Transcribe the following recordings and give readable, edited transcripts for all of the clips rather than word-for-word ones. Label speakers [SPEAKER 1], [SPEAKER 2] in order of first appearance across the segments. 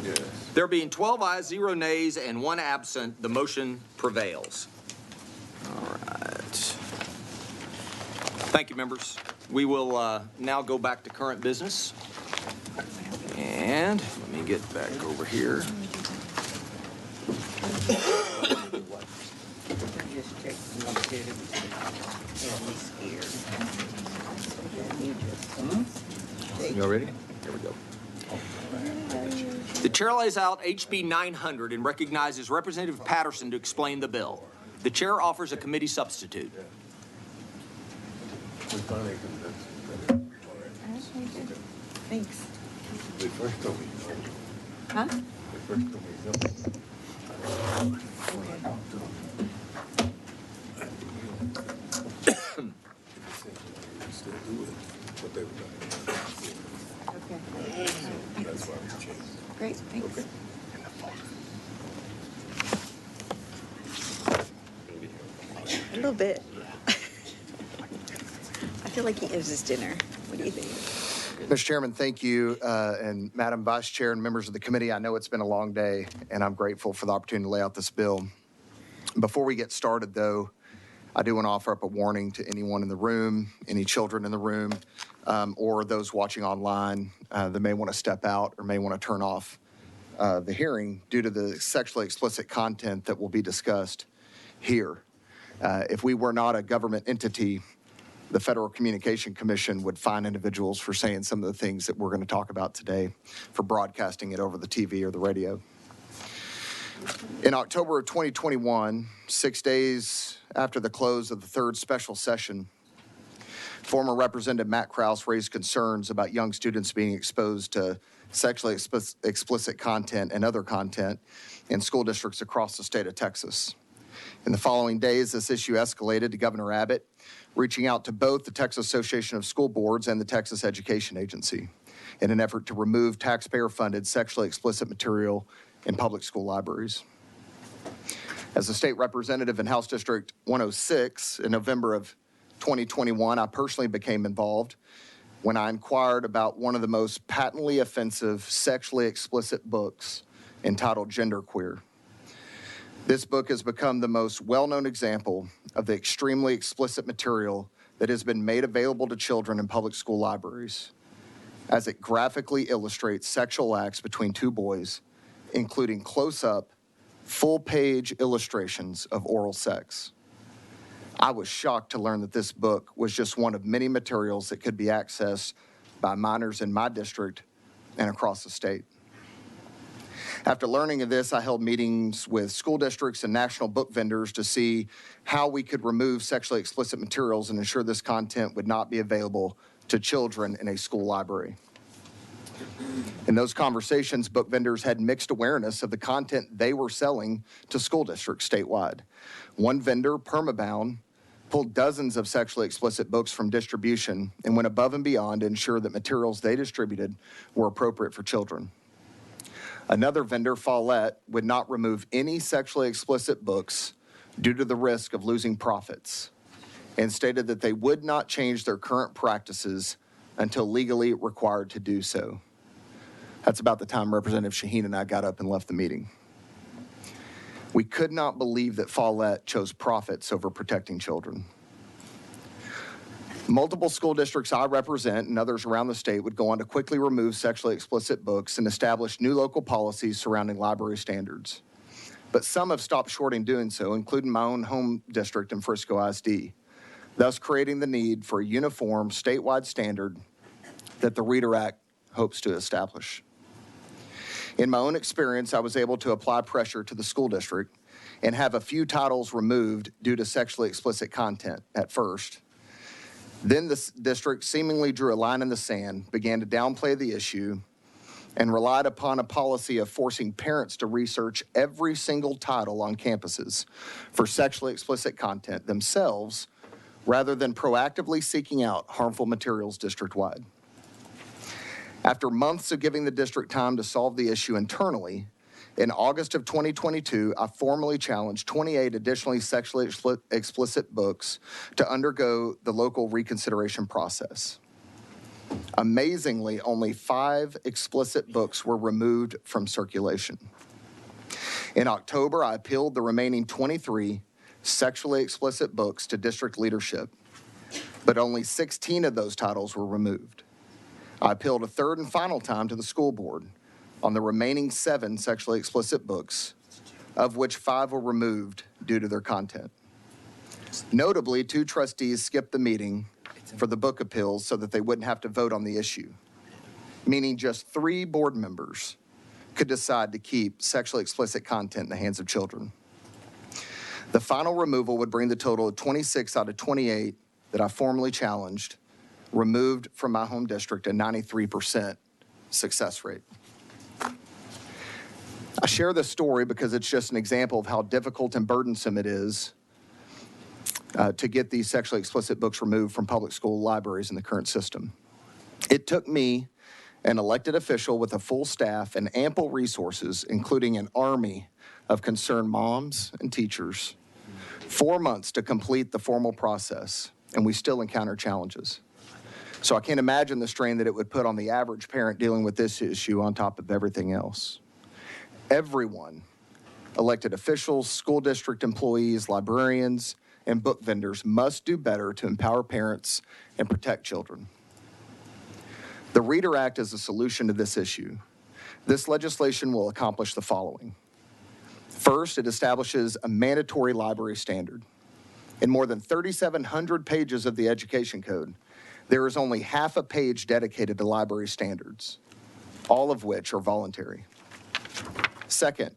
[SPEAKER 1] Yes.
[SPEAKER 2] There being 12 ayes, 0 nays, and 1 absent, the motion prevails. All right. Thank you, members. We will now go back to current business. And let me get back over here. You all ready? Here we go. The chair lays out HB 900 and recognizes Representative Patterson to explain the bill. The chair offers a committee substitute.
[SPEAKER 3] Thanks.
[SPEAKER 1] They first told me no.
[SPEAKER 3] Huh?
[SPEAKER 1] They first told me no. Still do it, what they were doing.
[SPEAKER 3] Okay.
[SPEAKER 1] That's why we changed.
[SPEAKER 3] Great, thanks. A little bit. I feel like he owes his dinner. What do you think?
[SPEAKER 4] Mr. Chairman, thank you, and Madam Vice Chair and members of the committee. I know it's been a long day, and I'm grateful for the opportunity to lay out this bill. Before we get started, though, I do want to offer up a warning to anyone in the room, any children in the room, or those watching online that may want to step out or may want to turn off the hearing due to the sexually explicit content that will be discussed here. If we were not a government entity, the Federal Communication Commission would fine individuals for saying some of the things that we're going to talk about today, for broadcasting it over the TV or the radio. In October of 2021, 6 days after the close of the third special session, former Representative Matt Krause raised concerns about young students being exposed to sexually explicit content and other content in school districts across the state of Texas. In the following days, this issue escalated to Governor Abbott, reaching out to both the Texas Association of School Boards and the Texas Education Agency in an effort to remove taxpayer-funded sexually explicit material in public school libraries. As a state representative in House District 106 in November of 2021, I personally became involved when I inquired about one of the most patently offensive sexually explicit books entitled Genderqueer. This book has become the most well-known example of the extremely explicit material that has been made available to children in public school libraries, as it graphically illustrates sexual acts between two boys, including close-up, full-page illustrations of oral sex. I was shocked to learn that this book was just one of many materials that could be accessed by minors in my district and across the state. After learning of this, I held meetings with school districts and national book vendors to see how we could remove sexually explicit materials and ensure this content would not be available to children in a school library. In those conversations, book vendors had mixed awareness of the content they were selling to school districts statewide. One vendor, Permabound, pulled dozens of sexually explicit books from distribution and went above and beyond to ensure that materials they distributed were appropriate for children. Another vendor, Follett, would not remove any sexually explicit books due to the risk of losing profits and stated that they would not change their current practices until legally required to do so. That's about the time Representative Shaheen and I got up and left the meeting. We could not believe that Follett chose profits over protecting children. Multiple school districts I represent and others around the state would go on to quickly remove sexually explicit books and establish new local policies surrounding library standards. But some have stopped short in doing so, including my own home district in Frisco ISD, thus creating the need for a uniform statewide standard that the Reader Act hopes to establish. In my own experience, I was able to apply pressure to the school district and have a few titles removed due to sexually explicit content at first. Then the district seemingly drew a line in the sand, began to downplay the issue, and relied upon a policy of forcing parents to research every single title on campuses for sexually explicit content themselves, rather than proactively seeking out harmful materials district-wide. After months of giving the district time to solve the issue internally, in August of 2022, I formally challenged 28 additionally sexually explicit books to undergo the local reconsideration process. Amazingly, only 5 explicit books were removed from circulation. In October, I appealed the remaining 23 sexually explicit books to district leadership, but only 16 of those titles were removed. I appealed a third and final time to the school board on the remaining 7 sexually explicit books, of which 5 were removed due to their content. Notably, 2 trustees skipped the meeting for the book appeals so that they wouldn't have to vote on the issue, meaning just 3 board members could decide to keep sexually explicit content in the hands of children. The final removal would bring the total of 26 out of 28 that I formally challenged removed from my home district, a 93% success rate. I share this story because it's just an example of how difficult and burdensome it is to get these sexually explicit books removed from public school libraries in the current system. It took me, an elected official with a full staff and ample resources, including an army of concerned moms and teachers, 4 months to complete the formal process, and we still encounter challenges. So I can't imagine the strain that it would put on the average parent dealing with this issue on top of everything else. Everyone, elected officials, school district employees, librarians, and book vendors must do better to empower parents and protect children. The Reader Act is a solution to this issue. This legislation will accomplish the following. First, it establishes a mandatory library standard. In more than 3,700 pages of the Education Code, there is only half a page dedicated to library standards, all of which are voluntary. Second,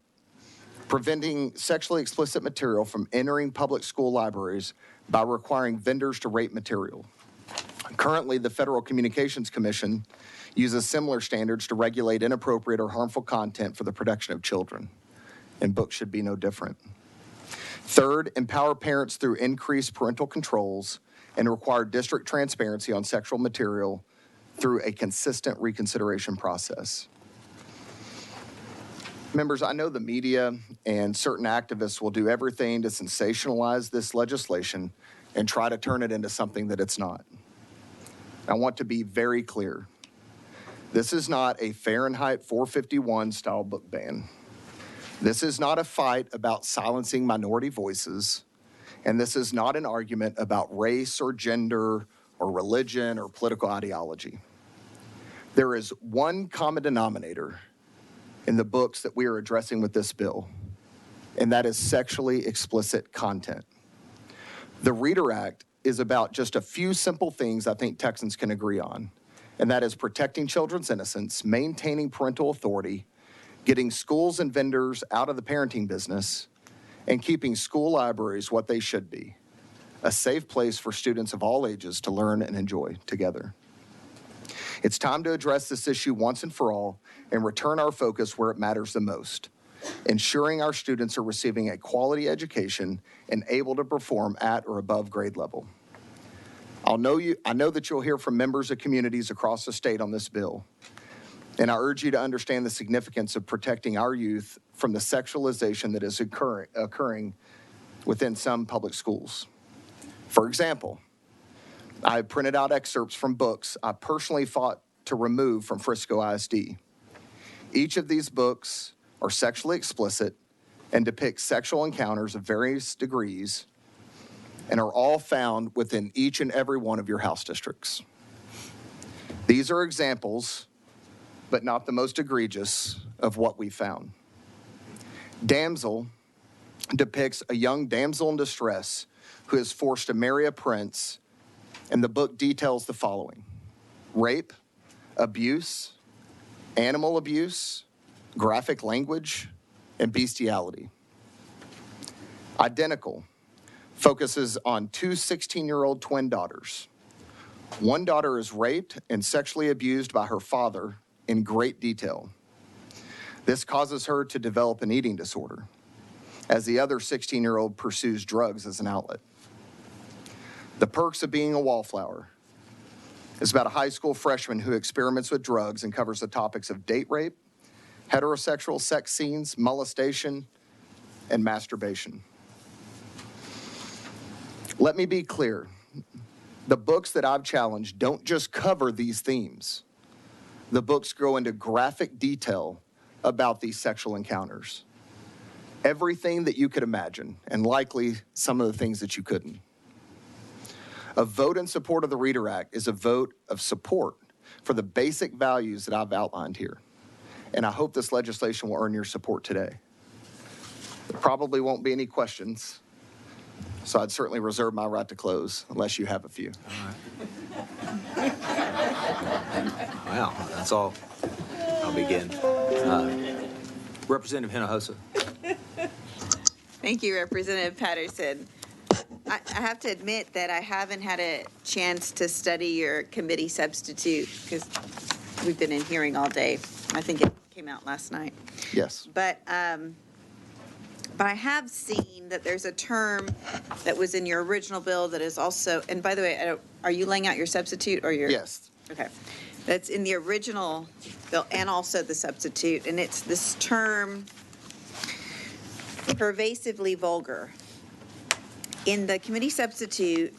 [SPEAKER 4] preventing sexually explicit material from entering public school libraries by requiring vendors to rate material. Currently, the Federal Communications Commission uses similar standards to regulate inappropriate or harmful content for the protection of children, and books should be no different. Third, empower parents through increased parental controls and require district transparency on sexual material through a consistent reconsideration process. Members, I know the media and certain activists will do everything to sensationalize this legislation and try to turn it into something that it's not. I want to be very clear. This is not a Fahrenheit 451 style book ban. This is not a fight about silencing minority voices, and this is not an argument about race or gender or religion or political ideology. There is one common denominator in the books that we are addressing with this bill, and that is sexually explicit content. The Reader Act is about just a few simple things I think Texans can agree on, and that is protecting children's innocence, maintaining parental authority, getting schools and vendors out of the parenting business, and keeping school libraries what they should be, a safe place for students of all ages to learn and enjoy together. It's time to address this issue once and for all and return our focus where it matters the most, ensuring our students are receiving a quality education and able to perform at or above grade level. I know that you'll hear from members of communities across the state on this bill, and I urge you to understand the significance of protecting our youth from the sexualization that is occurring within some public schools. For example, I have printed out excerpts from books I personally fought to remove from Frisco ISD. Each of these books are sexually explicit and depict sexual encounters of various degrees and are all found within each and every one of your house districts. These are examples, but not the most egregious, of what we found. Damsel depicts a young damsel in distress who is forced to marry a prince, and the book details the following: rape, abuse, animal abuse, graphic language, and bestiality. Identical focuses on 2 16-year-old twin daughters. One daughter is raped and sexually abused by her father in great detail. This causes her to develop an eating disorder, as the other 16-year-old pursues drugs as an outlet. The Perks of Being a Wallflower is about a high school freshman who experiments with drugs and covers the topics of date rape, heterosexual sex scenes, molestation, and masturbation. Let me be clear. The books that I've challenged don't just cover these themes. The books go into graphic detail about these sexual encounters. Everything that you could imagine, and likely some of the things that you couldn't. A vote in support of the Reader Act is a vote of support for the basic values that I've outlined here. And I hope this legislation will earn your support today. There probably won't be any questions, so I'd certainly reserve my right to close unless you have a few.
[SPEAKER 2] Wow, that's all. I'll begin. Representative Hinojosa.
[SPEAKER 3] Thank you, Representative Patterson. I have to admit that I haven't had a chance to study your committee substitute because we've been in hearing all day. I think it came out last night.
[SPEAKER 4] Yes.
[SPEAKER 3] But I have seen that there's a term that was in your original bill that is also, and by the way, are you laying out your substitute or your?
[SPEAKER 4] Yes.
[SPEAKER 3] Okay. That's in the original bill and also the substitute, and it's this term, pervasively vulgar. In the committee substitute,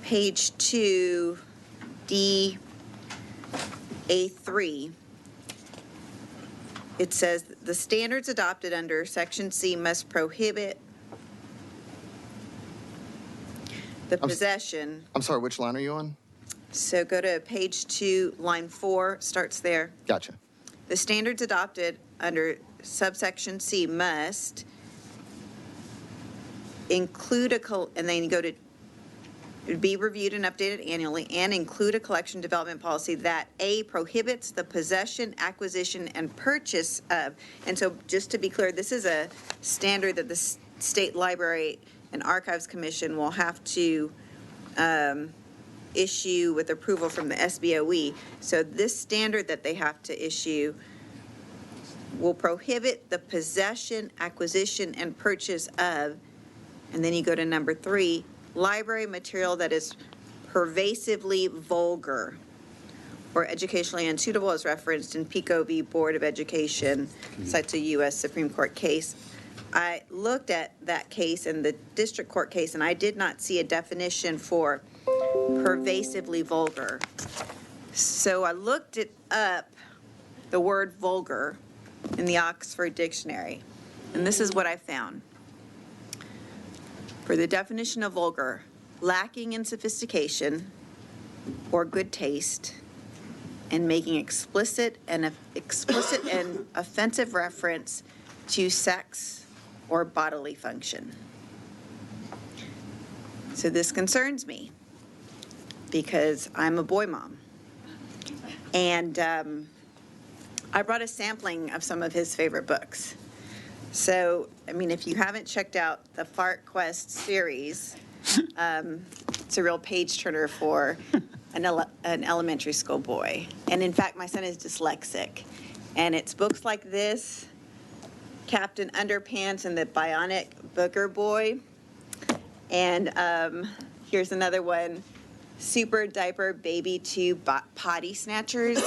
[SPEAKER 3] page 2, D-A3, it says, the standards adopted under Section C must prohibit the possession.
[SPEAKER 4] I'm sorry, which line are you on?
[SPEAKER 3] So go to page 2, line 4, starts there.
[SPEAKER 4] Gotcha.
[SPEAKER 3] The standards adopted under subsection C must include and then you go to be reviewed and updated annually, and include a collection development policy that A, prohibits the possession, acquisition, and purchase of. And so just to be clear, this is a standard that the State Library and Archives Commission will have to issue with approval from the SBOE. So this standard that they have to issue will prohibit the possession, acquisition, and purchase of, and then you go to number 3, library material that is pervasively vulgar or educationally unsuitable as referenced in Pico v. Board of Education, cites a U.S. Supreme Court case. I looked at that case and the district court case, and I did not see a definition for pervasively vulgar. So I looked it up, the word vulgar, in the Oxford Dictionary, and this is what I found. For the definition of vulgar, lacking in sophistication or good taste, and making explicit and offensive reference to sex or bodily function. So this concerns me because I'm a boy mom. And I brought a sampling of some of his favorite books. So, I mean, if you haven't checked out the Fart Quest series, it's a real page turner for an elementary school boy. And in fact, my son is dyslexic. And it's books like this, Captain Underpants and the Bionic Booger Boy. And here's another one, Super Diaper Baby 2 Potty Snatchers.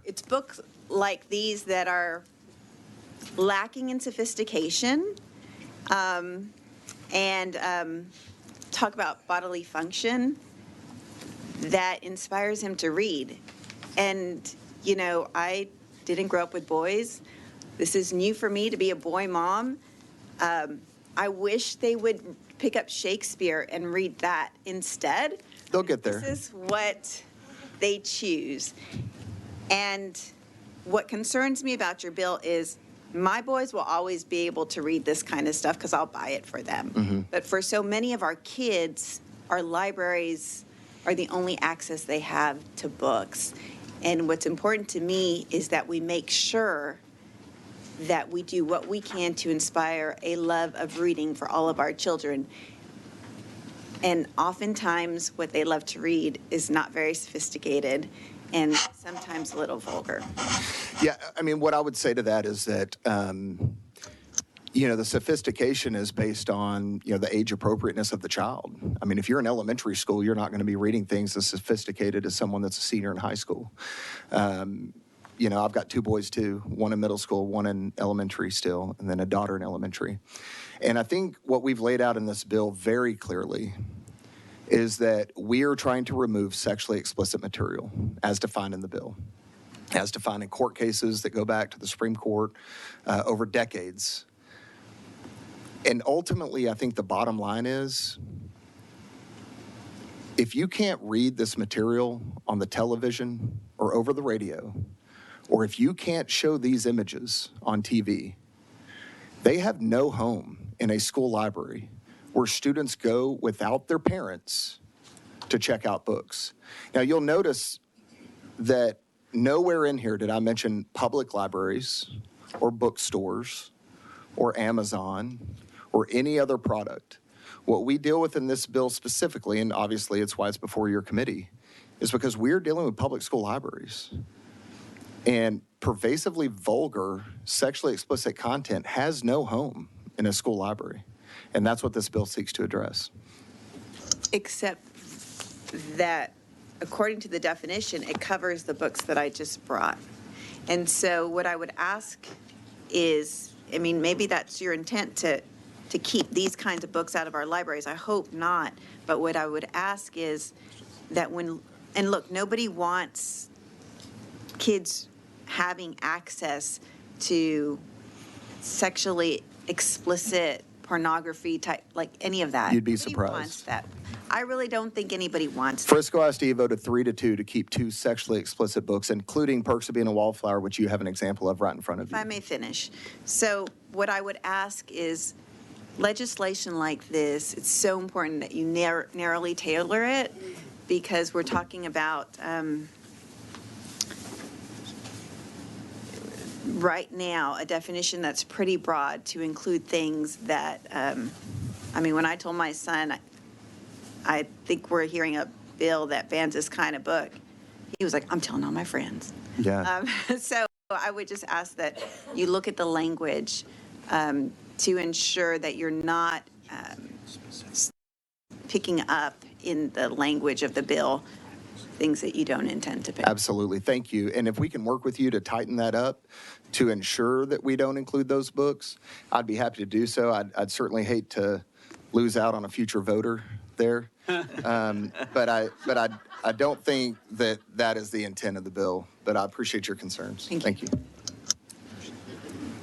[SPEAKER 3] It's books like these that are lacking in sophistication and talk about bodily function that inspires him to read. And, you know, I didn't grow up with boys. This is new for me to be a boy mom. I wish they would pick up Shakespeare and read that instead.
[SPEAKER 4] They'll get there.
[SPEAKER 3] This is what they choose. And what concerns me about your bill is my boys will always be able to read this kind of stuff because I'll buy it for them. Mm-hmm. But for so many of our kids, our libraries are the only access they have to books. And what's important to me is that we make sure that we do what we can to inspire a love of reading for all of our children. And oftentimes what they love to read is not very sophisticated and sometimes a little vulgar.
[SPEAKER 4] Yeah, I mean, what I would say to that is that, you know, the sophistication is based on, you know, the age appropriateness of the child. I mean, if you're in elementary school, you're not going to be reading things as sophisticated as someone that's a senior in high school. You know, I've got 2 boys too, one in middle school, one in elementary still, and then a daughter in elementary. And I think what we've laid out in this bill very clearly is that we are trying to remove sexually explicit material as defined in the bill, as defined in court cases that go back to the Supreme Court over decades. And ultimately, I think the bottom line is, if you can't read this material on the television or over the radio, or if you can't show these images on TV, they have no home in a school library where students go without their parents to check out books. Now, you'll notice that nowhere in here did I mention public libraries or bookstores or Amazon or any other product. What we deal with in this bill specifically, and obviously it's why it's before your committee, is because we're dealing with public school libraries. And pervasively vulgar, sexually explicit content has no home in a school library. And that's what this bill seeks to address.
[SPEAKER 3] Except that, according to the definition, it covers the books that I just brought. And so what I would ask is, I mean, maybe that's your intent to keep these kinds of books out of our libraries. I hope not. But what I would ask is that and look, nobody wants kids having access to sexually explicit pornography type, like any of that.
[SPEAKER 4] You'd be
[SPEAKER 3] Nobody
[SPEAKER 4] surprised.
[SPEAKER 3] wants that. I really don't think anybody wants that.
[SPEAKER 4] Frisco ISD voted 3-2 to keep 2 sexually explicit books, including Perks of Being a Wallflower, which you have an example of right in front of
[SPEAKER 3] If I
[SPEAKER 4] you.
[SPEAKER 3] may finish. So what I would ask is legislation like this, it's so important that you narrowly tailor it, because we're talking about right now a definition that's pretty broad to include things that, I mean, when I told my son, I think we're hearing a bill that bans this kind of book, he was like, I'm telling all my friends.
[SPEAKER 4] Yeah.
[SPEAKER 3] So I would just ask that you look at the language to ensure that you're not picking up in the language of the bill things that you don't intend to pick.
[SPEAKER 4] Absolutely. Thank you. And if we can work with you to tighten that up to ensure that we don't include those books, I'd be happy to do so. I'd certainly hate to lose out on a future voter there. But I don't think that is the intent of the bill. But I appreciate your concerns.
[SPEAKER 3] Thank you.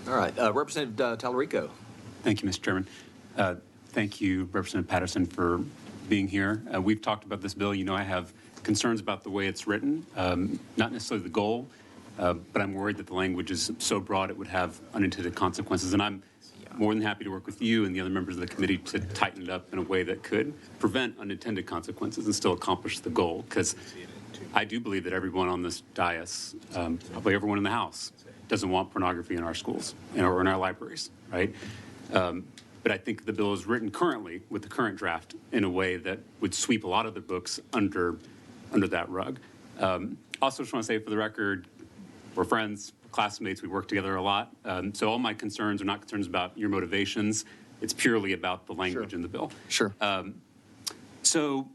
[SPEAKER 2] All right, Representative Tallarico.
[SPEAKER 5] Thank you, Mr. Chairman. Thank you, Representative Patterson, for being here. We've talked about this bill. You know, I have concerns about the way it's written, not necessarily the goal, but I'm worried that the language is so broad it would have unintended consequences. And I'm more than happy to work with you and the other members of the committee to tighten it up in a way that could prevent unintended consequences and still accomplish the goal. Because I do believe that everyone on this dais, probably everyone in the House, doesn't want pornography in our schools or in our libraries, right? But I think the bill is written currently with the current draft in a way that would sweep a lot of the books under that rug. Also, just want to say for the record, we're friends, classmates, we work together a lot. So all my concerns are not concerns about your motivations. It's purely about the language in the bill.
[SPEAKER 4] Sure.
[SPEAKER 5] So,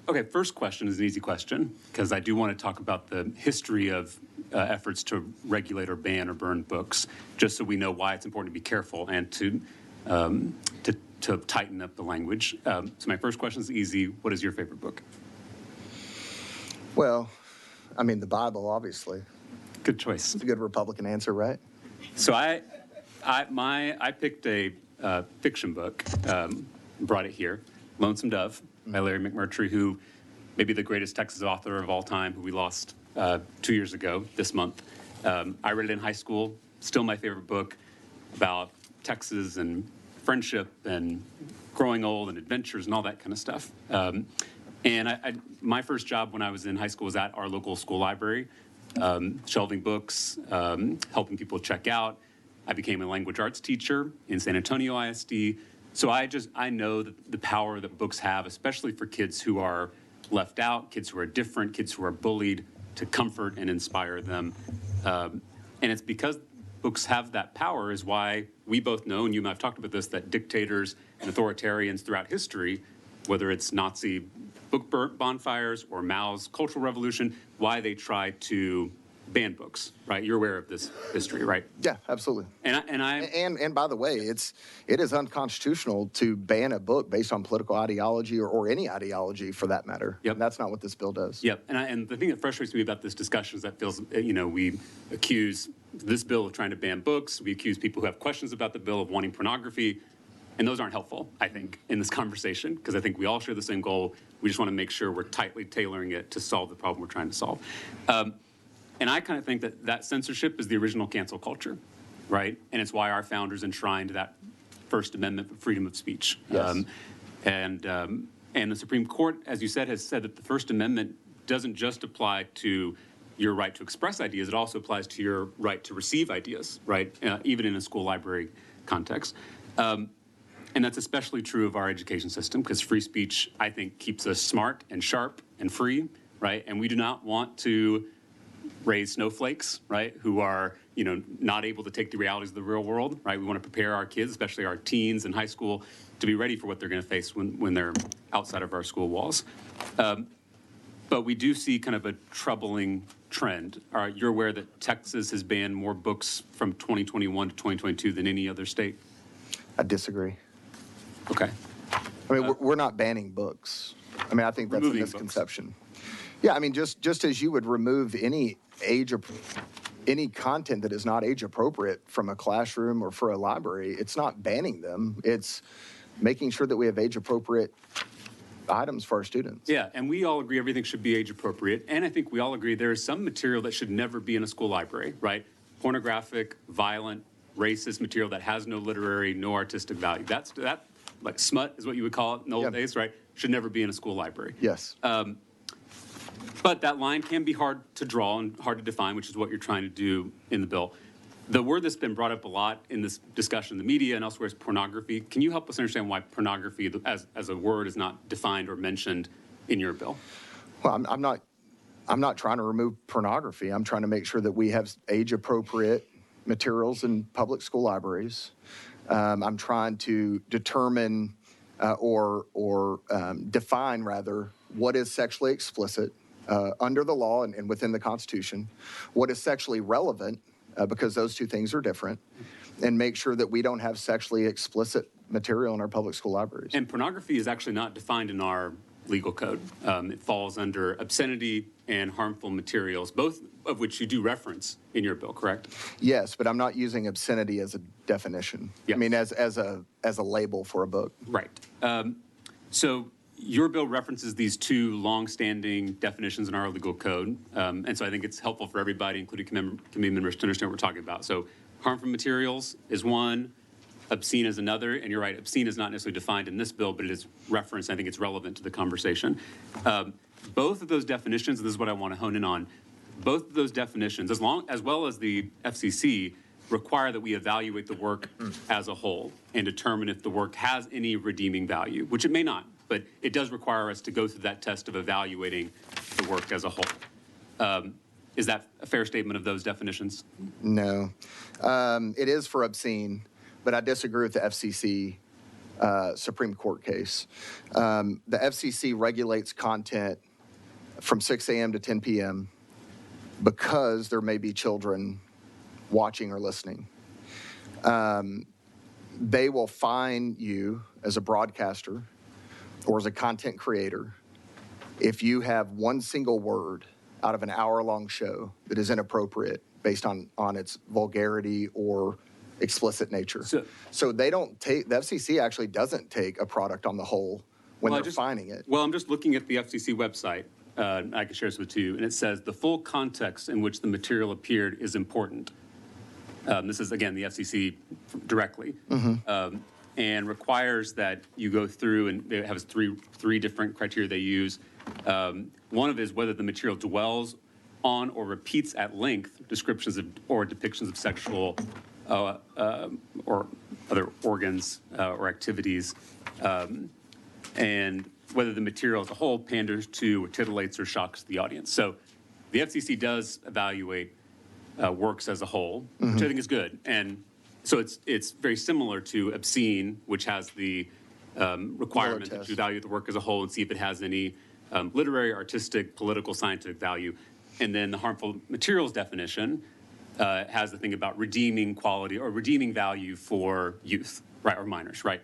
[SPEAKER 5] okay, first question is an easy question, because I do want to talk about the history of efforts to regulate or ban or burn books, just so we know why it's important to be careful and to tighten up the language. So my first question is easy. What is your favorite book?
[SPEAKER 4] Well, I mean, the Bible, obviously.
[SPEAKER 5] Good choice.
[SPEAKER 4] It's a good Republican answer, right?
[SPEAKER 5] So I picked a fiction book, brought it here, Lonesome Dove by Larry McMurtry, who may be the greatest Texas author of all time, who we lost 2 years ago this month. I read it in high school, still my favorite book about Texas and friendship and growing old and adventures and all that kind of stuff. And my first job when I was in high school was at our local school library, shelving books, helping people check out. I became a language arts teacher in San Antonio ISD. So I know the power that books have, especially for kids who are left out, kids who are different, kids who are bullied, to comfort and inspire them. And it's because books have that power is why we both know, and you and I have talked about this, that dictators and authoritarians throughout history, whether it's Nazi book bonfires or Mao's Cultural Revolution, why they try to ban books, right? You're aware of this history, right?
[SPEAKER 4] Yeah, absolutely. And by the way, it is unconstitutional to ban a book based on political ideology or any ideology for that matter.
[SPEAKER 5] Yep.
[SPEAKER 4] And that's not what this bill does.
[SPEAKER 5] Yep. And the thing that frustrates me about this discussion is that feels, we accuse this bill of trying to ban books. We accuse people who have questions about the bill of wanting pornography. And those aren't helpful, I think, in this conversation, because I think we all share the same goal. We just want to make sure we're tightly tailoring it to solve the problem we're trying to solve. And I kind of think that censorship is the original cancel culture, right? And it's why our founders enshrined that First Amendment for freedom of speech.
[SPEAKER 4] Yes.
[SPEAKER 5] And the Supreme Court, as you said, has said that the First Amendment doesn't just apply to your right to express ideas, it also applies to your right to receive ideas, right? Even in a school library context. And that's especially true of our education system, because free speech, I think, keeps us smart and sharp and free, right? And we do not want to raise snowflakes, right, who are, not able to take the realities of the real world, right? We want to prepare our kids, especially our teens in high school, to be ready for what they're going to face when they're outside of our school walls. But we do see kind of a troubling trend. You're aware that Texas has banned more books from 2021 to 2022 than any other state?
[SPEAKER 4] I disagree.
[SPEAKER 5] Okay.
[SPEAKER 4] I mean, we're not banning books. I mean, I think that's a
[SPEAKER 5] Removing
[SPEAKER 4] misconception. Yeah, I mean, just as you would remove any content that is not age appropriate from a classroom or for a library, it's not banning them. It's making sure that we have age appropriate items for our students.
[SPEAKER 5] Yeah, and we all agree everything should be age appropriate. And I think we all agree there is some material that should never be in a school library, right? Pornographic, violent, racist material that has no literary, no artistic value. That like smut is what you would call it in the old days, right? Should never be in a school library.
[SPEAKER 4] Yes.
[SPEAKER 5] But that line can be hard to draw and hard to define, which is what you're trying to do in the bill. The word that's been brought up a lot in this discussion in the media and elsewhere is pornography. Can you help us understand why pornography as a word is not defined or mentioned in your bill?
[SPEAKER 4] Well, I'm not trying to remove pornography. I'm trying to make sure that we have age-appropriate materials in public school libraries. I'm trying to determine or define, rather, what is sexually explicit under the law and within the Constitution, what is sexually relevant, because those two things are different, and make sure that we don't have sexually explicit material in our public school libraries.
[SPEAKER 5] And pornography is actually not defined in our legal code. It falls under obscenity and harmful materials, both of which you do reference in your bill, correct?
[SPEAKER 4] Yes, but I'm not using obscenity as a definition.
[SPEAKER 5] Yeah.
[SPEAKER 4] I mean, as a label for a book.
[SPEAKER 5] Right. So your bill references these two long-standing definitions in our legal code, and so I think it's helpful for everybody, including committee members, to understand what we're talking about. So harmful materials is one, obscene is another, and you're right, obscene is not necessarily defined in this bill, but it is referenced. I think it's relevant to the conversation. Both of those definitions, this is what I want to hone in on, both of those definitions, as well as the FCC, require that we evaluate the work as a whole and determine if the work has any redeeming value, which it may not, but it does require us to go through that test of evaluating the work as a whole. Is that a fair statement of those definitions?
[SPEAKER 4] No. It is for obscene, but I disagree with the FCC Supreme Court case. The FCC regulates content from 6 a.m. to 10 p.m. because there may be children watching or listening. They will fine you as a broadcaster or as a content creator if you have one single word out of an hour-long show that is inappropriate based on its vulgarity or explicit nature. So they don't take, the FCC actually doesn't take a product on the whole when they're fining it.
[SPEAKER 5] Well, I'm just looking at the FCC website. I can share this with you, and it says the full context in which the material appeared is important. This is, again, the FCC directly, and requires that you go through, and it has three different criteria they use. One of it is whether the material dwells on or repeats at length descriptions of or depictions of sexual or other organs or activities, and whether the material as a whole panders to or titillates or shocks the audience. So the FCC does evaluate works as a whole, which I think is good. And so it's very similar to obscene, which has the requirement that you evaluate the work as a whole and see if it has any literary, artistic, political, scientific value. And then the harmful materials definition has the thing about redeeming quality or redeeming value for youth, right, or minors, right?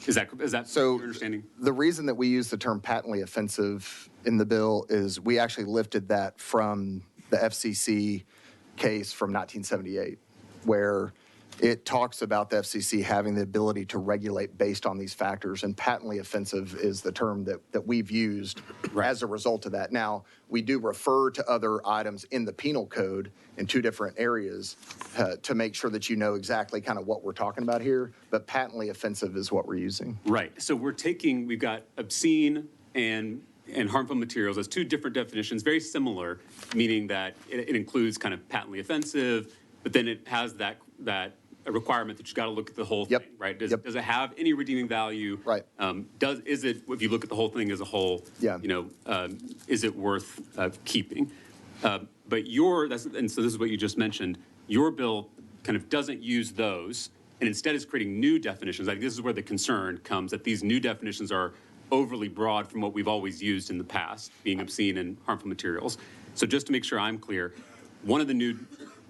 [SPEAKER 5] Is that
[SPEAKER 4] So
[SPEAKER 5] your understanding?
[SPEAKER 4] the reason that we use the term patently offensive in the bill is we actually lifted that from the FCC case from 1978, where it talks about the FCC having the ability to regulate based on these factors, and patently offensive is the term that we've used as a result of that. Now, we do refer to other items in the penal code in two different areas to make sure that you know exactly kind of what we're talking about here, but patently offensive is what we're using.
[SPEAKER 5] Right. So we've got obscene and harmful materials as two different definitions, very similar, meaning that it includes kind of patently offensive, but then it has that a requirement that you got to look at the whole thing, right? Does it have any redeeming value?
[SPEAKER 4] Right.
[SPEAKER 5] Is it, if you look at the whole thing as a whole, is it worth keeping? And so this is what you just mentioned. Your bill kind of doesn't use those, and instead is creating new definitions. I think this is where the concern comes, that these new definitions are overly broad from what we've always used in the past, being obscene and harmful materials. So just to make sure I'm clear, one of the new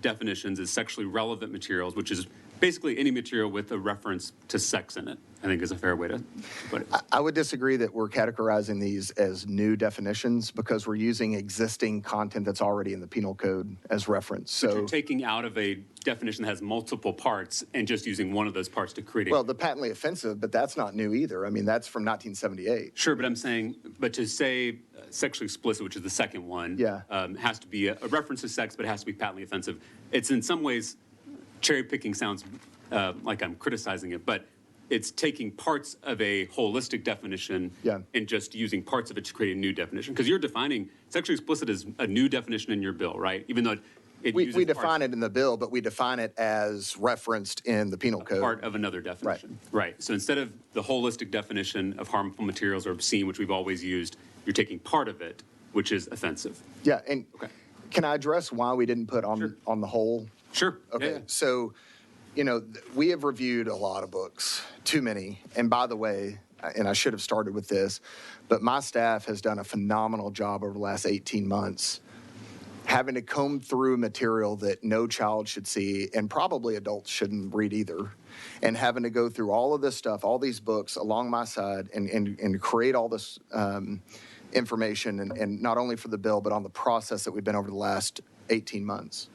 [SPEAKER 5] definitions is sexually relevant materials, which is basically any material with a reference to sex in it, I think is a fair way to put it.
[SPEAKER 4] I would disagree that we're categorizing these as new definitions because we're using existing content that's already in the penal code as reference.
[SPEAKER 5] But
[SPEAKER 4] So
[SPEAKER 5] you're taking out of a definition that has multiple parts and just using one of those parts to create a...
[SPEAKER 4] well, the patently offensive, but that's not new either. I mean, that's from 1978.
[SPEAKER 5] Sure, but I'm saying, but to say sexually explicit, which is the second one, has to be a reference to sex, but it has to be patently offensive. It's in some ways, cherry picking sounds like I'm criticizing it, but it's taking parts of a holistic definition and just using parts of it to create a new definition. Because you're defining sexually explicit as a new definition in your bill, right? Even though
[SPEAKER 4] we define it in the bill, but we define it as referenced in the penal code.
[SPEAKER 5] Part of another definition. Right. So instead of the holistic definition of harmful materials or obscene, which we've always used, you're taking part of it, which is offensive.
[SPEAKER 4] Yeah, and can I address why we didn't put on the whole?
[SPEAKER 5] Sure.
[SPEAKER 4] Okay, so, we have reviewed a lot of books, too many. And by the way, and I should have started with this, but my staff has done a phenomenal job over the last 18 months having to comb through material that no child should see and probably adults shouldn't read either, and having to go through all of this stuff, all these books along my side and create all this information and not only for the bill, but on the process that we've been over the last 18 months.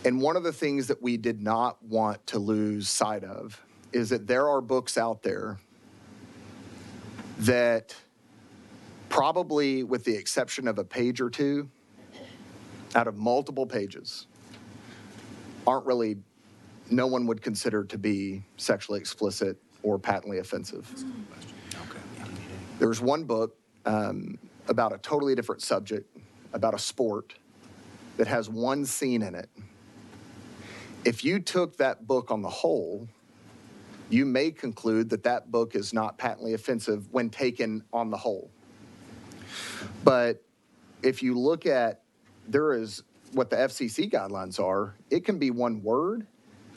[SPEAKER 4] And one of the things that we did not want to lose sight of is that there are books out there that probably, with the exception of a page or two, out of multiple pages, no one would consider to be sexually explicit or patently offensive. There's one book about a totally different subject, about a sport, that has one scene in it. If you took that book on the whole, you may conclude that that book is not patently offensive when taken on the whole. But if you look at, there is what the FCC guidelines are, it can be one word,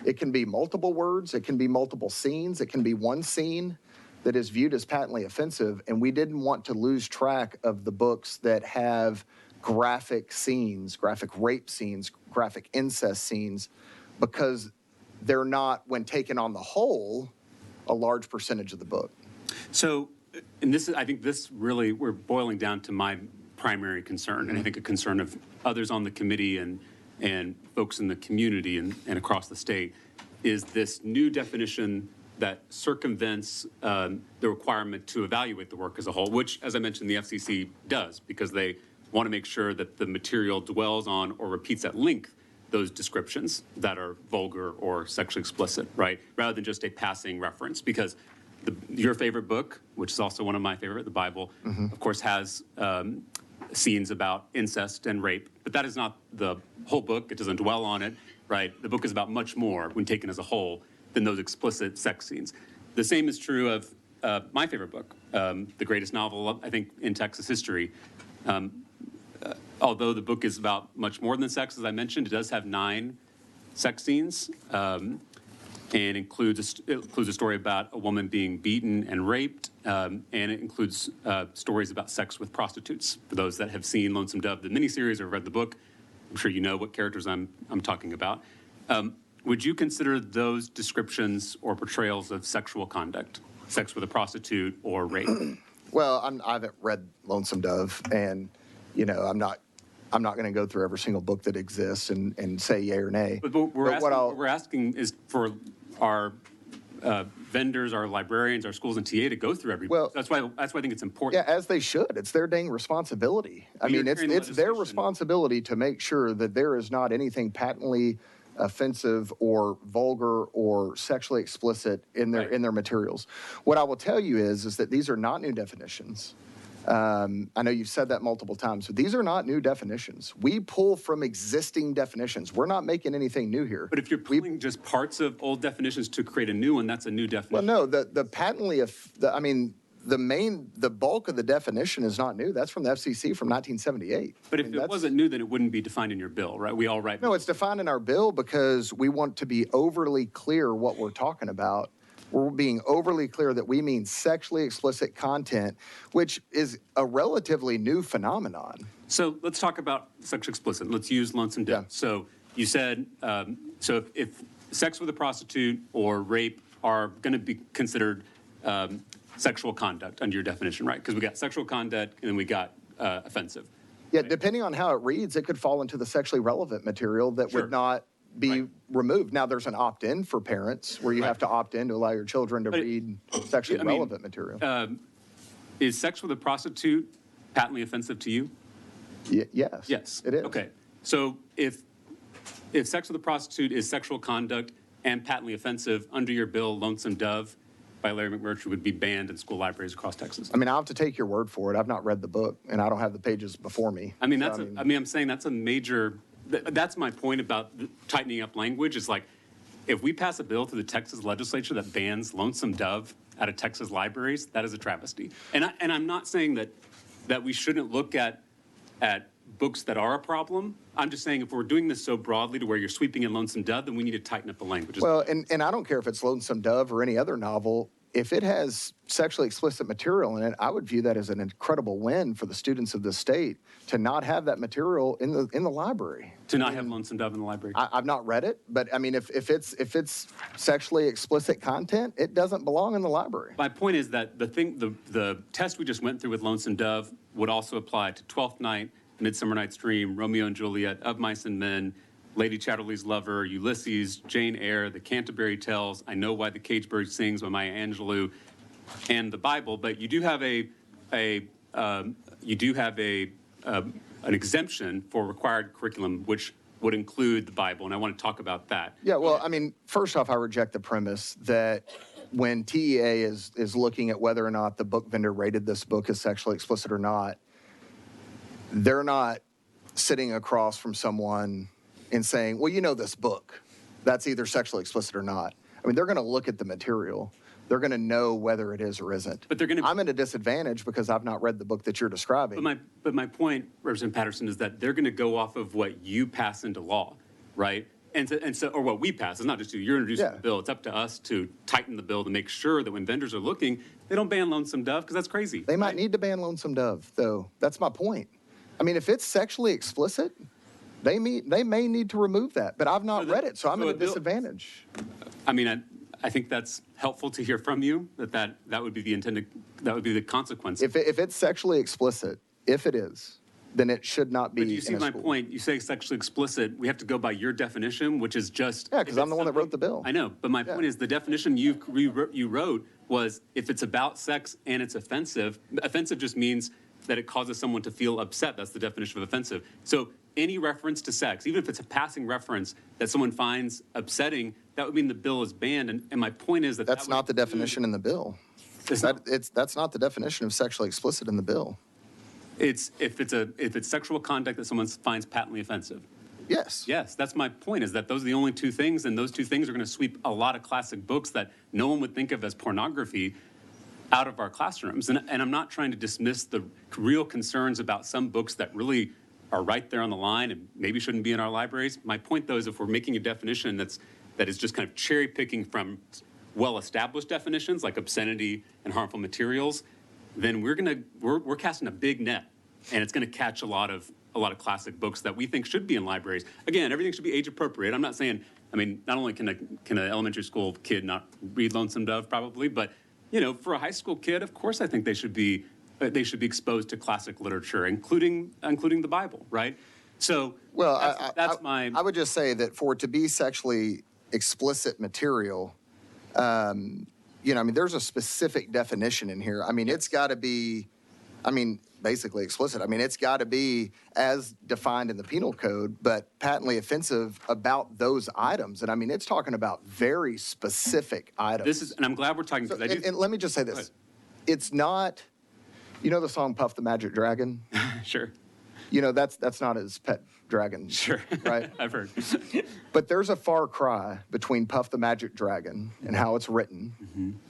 [SPEAKER 4] it can be multiple words, it can be multiple scenes, it can be one scene that is viewed as patently offensive, and we didn't want to lose track of the books that have graphic scenes, graphic rape scenes, graphic incest scenes, because they're not, when taken on the whole, a large percentage of the book.
[SPEAKER 5] So, and this is, I think this really, we're boiling down to my primary concern, and I think a concern of others on the committee and folks in the community and across the state, is this new definition that circumvents the requirement to evaluate the work as a whole, which, as I mentioned, the FCC does, because they want to make sure that the material dwells on or repeats at length those descriptions that are vulgar or sexually explicit, right? Rather than just a passing reference. Because your favorite book, which is also one of my favorite, the Bible, of course, has scenes about incest and rape, but that is not the whole book. It doesn't dwell on it, right? The book is about much more, when taken as a whole, than those explicit sex scenes. The same is true of my favorite book, the greatest novel, I think, in Texas history. Although the book is about much more than sex, as I mentioned, it does have 9 sex scenes. and it includes a story about a woman being beaten and raped, and it includes stories about sex with prostitutes. For those that have seen Lonesome Dove, the miniseries, or read the book, I'm sure you know what characters I'm talking about. Would you consider those descriptions or portrayals of sexual conduct, sex with a prostitute or rape?
[SPEAKER 4] Well, I haven't read Lonesome Dove, and I'm not going to go through every single book that exists and say yay or nay.
[SPEAKER 5] But what we're asking is for our vendors, our librarians, our schools, and TA to go through every book. That's why I think it's important.
[SPEAKER 4] Yeah, as they should. It's their dang responsibility. I mean, it's their responsibility to make sure that there is not anything patently offensive or vulgar or sexually explicit in their materials. What I will tell you is that these are not new definitions. I know you've said that multiple times, but these are not new definitions. We pull from existing definitions. We're not making anything new here.
[SPEAKER 5] But if you're pulling just parts of old definitions to create a new one, that's a new definition.
[SPEAKER 4] Well, no, the patently, the bulk of the definition is not new. That's from the FCC from 1978.
[SPEAKER 5] But if it wasn't new, then it wouldn't be defined in your bill, right? We all write.
[SPEAKER 4] No, it's defined in our bill because we want to be overly clear what we're talking about. We're being overly clear that we mean sexually explicit content, which is a relatively new phenomenon.
[SPEAKER 5] So let's talk about sexually explicit. Let's use Lonesome Dove.
[SPEAKER 4] Yeah.
[SPEAKER 5] So you said, so if sex with a prostitute or rape are going to be considered sexual conduct under your definition, right? Because we got sexual conduct and then we got offensive.
[SPEAKER 4] Yeah,
[SPEAKER 5] right?
[SPEAKER 4] Depending on how it reads, it could fall into the sexually relevant material that would not be removed. Now, there's an opt-in for parents where you have to opt in to allow your children to read sexually relevant material.
[SPEAKER 5] Is sex with a prostitute patently offensive to you?
[SPEAKER 4] Yes.
[SPEAKER 5] Yes.
[SPEAKER 4] It is.
[SPEAKER 5] Okay. So if sex with a prostitute is sexual conduct and patently offensive, under your bill, Lonesome Dove by Larry McMurtry would be banned in school libraries across Texas.
[SPEAKER 4] I mean, I'll have to take your word for it. I've not read the book, and I don't have the pages before me.
[SPEAKER 5] I mean, I'm saying that's a major. That's my point about tightening up language. Is like, if we pass a bill through the Texas legislature that bans Lonesome Dove out of Texas libraries, that is a travesty. And I'm not saying that we shouldn't look at books that are a problem. I'm just saying if we're doing this so broadly to where you're sweeping in Lonesome Dove, then we need to tighten up the language.
[SPEAKER 4] Well, and I don't care if it's Lonesome Dove or any other novel. If it has sexually explicit material in it, I would view that as an incredible win for the students of the state to not have that material in the library.
[SPEAKER 5] To not have Lonesome Dove in the library.
[SPEAKER 4] I've not read it, but I mean, if it's sexually explicit content, it doesn't belong in the library.
[SPEAKER 5] My point is that the test we just went through with Lonesome Dove would also apply to 12th Night, Midsummer Night's Dream, Romeo and Juliet, Of Mice and Men, Lady Chatterley's Lover, Ulysses, Jane Eyre, The Canterbury Tales, I Know Why the Caged Bird Sings by Maya Angelou, and the Bible. But you do have an exemption for required curriculum, which would include the Bible, and I want to talk about that.
[SPEAKER 4] Yeah, well, I mean, first off, I reject the premise that when TEA is looking at whether or not the book vendor rated this book as sexually explicit or not, they're not sitting across from someone and saying, well, you know this book, that's either sexually explicit or not. I mean, they're going to look at the material. They're going to know whether it is or isn't. But I'm at a disadvantage because I've not read the book that you're describing.
[SPEAKER 5] But my point, Representative Patterson, is that they're going to go off of what you pass into law, right? And so, or what we pass. It's not just you. You're introducing the bill. It's up to us to tighten the bill to make sure that when vendors are looking, they don't ban Lonesome Dove because that's crazy.
[SPEAKER 4] They might need to ban Lonesome Dove, though. That's my point. I mean, if it's sexually explicit, they may need to remove that. But I've not read it, so I'm at a disadvantage.
[SPEAKER 5] I mean, I think that's helpful to hear from you, that would be the intended, that would be the consequence.
[SPEAKER 4] If it's sexually explicit, if it is, then it should not be.
[SPEAKER 5] But do you see my point? You say sexually explicit, we have to go by your definition, which is just.
[SPEAKER 4] Yeah, because I'm the one that wrote the bill.
[SPEAKER 5] I know, but my point is the definition you wrote was if it's about sex and it's offensive, offensive just means that it causes someone to feel upset. That's the definition of offensive. So any reference to sex, even if it's a passing reference that someone finds upsetting, that would mean the bill is banned. And my point is that
[SPEAKER 4] that's not the definition in the bill. That's not the definition of sexually explicit in the bill.
[SPEAKER 5] It's if it's sexual conduct that someone finds patently offensive.
[SPEAKER 4] Yes.
[SPEAKER 5] Yes, that's my point, is that those are the only two things, and those two things are going to sweep a lot of classic books that no one would think of as pornography out of our classrooms. And I'm not trying to dismiss the real concerns about some books that really are right there on the line and maybe shouldn't be in our libraries. My point, though, is if we're making a definition that's that is just kind of cherry picking from well-established definitions like obscenity and harmful materials, then we're casting a big net, and it's going to catch a lot of classic books that we think should be in libraries. Again, everything should be age appropriate. I'm not saying, I mean, not only can an elementary school kid not read Lonesome Dove probably, but for a high school kid, of course, I think they should be exposed to classic literature, including the Bible, right? So
[SPEAKER 4] Well,
[SPEAKER 5] I
[SPEAKER 4] would just say that for it to be sexually explicit material, I mean, there's a specific definition in here. I mean, it's got to be, basically explicit. I mean, it's got to be as defined in the penal code, but patently offensive about those items. And I mean, it's talking about very specific items.
[SPEAKER 5] And I'm glad we're talking
[SPEAKER 4] So,
[SPEAKER 5] because
[SPEAKER 4] and let me just say this. It's not, the song Puff the Magic Dragon?
[SPEAKER 5] Sure.
[SPEAKER 4] That's not his pet dragon.
[SPEAKER 5] Sure.
[SPEAKER 4] Right?
[SPEAKER 5] I've heard.
[SPEAKER 4] But there's a far cry between Puff the Magic Dragon and how it's written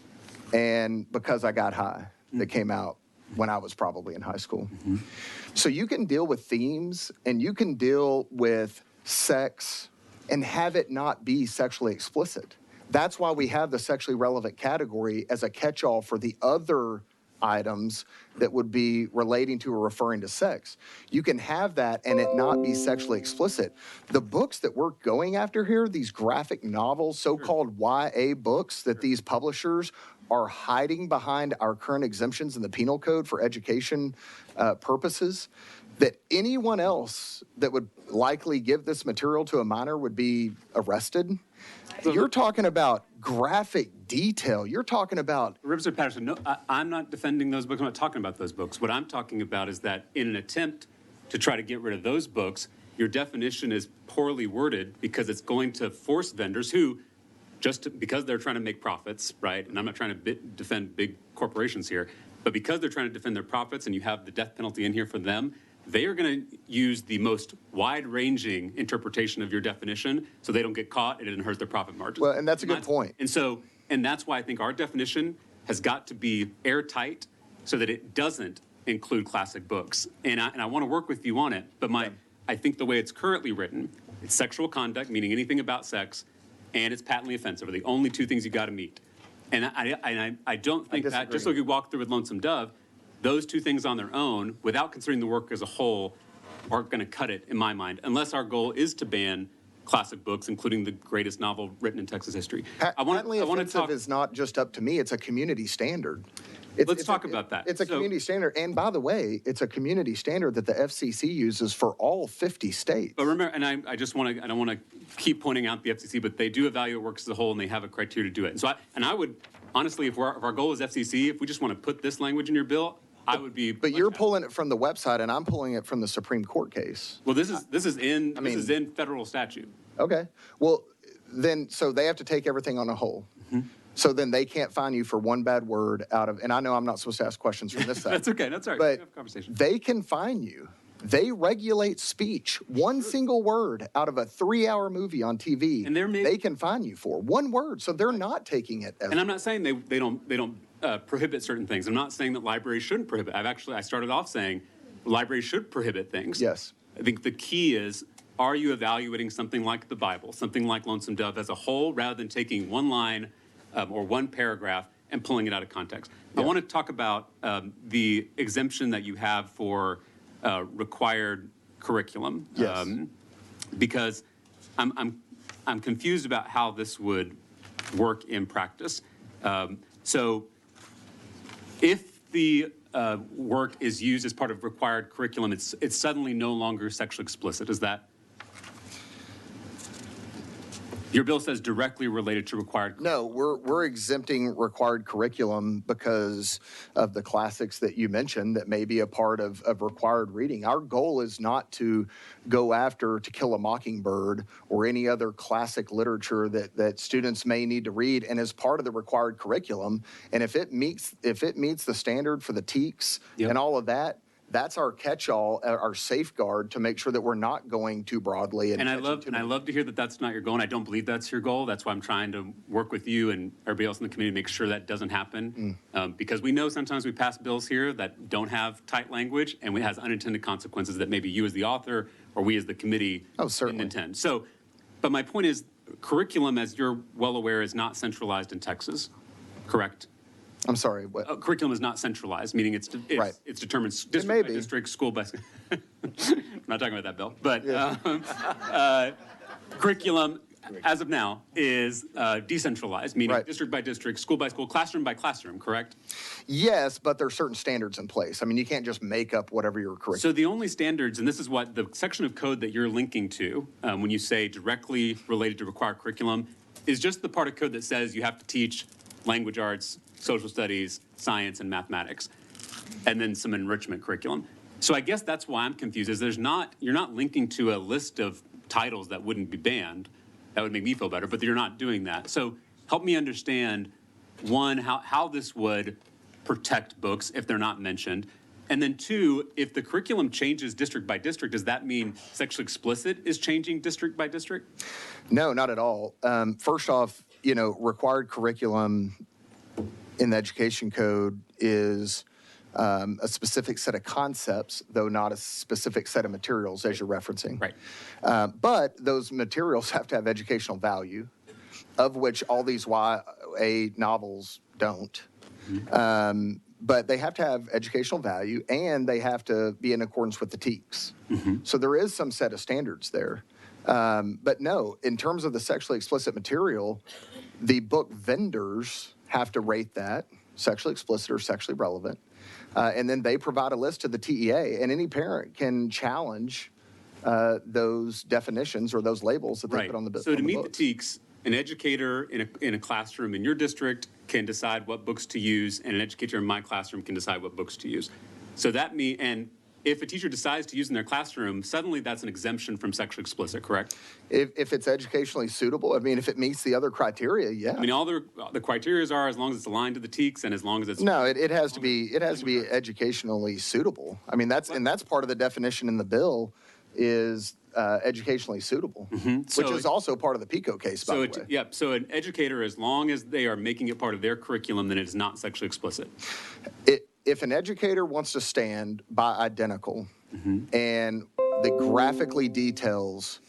[SPEAKER 4] and Because I Got High that came out when I was probably in high school. So you can deal with themes and you can deal with sex and have it not be sexually explicit. That's why we have the sexually relevant category as a catch-all for the other items that would be relating to or referring to sex. You can have that and it not be sexually explicit. The books that we're going after here, these graphic novels, so-called YA books that these publishers are hiding behind our current exemptions in the penal code for education purposes, that anyone else that would likely give this material to a minor would be arrested. You're talking about graphic detail. You're talking about...
[SPEAKER 5] Rivers of Patterson, no, I'm not defending those books. I'm not talking about those books. What I'm talking about is that in an attempt to try to get rid of those books, your definition is poorly worded because it's going to force vendors who, because they're trying to make profits, right? And I'm not trying to defend big corporations here, but because they're trying to defend their profits and you have the death penalty in here for them, they are going to use the most wide-ranging interpretation of your definition so they don't get caught and it doesn't hurt their profit margins.
[SPEAKER 4] Well, and that's a good point.
[SPEAKER 5] And that's why I think our definition has got to be airtight so that it doesn't include classic books. And I want to work with you on it, but I think the way it's currently written, it's sexual conduct, meaning anything about sex, and it's patently offensive are the only two things you got to meet. And I don't think that, just like we walked through with Lonesome Dove, those two things on their own, without considering the work as a whole, aren't going to cut it, in my mind, unless our goal is to ban classic books, including the greatest novel written in Texas history.
[SPEAKER 4] Patently offensive is not just up to me, it's a community standard.
[SPEAKER 5] Let's talk about that.
[SPEAKER 4] It's a community standard. And by the way, it's a community standard that the FCC uses for all 50 states.
[SPEAKER 5] But remember, and I don't want to keep pointing out the FCC, but they do evaluate works as a whole and they have a criteria to do it. And so I would, honestly, if our goal is FCC, if we just want to put this language in your bill, I would be. But
[SPEAKER 4] you're pulling it from the website and I'm pulling it from the Supreme Court case.
[SPEAKER 5] Well, this is in federal statute.
[SPEAKER 4] Okay. Well, then, so they have to take everything on a whole. So then they can't fine you for one bad word out of, and I know I'm not supposed to ask questions from this side.
[SPEAKER 5] That's okay, that's all right.
[SPEAKER 4] But
[SPEAKER 5] have a conversation.
[SPEAKER 4] They can fine you. They regulate speech. One single word out of a 3-hour movie on TV, and they can fine you for one word. So they're not taking it as.
[SPEAKER 5] And I'm not saying they don't prohibit certain things. I'm not saying that libraries shouldn't prohibit. I started off saying libraries should prohibit things.
[SPEAKER 4] Yes.
[SPEAKER 5] I think the key is, are you evaluating something like the Bible, something like Lonesome Dove as a whole, rather than taking one line or one paragraph and pulling it out of context? Yeah. I want to talk about the exemption that you have for required curriculum.
[SPEAKER 4] Yes.
[SPEAKER 5] Because I'm confused about how this would work in practice. So if the work is used as part of required curriculum, it's suddenly no longer sexually explicit. Is that? Your bill says directly related to required curriculum.
[SPEAKER 4] No, we're exempting required curriculum because of the classics that you mentioned that may be a part of required reading. Our goal is not to go after To Kill a Mockingbird or any other classic literature that students may need to read and as part of the required curriculum. And if it meets the standard for the TEKS and all of that, that's our catch-all, our safeguard to make sure that we're not going too broadly.
[SPEAKER 5] And I love to hear that that's not your goal, and I don't believe that's your goal. That's why I'm trying to work with you and everybody else in the community to make sure that doesn't happen. Because we know sometimes we pass bills here that don't have tight language, and it has unintended consequences that maybe you as the author or we as the committee didn't intend. So, but my point is, curriculum, as you're well aware, is not centralized in Texas, correct?
[SPEAKER 4] I'm sorry, what?
[SPEAKER 5] Curriculum is not centralized, meaning it's
[SPEAKER 4] Right.
[SPEAKER 5] it's determined
[SPEAKER 4] may
[SPEAKER 5] district by
[SPEAKER 4] be.
[SPEAKER 5] district, school by. I'm not talking about that, Bill. But curriculum, as of now, is decentralized, meaning
[SPEAKER 4] Right.
[SPEAKER 5] district by district, school by school, classroom by classroom, correct?
[SPEAKER 4] Yes, but there are certain standards in place. I mean, you can't just make up whatever your curriculum.
[SPEAKER 5] So the only standards, and this is what the section of code that you're linking to when you say directly related to required curriculum, is just the part of code that says you have to teach language arts, social studies, science, and mathematics, and then some enrichment curriculum. So I guess that's why I'm confused, is you're not linking to a list of titles that wouldn't be banned. That would make me feel better, but you're not doing that. So help me understand, one, how this would protect books if they're not mentioned. And then two, if the curriculum changes district by district, does that mean sexually explicit is changing district by district?
[SPEAKER 4] No, not at all. First off, required curriculum in the education code is a specific set of concepts, though not a specific set of materials, as you're referencing.
[SPEAKER 5] Right.
[SPEAKER 4] But those materials have to have educational value, of which all these YA novels don't. But they have to have educational value, and they have to be in accordance with the TEKS. So there is some set of standards there. But no, in terms of the sexually explicit material, the book vendors have to rate that sexually explicit or sexually relevant. And then they provide a list to the TEA, and any parent can challenge those definitions or those labels that they
[SPEAKER 5] Right.
[SPEAKER 4] put on the book.
[SPEAKER 5] So to meet the TEKS, an educator in a classroom in your district can decide what books to use, and an educator in my classroom can decide what books to use. So and if a teacher decides to use in their classroom, suddenly that's an exemption from sexually explicit, correct?
[SPEAKER 4] If it's educationally suitable, I mean, if it meets the other criteria, yeah.
[SPEAKER 5] I mean, all the criteria are as long as it's aligned to the TEKS and as long as it's.
[SPEAKER 4] No, it has to be educationally suitable. I mean, that's part of the definition in the bill is educationally suitable, which is also part of the PICO case, by the way.
[SPEAKER 5] Yeah, so an educator, as long as they are making it part of their curriculum, then it is not sexually explicit.
[SPEAKER 4] If an educator wants to stand by identical and the graphically details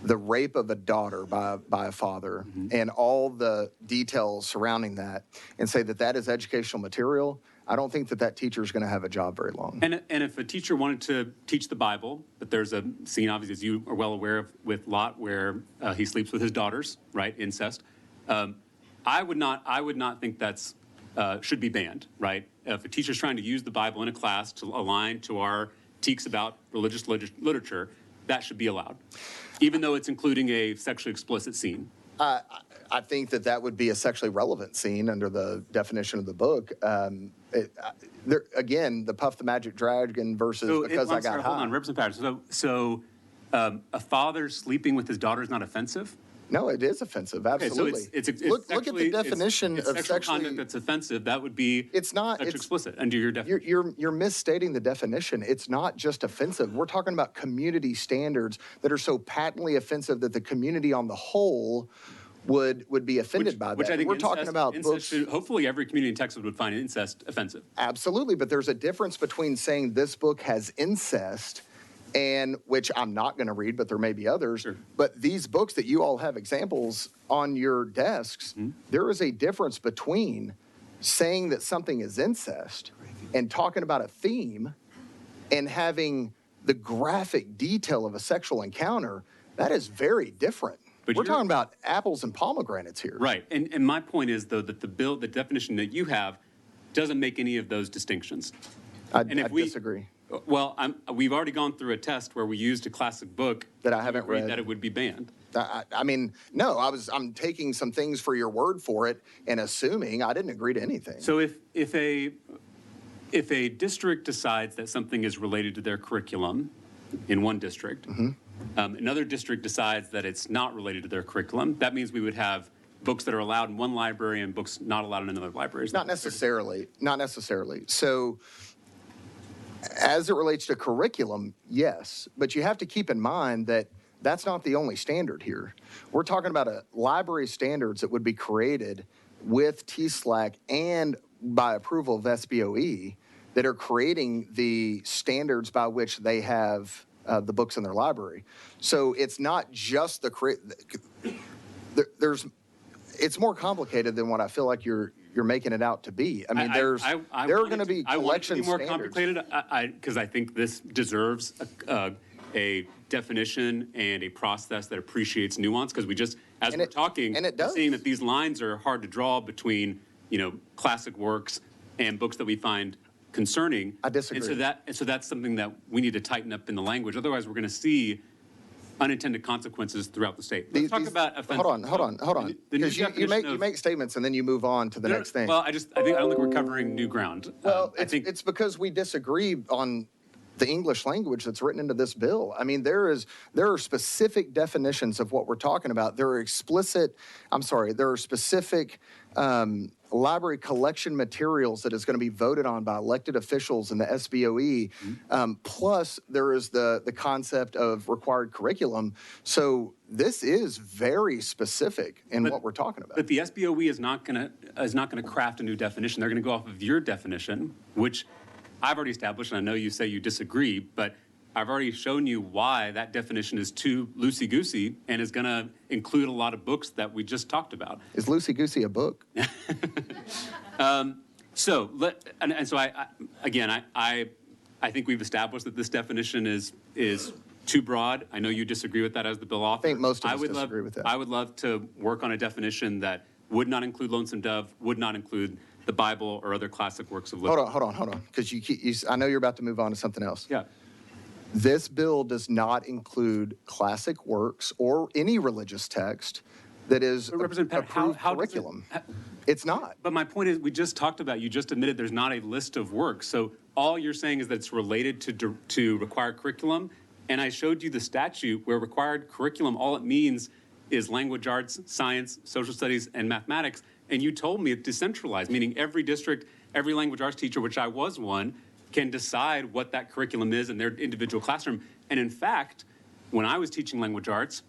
[SPEAKER 4] the rape of a daughter by a father and all the details surrounding that and say that that is educational material, I don't think that teacher is going to have a job very long.
[SPEAKER 5] And if a teacher wanted to teach the Bible, but there's a scene, obviously, as you are well aware of, with Lot, where he sleeps with his daughters, right, incest. I would not think that's should be banned, right? If a teacher's trying to use the Bible in a class to align to our TEKS about religious literature, that should be allowed, even though it's including a sexually explicit scene.
[SPEAKER 4] I think that would be a sexually relevant scene under the definition of the book. Again, the Puff the Magic Dragon versus Because I Got High.
[SPEAKER 5] Hold on, Representative Patterson. So a father sleeping with his daughter is not offensive?
[SPEAKER 4] No, it is offensive. Absolutely.
[SPEAKER 5] Okay, so it's
[SPEAKER 4] look at the definition
[SPEAKER 5] of
[SPEAKER 4] sexual
[SPEAKER 5] conduct that's offensive. That would be
[SPEAKER 4] it's not
[SPEAKER 5] sexually explicit under your definition.
[SPEAKER 4] You're misstating the definition. It's not just offensive. We're talking about community standards that are so patently offensive that the community on the whole would be offended by that.
[SPEAKER 5] Which I think
[SPEAKER 4] we're talking about books.
[SPEAKER 5] Hopefully, every community in Texas would find incest offensive.
[SPEAKER 4] Absolutely, but there's a difference between saying this book has incest, and which I'm not going to read, but there may be others.
[SPEAKER 5] Sure.
[SPEAKER 4] But these books that you all have examples on your desks, there is a difference between saying that something is incest and talking about a theme and having the graphic detail of a sexual encounter. That is very different.
[SPEAKER 5] But
[SPEAKER 4] we're talking about apples and pomegranates here.
[SPEAKER 5] Right. And my point is, though, that the definition that you have doesn't make any of those distinctions.
[SPEAKER 4] I disagree.
[SPEAKER 5] Well, we've already gone through a test where we used a classic book
[SPEAKER 4] that I haven't read
[SPEAKER 5] that it would be banned.
[SPEAKER 4] I mean, no, I'm taking some things for your word for it and assuming. I didn't agree to anything.
[SPEAKER 5] So if a district decides that something is related to their curriculum in one district, another district decides that it's not related to their curriculum, that means we would have books that are allowed in one library and books not allowed in another library.
[SPEAKER 4] Not necessarily. Not necessarily. So as it relates to curriculum, yes, but you have to keep in mind that that's not the only standard here. We're talking about a library standards that would be created with TSLAC and by approval of SBOE that are creating the standards by which they have the books in their library. So it's not just it's more complicated than what I feel like you're making it out to be. I mean, there are going to be collection
[SPEAKER 5] more
[SPEAKER 4] standards.
[SPEAKER 5] complicated because I think this deserves a definition and a process that appreciates nuance, because we just, as we're talking,
[SPEAKER 4] and it does.
[SPEAKER 5] we're seeing that these lines are hard to draw between, classic works and books that we find concerning.
[SPEAKER 4] I disagree.
[SPEAKER 5] And so that's something that we need to tighten up in the language. Otherwise, we're going to see unintended consequences throughout the state. Let's talk about offenses.
[SPEAKER 4] Hold on. Because you make statements and then you move on to the next thing.
[SPEAKER 5] Well, I don't think we're covering new ground.
[SPEAKER 4] Well,
[SPEAKER 5] I think
[SPEAKER 4] it's because we disagree on the English language that's written into this bill. I mean, there are specific definitions of what we're talking about. There are specific library collection materials that is going to be voted on by elected officials in the SBOE. Plus, there is the concept of required curriculum. So this is very specific in what we're talking about.
[SPEAKER 5] But the SBOE is not going to craft a new definition. They're going to go off of your definition, which I've already established, and I know you say you disagree, but I've already shown you why that definition is too loosey-goosey and is going to include a lot of books that we just talked about.
[SPEAKER 4] Is loosey-goosey a book?
[SPEAKER 5] So I think we've established that this definition is too broad. I know you disagree with that as the bill author.
[SPEAKER 4] I think most of us disagree with that.
[SPEAKER 5] I would love to work on a definition that would not include Lonesome Dove, would not include the Bible or other classic works of literature.
[SPEAKER 4] Hold on, because I know you're about to move on to something else.
[SPEAKER 5] Yeah.
[SPEAKER 4] This bill does not include classic works or any religious text that is approved curriculum. It's not.
[SPEAKER 5] But my point is, we just talked about, you just admitted there's not a list of works. So all you're saying is that it's related to required curriculum. And I showed you the statute where required curriculum, all it means is language arts, science, social studies, and mathematics. And you told me it's decentralized, meaning every district, every language arts teacher, which I was one, can decide what that curriculum is in their individual classroom. And in fact, when I was teaching language arts,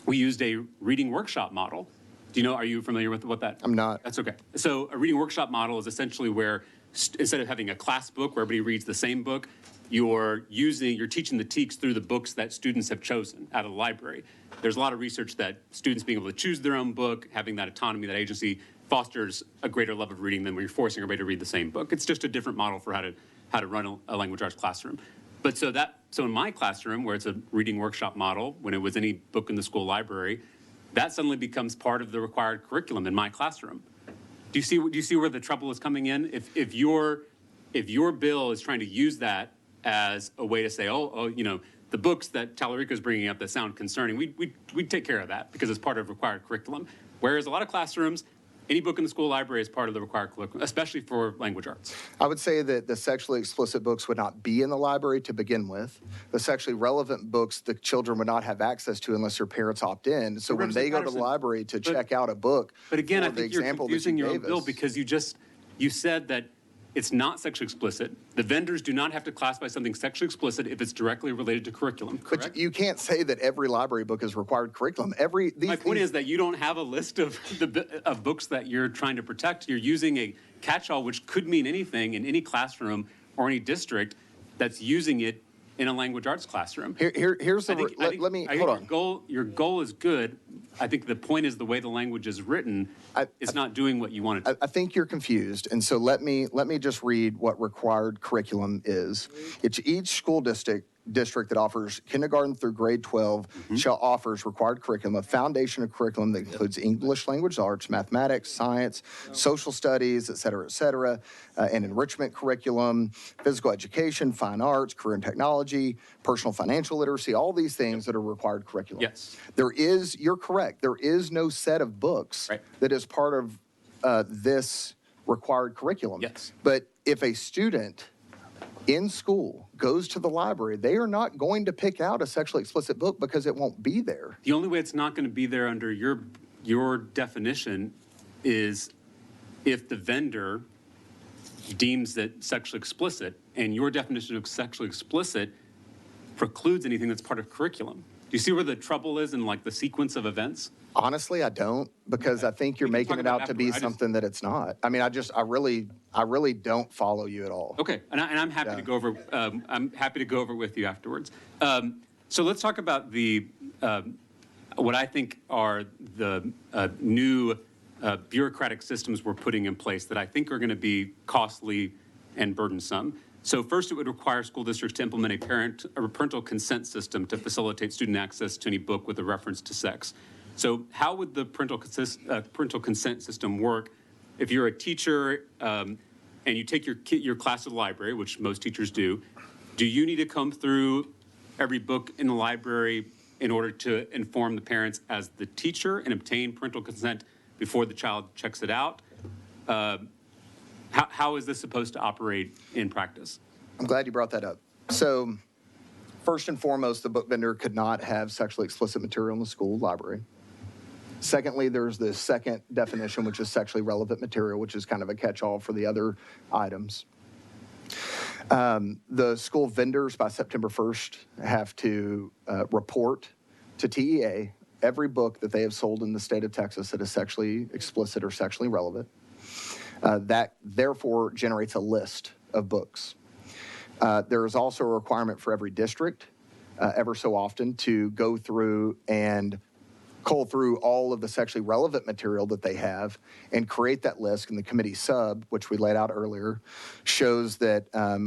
[SPEAKER 5] we used a reading workshop model. Are you familiar with what that?
[SPEAKER 4] I'm not.
[SPEAKER 5] That's okay. So a reading workshop model is essentially where instead of having a class book where everybody reads the same book, you're teaching the TEKS through the books that students have chosen out of the library. There's a lot of research that students being able to choose their own book, having that autonomy, that agency, fosters a greater love of reading than when you're forcing everybody to read the same book. It's just a different model for how to run a language arts classroom. But so in my classroom, where it's a reading workshop model, when it was any book in the school library, that suddenly becomes part of the required curriculum in my classroom. Do you see where the trouble is coming in? If your bill is trying to use that as a way to say, the books that Tallarico's bringing up that sound concerning, we'd take care of that because it's part of required curriculum. Whereas a lot of classrooms, any book in the school library is part of the required curriculum, especially for language arts.
[SPEAKER 4] I would say that the sexually explicit books would not be in the library to begin with. The sexually relevant books the children would not have access to unless their parents opt in. So when they go to the library to check out a book,
[SPEAKER 5] but again, I think you're confusing your own bill because you said that it's not sexually explicit. The vendors do not have to classify something sexually explicit if it's directly related to curriculum, correct?
[SPEAKER 4] But you can't say that every library book is required curriculum. My
[SPEAKER 5] point is that you don't have a list of books that you're trying to protect. You're using a catch-all, which could mean anything in any classroom or any district that's using it in a language arts classroom. Your goal is good. I think the point is the way the language is written is not doing what you want it to.
[SPEAKER 4] I think you're confused, and so let me just read what required curriculum is. It's each school district that offers kindergarten through grade 12 shall offers required curriculum, a foundation of curriculum that includes English language arts, mathematics, science, social studies, et cetera, and enrichment curriculum, physical education, fine arts, career and technology, personal financial literacy, all these things that are required curriculum.
[SPEAKER 5] Yes.
[SPEAKER 4] You're correct, there is no set of books that is part of this required curriculum.
[SPEAKER 5] Yes.
[SPEAKER 4] But if a student in school goes to the library, they are not going to pick out a sexually explicit book because it won't be there.
[SPEAKER 5] The only way it's not going to be there under your definition is if the vendor deems it sexually explicit, and your definition of sexually explicit precludes anything that's part of curriculum. Do you see where the trouble is in the sequence of events?
[SPEAKER 4] Honestly, I don't, because I think you're making it out to be something that it's not. I mean, I really don't follow you at all.
[SPEAKER 5] Okay, and I'm happy to go over. I'm happy to go over with you afterwards. So let's talk about the. what I think are the new bureaucratic systems we're putting in place that I think are going to be costly and burdensome. So first, it would require school districts to implement a parental consent system to facilitate student access to any book with a reference to sex. So how would the parental consent system work if you're a teacher and you take your class to the library, which most teachers do? Do you need to come through every book in the library in order to inform the parents as the teacher and obtain parental consent before the child checks it out? How is this supposed to operate in practice?
[SPEAKER 4] I'm glad you brought that up. So first and foremost, the book vendor could not have sexually explicit material in the school library. Secondly, there's the second definition, which is sexually relevant material, which is kind of a catch-all for the other items. The school vendors by September 1st have to report to TEA every book that they have sold in the state of Texas that is sexually explicit or sexually relevant. That therefore generates a list of books. There is also a requirement for every district, ever so often, to go through and cull through all of the sexually relevant material that they have and create that list. And the committee sub, which we laid out earlier, shows that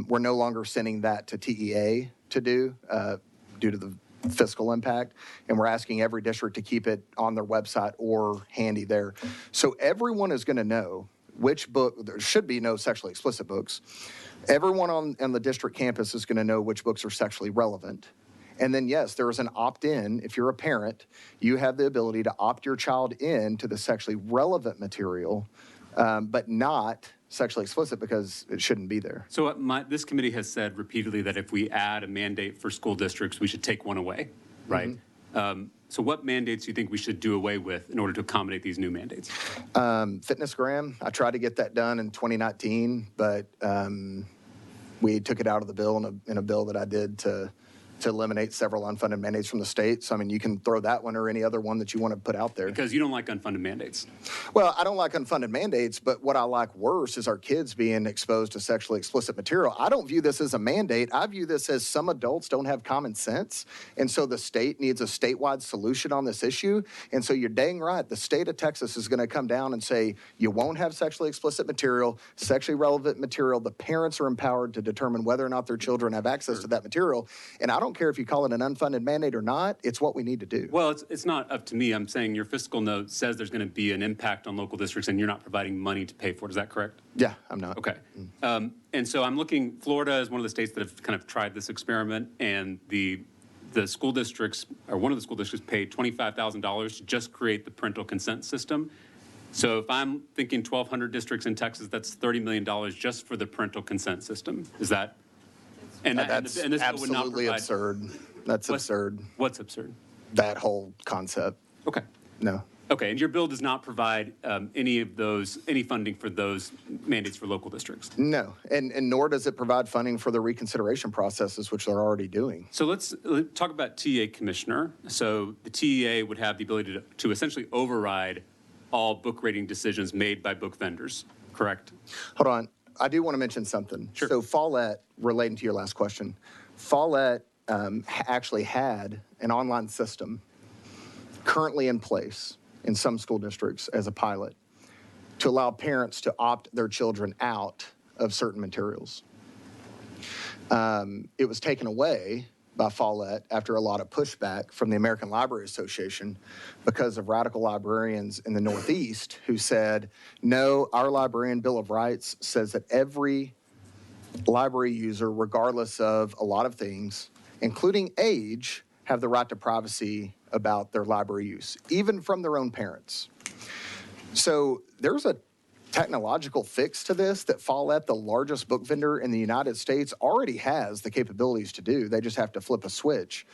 [SPEAKER 4] we're no longer sending that to TEA to do due to the fiscal impact. And we're asking every district to keep it on their website or handy there. So everyone is going to know which book, there should be no sexually explicit books. Everyone on the district campus is going to know which books are sexually relevant. And then, yes, there is an opt-in. If you're a parent, you have the ability to opt your child in to the sexually relevant material, but not sexually explicit because it shouldn't be there.
[SPEAKER 5] So this committee has said repeatedly that if we add a mandate for school districts, we should take one away, right? Mm-hmm. So what mandates do you think we should do away with in order to accommodate these new mandates?
[SPEAKER 4] Fitnessgram, I tried to get that done in 2019, but we took it out of the bill in a bill that I did to eliminate several unfunded mandates from the state. So, I mean, you can throw that one or any other one that you want to put out there.
[SPEAKER 5] Because you don't like unfunded mandates.
[SPEAKER 4] Well, I don't like unfunded mandates, but what I like worse is our kids being exposed to sexually explicit material. I don't view this as a mandate. I view this as some adults don't have common sense, and so the state needs a statewide solution on this issue. And so you're dang right. The state of Texas is going to come down and say, you won't have sexually explicit material, sexually relevant material. The parents are empowered to determine whether or not their children have access to that material. And I don't care if you call it an unfunded mandate or not, it's what we need to do.
[SPEAKER 5] Well, it's not up to me. I'm saying your fiscal note says there's going to be an impact on local districts and you're not providing money to pay for it. Is that correct?
[SPEAKER 4] Yeah, I'm not.
[SPEAKER 5] Okay. And so I'm looking, Florida is one of the states that have kind of tried this experiment, and the school districts, or one of the school districts, paid $25,000 to just create the parental consent system. So if I'm thinking 1,200 districts in Texas, that's $30 million just for the parental consent system. Is that? And
[SPEAKER 4] That's
[SPEAKER 5] and this bill would not
[SPEAKER 4] absolutely
[SPEAKER 5] provide,
[SPEAKER 4] absurd. That's absurd.
[SPEAKER 5] What's absurd?
[SPEAKER 4] That whole concept.
[SPEAKER 5] Okay.
[SPEAKER 4] No.
[SPEAKER 5] Okay, and your bill does not provide any funding for those mandates for local districts?
[SPEAKER 4] No, and nor does it provide funding for the reconsideration processes, which they're already doing.
[SPEAKER 5] So let's talk about TEA commissioner. So the TEA would have the ability to essentially override all book rating decisions made by book vendors, correct?
[SPEAKER 4] Hold on. I do want to mention something.
[SPEAKER 5] Sure.
[SPEAKER 4] So Follett, relating to your last question, Follett actually had an online system currently in place in some school districts as a pilot to allow parents to opt their children out of certain materials. It was taken away by Follett after a lot of pushback from the American Library Association because of radical librarians in the Northeast who said, no, our librarian Bill of Rights says that every library user, regardless of a lot of things, including age, have the right to privacy about their library use, even from their own parents. So there's a technological fix to this that Follett, the largest book vendor in the United States, already has the capabilities to do. They just have to flip a switch.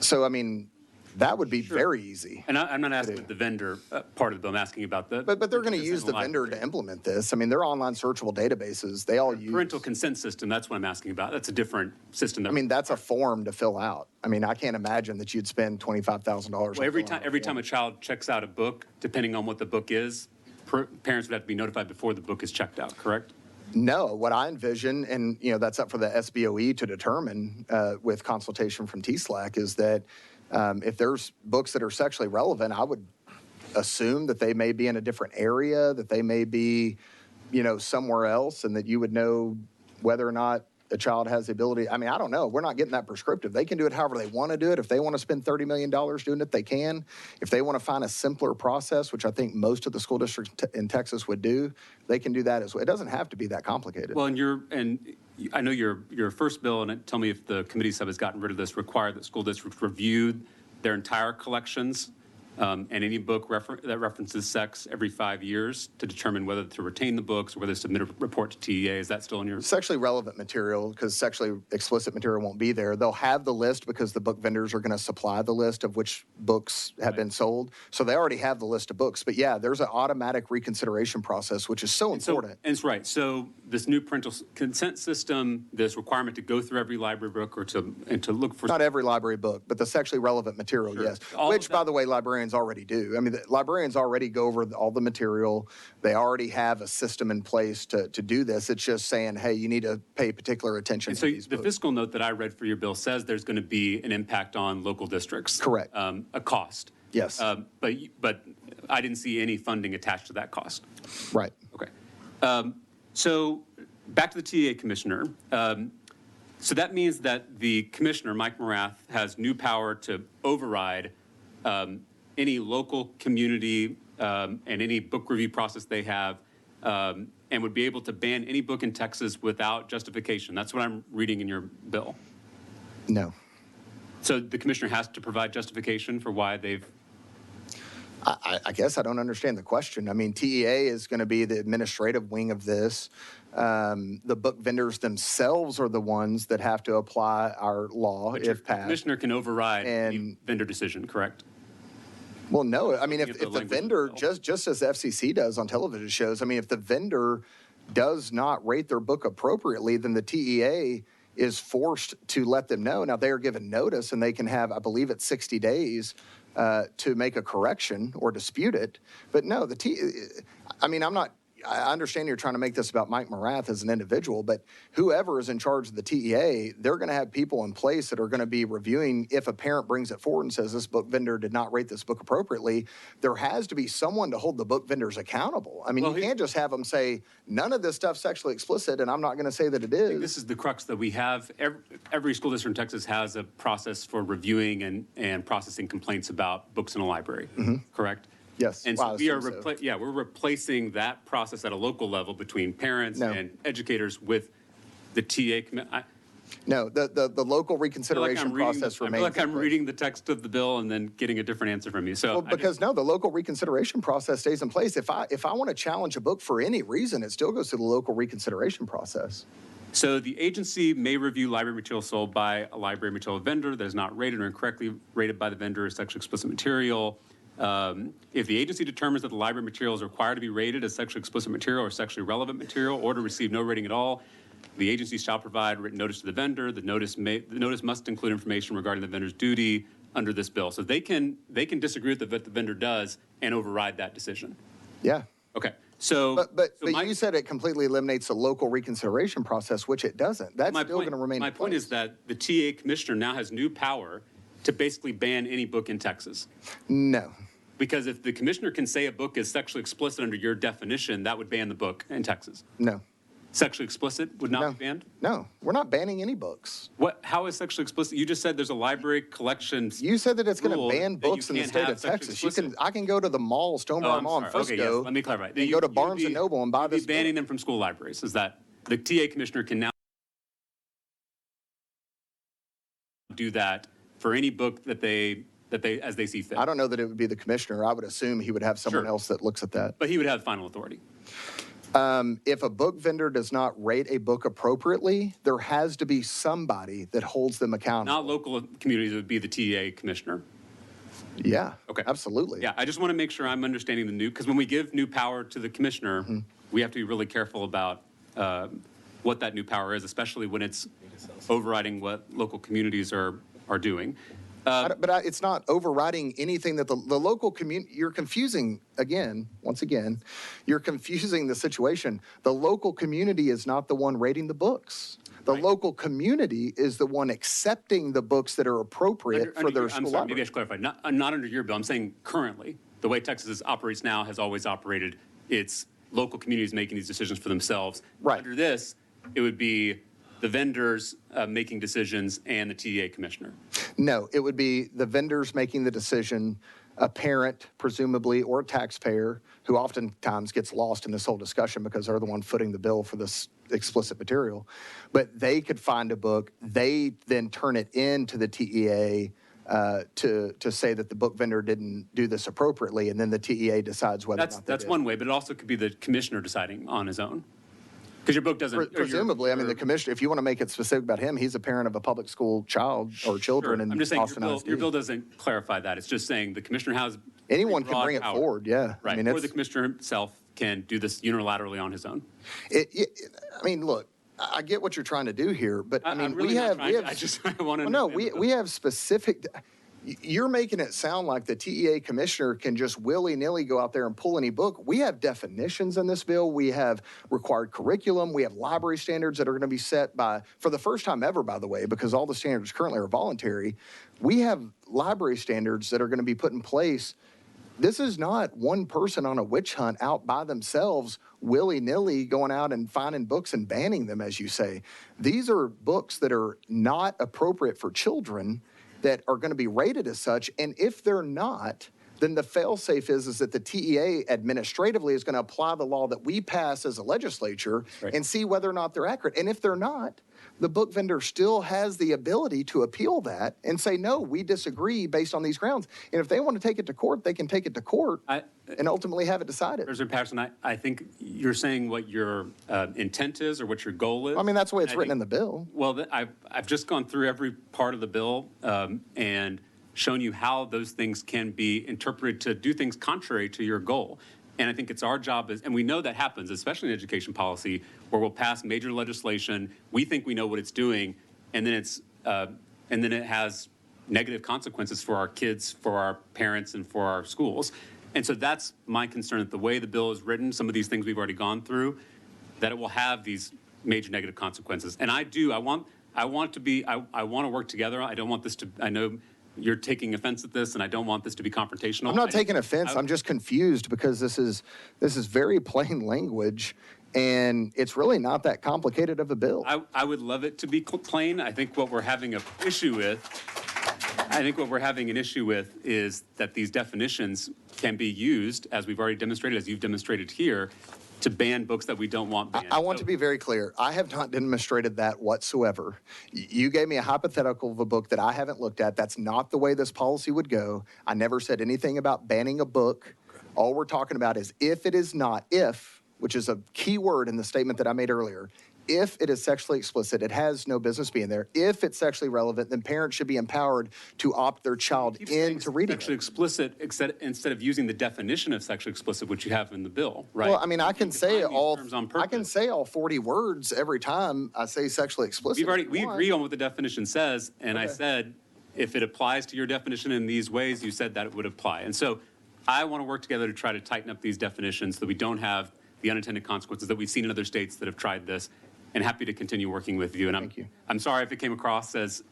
[SPEAKER 4] So, I mean, that would be very easy.
[SPEAKER 5] And I'm not asking the vendor part of the bill. I'm asking about the...
[SPEAKER 4] But they're going to use the vendor to implement this. I mean, they're online searchable databases. They all use...
[SPEAKER 5] Parental consent system, that's what I'm asking about. That's a different system.
[SPEAKER 4] I mean, that's a form to fill out. I mean, I can't imagine that you'd spend $25,000.
[SPEAKER 5] Well, every time a child checks out a book, depending on what the book is, parents would have to be notified before the book is checked out, correct?
[SPEAKER 4] No, what I envision, and that's up for the SBOE to determine with consultation from TSLAC, is that If there's books that are sexually relevant, I would assume that they may be in a different area, that they may be, somewhere else, and that you would know whether or not a child has the ability. I mean, I don't know. We're not getting that prescriptive. They can do it however they want to do it. If they want to spend $30 million doing it, they can. If they want to find a simpler process, which I think most of the school districts in Texas would do, they can do that as well. It doesn't have to be that complicated.
[SPEAKER 5] Well, and I know your first bill, and tell me if the committee sub has gotten rid of this, required that school districts review their entire collections and any book that references sex every 5 years to determine whether to retain the books or whether to submit a report to TEA. Is that still in your?
[SPEAKER 4] Sexually relevant material, because sexually explicit material won't be there. They'll have the list because the book vendors are going to supply the list of which books have been sold. So they already have the list of books. But yeah, there's an automatic reconsideration process, which is so important.
[SPEAKER 5] And it's right. So this new parental consent system, this requirement to go through every library book or to look for.
[SPEAKER 4] Not every library book, but the sexually relevant material, yes. Which, by the way, librarians already do. I mean, the librarians already go over all the material. They already have a system in place to do this. It's just saying, hey, you need to pay particular attention
[SPEAKER 5] And
[SPEAKER 4] to
[SPEAKER 5] so
[SPEAKER 4] these
[SPEAKER 5] the
[SPEAKER 4] books.
[SPEAKER 5] fiscal note that I read for your bill says there's going to be an impact on local districts.
[SPEAKER 4] Correct.
[SPEAKER 5] A cost.
[SPEAKER 4] Yes.
[SPEAKER 5] But I didn't see any funding attached to that cost.
[SPEAKER 4] Right.
[SPEAKER 5] Okay. So back to the TEA commissioner. So that means that the commissioner, Mike Morath, has new power to override any local community and any book review process they have, and would be able to ban any book in Texas without justification. That's what I'm reading in your bill.
[SPEAKER 4] No.
[SPEAKER 5] So the commissioner has to provide justification for why they've.
[SPEAKER 4] I guess I don't understand the question. I mean, TEA is going to be the administrative wing of this. The book vendors themselves are the ones that have to apply our law
[SPEAKER 5] But your
[SPEAKER 4] if passed.
[SPEAKER 5] commissioner can override any
[SPEAKER 4] And-
[SPEAKER 5] vendor decision, correct?
[SPEAKER 4] Well, no. I mean,
[SPEAKER 5] Looking
[SPEAKER 4] if
[SPEAKER 5] at the
[SPEAKER 4] the
[SPEAKER 5] language of
[SPEAKER 4] vendor,
[SPEAKER 5] the bill.
[SPEAKER 4] just as FCC does on television shows, I mean, if the vendor does not rate their book appropriately, then the TEA is forced to let them know. Now, they are given notice, and they can have, I believe it's 60 days to make a correction or dispute it. But no, I mean, I understand you're trying to make this about Mike Morath as an individual, but whoever is in charge of the TEA, they're going to have people in place that are going to be reviewing. If a parent brings it forward and says this book vendor did not rate this book appropriately, there has to be someone to hold the book vendors accountable. I mean,
[SPEAKER 5] Well,
[SPEAKER 4] you can't just have them say, none of this stuff's sexually explicit, and I'm not going to say that it is.
[SPEAKER 5] This is the crux that we have. Every school district in Texas has a process for reviewing and processing complaints about books in a library, correct?
[SPEAKER 4] Yes.
[SPEAKER 5] And
[SPEAKER 4] Well,
[SPEAKER 5] so
[SPEAKER 4] I
[SPEAKER 5] we are,
[SPEAKER 4] assume so.
[SPEAKER 5] we're replacing that process at a local level between parents
[SPEAKER 4] No.
[SPEAKER 5] and educators with the TA.
[SPEAKER 4] No, the local reconsideration process
[SPEAKER 5] I
[SPEAKER 4] remains.
[SPEAKER 5] feel like I'm
[SPEAKER 4] in place.
[SPEAKER 5] reading the text of the bill and then getting a different answer from you. So
[SPEAKER 4] Well, because no, the local reconsideration process stays in place. If I want to challenge a book for any reason, it still goes through the local reconsideration process.
[SPEAKER 5] So the agency may review library material sold by a library material vendor that is not rated or incorrectly rated by the vendor as sexually explicit material. If the agency determines that the library material is required to be rated as sexually explicit material or sexually relevant material or to receive no rating at all, the agency shall provide written notice to the vendor. The notice must include information regarding the vendor's duty under this bill. So they can disagree with what the vendor does and override that decision.
[SPEAKER 4] Yeah.
[SPEAKER 5] Okay. So,
[SPEAKER 4] But
[SPEAKER 5] so my-
[SPEAKER 4] you said it completely eliminates the local reconsideration process, which it doesn't. That's still going to remain
[SPEAKER 5] My
[SPEAKER 4] in
[SPEAKER 5] point
[SPEAKER 4] place.
[SPEAKER 5] is that the TA commissioner now has new power to basically ban any book in Texas.
[SPEAKER 4] No.
[SPEAKER 5] Because if the commissioner can say a book is sexually explicit under your definition, that would ban the book in Texas.
[SPEAKER 4] No.
[SPEAKER 5] Sexually explicit would not
[SPEAKER 4] No.
[SPEAKER 5] be banned?
[SPEAKER 4] No. We're not banning any books.
[SPEAKER 5] How is sexually explicit? You just said there's a library collection.
[SPEAKER 4] You said that it's going
[SPEAKER 5] rule
[SPEAKER 4] to ban
[SPEAKER 5] that
[SPEAKER 4] books
[SPEAKER 5] you
[SPEAKER 4] in the
[SPEAKER 5] can't
[SPEAKER 4] state
[SPEAKER 5] have
[SPEAKER 4] of Texas.
[SPEAKER 5] sexually
[SPEAKER 4] I can go to the mall, Stonebriar Mall in Frisco.
[SPEAKER 5] Okay, yes, let me clarify.
[SPEAKER 4] And go to Barnes and Noble and buy
[SPEAKER 5] you'd be
[SPEAKER 4] this
[SPEAKER 5] banning
[SPEAKER 4] book.
[SPEAKER 5] them from school libraries. Is that the TA commissioner can now do that for any book that they as they see fit?
[SPEAKER 4] I don't know that it would be the commissioner. I would assume he would have someone
[SPEAKER 5] Sure.
[SPEAKER 4] else that looks at that.
[SPEAKER 5] But he would have final authority.
[SPEAKER 4] If a book vendor does not rate a book appropriately, there has to be somebody that holds them accountable.
[SPEAKER 5] Not local communities, it would be the TA commissioner.
[SPEAKER 4] Yeah.
[SPEAKER 5] Okay.
[SPEAKER 4] Absolutely.
[SPEAKER 5] Yeah, I just want to make sure I'm understanding the new, because when we give new power to the commissioner,
[SPEAKER 4] Mm-hmm.
[SPEAKER 5] we have to be really careful about what that new power is, especially when it's overriding what local communities are doing.
[SPEAKER 4] It's not overriding anything that the local community, you're confusing, once again, you're confusing the situation. The local community is not the one rating the books. The local community is the one accepting the books that are appropriate for their school
[SPEAKER 5] I'm sorry, maybe I
[SPEAKER 4] library.
[SPEAKER 5] should clarify. Not under your bill. I'm saying currently, the way Texas operates now has always operated. It's local communities making these decisions for themselves.
[SPEAKER 4] Right.
[SPEAKER 5] Under this, it would be the vendors making decisions and the TEA commissioner.
[SPEAKER 4] No, it would be the vendors making the decision, a parent, presumably, or a taxpayer, who oftentimes gets lost in this whole discussion because they're the one footing the bill for this explicit material. But they could find a book, they then turn it into the TEA to say that the book vendor didn't do this appropriately, and then the TEA decides whether or not
[SPEAKER 5] That's
[SPEAKER 4] they did.
[SPEAKER 5] one way, but it also could be the commissioner deciding on his own. Because your book doesn't.
[SPEAKER 4] Presumably, I mean, the commissioner, if you want to make it specific about him, he's a parent of a public school child or children in
[SPEAKER 5] I'm just saying
[SPEAKER 4] Austin ISD.
[SPEAKER 5] your bill doesn't clarify that. It's just saying the commissioner has
[SPEAKER 4] Anyone can
[SPEAKER 5] broad
[SPEAKER 4] bring it
[SPEAKER 5] power.
[SPEAKER 4] forward, yeah.
[SPEAKER 5] Right,
[SPEAKER 4] I mean,
[SPEAKER 5] or the commissioner himself can do this unilaterally on his own.
[SPEAKER 4] I mean, look, I get what you're trying to do here, but I mean,
[SPEAKER 5] I'm really
[SPEAKER 4] we
[SPEAKER 5] not
[SPEAKER 4] have,
[SPEAKER 5] trying to- I just I want to.
[SPEAKER 4] well, no, we have specific, you're making it sound like the TEA commissioner can just willy-nilly go out there and pull any book. We have definitions in this bill. We have required curriculum. We have library standards that are going to be set by, for the first time ever, by the way, because all the standards currently are voluntary. We have library standards that are going to be put in place. This is not one person on a witch hunt out by themselves, willy-nilly going out and finding books and banning them, as you say. These are books that are not appropriate for children that are going to be rated as such. And if they're not, then the fail-safe is that the TEA administratively is going to apply the law that we pass as a legislature and see whether or not they're accurate. And if they're not, the book vendor still has the ability to appeal that and say, no, we disagree based on these grounds. And if they want to take it to court, they can take it to court and ultimately have it decided.
[SPEAKER 5] President Patterson, I think you're saying what your intent is or what your goal is.
[SPEAKER 4] I mean, that's the way it's written in the bill.
[SPEAKER 5] Well, I've just gone through every part of the bill and shown you how those things can be interpreted to do things contrary to your goal. And I think it's our job, and we know that happens, especially in education policy, where we'll pass major legislation, we think we know what it's doing, and then it has negative consequences for our kids, for our parents, and for our schools. And so that's my concern, that the way the bill is written, some of these things we've already gone through, that it will have these major negative consequences. And I want to work together. I don't want this to, I know you're taking offense at this, and I don't want this to be confrontational.
[SPEAKER 4] I'm not taking offense. I'm just confused because this is very plain language, and it's really not that complicated of a bill.
[SPEAKER 5] I would love it to be plain. I think what we're having an issue with is that these definitions can be used, as we've already demonstrated, as you've demonstrated here, to ban books that we don't want banned.
[SPEAKER 4] I want to be very clear. I have not demonstrated that whatsoever. You gave me a hypothetical of a book that I haven't looked at. That's not the way this policy would go. I never said anything about banning a book. All we're talking about is if it is not, which is a key word in the statement that I made earlier, if it is sexually explicit, it has no business being there. If it's sexually relevant, then parents should be empowered to opt their child into reading
[SPEAKER 5] sexually
[SPEAKER 4] it.
[SPEAKER 5] explicit, instead of using the definition of sexually explicit, which you have in the bill, right?
[SPEAKER 4] Well, I mean, I can say all 40 words every time I say sexually explicit.
[SPEAKER 5] We agree on what the definition says, and I said, if it applies to your definition in these ways, you said that it would apply. And so I want to work together to try to tighten up these definitions so that we don't have the unintended consequences that we've seen in other states that have tried this, and happy to continue working with you. And I'm sorry if it came across as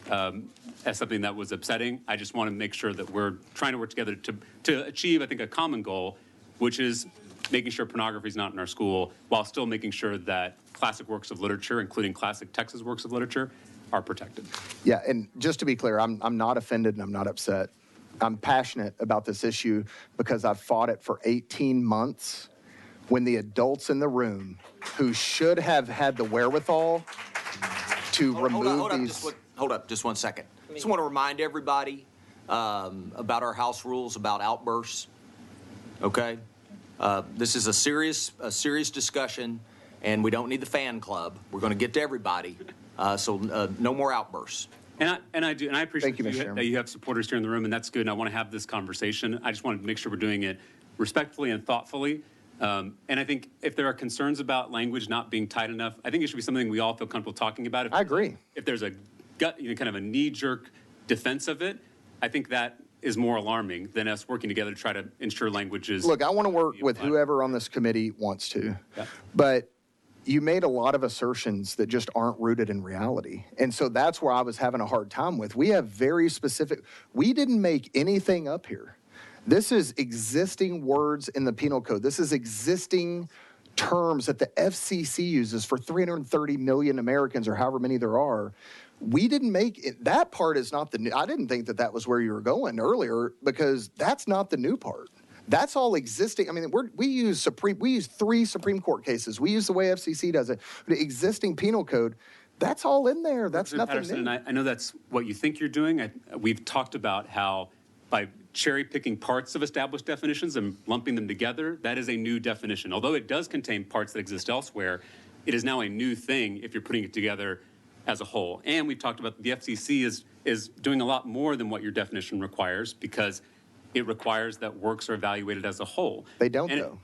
[SPEAKER 5] something that was upsetting. I just want to make sure that we're trying to work together to achieve, I think, a common goal, which is making sure pornography is not in our school, while still making sure that classic works of literature, including classic Texas works of literature, are protected.
[SPEAKER 4] Yeah, and just to be clear, I'm not offended and I'm not upset. I'm passionate about this issue because I've fought it for 18 months when the adults in the room who should have had the wherewithal to remove these.
[SPEAKER 2] Hold up just one second. Just want to remind everybody about our house rules about outbursts. Okay? This is a serious discussion, and we don't need the fan club. We're going to get to everybody. So no more outbursts.
[SPEAKER 5] And I appreciate
[SPEAKER 4] Thank you, Mr. Chairman.
[SPEAKER 5] that you have supporters here in the room, and that's good. And I want to have this conversation. I just want to make sure we're doing it respectfully and thoughtfully. And I think if there are concerns about language not being tight enough, I think it should be something we all feel comfortable talking about.
[SPEAKER 4] I agree.
[SPEAKER 5] If there's a gut, kind of a knee-jerk defense of it, I think that is more alarming than us working together to try to ensure languages.
[SPEAKER 4] Look, I want to work with whoever on this committee wants to,
[SPEAKER 5] Yeah.
[SPEAKER 4] but you made a lot of assertions that just aren't rooted in reality. And so that's where I was having a hard time with. We have very specific, we didn't make anything up here. This is existing words in the penal code. This is existing terms that the FCC uses for 330 million Americans or however many there are. We didn't make it, that part is not the new, I didn't think that that was where you were going earlier, because that's not the new part. That's all existing. I mean, we use 3 Supreme Court cases. We use the way FCC does it. The existing penal code, that's all in there. That's nothing
[SPEAKER 5] Patterson,
[SPEAKER 4] new.
[SPEAKER 5] and I know that's what you think you're doing. We've talked about how by cherry picking parts of established definitions and lumping them together, that is a new definition. Although it does contain parts that exist elsewhere, it is now a new thing if you're putting it together as a whole. And we've talked about the FCC is doing a lot more than what your definition requires, because it requires that works are evaluated as a whole.
[SPEAKER 4] They don't,
[SPEAKER 5] and
[SPEAKER 4] though.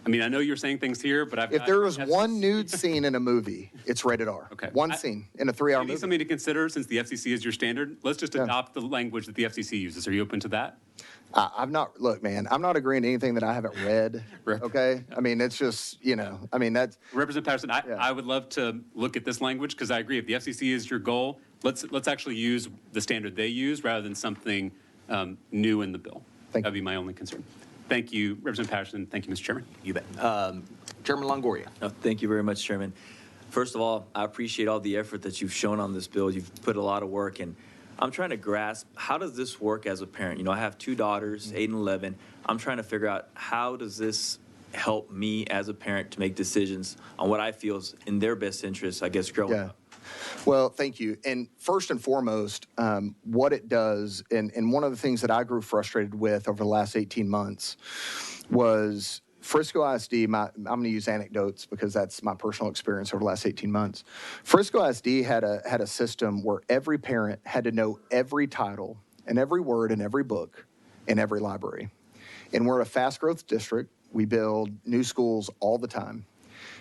[SPEAKER 5] I mean, I know you're saying things here, but
[SPEAKER 4] If there is one nude scene in a movie, it's rated R.
[SPEAKER 5] Okay.
[SPEAKER 4] One scene in a 3-hour
[SPEAKER 5] maybe
[SPEAKER 4] movie.
[SPEAKER 5] something to consider, since the FCC is your standard. Let's just
[SPEAKER 4] Yeah.
[SPEAKER 5] adopt the language that the FCC uses. Are you open to that?
[SPEAKER 4] I'm not, look, man, I'm not agreeing to anything that I haven't read, okay? I mean, it's just, I mean, that's.
[SPEAKER 5] Representative Patterson,
[SPEAKER 4] Yeah.
[SPEAKER 5] I would love to look at this language, because I agree, if the FCC is your goal, let's actually use the standard they use rather than something new in the bill.
[SPEAKER 4] Thank
[SPEAKER 5] That'd be my only concern. Thank you, Representative Patterson. Thank you, Mr. Chairman.
[SPEAKER 2] You bet. Chairman Longoria.
[SPEAKER 6] Thank you very much, Chairman. First of all, I appreciate all the effort that you've shown on this bill. You've put a lot of work in. I'm trying to grasp, how does this work as a parent? I have 2 daughters, 8 and 11. I'm trying to figure out, how does this help me as a parent to make decisions on what I feel is in their best interest, I guess, growing
[SPEAKER 4] Yeah.
[SPEAKER 6] up?
[SPEAKER 4] Well, thank you. And first and foremost, what it does, and one of the things that I grew frustrated with over the last 18 months was Frisco ISD. I'm going to use anecdotes because that's my personal experience over the last 18 months. Frisco ISD had a system where every parent had to know every title and every word in every book in every library. And we're a fast growth district. We build new schools all the time.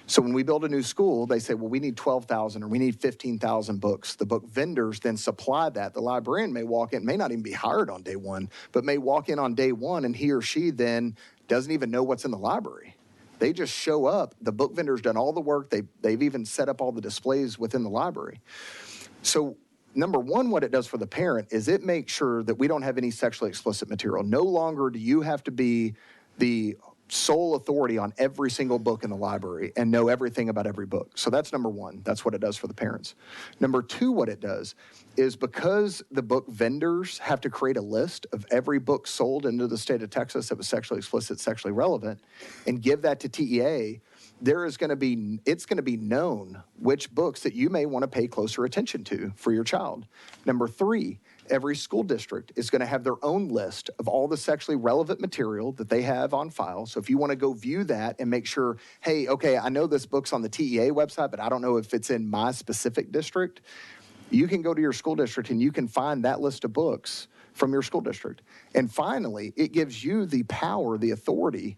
[SPEAKER 4] So when we build a new school, they say, well, we need 12,000 or we need 15,000 books. The book vendors then supply that. The librarian may walk in, may not even be hired on day one, but may walk in on day one, and he or she then doesn't even know what's in the library. They just show up. The book vendor's done all the work. They've even set up all the displays within the library. So number one, what it does for the parent is it makes sure that we don't have any sexually explicit material. No longer do you have to be the sole authority on every single book in the library and know everything about every book. So that's number one. That's what it does for the parents. Number two, what it does is, because the book vendors have to create a list of every book sold into the state of Texas that was sexually explicit, sexually relevant, and give that to TEA, it's going to be known which books that you may want to pay closer attention to for your child. Number three, every school district is going to have their own list of all the sexually relevant material that they have on file. So if you want to go view that and make sure, hey, okay, I know this book's on the TEA website, but I don't know if it's in my specific district, you can go to your school district and you can find that list of books from your school district. And finally, it gives you the power, the authority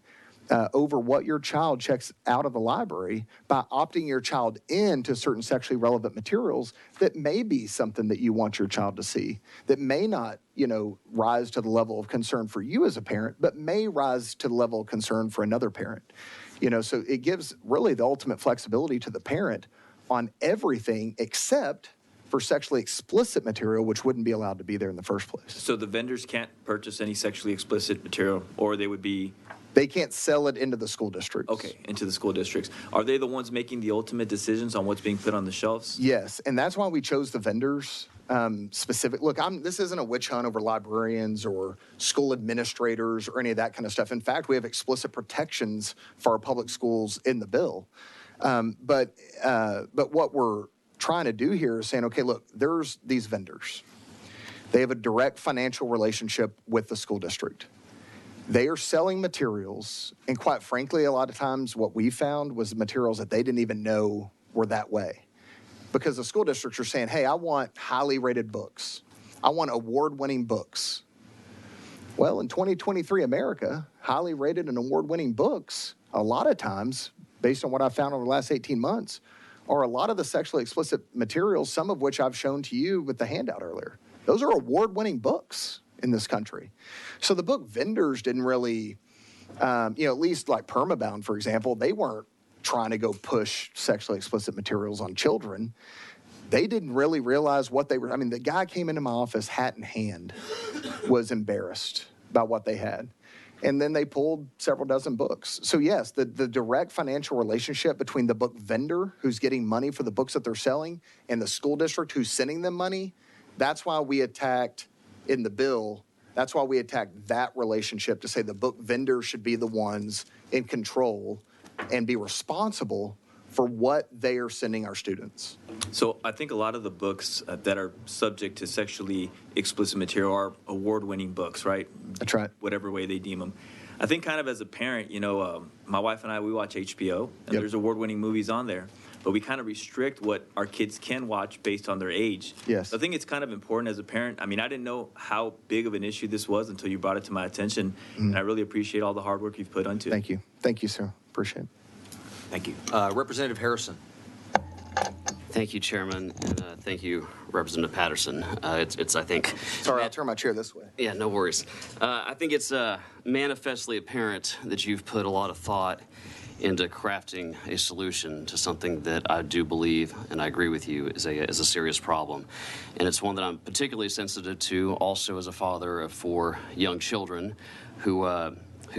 [SPEAKER 4] over what your child checks out of the library by opting your child into certain sexually relevant materials that may be something that you want your child to see, that may not, rise to the level of concern for you as a parent, but may rise to the level of concern for another parent. So it gives really the ultimate flexibility to the parent on everything except for sexually explicit material, which wouldn't be allowed to be there in the first place.
[SPEAKER 6] So the vendors can't purchase any sexually explicit material, or they would be...
[SPEAKER 4] They can't sell it into the school districts.
[SPEAKER 6] Okay, into the school districts. Are they the ones making the ultimate decisions on what's being put on the shelves?
[SPEAKER 4] Yes, and that's why we chose the vendors specific. Look, this isn't a witch hunt over librarians or school administrators or any of that kind of stuff. In fact, we have explicit protections for our public schools in the bill. But what we're trying to do here is saying, okay, look, there's these vendors. They have a direct financial relationship with the school district. They are selling materials, and quite frankly, a lot of times what we found was materials that they didn't even know were that way. Because the school districts are saying, hey, I want highly rated books. I want award-winning books. Well, in 2023 America, highly rated and award-winning books, a lot of times, based on what I found over the last 18 months, are a lot of the sexually explicit materials, some of which I've shown to you with the handout earlier. Those are award-winning books in this country. So the book vendors didn't really, at least like Permabound, for example, they weren't trying to go push sexually explicit materials on children. They didn't really realize what they were. I mean, the guy came into my office, hat in hand, was embarrassed about what they had. And then they pulled several dozen books. So yes, the direct financial relationship between the book vendor, who's getting money for the books that they're selling, and the school district who's sending them money, that's why we attacked in the bill, that's why we attacked that relationship to say the book vendors should be the ones in control and be responsible for what they are sending our students.
[SPEAKER 6] So I think a lot of the books that are subject to sexually explicit material are award-winning books, right?
[SPEAKER 4] That's right.
[SPEAKER 6] Whatever way they deem them. I think kind of as a parent, my wife and I, we watch HBO, and there's award-winning movies on there, but we kind of restrict what our kids can watch based on their age.
[SPEAKER 4] Yes.
[SPEAKER 6] So I think it's kind of important as a parent. I mean, I didn't know how big of an issue this was until you brought it to my attention, and I really appreciate all the hard work you've put into it.
[SPEAKER 4] Thank you. Thank you, sir. Appreciate it.
[SPEAKER 6] Thank you.
[SPEAKER 2] Representative Harrison.
[SPEAKER 7] Thank you, Chairman, and thank you, Representative Patterson. It's I think.
[SPEAKER 4] Sorry, I'll turn my chair this way.
[SPEAKER 7] Yeah, no worries. I think it's manifestly apparent that you've put a lot of thought into crafting a solution to something that I do believe, and I agree with you, is a serious problem. And it's one that I'm particularly sensitive to also as a father of 4 young children who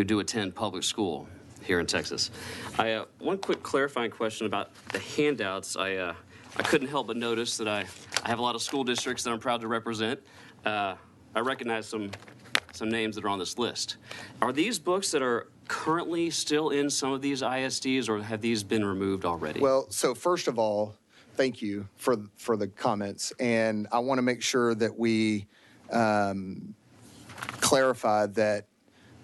[SPEAKER 7] do attend public school here in Texas. One quick clarifying question about the handouts. I couldn't help but notice that I have a lot of school districts that I'm proud to represent. I recognize some names that are on this list. Are these books that are currently still in some of these ISDs, or have these been removed already?
[SPEAKER 4] Well, so first of all, thank you for the comments. And I want to make sure that we clarify that,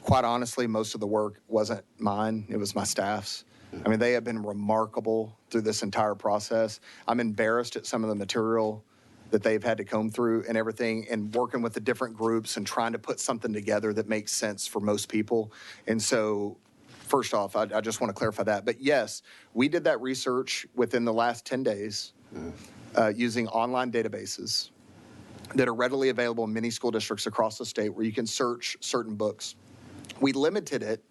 [SPEAKER 4] quite honestly, most of the work wasn't mine. It was my staff's. I mean, they have been remarkable through this entire process. I'm embarrassed at some of the material that they've had to comb through and everything, and working with the different groups and trying to put something together that makes sense for most people. And so, first off, I just want to clarify that. But yes, we did that research within the last 10 days using online databases that are readily available in many school districts across the state where you can search certain books. We limited it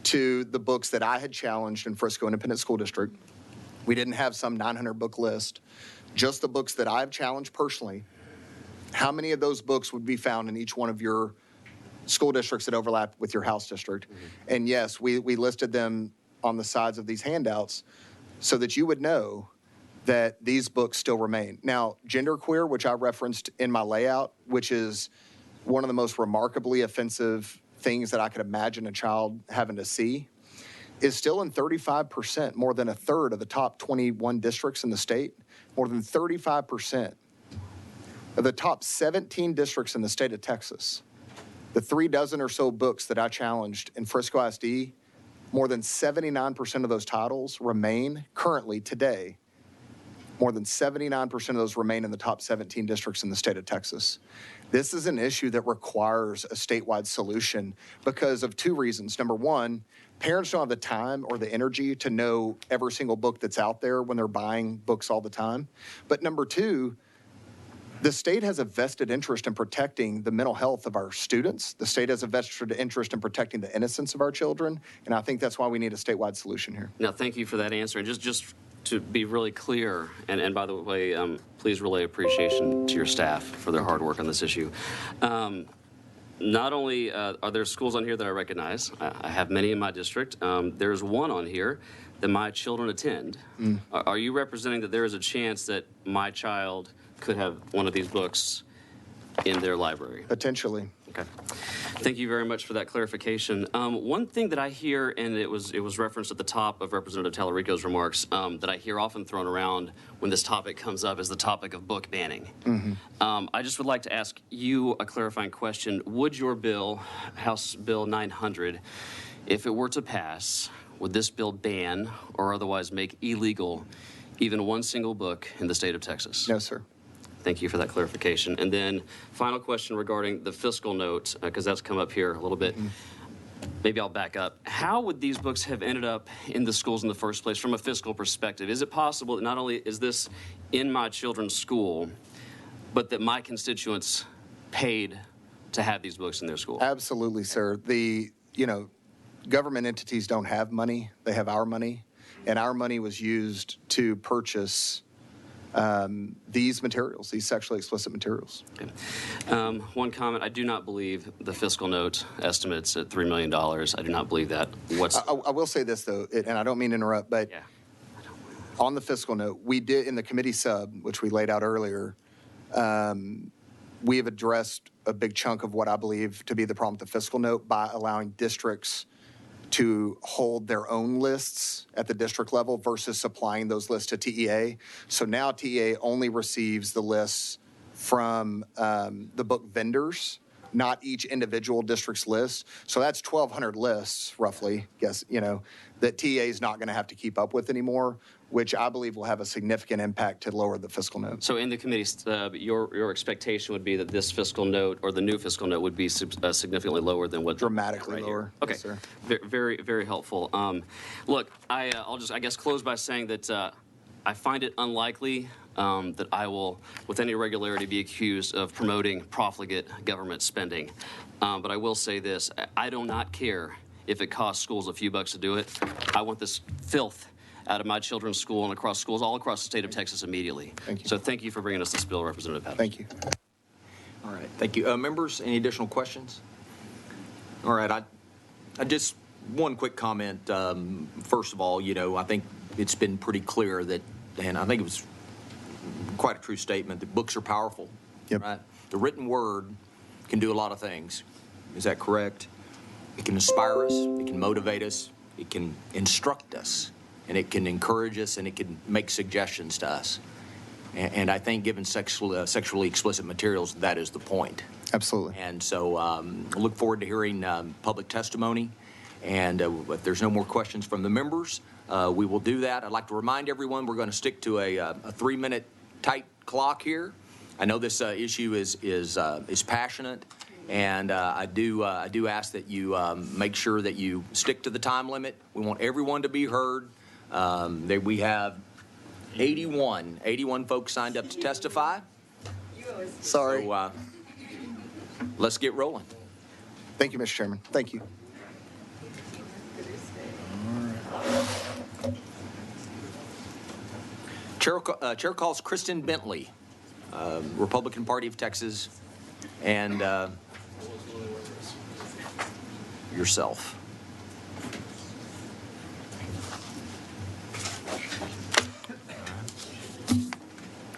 [SPEAKER 4] to the books that I had challenged in Frisco Independent School District. We didn't have some 900 book list, just the books that I've challenged personally. How many of those books would be found in each one of your school districts that overlap with your house district? And yes, we listed them on the sides of these handouts so that you would know that these books still remain. Now, genderqueer, which I referenced in my layout, which is one of the most remarkably offensive things that I could imagine a child having to see, is still in 35%, more than a third of the top 21 districts in the state, more than 35% of the top 17 districts in the state of Texas. The 3 dozen or so books that I challenged in Frisco ISD, more than 79% of those titles remain currently today. More than 79% of those remain in the top 17 districts in the state of Texas. This is an issue that requires a statewide solution because of 2 reasons. Number one, parents don't have the time or the energy to know every single book that's out there when they're buying books all the time. But number 2, the state has a vested interest in protecting the mental health of our students. The state has a vested interest in protecting the innocence of our children. And I think that's why we need a statewide solution here.
[SPEAKER 7] Now, thank you for that answer. And just to be really clear, and by the way, please relay appreciation to your staff for their hard work on this issue. Not only are there schools on here that I recognize, I have many in my district. There's one on here that my children attend. Are you representing that there is a chance that my child could have one of these books in their library?
[SPEAKER 4] Potentially.
[SPEAKER 7] Okay. Thank you very much for that clarification. One thing that I hear, and it was referenced at the top of Representative Tallarico's remarks, that I hear often thrown around when this topic comes up is the topic of book banning. I just would like to ask you a clarifying question. Would your bill, House Bill 900, if it were to pass, would this bill ban or otherwise make illegal even one single book in the state of Texas?
[SPEAKER 4] No, sir.
[SPEAKER 7] Thank you for that clarification. And then final question regarding the fiscal note, because that's come up here a little bit. maybe I'll back up. How would these books have ended up in the schools in the first place from a fiscal perspective? Is it possible that not only is this in my children's school, but that my constituents paid to have these books in their school?
[SPEAKER 4] Absolutely, sir. Government entities don't have money. They have our money. And our money was used to purchase these materials, these sexually explicit materials.
[SPEAKER 7] Okay. One comment, I do not believe the fiscal note estimates at $3 million. I do not believe that.
[SPEAKER 4] I will say this, though, and I don't mean to interrupt, but
[SPEAKER 7] Yeah.
[SPEAKER 4] on the fiscal note, we did, in the committee sub, which we laid out earlier, we have addressed a big chunk of what I believe to be the problem with the fiscal note by allowing districts to hold their own lists at the district level versus supplying those lists to TEA. So now TEA only receives the lists from the book vendors, not each individual district's list. So that's 1,200 lists, roughly, that TEA is not going to have to keep up with anymore, which I believe will have a significant impact to lower the fiscal note.
[SPEAKER 7] So in the committee, your expectation would be that this fiscal note or the new fiscal note would be significantly lower than what
[SPEAKER 4] Dramatically
[SPEAKER 7] right
[SPEAKER 4] lower.
[SPEAKER 7] Here. Okay,
[SPEAKER 4] Yes, sir.
[SPEAKER 7] Very, very helpful. Look, I'll just, I guess, close by saying that I find it unlikely that I will, with any regularity, be accused of promoting profligate government spending. But I will say this, I do not care if it costs schools a few bucks to do it. I want this filth out of my children's school and across schools all across the state of Texas immediately.
[SPEAKER 4] Thank you.
[SPEAKER 7] So thank you for bringing us this bill, Representative Patterson.
[SPEAKER 4] Thank you.
[SPEAKER 2] All right, thank you. Members, any additional questions? All right, I just, one quick comment. First of all, I think it's been pretty clear that, and I think it was quite a true statement, that books are powerful.
[SPEAKER 4] Yep.
[SPEAKER 2] Right? The written word can do a lot of things. Is that correct? It can inspire us, it can motivate us, it can instruct us, and it can encourage us, and it can make suggestions to us. And I think given sexually explicit materials, that is the point.
[SPEAKER 4] Absolutely.
[SPEAKER 2] And so I look forward to hearing public testimony. And if there's no more questions from the members, we will do that. I'd like to remind everyone we're going to stick to a 3-minute tight clock here. I know this issue is passionate, and I do ask that you make sure that you stick to the time limit. We want everyone to be heard. We have 81 folks signed up to testify.
[SPEAKER 4] Sorry.
[SPEAKER 2] So let's get rolling.
[SPEAKER 4] Thank you, Mr. Chairman. Thank you.
[SPEAKER 2] Chair calls Kristen Bentley, Republican Party of Texas, and yourself.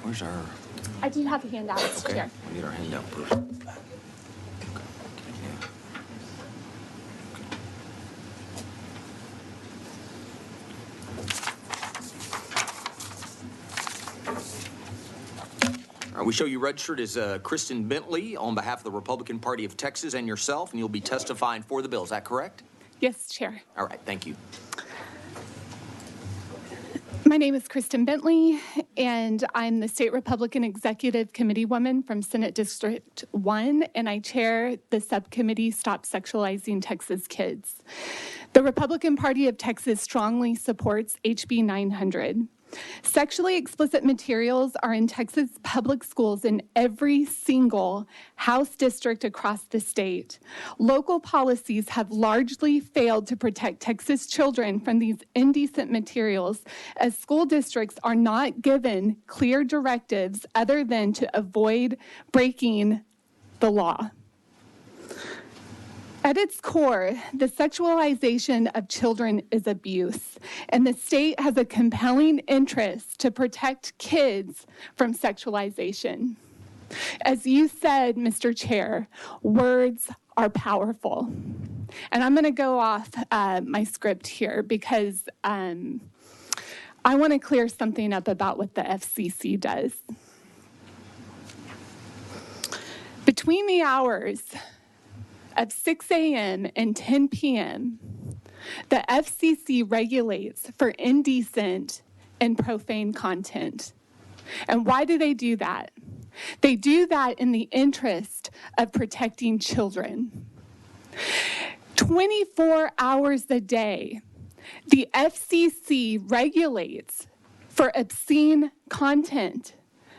[SPEAKER 2] Where's our?
[SPEAKER 8] I do have a handout, Mr.
[SPEAKER 2] Okay,
[SPEAKER 8] Chair.
[SPEAKER 2] we need our handout first. All right, we show you registered as Kristen Bentley on behalf of the Republican Party of Texas and yourself, and you'll be testifying for the bill. Is that correct?
[SPEAKER 8] Yes, Chair.
[SPEAKER 2] All right, thank you.
[SPEAKER 8] My name is Kristen Bentley, and I'm the State Republican Executive Committee woman from Senate District 1, and I chair the subcommittee Stop Sexualizing Texas Kids. The Republican Party of Texas strongly supports HB 900. Sexually explicit materials are in Texas public schools in every single House district across the state. Local policies have largely failed to protect Texas children from these indecent materials, as school districts are not given clear directives other than to avoid breaking the law. At its core, the sexualization of children is abuse, and the state has a compelling interest to protect kids from sexualization. As you said, Mr. Chair, words are powerful. And I'm going to go off my script here because I want to clear something up about what the FCC does. Between the hours of 6 a.m. and 10 p.m., the FCC regulates for indecent and profane content. And why do they do that? They do that in the interest of protecting children. 24 hours a day, the FCC regulates for obscene content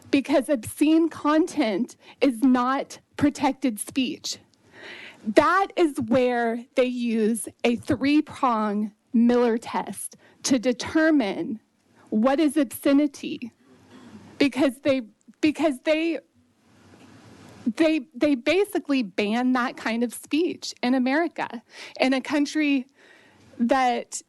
[SPEAKER 8] because obscene content is not protected speech. That is where they use a three-prong Miller test to determine what is obscenity, because they basically ban that kind of speech in America, in a country that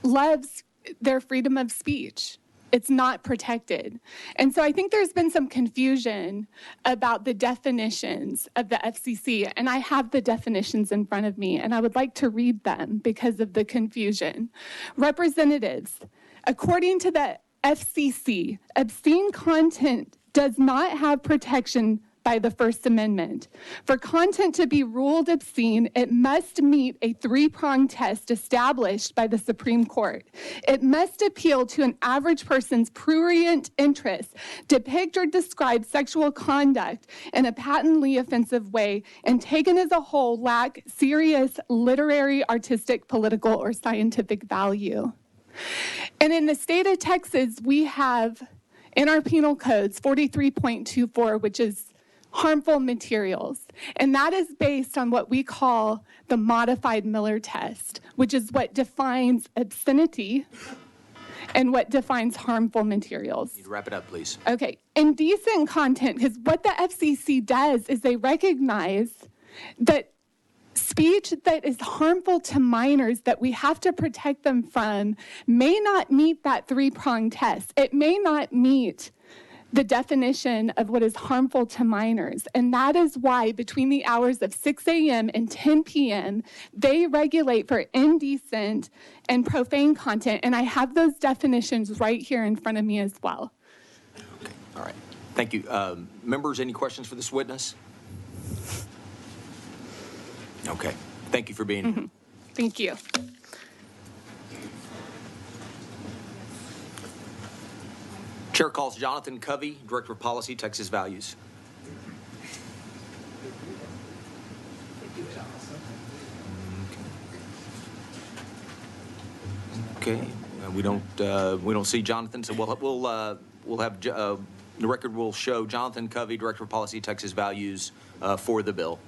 [SPEAKER 8] loves their freedom of speech. It's not protected. And so I think there's been some confusion about the definitions of the FCC, and I have the definitions in front of me, and I would like to read them because of the confusion. Representatives, according to the FCC, obscene content does not have protection by the First Amendment. For content to be ruled obscene, it must meet a three-pronged test established by the Supreme Court. It must appeal to an average person's prurient interest, depict or describe sexual conduct in a patently offensive way, and taken as a whole lack serious literary, artistic, political, or scientific value. And in the state of Texas, we have in our penal codes 43.24, which is harmful materials. And that is based on what we call the modified Miller test, which is what defines obscenity and what defines harmful materials.
[SPEAKER 2] You need to wrap it up, please.
[SPEAKER 8] Okay, indecent content, because what the FCC does is they recognize that speech that is harmful to minors that we have to protect them from may not meet that three-pronged test. It may not meet the definition of what is harmful to minors. And that is why between the hours of 6 a.m. and 10 p.m., they regulate for indecent and profane content. And I have those definitions right here in front of me as well.
[SPEAKER 2] Okay. All right. Thank you. Members, any questions for this witness? Okay. Thank you for being here.
[SPEAKER 8] Thank you.
[SPEAKER 2] Chair calls Jonathan Covey, Director of Policy, Texas Values. Okay. We don't see Jonathan, so we'll have the record will show Jonathan Covey, Director of Policy, Texas Values, for the bill.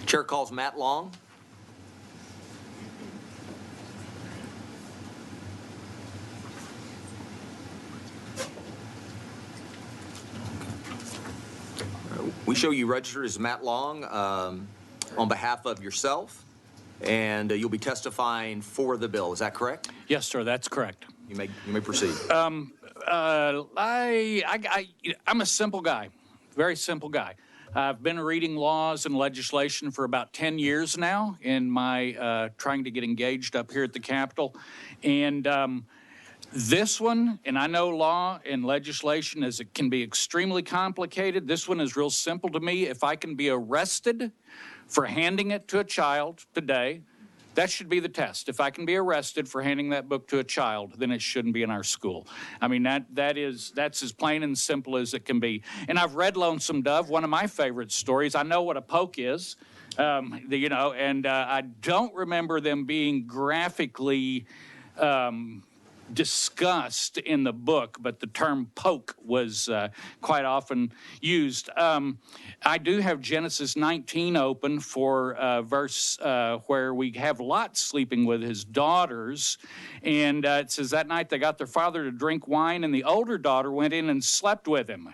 [SPEAKER 2] Chair calls Matt Long. We show you registered as Matt Long on behalf of yourself, and you'll be testifying for the bill. Is that correct?
[SPEAKER 9] Yes, sir, that's correct.
[SPEAKER 2] You may proceed.
[SPEAKER 9] I'm a simple guy, very simple guy. I've been reading laws and legislation for about 10 years now in my trying to get engaged up here at the Capitol. And this one, and I know law and legislation it can be extremely complicated. This one is real simple to me. If I can be arrested for handing it to a child today, that should be the test. If I can be arrested for handing that book to a child, then it shouldn't be in our school. I mean, that's as plain and simple as it can be. And I've read Lonesome Dove, one of my favorite stories. I know what a poke is, and I don't remember them being graphically discussed in the book, but the term poke was quite often used. I do have Genesis 19 open for verse where we have Lot sleeping with his daughters, and it says, that night they got their father to drink wine, and the older daughter went in and slept with him.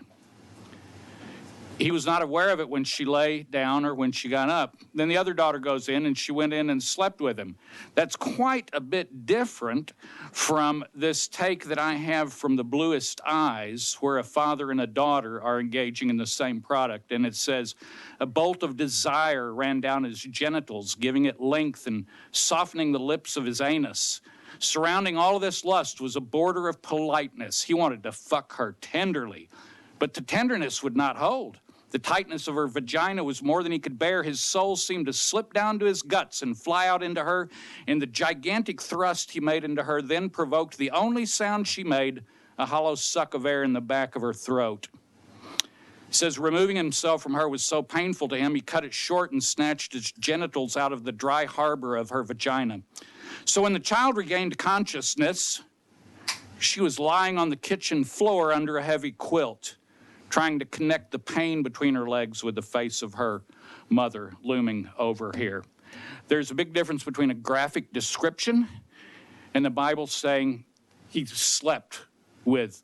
[SPEAKER 9] He was not aware of it when she lay down or when she got up. Then the other daughter goes in, and she went in and slept with him. That's quite a bit different from this take that I have from The Bluest Eyes, where a father and a daughter are engaging in the same product. And it says, a bolt of desire ran down his genitals, giving it length and softening the lips of his anus. Surrounding all of this lust was a border of politeness. He wanted to fuck her tenderly, but the tenderness would not hold. The tightness of her vagina was more than he could bear. His soul seemed to slip down to his guts and fly out into her, and the gigantic thrust he made into her then provoked the only sound she made, a hollow suck of air in the back of her throat. It says, removing himself from her was so painful to him, he cut it short and snatched his genitals out of the dry harbor of her vagina. So when the child regained consciousness, she was lying on the kitchen floor under a heavy quilt, trying to connect the pain between her legs with the face of her mother looming over here. There's a big difference between a graphic description and the Bible saying he slept with,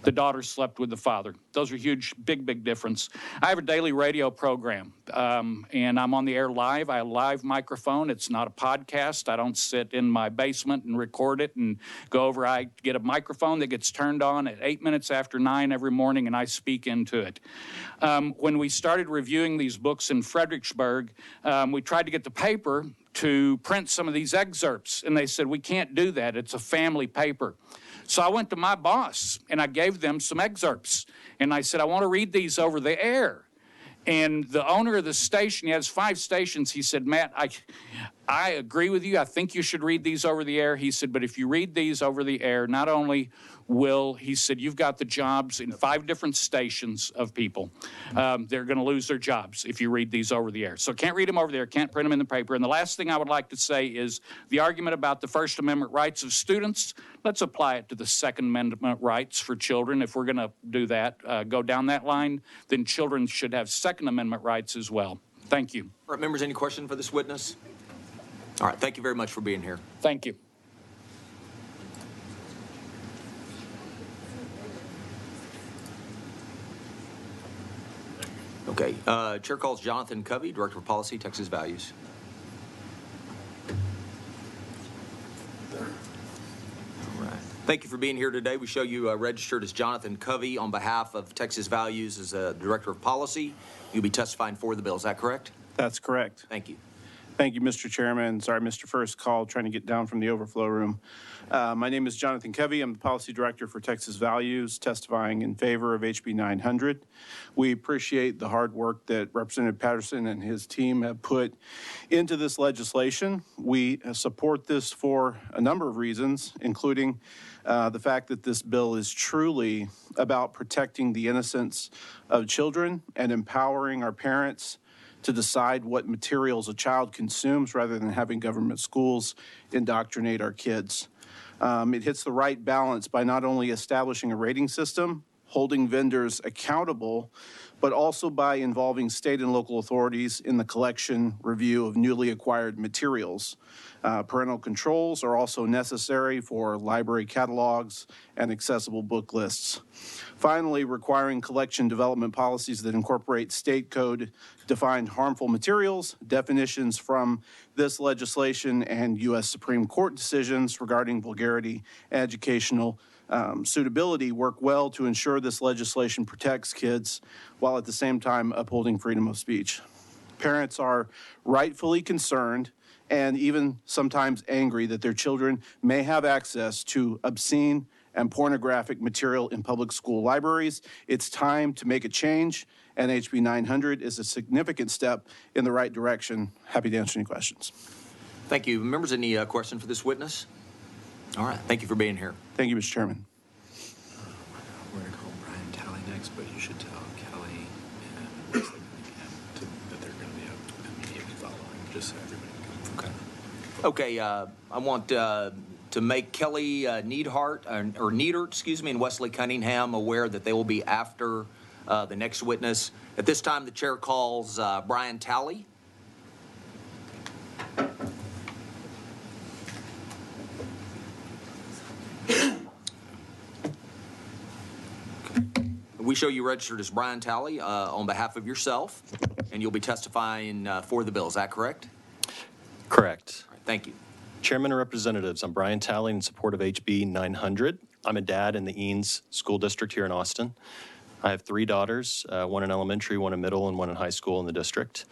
[SPEAKER 9] the daughter slept with the father. Those are huge, big difference. I have a daily radio program, and I'm on the air live. I have a live microphone. It's not a podcast. I don't sit in my basement and record it and go over. I get a microphone that gets turned on at 8 minutes after 9 every morning, and I speak into it. When we started reviewing these books in Fredericksburg, we tried to get the paper to print some of these excerpts, and they said, we can't do that. It's a family paper. So I went to my boss, and I gave them some excerpts. And I said, I want to read these over the air. And the owner of the station, he has 5 stations, he said, Matt, I agree with you. I think you should read these over the air. He said, but if you read these over the air, not only will, he said, you've got the jobs in 5 different stations of people. They're going to lose their jobs if you read these over the air. So can't read them over there, can't print them in the paper. And the last thing I would like to say is the argument about the First Amendment rights of students, let's apply it to the Second Amendment rights for children. If we're going to do that, go down that line, then children should have Second Amendment rights as well. Thank you.
[SPEAKER 2] All right, members, any question for this witness? All right, thank you very much for being here.
[SPEAKER 9] Thank you.
[SPEAKER 2] Okay, Chair calls Jonathan Covey, Director of Policy, Texas Values. All right. Thank you for being here today. We show you registered as Jonathan Covey on behalf of Texas Values as Director of Policy. You'll be testifying for the bill. Is that correct?
[SPEAKER 10] That's correct.
[SPEAKER 2] Thank you.
[SPEAKER 10] Thank you, Mr. Chairman. Sorry, Mr. First Call, trying to get down from the overflow room. My name is Jonathan Covey. I'm the Policy Director for Texas Values, testifying in favor of HB 900. We appreciate the hard work that Representative Patterson and his team have put into this legislation. We support this for a number of reasons, including the fact that this bill is truly about protecting the innocence of children and empowering our parents to decide what materials a child consumes rather than having government schools indoctrinate our kids. It hits the right balance by not only establishing a rating system, holding vendors accountable, but also by involving state and local authorities in the collection, review of newly acquired materials. Parental controls are also necessary for library catalogs and accessible book lists. Finally, requiring collection development policies that incorporate state code defined harmful materials, definitions from this legislation, and U.S. Supreme Court decisions regarding vulgarity and educational suitability work well to ensure this legislation protects kids while at the same time upholding freedom of speech. Parents are rightfully concerned and even sometimes angry that their children may have access to obscene and pornographic material in public school libraries. It's time to make a change, and HB 900 is a significant step in the right direction. Happy to answer any questions.
[SPEAKER 2] Thank you. Members, any question for this witness? All right, thank you for being here.
[SPEAKER 10] Thank you, Mr. Chairman.
[SPEAKER 1] We're going to call Brian Talley next, but you should tell Kelly and Wesley that they're going to be immediately following, just so everybody can.
[SPEAKER 2] Okay, I want to make Kelly Neidhart, and Wesley Cunningham aware that they will be after the next witness. At this time, the chair calls Brian Talley. We show you registered as Brian Talley on behalf of yourself, and you'll be testifying for the bill. Is that correct?
[SPEAKER 11] Correct.
[SPEAKER 2] All right, thank you.
[SPEAKER 11] Chairman and Representatives, I'm Brian Talley in support of HB 900. I'm a dad in the Eanes School District here in Austin. I have 3 daughters, one in elementary, one in middle, and one in high school in the district.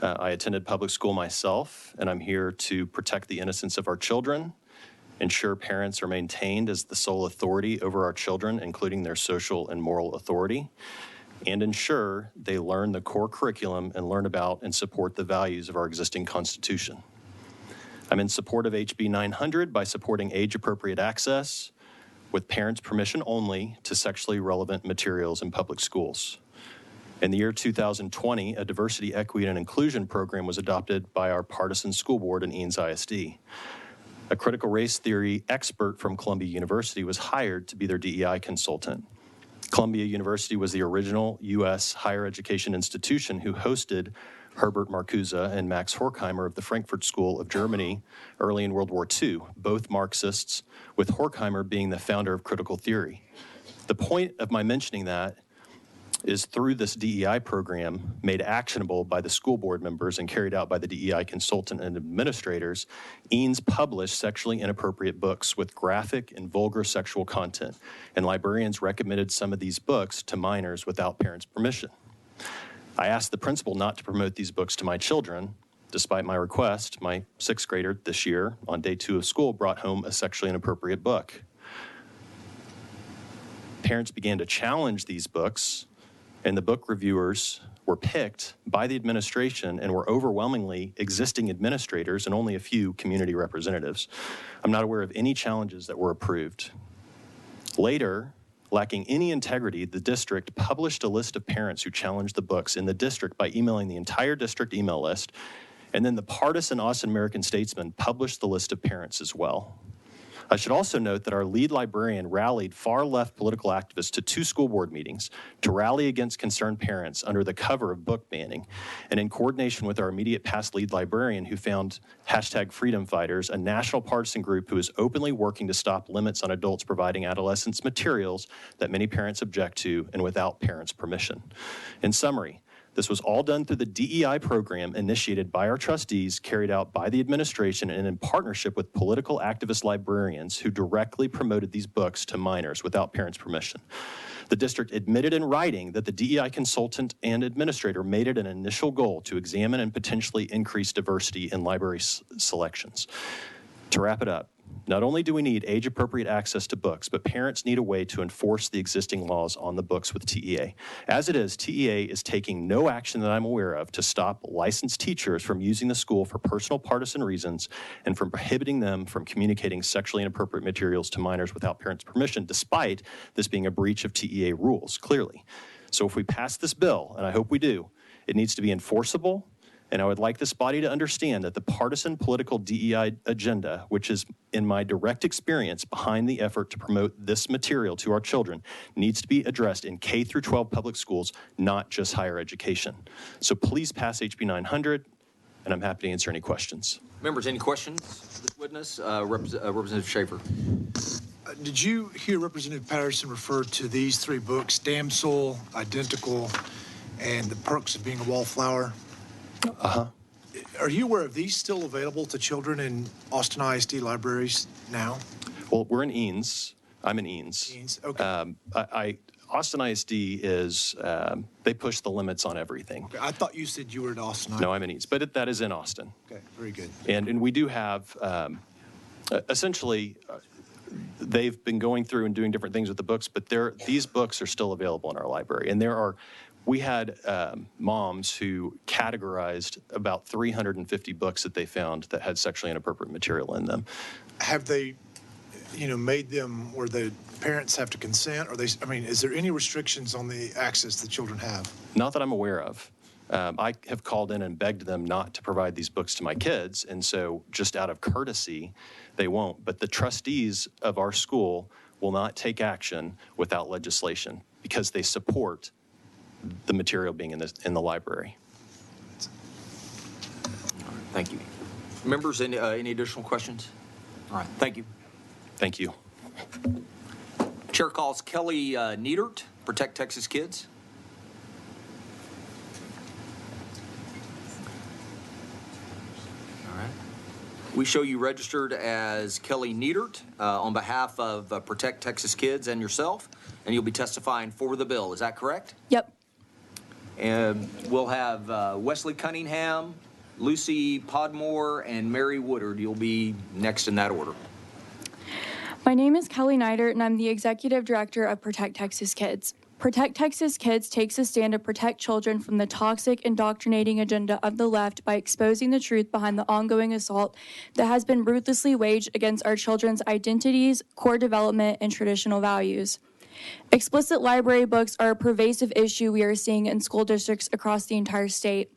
[SPEAKER 11] I attended public school myself, and I'm here to protect the innocence of our children, ensure parents are maintained as the sole authority over our children, including their social and moral authority, and ensure they learn the core curriculum and learn about and support the values of our existing Constitution. I'm in support of HB 900 by supporting age-appropriate access with parents' permission only to sexually relevant materials in public schools. In the year 2020, a diversity, equity, and inclusion program was adopted by our Patterson School Board and Eanes ISD. A critical race theory expert from Columbia University was hired to be their DEI consultant. Columbia University was the original U.S. higher education institution who hosted Herbert Marcuse and Max Horkheimer of the Frankfurt School of Germany early in World War II, both Marxists, with Horkheimer being the founder of critical theory. The point of my mentioning that is through this DEI program made actionable by the school board members and carried out by the DEI consultant and administrators, Eanes published sexually inappropriate books with graphic and vulgar sexual content, and librarians recommended some of these books to minors without parents' permission. I asked the principal not to promote these books to my children. Despite my request, my sixth grader this year, on day 2 of school, brought home a sexually inappropriate book. Parents began to challenge these books, and the book reviewers were picked by the administration and were overwhelmingly existing administrators and only a few community representatives. I'm not aware of any challenges that were approved. Later, lacking any integrity, the district published a list of parents who challenged the books in the district by emailing the entire district email list, and then the partisan Austin American Statesman published the list of parents as well. I should also note that our lead librarian rallied far-left political activists to 2 school board meetings to rally against concerned parents under the cover of book banning, and in coordination with our immediate past lead librarian who found #Freedom Fighters, a national partisan group who is openly working to stop limits on adults providing adolescents materials that many parents object to and without parents' permission. In summary, this was all done through the DEI program initiated by our trustees, carried out by the administration, and in partnership with political activist librarians who directly promoted these books to minors without parents' permission. The district admitted in writing that the DEI consultant and administrator made it an initial goal to examine and potentially increase diversity in library selections. To wrap it up, not only do we need age-appropriate access to books, but parents need a way to enforce the existing laws on the books with TEA. As it is, TEA is taking no action that I'm aware of to stop licensed teachers from using the school for personal partisan reasons and from prohibiting them from communicating sexually inappropriate materials to minors without parents' permission, despite this being a breach of TEA rules, clearly. So if we pass this bill, and I hope we do, it needs to be enforceable. And I would like this body to understand that the partisan political DEI agenda, which is in my direct experience behind the effort to promote this material to our children, needs to be addressed in K through 12 public schools, not just higher education. So please pass HB 900, and I'm happy to answer any questions.
[SPEAKER 2] Members, any questions for this witness? Representative Schaefer.
[SPEAKER 12] Did you hear Representative Patterson refer to these 3 books, Damsel, Identical, and The Perks of Being a Wallflower?
[SPEAKER 11] Uh-huh.
[SPEAKER 12] Are you aware of these still available to children in Austin ISD libraries now?
[SPEAKER 11] Well, we're in Eanes. I'm in Eanes.
[SPEAKER 12] Eanes, okay.
[SPEAKER 11] Austin ISD is, they push the limits on everything.
[SPEAKER 12] Okay, I thought you said you were at Austin ISD.
[SPEAKER 11] No, I'm in Eanes, but that is in Austin.
[SPEAKER 12] Okay, very good.
[SPEAKER 11] And we do have, essentially, they've been going through and doing different things with the books, but these books are still available in our library. And we had moms who categorized about 350 books that they found that had sexually inappropriate material in them.
[SPEAKER 12] Have they, made them where the parents have to consent? Or is there any restrictions on the access that children have?
[SPEAKER 11] Not that I'm aware of. I have called in and begged them not to provide these books to my kids, and so just out of courtesy, they won't. But the trustees of our school will not take action without legislation because they support the material being in the library.
[SPEAKER 2] Thank you. Members, any additional questions? All right, thank you.
[SPEAKER 11] Thank you.
[SPEAKER 2] Chair calls Kelly Niedert, Protect Texas Kids. All right. We show you registered as Kelly Niedert on behalf of Protect Texas Kids and yourself, and you'll be testifying for the bill. Is that correct?
[SPEAKER 13] Yep.
[SPEAKER 2] And we'll have Wesley Cunningham, Lucy Podmore, and Mary Woodard. You'll be next in that order.
[SPEAKER 13] My name is Kelly Neidert, and I'm the Executive Director of Protect Texas Kids. Protect Texas Kids takes a stand to protect children from the toxic, indoctrinating agenda of the left by exposing the truth behind the ongoing assault that has been ruthlessly waged against our children's identities, core development, and traditional values. Explicit library books are a pervasive issue we are seeing in school districts across the entire state.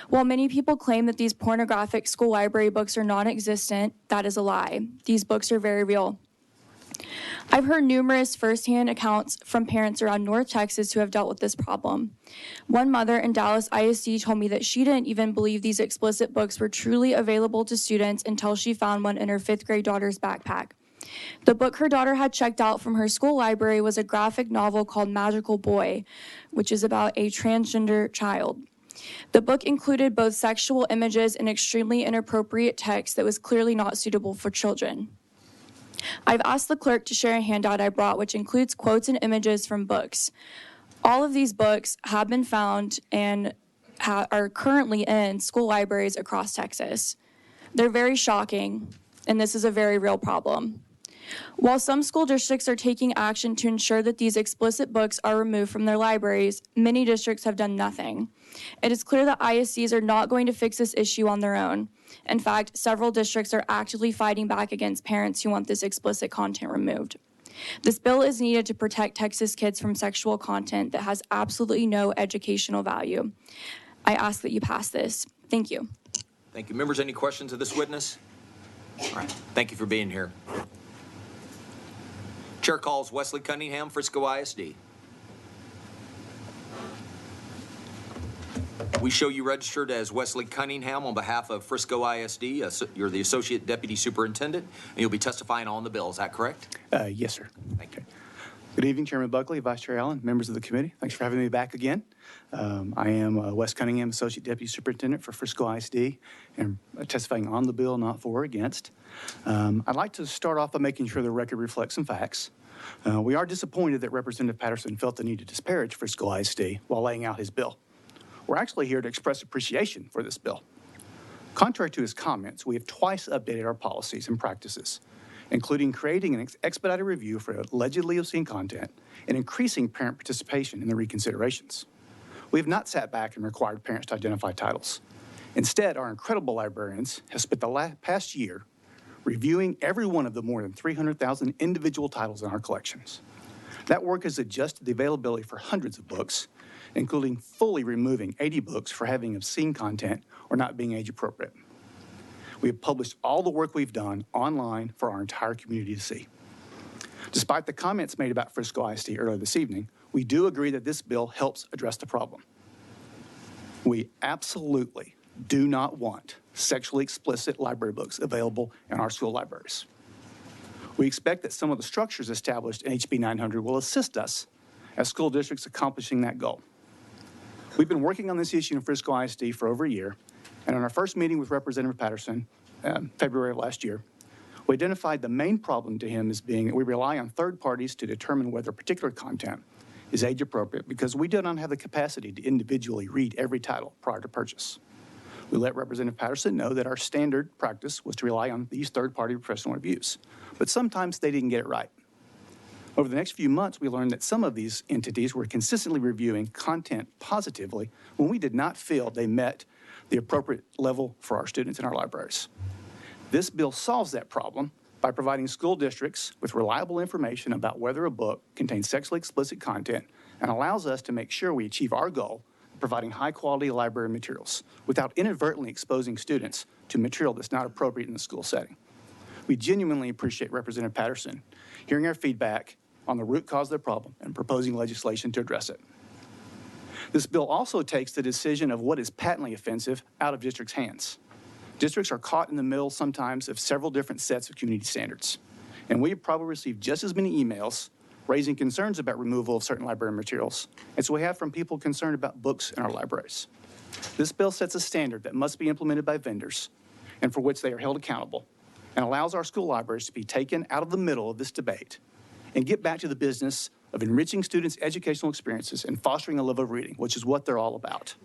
[SPEAKER 13] While many people claim that these pornographic school library books are non-existent, that is a lie. These books are very real. I've heard numerous firsthand accounts from parents around North Texas who have dealt with this problem. One mother in Dallas ISD told me that she didn't even believe these explicit books were truly available to students until she found one in her 5th grade daughter's backpack. The book her daughter had checked out from her school library was a graphic novel called Magical Boy, which is about a transgender child. The book included both sexual images and extremely inappropriate text that was clearly not suitable for children. I've asked the clerk to share a handout I brought, which includes quotes and images from books. All of these books have been found and are currently in school libraries across Texas. They're very shocking, and this is a very real problem. While some school districts are taking action to ensure that these explicit books are removed from their libraries, many districts have done nothing. It is clear that ISDs are not going to fix this issue on their own. In fact, several districts are actively fighting back against parents who want this explicit content removed. This bill is needed to protect Texas kids from sexual content that has absolutely no educational value. I ask that you pass this. Thank you.
[SPEAKER 2] Thank you. Members, any questions of this witness? All right. Thank you for being here. Chair calls Wesley Cunningham, Frisco ISD. We show you registered as Wesley Cunningham on behalf of Frisco ISD. You're the Associate Deputy Superintendent, and you'll be testifying on the bill. Is that correct?
[SPEAKER 14] Yes, sir.
[SPEAKER 2] Thank you.
[SPEAKER 14] Good evening, Chairman Buckley, Vice Chair Allen, members of the committee. Thanks for having me back again. I am Wes Cunningham, Associate Deputy Superintendent for Frisco ISD, and testifying on the bill, not for or against. I'd like to start off by making sure the record reflects some facts. We are disappointed that Representative Patterson felt the need to disparage Frisco ISD while laying out his bill. We're actually here to express appreciation for this bill. Contrary to his comments, we have twice updated our policies and practices, including creating an expedited review for allegedly obscene content and increasing parent participation in the reconsiderations. We have not sat back and required parents to identify titles. Instead, our incredible librarians have spent the past year reviewing every one of the more than 300,000 individual titles in our collections. That work has adjusted the availability for hundreds of books, including fully removing 80 books for having obscene content or not being age appropriate. We have published all the work we've done online for our entire community to see. Despite the comments made about Frisco ISD earlier this evening, we do agree that this bill helps address the problem. We absolutely do not want sexually explicit library books available in our school libraries. We expect that some of the structures established in HB 900 will assist us as school districts accomplishing that goal. We've been working on this issue in Frisco ISD for over a year, and in our first meeting with Representative Patterson, February of last year, we identified the main problem to him as being that we rely on third parties to determine whether particular content is age appropriate because we do not have the capacity to individually read every title prior to purchase. We let Representative Patterson know that our standard practice was to rely on these third-party professional reviews, but sometimes they didn't get it right. Over the next few months, we learned that some of these entities were consistently reviewing content positively when we did not feel they met the appropriate level for our students in our libraries. This bill solves that problem by providing school districts with reliable information about whether a book contains sexually explicit content and allows us to make sure we achieve our goal of providing high-quality library materials without inadvertently exposing students to material that's not appropriate in the school setting. We genuinely appreciate Representative Patterson hearing our feedback on the root cause of the problem and proposing legislation to address it. This bill also takes the decision of what is patently offensive out of districts' hands. Districts are caught in the middle sometimes of several different sets of community standards, and we have probably received just as many emails raising concerns about removal of certain library materials as we have from people concerned about books in our libraries. This bill sets a standard that must be implemented by vendors and for which they are held accountable, and allows our school libraries to be taken out of the middle of this debate and get back to the business of enriching students' educational experiences and fostering a love of reading, which is what they're all about.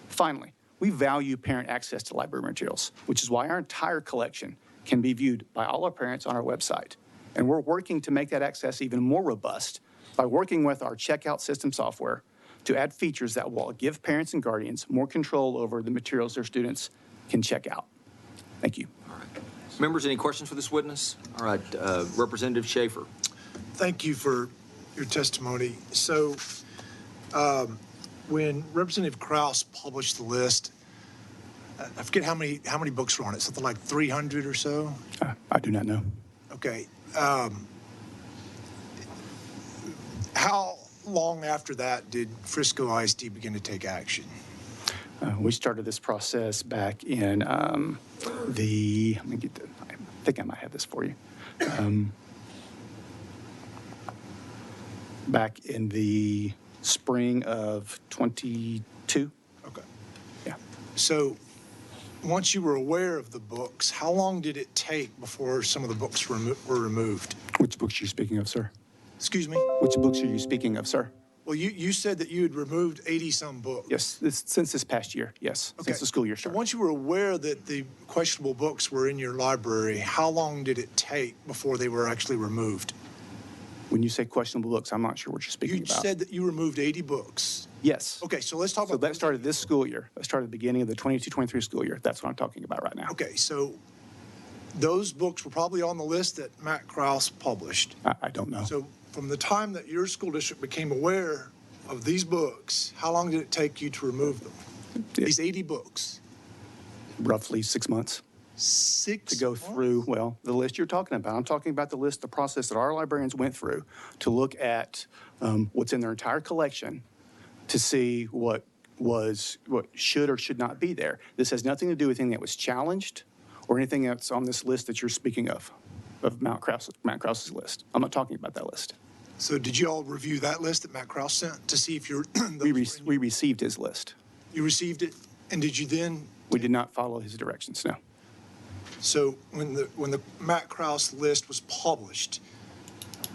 [SPEAKER 14] Finally, we value parent access to library materials, which is why our entire collection can be viewed by all our parents on our website. And we're working to make that access even more robust by working with our checkout system software to add features that will give parents and guardians more control over the materials their students can check out. Thank you.
[SPEAKER 2] All right. Members, any questions for this witness? All right, Representative Schaefer.
[SPEAKER 12] Thank you for your testimony. So when Representative Krause published the list, I forget how many books were on it, something like 300 or so?
[SPEAKER 14] I do not know.
[SPEAKER 12] Okay. How long after that did Frisco ISD begin to take action?
[SPEAKER 14] We started this process back in let me get I think I might have this for you. Back in the spring of 22.
[SPEAKER 12] Okay.
[SPEAKER 14] Yeah.
[SPEAKER 12] So once you were aware of the books, how long did it take before some of the books were removed?
[SPEAKER 14] Which books are you speaking of, sir?
[SPEAKER 12] Excuse me?
[SPEAKER 14] Which books are you speaking of, sir?
[SPEAKER 12] Well, you said that you had removed 80-some books.
[SPEAKER 14] Yes, since this past year, yes,
[SPEAKER 12] Okay.
[SPEAKER 14] since the school year
[SPEAKER 12] So
[SPEAKER 14] started.
[SPEAKER 12] once you were aware that the questionable books were in your library, how long did it take before they were actually removed?
[SPEAKER 14] When you say questionable books, I'm not sure what you're speaking
[SPEAKER 12] You
[SPEAKER 14] about.
[SPEAKER 12] said that you removed 80 books.
[SPEAKER 14] Yes.
[SPEAKER 12] Okay, so let's talk
[SPEAKER 14] So
[SPEAKER 12] about
[SPEAKER 14] that started this school year. That started at the beginning of the 22-23 school year. That's what I'm talking about right now.
[SPEAKER 12] Okay, so those books were probably on the list that Matt Krause published.
[SPEAKER 14] I don't know.
[SPEAKER 12] So from the time that your school district became aware of these books, how long did it take you to remove them? These 80 books?
[SPEAKER 14] Roughly 6 months.
[SPEAKER 12] 6
[SPEAKER 14] to go through, well, the list you're talking about. I'm talking about the list, the process that our librarians went through to look at what's in their entire collection to see what should or should not be there. This has nothing to do with anything that was challenged or anything that's on this list that you're speaking of Matt Krause's list. I'm not talking about that list.
[SPEAKER 12] So did you all review that list that Matt Krause sent to see if you're...
[SPEAKER 14] We received his list.
[SPEAKER 12] You received it, and did you then...
[SPEAKER 14] We did not follow his directions, no.
[SPEAKER 12] So when the Matt Krause list was published,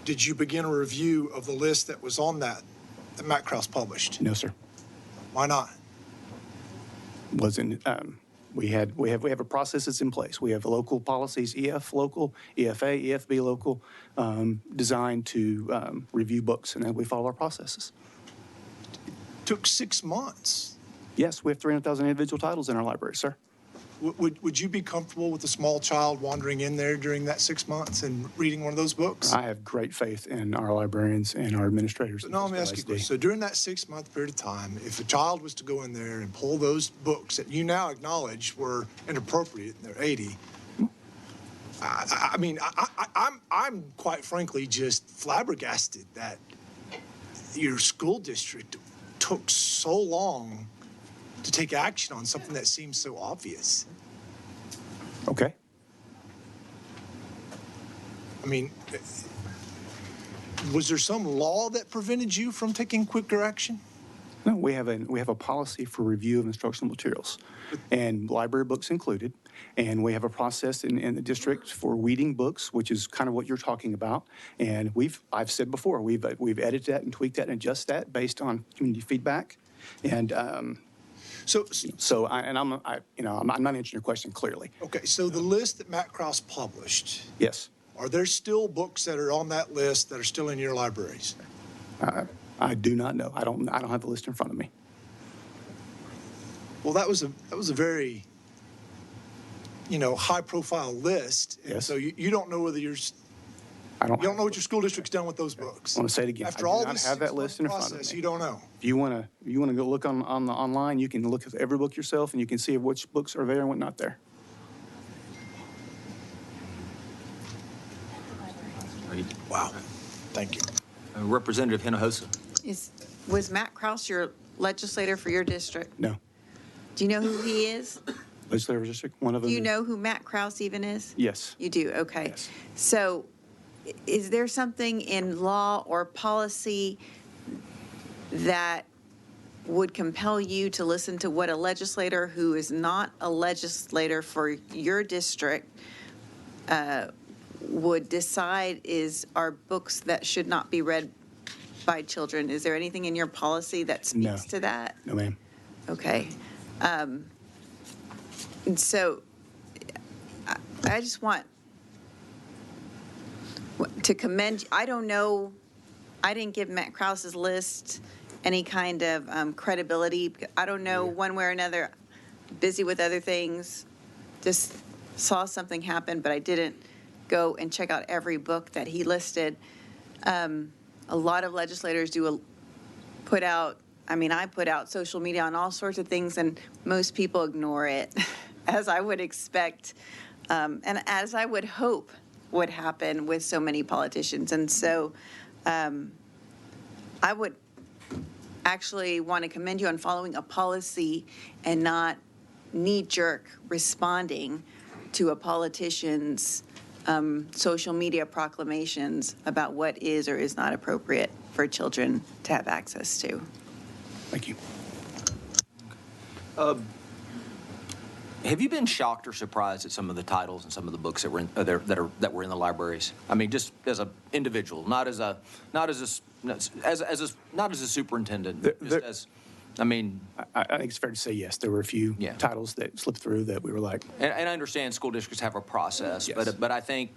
[SPEAKER 12] did you begin a review of the list that was on that Matt Krause published?
[SPEAKER 14] No, sir.
[SPEAKER 12] Why not?
[SPEAKER 14] Wasn't, we have a process that's in place. We have local policies, EF local, EFA, EFB local, designed to review books, and then we follow our processes.
[SPEAKER 12] Took 6 months.
[SPEAKER 14] Yes, we have 300,000 individual titles in our library, sir.
[SPEAKER 12] Would you be comfortable with a small child wandering in there during that 6 months and reading one of those books?
[SPEAKER 14] I have great faith in our librarians and our administrators.
[SPEAKER 12] No, let me ask you a question. So during that 6 month period of time, if a child was to go in there and pull those books that you now acknowledge were inappropriate, and they're 80, I'm quite frankly just flabbergasted that your school district took so long to take action on something that seems so obvious.
[SPEAKER 14] Okay.
[SPEAKER 12] I mean, was there some law that prevented you from taking quicker action?
[SPEAKER 14] No, we have a policy for review of instructional materials, and library books included. And we have a process in the district for weeding books, which is kind of what you're talking about. And I've said before, we've edited that and tweaked that and adjusted that based on community feedback. And I'm not answering your question clearly.
[SPEAKER 12] Okay, so the list that Matt Krause published.
[SPEAKER 14] Yes.
[SPEAKER 12] Are there still books that are on that list that are still in your libraries?
[SPEAKER 14] I do not know. I don't have the list in front of me.
[SPEAKER 12] Well, that was a very, high-profile list. And
[SPEAKER 14] Yes.
[SPEAKER 12] so you don't know whether you don't know what your school district's done with those books.
[SPEAKER 14] I want to say it again.
[SPEAKER 12] After
[SPEAKER 14] I do
[SPEAKER 12] all
[SPEAKER 14] not
[SPEAKER 12] this
[SPEAKER 14] have that list in front of
[SPEAKER 12] process,
[SPEAKER 14] me.
[SPEAKER 12] you don't know.
[SPEAKER 14] If you want to go look on the online, you can look at every book yourself, and you can see which books are there and what not there.
[SPEAKER 12] Wow. Thank you.
[SPEAKER 2] Representative Hinojosa.
[SPEAKER 3] Was Matt Krause your legislator for your district?
[SPEAKER 14] No.
[SPEAKER 3] Do you know who he is?
[SPEAKER 14] Legislative district, one of them.
[SPEAKER 3] Do you know who Matt Krause even is?
[SPEAKER 14] Yes.
[SPEAKER 3] You do, okay.
[SPEAKER 14] Yes.
[SPEAKER 3] So is there something in law or policy that would compel you to listen to what a legislator who is not a legislator for your district would decide are books that should not be read by children? Is there anything in your policy that speaks to that?
[SPEAKER 14] No, ma'am.
[SPEAKER 3] Okay. And so I just want to commend, I don't know, I didn't give Matt Krause's list any kind of credibility. I don't know one way or another, busy with other things, just saw something happen, but I didn't go and check out every book that he listed. a lot of legislators put out, I mean, I put out social media on all sorts of things, and most people ignore it, as I would expect, and as I would hope would happen with so many politicians. And so I would actually want to commend you on following a policy and not knee-jerk responding to a politician's social media proclamations about what is or is not appropriate for children to have access to.
[SPEAKER 14] Thank you.
[SPEAKER 2] Have you been shocked or surprised at some of the titles and some of the books that were in, that were in the libraries? I mean, just as an individual, not as a superintendent. I mean,
[SPEAKER 14] I think it's fair to say yes. There were a few
[SPEAKER 2] Yeah.
[SPEAKER 14] titles that slipped through that we were like,
[SPEAKER 2] and I understand school districts have a process,
[SPEAKER 14] Yes.
[SPEAKER 2] but I think,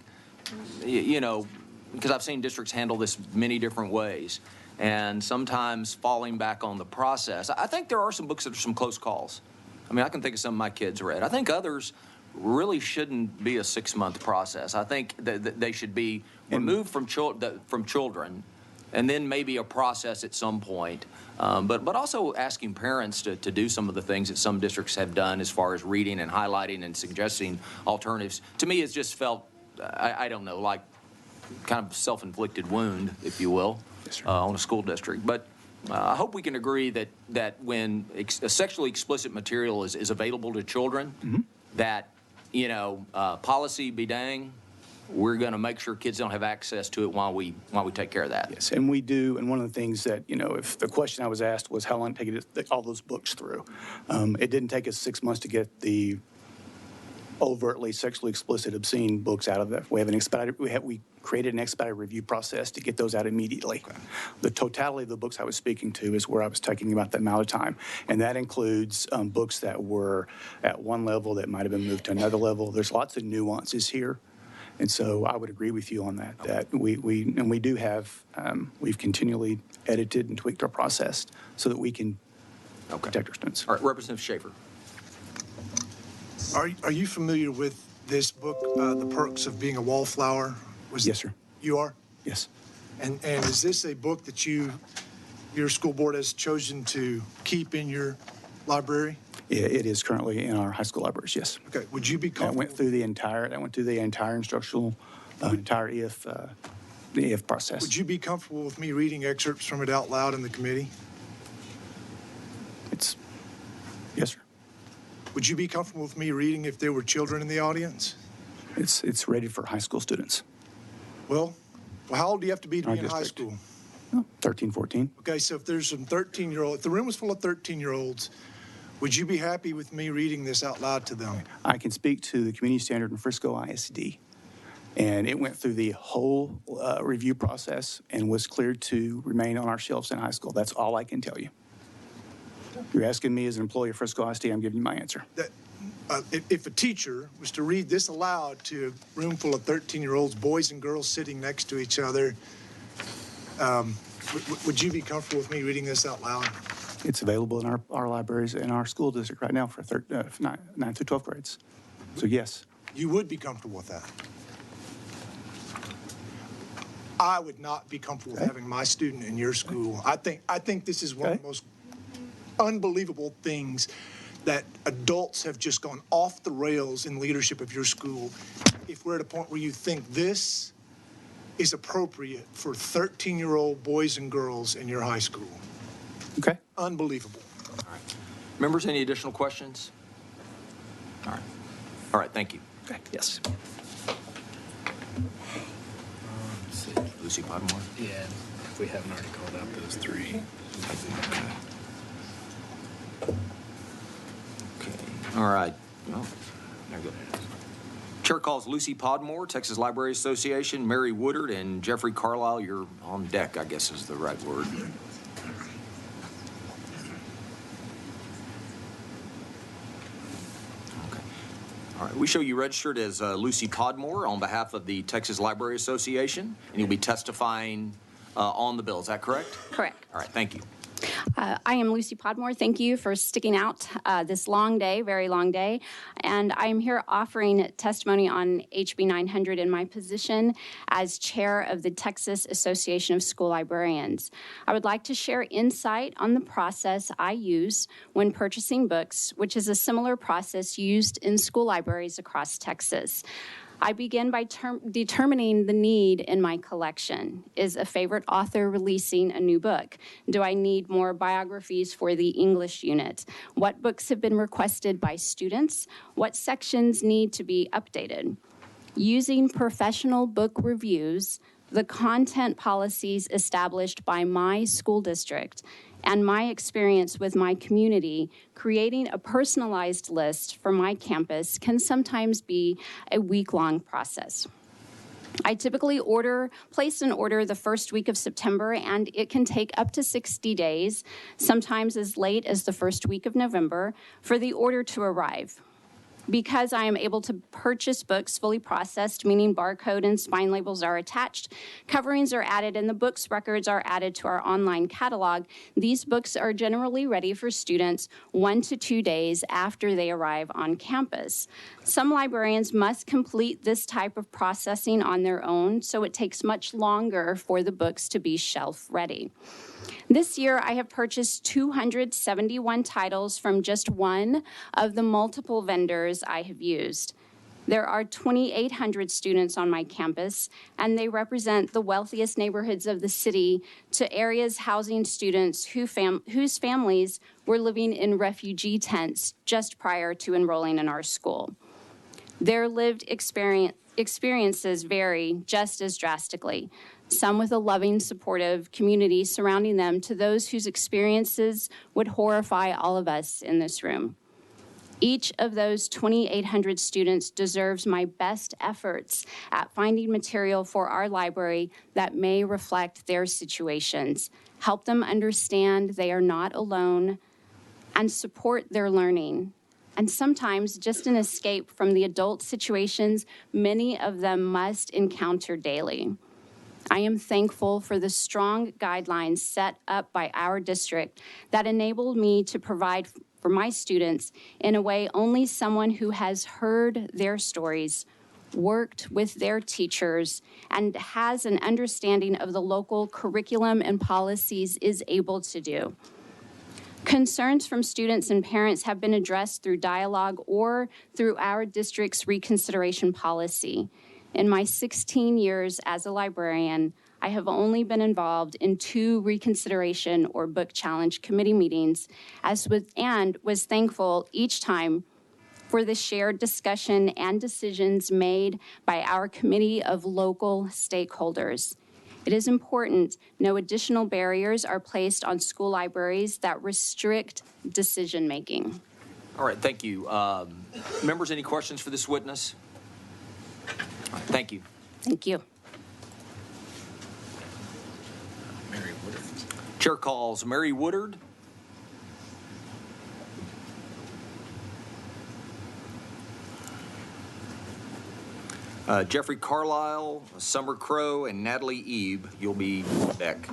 [SPEAKER 2] you know, because I've seen districts handle this many different ways, and sometimes falling back on the process. I think there are some books that are some close calls. I mean, I can think of some my kids read. I think others really shouldn't be a 6-month process. I think that they should be removed from children, and then maybe a process at some point. But also asking parents to do some of the things that some districts have done as far as reading and highlighting and suggesting alternatives. To me, it's just felt, I don't know, like kind of self-inflicted wound, if you will, on a school district. But I hope we can agree that when sexually explicit material is available to children, that, you know, policy be dang, we're going to make sure kids don't have access to it while we take care of that.
[SPEAKER 14] yes, and we do. And one of the things that, you know, if the question I was asked was how long did it take all those books through, it didn't take us 6 months to get the overtly sexually explicit, obscene books out of that. We have an expedited. We created an expedited review process to get those out immediately. Okay. The totality of the books I was speaking to is where I was talking about the amount of time, and that includes books that were at one level that might have been moved to another level. There's lots of nuances here. And so I would agree with you on that, that we do have, we've continually edited and tweaked our process so that we can protect our students.
[SPEAKER 2] All right, Representative Schaefer.
[SPEAKER 12] Are you familiar with this book, The Perks of Being a Wallflower?
[SPEAKER 14] Yes, sir.
[SPEAKER 12] You are?
[SPEAKER 14] Yes.
[SPEAKER 12] And is this a book that your school board has chosen to keep in your library?
[SPEAKER 14] It is currently in our high school libraries, yes.
[SPEAKER 12] Okay, would you be
[SPEAKER 14] That
[SPEAKER 12] comfortable?
[SPEAKER 14] went through the entire instructional, entire the EF process.
[SPEAKER 12] Would you be comfortable with me reading excerpts from it out loud in the committee?
[SPEAKER 14] Yes, sir.
[SPEAKER 12] Would you be comfortable with me reading if there were children in the audience?
[SPEAKER 14] It's rated for high school students.
[SPEAKER 12] Well, how old do you have to be to
[SPEAKER 14] Our
[SPEAKER 12] be in high
[SPEAKER 14] district.
[SPEAKER 12] school?
[SPEAKER 14] 13, 14.
[SPEAKER 12] Okay, so if there's some 13-year-old, if the room was full of 13-year-olds, would you be happy with me reading this out loud to them?
[SPEAKER 14] I can speak to the community standard in Frisco ISD, and it went through the whole review process and was cleared to remain on our shelves in high school. That's all I can tell you. You're asking me as an employee of Frisco ISD, I'm giving you my answer.
[SPEAKER 12] If a teacher was to read this aloud to a room full of 13-year-olds, boys and girls sitting next to each other, would you be comfortable with me reading this out loud?
[SPEAKER 14] It's available in our libraries in our school district right now for 9 through 12 grades. So yes.
[SPEAKER 12] You would be comfortable with that? I would not be comfortable with having my student in your school. I think this is one of the most unbelievable things that adults have just gone off the rails in leadership of your school. If we're at a point where you think this is appropriate for 13-year-old boys and girls in your high school.
[SPEAKER 14] Okay.
[SPEAKER 12] Unbelievable.
[SPEAKER 2] All right. Members, any additional questions? All right. All right, thank you.
[SPEAKER 14] Okay. Yes.
[SPEAKER 2] Lucy Podmore?
[SPEAKER 1] Yeah, if we haven't already called out those three.
[SPEAKER 2] Okay. All right. Oh, there you go. Chair calls Lucy Podmore, Texas Library Association, Mary Woodard, and Jeffrey Carlisle. You're on deck, I guess is the right word. Okay. All right. We show you registered as Lucy Podmore on behalf of the Texas Library Association, and you'll be testifying on the bill. Is that correct?
[SPEAKER 15] Correct.
[SPEAKER 2] All right. Thank you.
[SPEAKER 15] I am Lucy Podmore. Thank you for sticking out this long day, very long day. And I'm here offering testimony on HB 900 in my position as chair of the Texas Association of School Librarians. I would like to share insight on the process I use when purchasing books, which is a similar process used in school libraries across Texas. I begin by determining the need in my collection. Is a favorite author releasing a new book? Do I need more biographies for the English unit? What books have been requested by students? What sections need to be updated? Using professional book reviews, the content policies established by my school district, and my experience with my community, creating a personalized list for my campus can sometimes be a week-long process. I typically place an order the first week of September, and it can take up to 60 days, sometimes as late as the first week of November, for the order to arrive. Because I am able to purchase books fully processed, meaning barcode and spine labels are attached, coverings are added, and the book's records are added to our online catalog, these books are generally ready for students 1 to 2 days after they arrive on campus. Some librarians must complete this type of processing on their own, so it takes much longer for the books to be shelf ready. This year, I have purchased 271 titles from just one of the multiple vendors I have used. There are 2,800 students on my campus, and they represent the wealthiest neighborhoods of the city to areas housing students whose families were living in refugee tents just prior to enrolling in our school. Their lived experiences vary just as drastically. Some with a loving, supportive community surrounding them, to those whose experiences would horrify all of us in this room. Each of those 2,800 students deserves my best efforts at finding material for our library that may reflect their situations, help them understand they are not alone, and support their learning. And sometimes just an escape from the adult situations many of them must encounter daily. I am thankful for the strong guidelines set up by our district that enabled me to provide for my students in a way only someone who has heard their stories, worked with their teachers, and has an understanding of the local curriculum and policies is able to do. Concerns from students and parents have been addressed through dialogue or through our district's reconsideration policy. In my 16 years as a librarian, I have only been involved in 2 reconsideration or book challenge committee meetings, and was thankful each time for the shared discussion and decisions made by our committee of local stakeholders. It is important no additional barriers are placed on school libraries that restrict decision-making.
[SPEAKER 2] All right, thank you. Members, any questions for this witness? Thank you.
[SPEAKER 15] Thank you.
[SPEAKER 1] Mary Woodard.
[SPEAKER 2] Chair calls Mary Woodard. Jeffrey Carlisle, Summer Crow, and Natalie Ebe, you'll be back.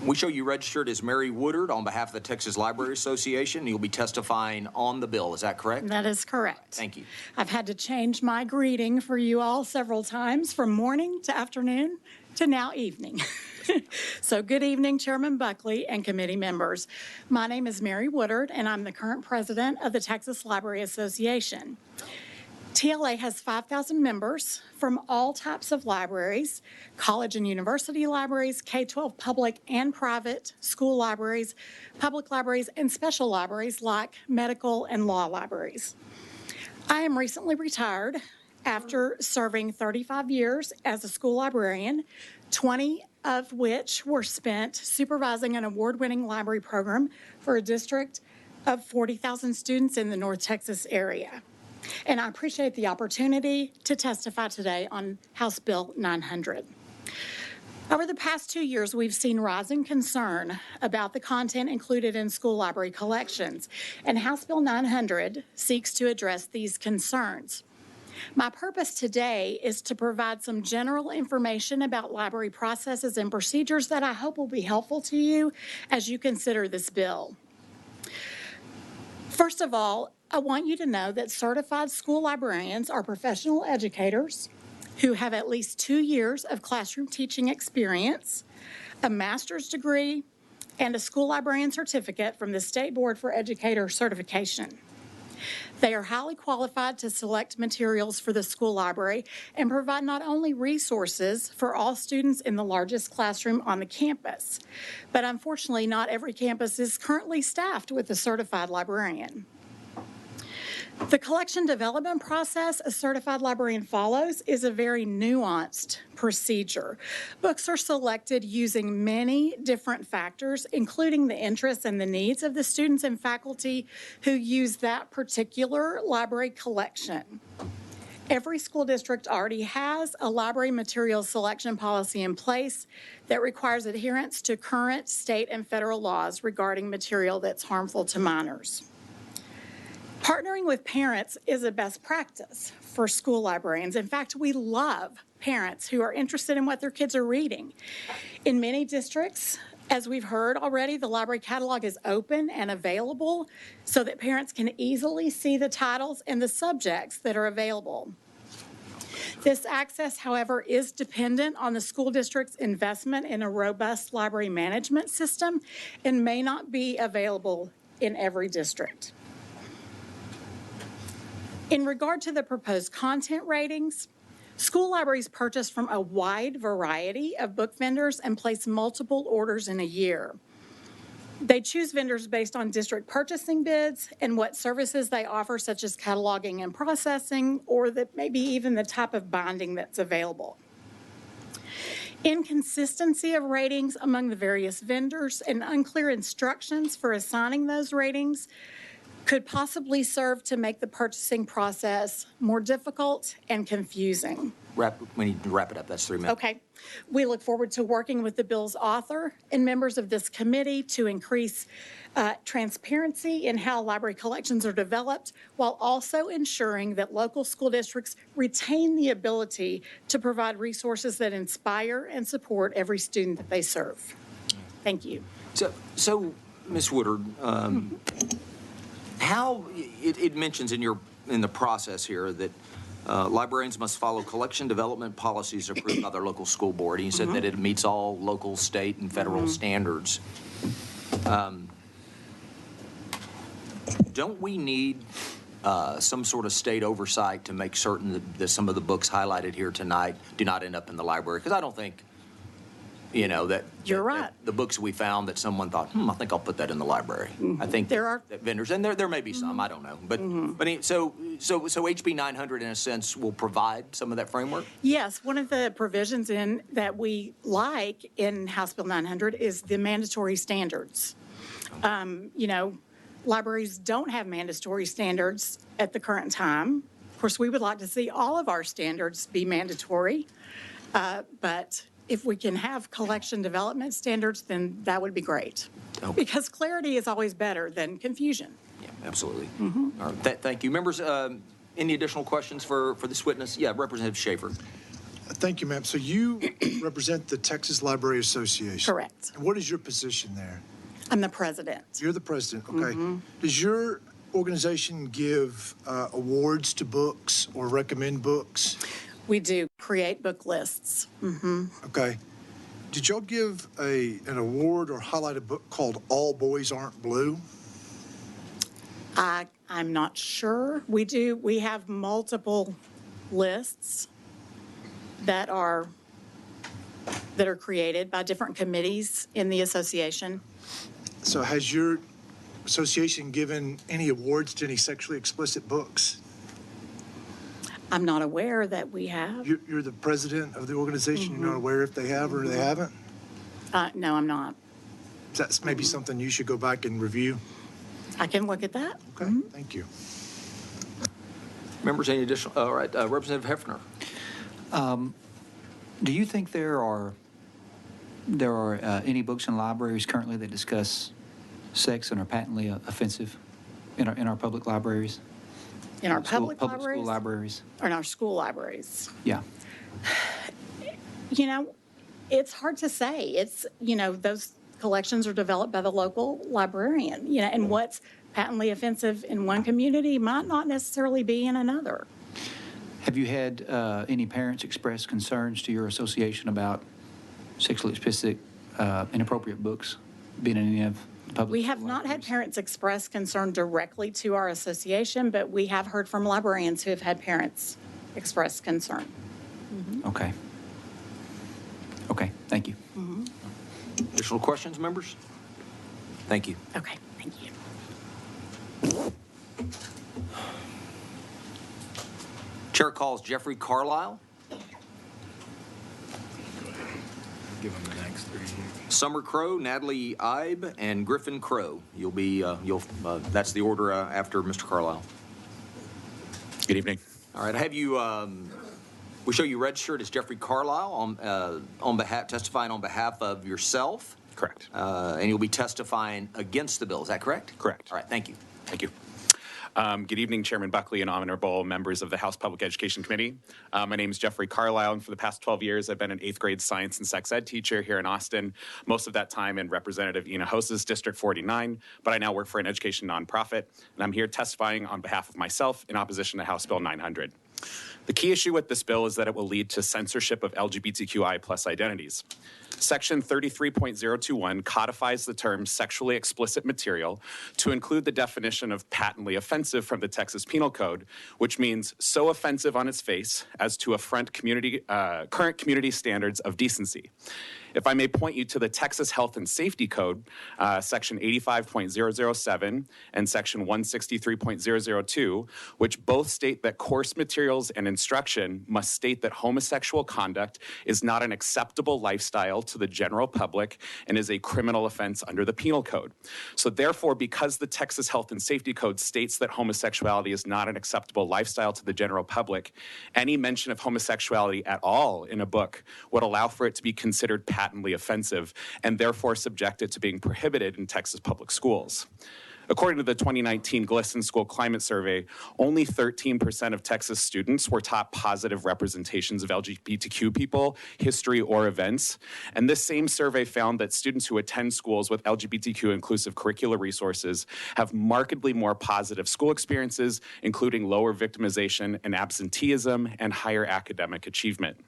[SPEAKER 2] We show you registered as Mary Woodard on behalf of the Texas Library Association. You'll be testifying on the bill. Is that correct?
[SPEAKER 16] That is correct.
[SPEAKER 2] Thank you.
[SPEAKER 16] I've had to change my greeting for you all several times, from morning to afternoon to now evening. So good evening, Chairman Buckley and committee members. My name is Mary Woodard, and I'm the current president of the Texas Library Association. TLA has 5,000 members from all types of libraries: college and university libraries, K-12 public and private school libraries, public libraries, and special libraries like medical and law libraries. I am recently retired after serving 35 years as a school librarian, 20 of which were spent supervising an award-winning library program for a district of 40,000 students in the North Texas area. And I appreciate the opportunity to testify today on House Bill 900. Over the past 2 years, we've seen rising concern about the content included in school library collections, and House Bill 900 seeks to address these concerns. My purpose today is to provide some general information about library processes and procedures that I hope will be helpful to you as you consider this bill. First of all, I want you to know that certified school librarians are professional educators who have at least 2 years of classroom teaching experience, a master's degree, and a school librarian certificate from the State Board for Educator Certification. They are highly qualified to select materials for the school library and provide not only resources for all students in the largest classroom on the campus, but unfortunately not every campus is currently staffed with a certified librarian. The collection development process a certified librarian follows is a very nuanced procedure. Books are selected using many different factors, including the interests and the needs of the students and faculty who use that particular library collection. Every school district already has a library materials selection policy in place that requires adherence to current state and federal laws regarding material that's harmful to minors. Partnering with parents is a best practice for school librarians. In fact, we love parents who are interested in what their kids are reading. In many districts, as we've heard already, the library catalog is open and available so that parents can easily see the titles and the subjects that are available. This access, however, is dependent on the school district's investment in a robust library management system and may not be available in every district. In regard to the proposed content ratings, school libraries purchase from a wide variety of book vendors and place multiple orders in a year. They choose vendors based on district purchasing bids and what services they offer, such as cataloging and processing, or maybe even the type of binding that's available. Inconsistency of ratings among the various vendors and unclear instructions for assigning those ratings could possibly serve to make the purchasing process more difficult and confusing.
[SPEAKER 2] We need to wrap it up. That's 3 minutes.
[SPEAKER 16] Okay. We look forward to working with the bill's author and members of this committee to increase transparency in how library collections are developed, while also ensuring that local school districts retain the ability to provide resources that inspire and support every student that they serve. Thank you.
[SPEAKER 2] So Ms. Woodard, how it mentions in the process here that librarians must follow collection development policies approved by their local school board. And you said that it meets all local, state, and federal standards. Don't we need some sort of state oversight to make certain that some of the books highlighted here tonight do not end up in the library? Because I don't think, that
[SPEAKER 16] you're right.
[SPEAKER 2] The books we found that someone thought, I think I'll put that in the library. I think
[SPEAKER 16] there are
[SPEAKER 2] vendors, and there may be some, I don't know. But so HB 900 in a sense will provide some of that framework?
[SPEAKER 16] Yes, one of the provisions in that we like in House Bill 900 is the mandatory standards. Libraries don't have mandatory standards at the current time. Of course, we would like to see all of our standards be mandatory, but if we can have collection development standards, then that would be great.
[SPEAKER 2] Okay.
[SPEAKER 16] Because clarity is always better than confusion.
[SPEAKER 2] Yeah, absolutely. All right, thank you. Members, any additional questions for this witness? Yeah, Representative Schaefer.
[SPEAKER 12] Thank you, ma'am. So you represent the Texas Library Association.
[SPEAKER 16] Correct.
[SPEAKER 12] What is your position there?
[SPEAKER 16] I'm the president.
[SPEAKER 12] You're the president, okay. Does your organization give awards to books or recommend books?
[SPEAKER 16] We do create book lists.
[SPEAKER 12] Okay. Did y'all give an award or highlight a book called All Boys Aren't Blue?
[SPEAKER 16] I'm not sure. We do. We have multiple lists that are created by different committees in the association.
[SPEAKER 12] So has your association given any awards to any sexually explicit books?
[SPEAKER 16] I'm not aware that we have.
[SPEAKER 12] You're the president of the organization. You're not aware if they have or they haven't?
[SPEAKER 16] No, I'm not.
[SPEAKER 12] That's maybe something you should go back and review.
[SPEAKER 16] I can look at that.
[SPEAKER 12] Okay, thank you.
[SPEAKER 2] Members, any additional? All right, Representative Hefner.
[SPEAKER 17] Do you think there are any books in libraries currently that discuss sex and are patently offensive in our public libraries?
[SPEAKER 16] In our public
[SPEAKER 17] Public school
[SPEAKER 16] libraries?
[SPEAKER 17] libraries.
[SPEAKER 16] Or in our school libraries?
[SPEAKER 17] Yeah.
[SPEAKER 16] You know, it's hard to say. It's, you know, those collections are developed by the local librarian, you know, and what's patently offensive in one community might not necessarily be in another.
[SPEAKER 17] Have you had any parents express concerns to your association about sexually explicit, inappropriate books being in any of the public?
[SPEAKER 16] We have not had parents express concern directly to our association, but we have heard from librarians who have had parents express concern.
[SPEAKER 17] Okay. Okay, thank you.
[SPEAKER 2] Additional questions, members? Thank you.
[SPEAKER 16] Okay, thank you.
[SPEAKER 2] Chair calls Jeffrey Carlisle.
[SPEAKER 1] Give them the next 3.
[SPEAKER 2] Summer Crow, Natalie Ibe, and Griffin Crow. You'll be, that's the order after Mr. Carlisle.
[SPEAKER 18] Good evening.
[SPEAKER 2] All right, I have you, we show you registered as Jeffrey Carlisle on behalf, testifying on behalf of yourself.
[SPEAKER 18] Correct.
[SPEAKER 2] And you'll be testifying against the bill, is that correct?
[SPEAKER 18] Correct.
[SPEAKER 2] All right, thank you.
[SPEAKER 18] Thank you. Good evening, Chairman Buckley and honorable members of the House Public Education Committee. My name is Jeffrey Carlisle, and for the past 12 years, I've been an 8th grade science and sex ed teacher here in Austin, most of that time in Representative Ina Hose's District 49, but I now work for an education nonprofit, and I'm here testifying on behalf of myself in opposition to House Bill 900. The key issue with this bill is that it will lead to censorship of LGBTQI+ identities. Section 33.021 codifies the term sexually explicit material to include the definition of patently offensive from the Texas Penal Code, which means so offensive on its face as to affront current community standards of decency. If I may point you to the Texas Health and Safety Code, Section 85.007 and Section 163.002, which both state that course materials and instruction must state that homosexual conduct is not an acceptable lifestyle to the general public and is a criminal offense under the Penal Code. So therefore, because the Texas Health and Safety Code states that homosexuality is not an acceptable lifestyle to the general public, any mention of homosexuality at all in a book would allow for it to be considered patently offensive and therefore subject it to being prohibited in Texas public schools. According to the 2019 GLSEN School Climate Survey, only 13% of Texas students were taught positive representations of LGBTQ people, history, or events. And this same survey found that students who attend schools with LGBTQ inclusive curricular resources have markedly more positive school experiences, including lower victimization and absenteeism and higher academic achievement.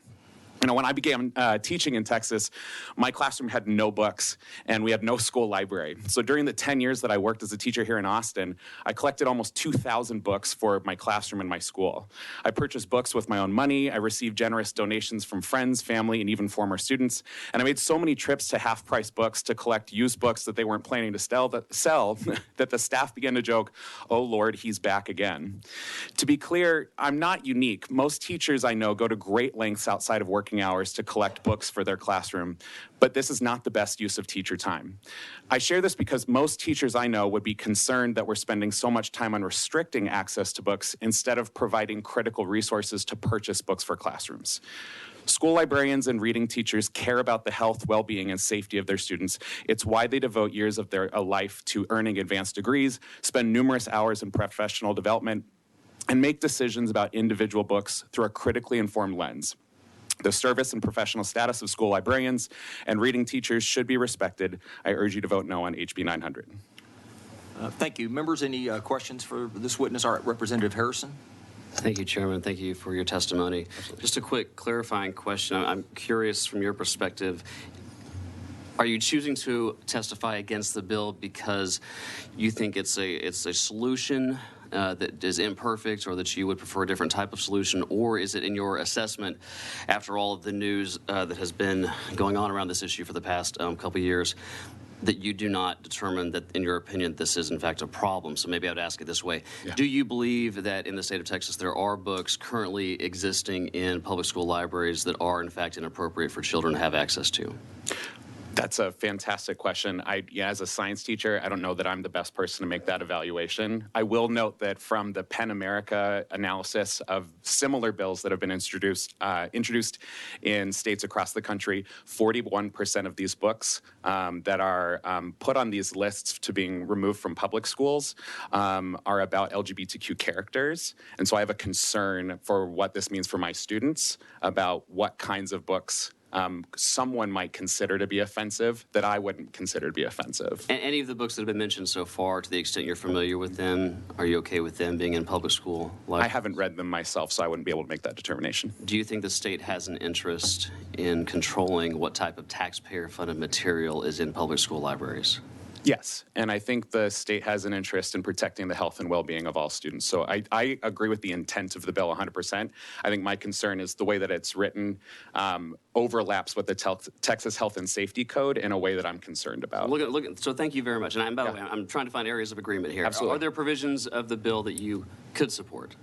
[SPEAKER 18] You know, when I began teaching in Texas, my classroom had no books and we had no school library. So during the 10 years that I worked as a teacher here in Austin, I collected almost 2,000 books for my classroom and my school. I purchased books with my own money. I received generous donations from friends, family, and even former students. And I made so many trips to half-price books to collect used books that they weren't planning to sell that the staff began to joke, "Oh Lord, he's back again." To be clear, I'm not unique. Most teachers I know go to great lengths outside of working hours to collect books for their classroom, but this is not the best use of teacher time. I share this because most teachers I know would be concerned that we're spending so much time on restricting access to books instead of providing critical resources to purchase books for classrooms. School librarians and reading teachers care about the health, well-being, and safety of their students. It's why they devote years of their life to earning advanced degrees, spend numerous hours in professional development, and make decisions about individual books through a critically informed lens. The service and professional status of school librarians and reading teachers should be respected. I urge you to vote no on HB 900.
[SPEAKER 2] Thank you. Members, any questions for this witness? All right, Representative Harrison.
[SPEAKER 7] Thank you, Chairman. Thank you for your testimony. Just a quick clarifying question. I'm curious from your perspective, are you choosing to testify against the bill because you think it's a solution that is imperfect, or that you would prefer a different type of solution, or is it in your assessment, after all of the news that has been going on around this issue for the past couple of years, that you do not determine that, in your opinion, this is in fact a problem? So maybe I would ask it this way. Yeah. Do you believe that in the state of Texas there are books currently existing in public school libraries that are in fact inappropriate for children to have access to?
[SPEAKER 18] That's a fantastic question. As a science teacher, I don't know that I'm the best person to make that evaluation. I will note that from the PEN America analysis of similar bills that have been introduced in states across the country, 41% of these books that are put on these lists to being removed from public schools are about LGBTQ characters. And so I have a concern for what this means for my students about what kinds of books someone might consider to be offensive that I wouldn't consider to be offensive.
[SPEAKER 7] And any of the books that have been mentioned so far, to the extent you're familiar with them, are you okay with them being in public school?
[SPEAKER 18] I haven't read them myself, so I wouldn't be able to make that determination.
[SPEAKER 7] Do you think the state has an interest in controlling what type of taxpayer-funded material is in public school libraries?
[SPEAKER 18] Yes, and I think the state has an interest in protecting the health and well-being of all students. So I agree with the intent of the bill 100%. I think my concern is the way that it's written overlaps with the Texas Health and Safety Code in a way that I'm concerned about.
[SPEAKER 7] So thank you very much. And by the way, I'm trying to find areas of agreement here.
[SPEAKER 18] Absolutely.
[SPEAKER 7] Are there provisions of the bill that you could support?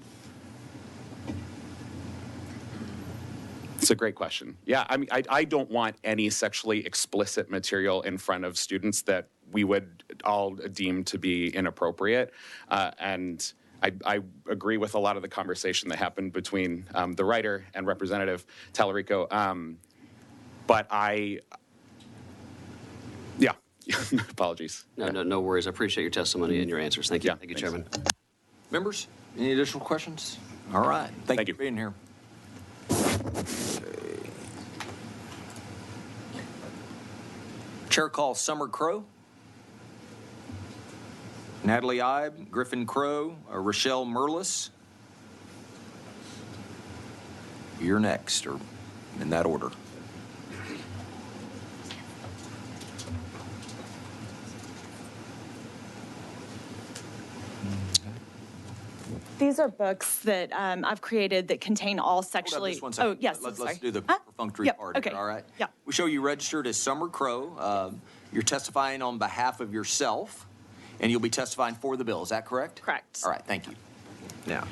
[SPEAKER 18] It's a great question. Yeah, I mean, I don't want any sexually explicit material in front of students that we would all deem to be inappropriate. And I agree with a lot of the conversation that happened between the writer and Representative Tallarico. But yeah, apologies.
[SPEAKER 7] No worries. I appreciate your testimony and your answers. Thank you.
[SPEAKER 18] Yeah,
[SPEAKER 7] Thank you,
[SPEAKER 18] thanks.
[SPEAKER 7] Chairman.
[SPEAKER 2] Members, any additional questions? All right. Thank you for being here. Chair calls Summer Crow, Natalie Ibe, Griffin Crow, Rochelle Merlis. You're next, or in that order.
[SPEAKER 19] These are books that I've created that contain all sexually.
[SPEAKER 2] Hold up just 1 second.
[SPEAKER 19] Oh, yes.
[SPEAKER 2] Let's do the perfunctory
[SPEAKER 19] Yep,
[SPEAKER 2] part.
[SPEAKER 19] okay.
[SPEAKER 2] All right.
[SPEAKER 19] Yeah.
[SPEAKER 2] We show you registered as Summer Crow. You're testifying on behalf of yourself, and you'll be testifying for the bill. Is that correct?
[SPEAKER 19] Correct.
[SPEAKER 2] All right. Thank you. Now.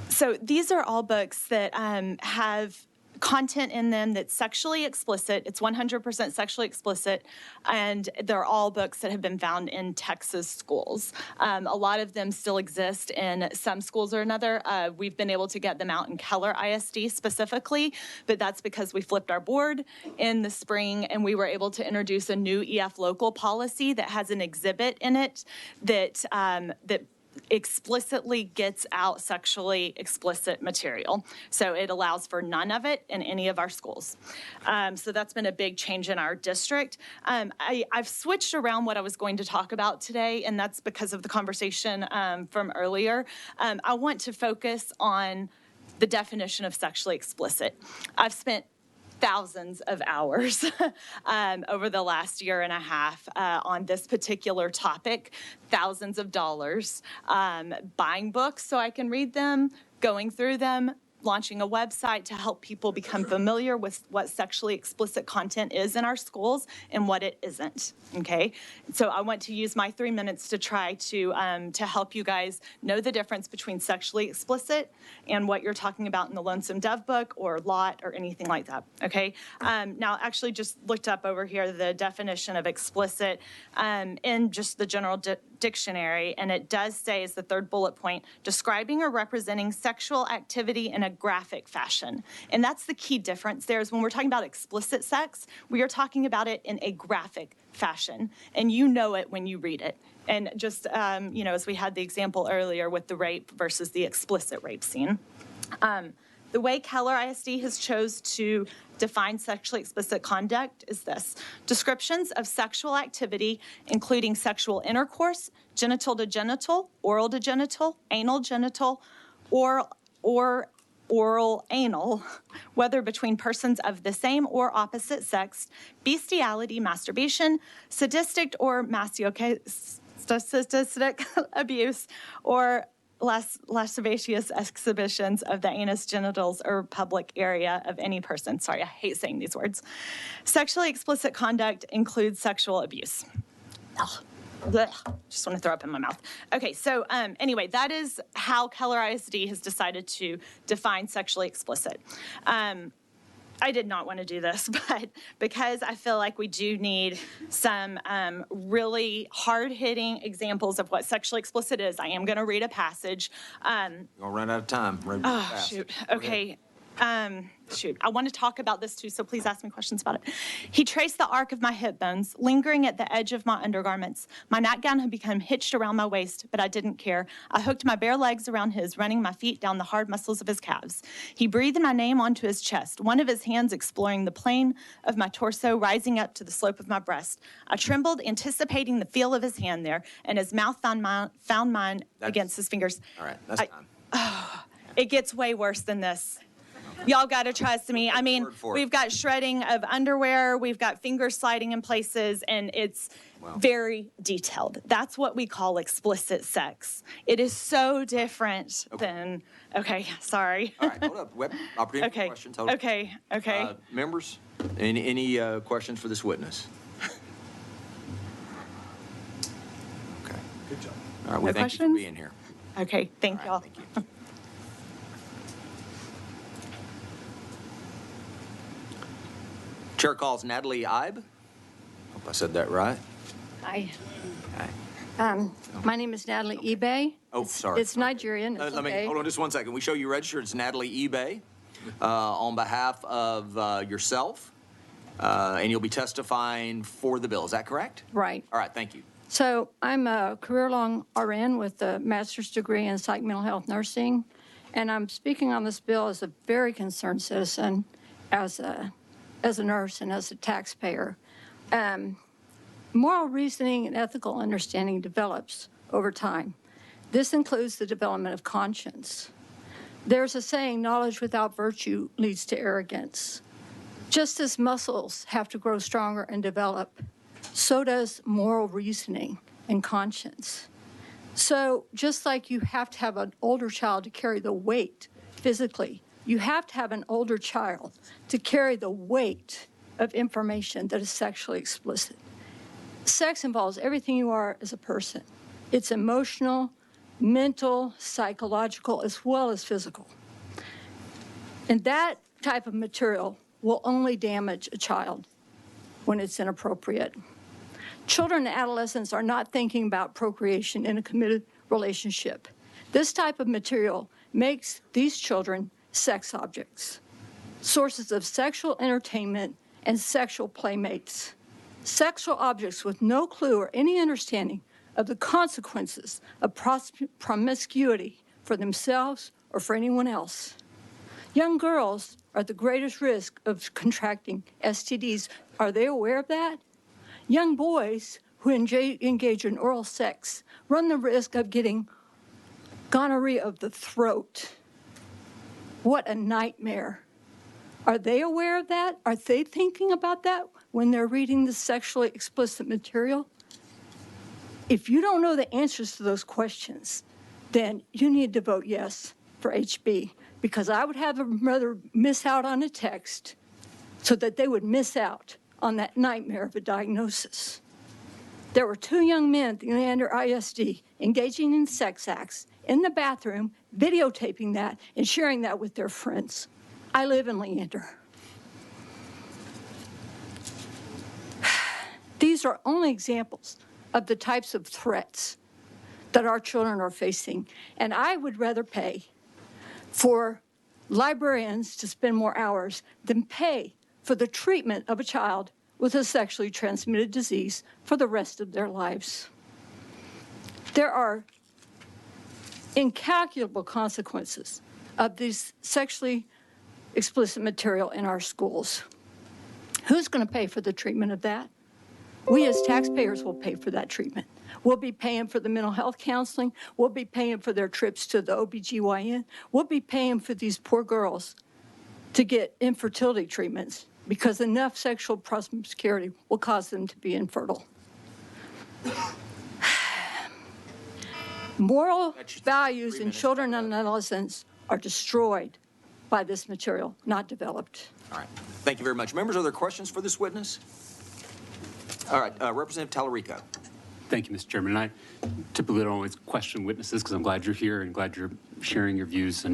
[SPEAKER 19] So these are all books that have content in them that's sexually explicit. It's 100% sexually explicit, and they're all books that have been found in Texas schools. A lot of them still exist in some schools or another. We've been able to get them out in Keller ISD specifically, but that's because we flipped our board in the spring, and we were able to introduce a new EF local policy that has an exhibit in it that explicitly gets out sexually explicit material. So it allows for none of it in any of our schools. So that's been a big change in our district. I've switched around what I was going to talk about today, and that's because of the conversation from earlier. I want to focus on the definition of sexually explicit. I've spent thousands of hours over the last year and a half on this particular topic, thousands of dollars, buying books so I can read them, going through them, launching a website to help people become familiar with what sexually explicit content is in our schools and what it isn't, okay? So I want to use my 3 minutes to try to help you guys know the difference between sexually explicit and what you're talking about in the Lonesome Dove book or Lot or anything like that, okay? Now, actually just looked up over here the definition of explicit in just the general dictionary, and it does say, as the third bullet point, describing or representing sexual activity in a graphic fashion. And that's the key difference there, is when we're talking about explicit sex, we are talking about it in a graphic fashion, and you know it when you read it. And just, as we had the example earlier with the rape versus the explicit rape scene. The way Keller ISD has chose to define sexually explicit conduct is this: descriptions of sexual activity, including sexual intercourse, genital to genital, oral to genital, anal genital, or oral anal, whether between persons of the same or opposite sex, bestiality, masturbation, sadistic or masochistic abuse, or lascivious exhibitions of the anus, genitals, or public area of any person. Sorry, I hate saying these words. Sexually explicit conduct includes sexual abuse. Ugh. Blech. Just want to throw up in my mouth. Okay, so anyway, that is how Keller ISD has decided to define sexually explicit. I did not want to do this, but because I feel like we do need some really hard-hitting examples of what sexually explicit is, I am going to read a passage.
[SPEAKER 2] You're going to run out of time.
[SPEAKER 19] Oh, shoot. Okay. Shoot. I want to talk about this too, so please ask me questions about it. He traced the arc of my hip bones, lingering at the edge of my undergarments. My nightgown had become hitched around my waist, but I didn't care. I hooked my bare legs around his, running my feet down the hard muscles of his calves. He breathed my name onto his chest, one of his hands exploring the plane of my torso, rising up to the slope of my breast. I trembled, anticipating the feel of his hand there, and his mouth found mine against his fingers.
[SPEAKER 2] All right, that's time.
[SPEAKER 19] It gets way worse than this. Y'all got to trust me. I mean, we've got shredding of underwear, we've got fingers sliding in places, and it's very detailed. That's what we call explicit sex. It is so different than, okay, sorry.
[SPEAKER 2] All right, hold up. Opportunity for questions. Hold up.
[SPEAKER 19] Okay.
[SPEAKER 2] Members, any questions for this witness? Okay.
[SPEAKER 12] Good job.
[SPEAKER 2] All right, we thank you for being here.
[SPEAKER 19] Okay, thank y'all.
[SPEAKER 2] Thank you. Chair calls Natalie Ibe. Hope I said that right.
[SPEAKER 20] Hi.
[SPEAKER 2] Okay.
[SPEAKER 20] My name is Natalie Ibe.
[SPEAKER 2] Oh, sorry.
[SPEAKER 20] It's Nigerian. It's
[SPEAKER 2] Let me,
[SPEAKER 20] okay.
[SPEAKER 2] hold on just one second. We show you registered. It's Natalie Ibe on behalf of yourself, and you'll be testifying for the bill. Is that correct?
[SPEAKER 20] Right.
[SPEAKER 2] All right, thank you.
[SPEAKER 20] So I'm a career-long RN with a master's degree in psych mental health nursing, and I'm speaking on this bill as a very concerned citizen, as a nurse and as a taxpayer. Moral reasoning and ethical understanding develops over time. This includes the development of conscience. There's a saying, knowledge without virtue leads to arrogance. Just as muscles have to grow stronger and develop, so does moral reasoning and conscience. So just like you have to have an older child to carry the weight physically, you have to have an older child to carry the weight of information that is sexually explicit. Sex involves everything you are as a person. It's emotional, mental, psychological, as well as physical. And that type of material will only damage a child when it's inappropriate. Children and adolescents are not thinking about procreation in a committed relationship. This type of material makes these children sex objects, sources of sexual entertainment and sexual playmates, sexual objects with no clue or any understanding of the consequences of promiscuity for themselves or for anyone else. Young girls are at the greatest risk of contracting STDs. Are they aware of that? Young boys who engage in oral sex run the risk of getting gonorrhea of the throat. What a nightmare. Are they aware of that? Are they thinking about that when they're reading the sexually explicit material? If you don't know the answers to those questions, then you need to vote yes for HB, because I would have them rather miss out on a text so that they would miss out on that nightmare of a diagnosis. There were 2 young men at the Leander ISD engaging in sex acts in the bathroom, videotaping that and sharing that with their friends. I live in Leander. These are only examples of the types of threats that our children are facing. And I would rather pay for librarians to spend more hours than pay for the treatment of a child with a sexually transmitted disease for the rest of their lives. There are incalculable consequences of this sexually explicit material in our schools. Who's going to pay for the treatment of that? We as taxpayers will pay for that treatment. We'll be paying for the mental health counseling. We'll be paying for their trips to the OBGYN. We'll be paying for these poor girls to get infertility treatments because enough sexual promiscuity will cause them to be infertile. Moral values in children and adolescents are destroyed by this material, not developed.
[SPEAKER 2] All right. Thank you very much. Members, are there questions for this witness? All right. Representative Tallarico.
[SPEAKER 5] Thank you, Mr. Chairman. I typically don't always question witnesses because I'm glad you're here and glad you're sharing your views.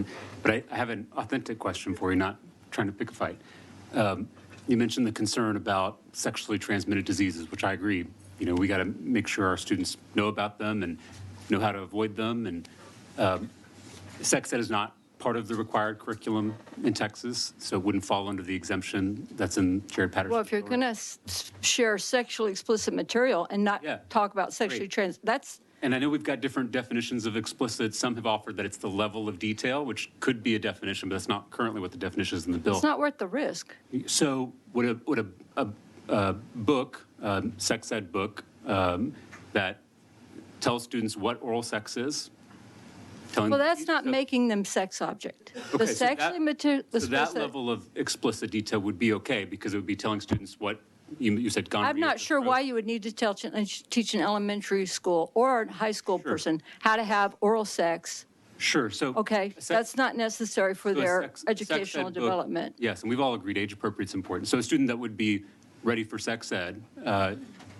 [SPEAKER 5] But I have an authentic question for you, not trying to pick a fight. You mentioned the concern about sexually transmitted diseases, which I agree. You know, we got to make sure our students know about them and know how to avoid them. And sex ed is not part of the required curriculum in Texas, so it wouldn't fall under the exemption that's in Jared Patterson.
[SPEAKER 20] Well, if you're going to share sexually explicit material and not talk about sexually that's.
[SPEAKER 5] And I know we've got different definitions of explicit. Some have offered that it's the level of detail, which could be a definition, but that's not currently what the definition is in the bill.
[SPEAKER 20] It's not worth the risk.
[SPEAKER 5] So would a book, sex ed book, that tells students what oral sex is,
[SPEAKER 20] Well, that's not making them sex object.
[SPEAKER 5] Okay,
[SPEAKER 20] The sexually material.
[SPEAKER 5] So that level of explicit detail would be okay because it would be telling students what you said. Gonorrhea.
[SPEAKER 20] I'm not sure why you would need to teach an elementary school or a high school person how to have oral sex.
[SPEAKER 5] Sure. So
[SPEAKER 20] Okay, that's not necessary for
[SPEAKER 5] so a
[SPEAKER 20] their
[SPEAKER 5] sex
[SPEAKER 20] educational
[SPEAKER 5] ed book-
[SPEAKER 20] development.
[SPEAKER 5] Yes, and we've all agreed age appropriate is important. So a student that would be ready for sex ed,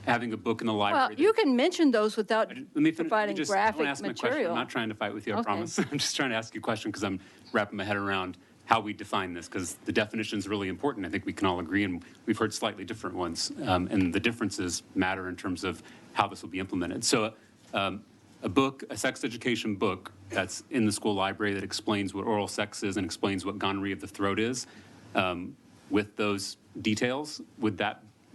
[SPEAKER 5] having a book in the library.
[SPEAKER 20] Well, you can mention those without
[SPEAKER 5] Let me finish.
[SPEAKER 20] providing
[SPEAKER 5] I want
[SPEAKER 20] graphic
[SPEAKER 5] to ask my question.
[SPEAKER 20] material.
[SPEAKER 5] I'm not trying to fight with you, I
[SPEAKER 20] Okay.
[SPEAKER 5] promise. I'm just trying to ask you a question because I'm wrapping my head around how we define this, because the definition is really important. I think we can all agree, and we've heard slightly different ones. And the differences matter in terms of how this will be implemented. So a book, a sex education book that's in the school library that explains what oral sex is and explains what gonorrhea of the throat is, with those details,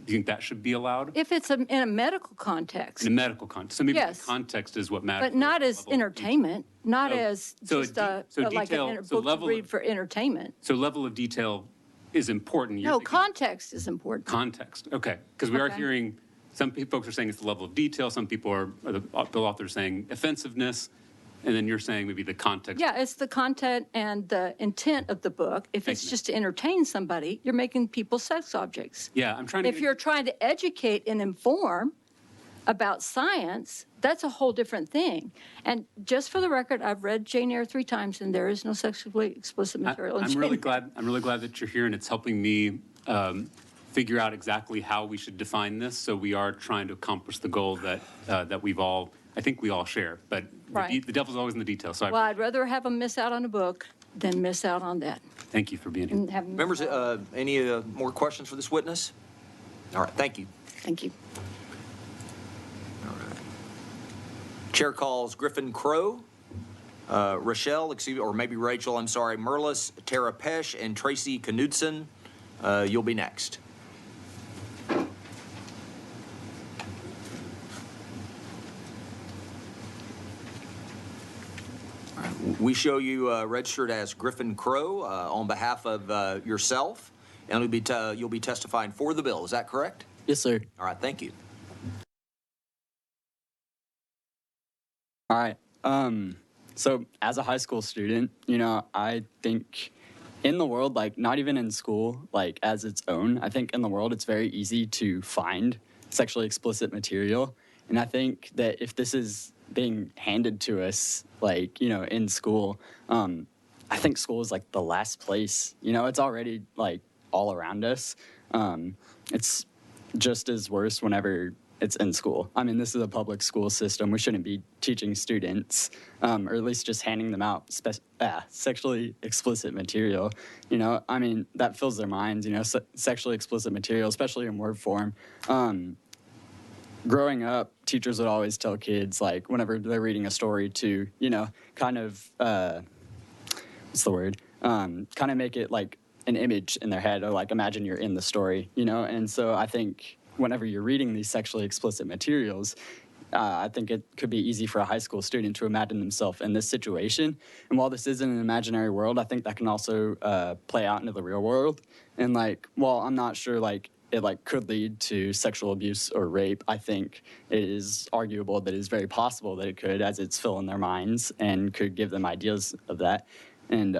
[SPEAKER 5] do you think that should be allowed?
[SPEAKER 20] If it's in a medical context.
[SPEAKER 5] In a medical context. So maybe
[SPEAKER 20] Yes.
[SPEAKER 5] the context is what matters.
[SPEAKER 20] But not as entertainment, not as
[SPEAKER 5] so
[SPEAKER 20] just like
[SPEAKER 5] detail-
[SPEAKER 20] a
[SPEAKER 5] so
[SPEAKER 20] book to
[SPEAKER 5] level
[SPEAKER 20] read
[SPEAKER 5] of-
[SPEAKER 20] for entertainment.
[SPEAKER 5] So level of detail is important. You're
[SPEAKER 20] No,
[SPEAKER 5] thinking
[SPEAKER 20] context is important.
[SPEAKER 5] context. Okay, because we are
[SPEAKER 20] Okay.
[SPEAKER 5] hearing some folks are saying it's the level of detail. Some people are the bill authors saying offensiveness, and then you're saying maybe the context.
[SPEAKER 20] Yeah, it's the content and the intent of the book. If it's just to entertain somebody, you're making people sex objects.
[SPEAKER 5] Yeah, I'm trying to.
[SPEAKER 20] If you're trying to educate and inform about science, that's a whole different thing. And just for the record, I've read Jane Eyre 3 times, and there is no sexually explicit material in
[SPEAKER 5] I'm
[SPEAKER 20] Jane
[SPEAKER 5] really
[SPEAKER 20] Eyre.
[SPEAKER 5] glad. I'm really glad that you're here, and it's helping me figure out exactly how we should define this. So we are trying to accomplish the goal that that we've all, I think we all share. But
[SPEAKER 20] Right.
[SPEAKER 5] the devil's always in the details. So
[SPEAKER 20] Well, I'd rather have them miss out on a book than miss out on that.
[SPEAKER 5] thank you for being here.
[SPEAKER 20] And have 'em miss
[SPEAKER 2] Members,
[SPEAKER 20] out.
[SPEAKER 2] any more questions for this witness? All right, thank you.
[SPEAKER 20] Thank you.
[SPEAKER 2] Chair calls Griffin Crow, Rochelle, or maybe Rachel, I'm sorry, Merlis, Tara Pesh, and Tracy Knudsen. You'll be next. We show you registered as Griffin Crow on behalf of yourself, and you'll be testifying for the bill. Is that correct?
[SPEAKER 21] Yes, sir.
[SPEAKER 2] All right, thank you.
[SPEAKER 21] All right. So as a high school student, I think in the world, like not even in school, like as its own, I think in the world it's very easy to find sexually explicit material. And I think that if this is being handed to us, like, in school, I think school is like the last place, it's already like all around us. It's just as worse whenever it's in school. I mean, this is a public school system. We shouldn't be teaching students, or at least just handing them out sexually explicit material. I mean, that fills their minds, sexually explicit material, especially in word form. Growing up, teachers would always tell kids, like, whenever they're reading a story to, kind of, what's the word? Kind of make it like an image in their head, or like imagine you're in the story, And so I think whenever you're reading these sexually explicit materials, I think it could be easy for a high school student to imagine themselves in this situation. And while this isn't an imaginary world, I think that can also play out into the real world. And while I'm not sure it could lead to sexual abuse or rape, I think it is arguable that it's very possible that it could, as it's filling their minds and could give them ideas of that. And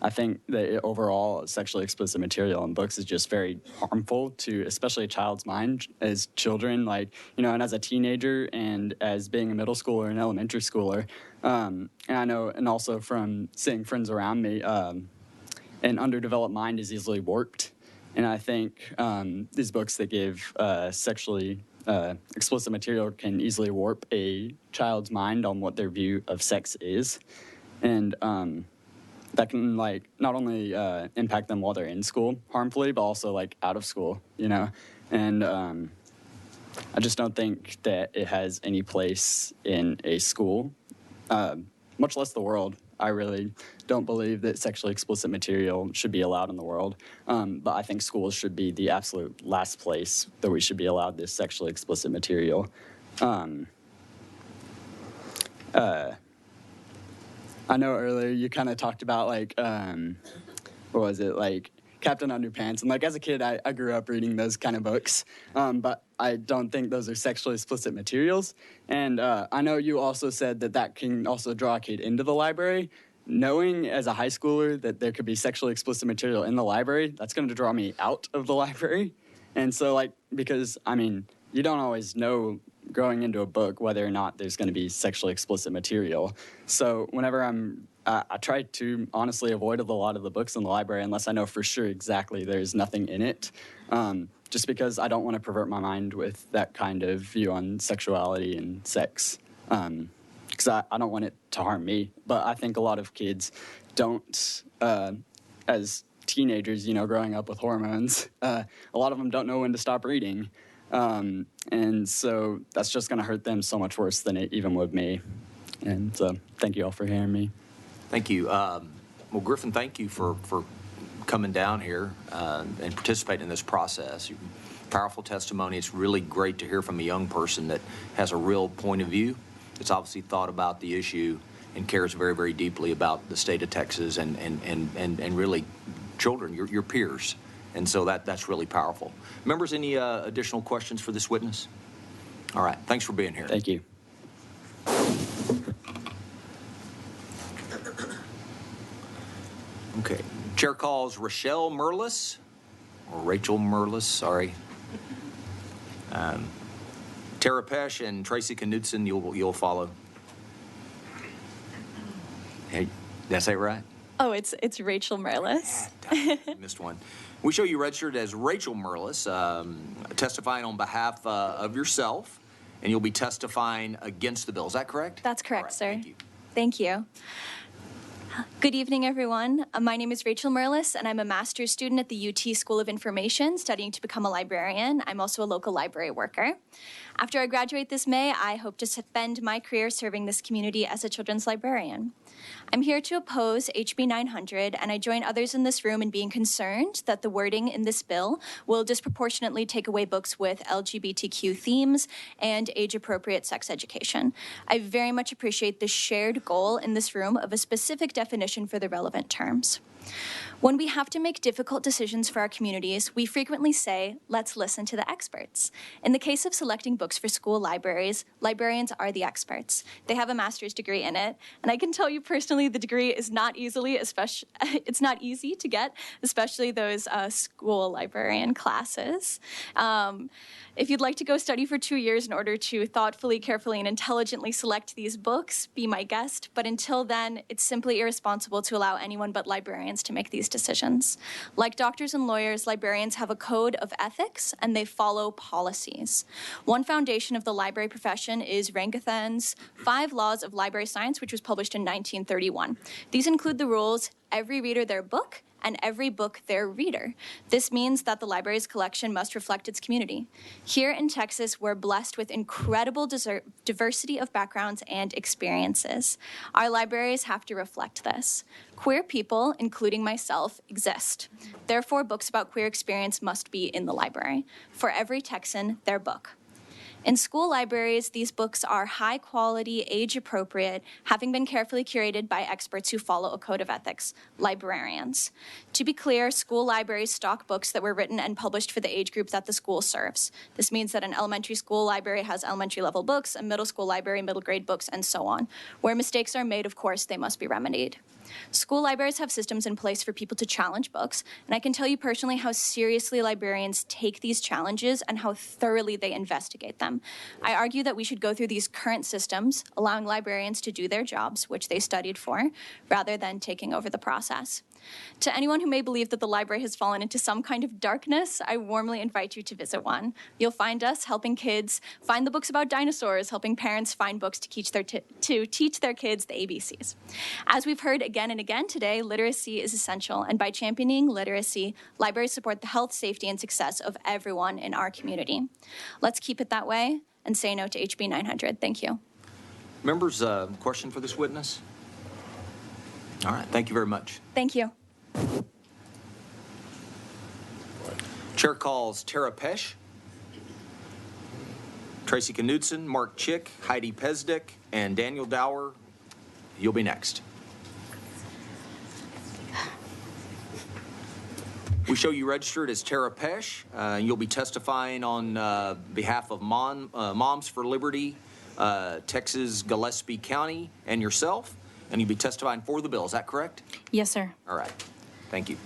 [SPEAKER 21] I think that overall sexually explicit material in books is just very harmful to especially a child's mind as children, and as a teenager and as being a middle schooler and elementary schooler. And I know, and also from seeing friends around me, an underdeveloped mind is easily warped. And I think these books that give sexually explicit material can easily warp a child's mind on what their view of sex is. And that can like not only impact them while they're in school harmfully, but also like out of school, you know? And I just don't think that it has any place in a school, much less the world. I really don't believe that sexually explicit material should be allowed in the world. But I think schools should be the absolute last place that we should be allowed this sexually explicit material. I know earlier you kind of talked about like, what was it, like Captain Underpants. And like as a kid, I grew up reading those kind of books, but I don't think those are sexually explicit materials. And I know you also said that that can also draw a kid into the library. Knowing as a high schooler that there could be sexually explicit material in the library, that's going to draw me out of the library. And so like, because I mean, you don't always know going into a book whether or not there's going to be sexually explicit material. So whenever I try to honestly avoid a lot of the books in the library unless I know for sure exactly there's nothing in it, just because I don't want to pervert my mind with that kind of view on sexuality and sex, because I don't want it to harm me. But I think a lot of kids don't, as teenagers, you know, growing up with hormones, a lot of them don't know when to stop reading. And so that's just going to hurt them so much worse than it even would me. And so thank you all for hearing me.
[SPEAKER 2] Thank you. Well, Griffin, thank you for coming down here and participating in this process. Powerful testimony. It's really great to hear from a young person that has a real point of view. It's obviously thought about the issue and cares very, very deeply about the state of Texas and really children, your peers. And so that's really powerful. Members, any additional questions for this witness? All right. Thanks for being here.
[SPEAKER 21] Thank you.
[SPEAKER 2] Okay. Chair calls Rochelle Merlis, or Rachel Merlis, sorry. Tara Pesch and Tracy Knudsen, you'll follow. Hey, did I say it right?
[SPEAKER 6] Oh, it's Rachel Merlis.
[SPEAKER 2] Missed one. We show you registered as Rachel Merlis, testifying on behalf of yourself, and you'll be testifying against the bill. Is that correct?
[SPEAKER 6] That's correct, sir.
[SPEAKER 2] Thank you.
[SPEAKER 6] Thank you. Good evening, everyone. My name is Rachel Merlis, and I'm a master's student at the UT School of Information, studying to become a librarian. I'm also a local library worker. After I graduate this May, I hope to spend my career serving this community as a children's librarian. I'm here to oppose HB 900, and I join others in this room in being concerned that the wording in this bill will disproportionately take away books with LGBTQ themes and age-appropriate sex education. I very much appreciate the shared goal in this room of a specific definition for the relevant terms. When we have to make difficult decisions for our communities, we frequently say, let's listen to the experts. In the case of selecting books for school libraries, librarians are the experts. They have a master's degree in it, and I can tell you personally the degree is not it's not easy to get, especially those school librarian classes. If you'd like to go study for 2 years in order to thoughtfully, carefully, and intelligently select these books, be my guest. But until then, it's simply irresponsible to allow anyone but librarians to make these decisions. Like doctors and lawyers, librarians have a code of ethics, and they follow policies. One foundation of the library profession is Rangathan's 5 Laws of Library Science, which was published in 1931. These include the rules, every reader their book, and every book their reader. This means that the library's collection must reflect its community. Here in Texas, we're blessed with incredible diversity of backgrounds and experiences. Our libraries have to reflect this. Queer people, including myself, exist. Therefore, books about queer experience must be in the library. For every Texan, their book. In school libraries, these books are high quality, age appropriate, having been carefully curated by experts who follow a code of ethics, librarians. To be clear, school libraries stock books that were written and published for the age group that the school serves. This means that an elementary school library has elementary level books, a middle school library, middle grade books, and so on. Where mistakes are made, of course, they must be remedied. School libraries have systems in place for people to challenge books, and I can tell you personally how seriously librarians take these challenges and how thoroughly they investigate them. I argue that we should go through these current systems, allowing librarians to do their jobs, which they studied for, rather than taking over the process. To anyone who may believe that the library has fallen into some kind of darkness, I warmly invite you to visit one. You'll find us helping kids find the books about dinosaurs, helping parents find books to teach their kids the ABCs. As we've heard again and again today, literacy is essential, and by championing literacy, libraries support the health, safety, and success of everyone in our community. Let's keep it that way and say no to HB 900. Thank you.
[SPEAKER 2] Members, question for this witness? All right, thank you very much.
[SPEAKER 6] Thank you.
[SPEAKER 2] Chair calls Tara Pesch, Tracy Knudsen, Mark Chick, Heidi Pesdick, and Daniel Dower. You'll be next. We show you registered as Tara Pesch. You'll be testifying on behalf of Moms for Liberty, Texas Gillespie County, and yourself, and you'll be testifying for the bill. Is that correct?
[SPEAKER 4] Yes, sir.
[SPEAKER 2] All right. Thank you.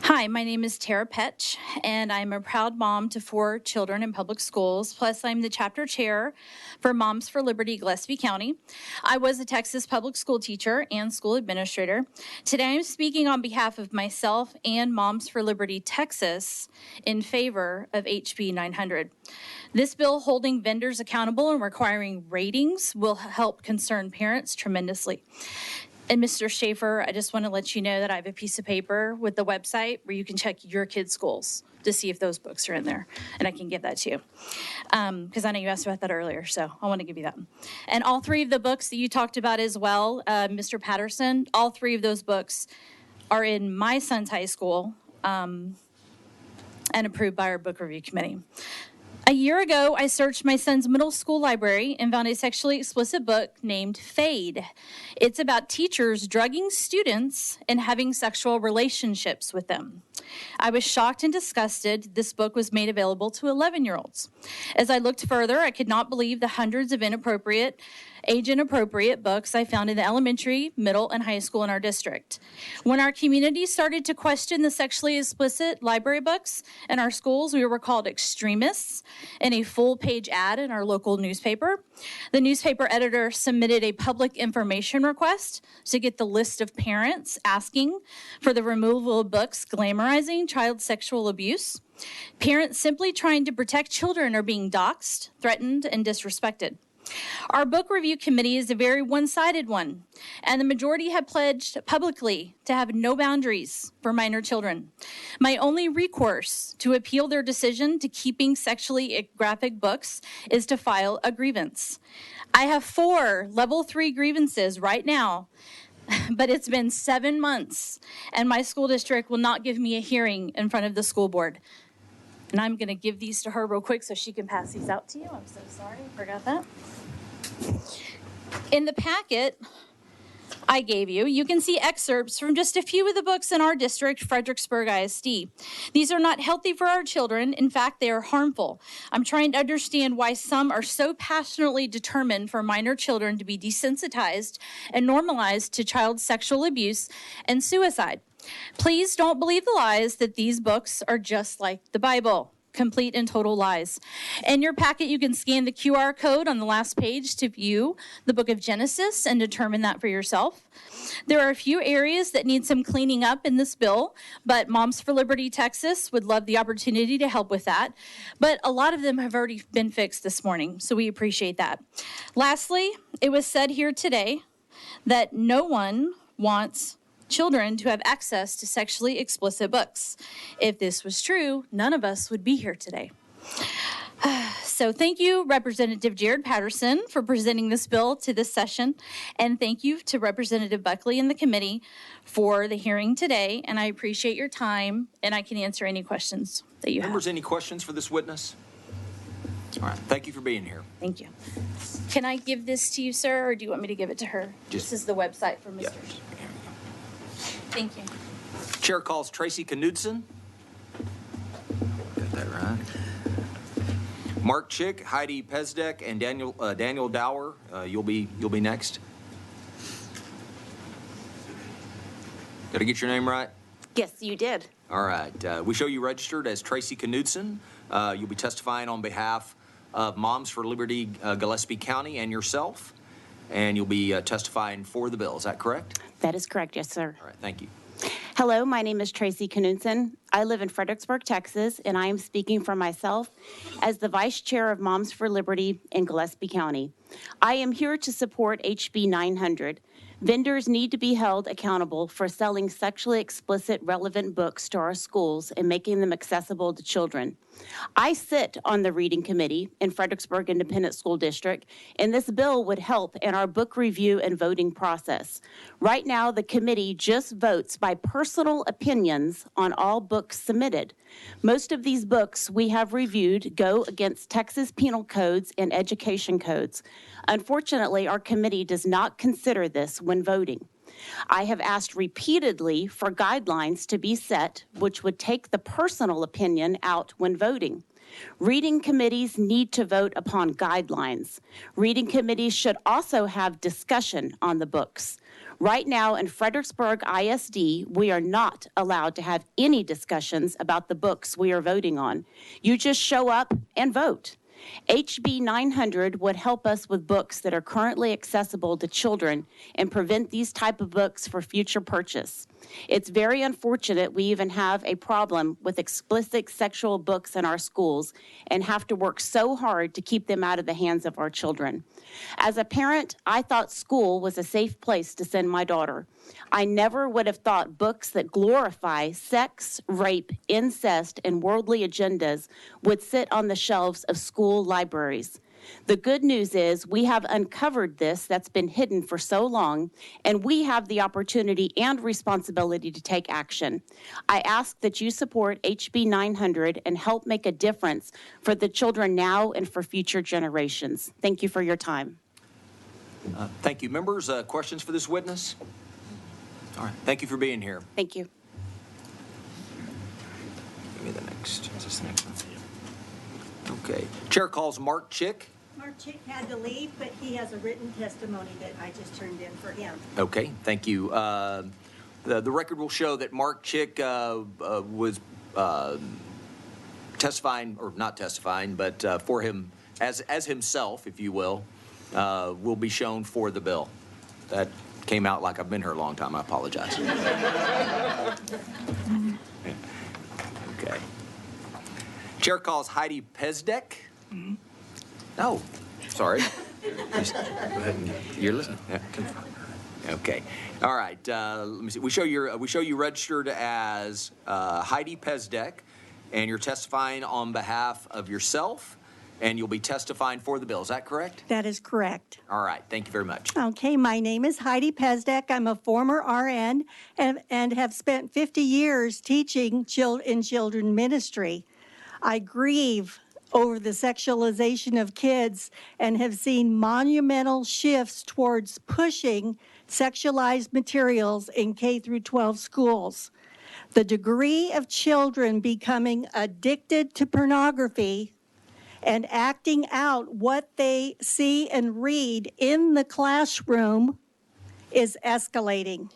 [SPEAKER 4] Hi, my name is Tara Petch, and I'm a proud mom to 4 children in public schools, plus I'm the chapter chair for Moms for Liberty, Gillespie County. I was a Texas public school teacher and school administrator. Today I'm speaking on behalf of myself and Moms for Liberty, Texas, in favor of HB 900. This bill holding vendors accountable and requiring ratings will help concerned parents tremendously. And Mr. Schaefer, I just want to let you know that I have a piece of paper with the website where you can check your kids' schools to see if those books are in there. And I can give that to you. Because I know you asked about that earlier, so I want to give you that. And all 3 of the books that you talked about as well, Mr. Patterson, all 3 of those books are in my son's high school and approved by our book review committee. A year ago, I searched my son's middle school library and found a sexually explicit book named Fade. It's about teachers drugging students and having sexual relationships with them. I was shocked and disgusted this book was made available to 11-year-olds. As I looked further, I could not believe the hundreds of age-inappropriate books I found in the elementary, middle, and high school in our district. When our community started to question the sexually explicit library books in our schools, we were called extremists in a full-page ad in our local newspaper. The newspaper editor submitted a public information request to get the list of parents asking for the removal of books glamorizing child sexual abuse. Parents simply trying to protect children are being doxxed, threatened, and disrespected. Our book review committee is a very one-sided one, and the majority have pledged publicly to have no boundaries for minor children. My only recourse to appeal their decision to keeping sexually graphic books is to file a grievance. I have 4 level 3 grievances right now, but it's been 7 months, and my school district will not give me a hearing in front of the school board. And I'm going to give these to her real quick so she can pass these out to you. I'm so sorry, I forgot that. In the packet I gave you, you can see excerpts from just a few of the books in our district, Fredericksburg ISD. These are not healthy for our children. In fact, they are harmful. I'm trying to understand why some are so passionately determined for minor children to be desensitized and normalized to child sexual abuse and suicide. Please don't believe the lies that these books are just like the Bible. Complete and total lies. In your packet, you can scan the QR code on the last page to view the book of Genesis and determine that for yourself. There are a few areas that need some cleaning up in this bill, but Moms for Liberty Texas would love the opportunity to help with that. But a lot of them have already been fixed this morning, so we appreciate that. Lastly, it was said here today that no one wants children to have access to sexually explicit books. If this was true, none of us would be here today. So thank you, Representative Jared Patterson, for presenting this bill to this session. And thank you to Representative Buckley and the committee for the hearing today. And I appreciate your time, and I can answer any questions that you have.
[SPEAKER 2] Members, any questions for this witness? All right, thank you for being here.
[SPEAKER 4] Thank you. Can I give this to you, sir, or do you want me to give it to her? This is the website for Mr.
[SPEAKER 2] Yeah.
[SPEAKER 4] Thank you.
[SPEAKER 2] Chair calls Tracy Knudsen. Got that right. Mark Chick, Heidi Pesdick, and Daniel Dower. You'll be next. Did I get your name right?
[SPEAKER 3] Yes, you did.
[SPEAKER 2] All right. We show you registered as Tracy Knudsen. You'll be testifying on behalf of Moms for Liberty, Gillespie County, and yourself. And you'll be testifying for the bill. Is that correct?
[SPEAKER 22] That is correct, yes, sir.
[SPEAKER 2] All right, thank you.
[SPEAKER 8] Hello, my name is Tracy Knudsen. I live in Fredericksburg, Texas, and I am speaking for myself as the Vice Chair of Moms for Liberty in Gillespie County. I am here to support HB 900. Vendors need to be held accountable for selling sexually explicit relevant books to our schools and making them accessible to children. I sit on the reading committee in Fredericksburg Independent School District, and this bill would help in our book review and voting process. Right now, the committee just votes by personal opinions on all books submitted. Most of these books we have reviewed go against Texas penal codes and education codes. Unfortunately, our committee does not consider this when voting. I have asked repeatedly for guidelines to be set, which would take the personal opinion out when voting. Reading committees need to vote upon guidelines. Reading committees should also have discussion on the books. Right now in Fredericksburg ISD, we are not allowed to have any discussions about the books we are voting on. You just show up and vote. HB 900 would help us with books that are currently accessible to children and prevent these type of books for future purchase. It's very unfortunate we even have a problem with explicit sexual books in our schools and have to work so hard to keep them out of the hands of our children. As a parent, I thought school was a safe place to send my daughter. I never would have thought books that glorify sex, rape, incest, and worldly agendas would sit on the shelves of school libraries. The good news is we have uncovered this that's been hidden for so long, and we have the opportunity and responsibility to take action. I ask that you support HB 900 and help make a difference for the children now and for future generations. Thank you for your time.
[SPEAKER 2] Thank you. Members, questions for this witness? All right. Thank you for being here.
[SPEAKER 8] Thank you.
[SPEAKER 2] Give me the next. Is this the next one? Okay. Chair calls Mark Chick.
[SPEAKER 22] Mark Chick had to leave, but he has a written testimony that I just turned in for him.
[SPEAKER 2] Okay, thank you. The record will show that Mark Chick was testifying, or not testifying, but for him, as himself, if you will be shown for the bill. That came out like I've been here a long time. I apologize. Okay. Chair calls Heidi Pezdek. No, sorry. You're listening. Yeah. Okay. All right. Let me see. We show you registered as Heidi Pezdek, and you're testifying on behalf of yourself, and you'll be testifying for the bill. Is that correct?
[SPEAKER 22] That is correct.
[SPEAKER 2] All right. Thank you very much.
[SPEAKER 22] Okay, my name is Heidi Pezdek. I'm a former RN and have spent 50 years teaching in children ministry. I grieve over the sexualization of kids and have seen monumental shifts towards pushing sexualized materials in K through 12 schools. The degree of children becoming addicted to pornography and acting out what they see and read in the classroom is escalating.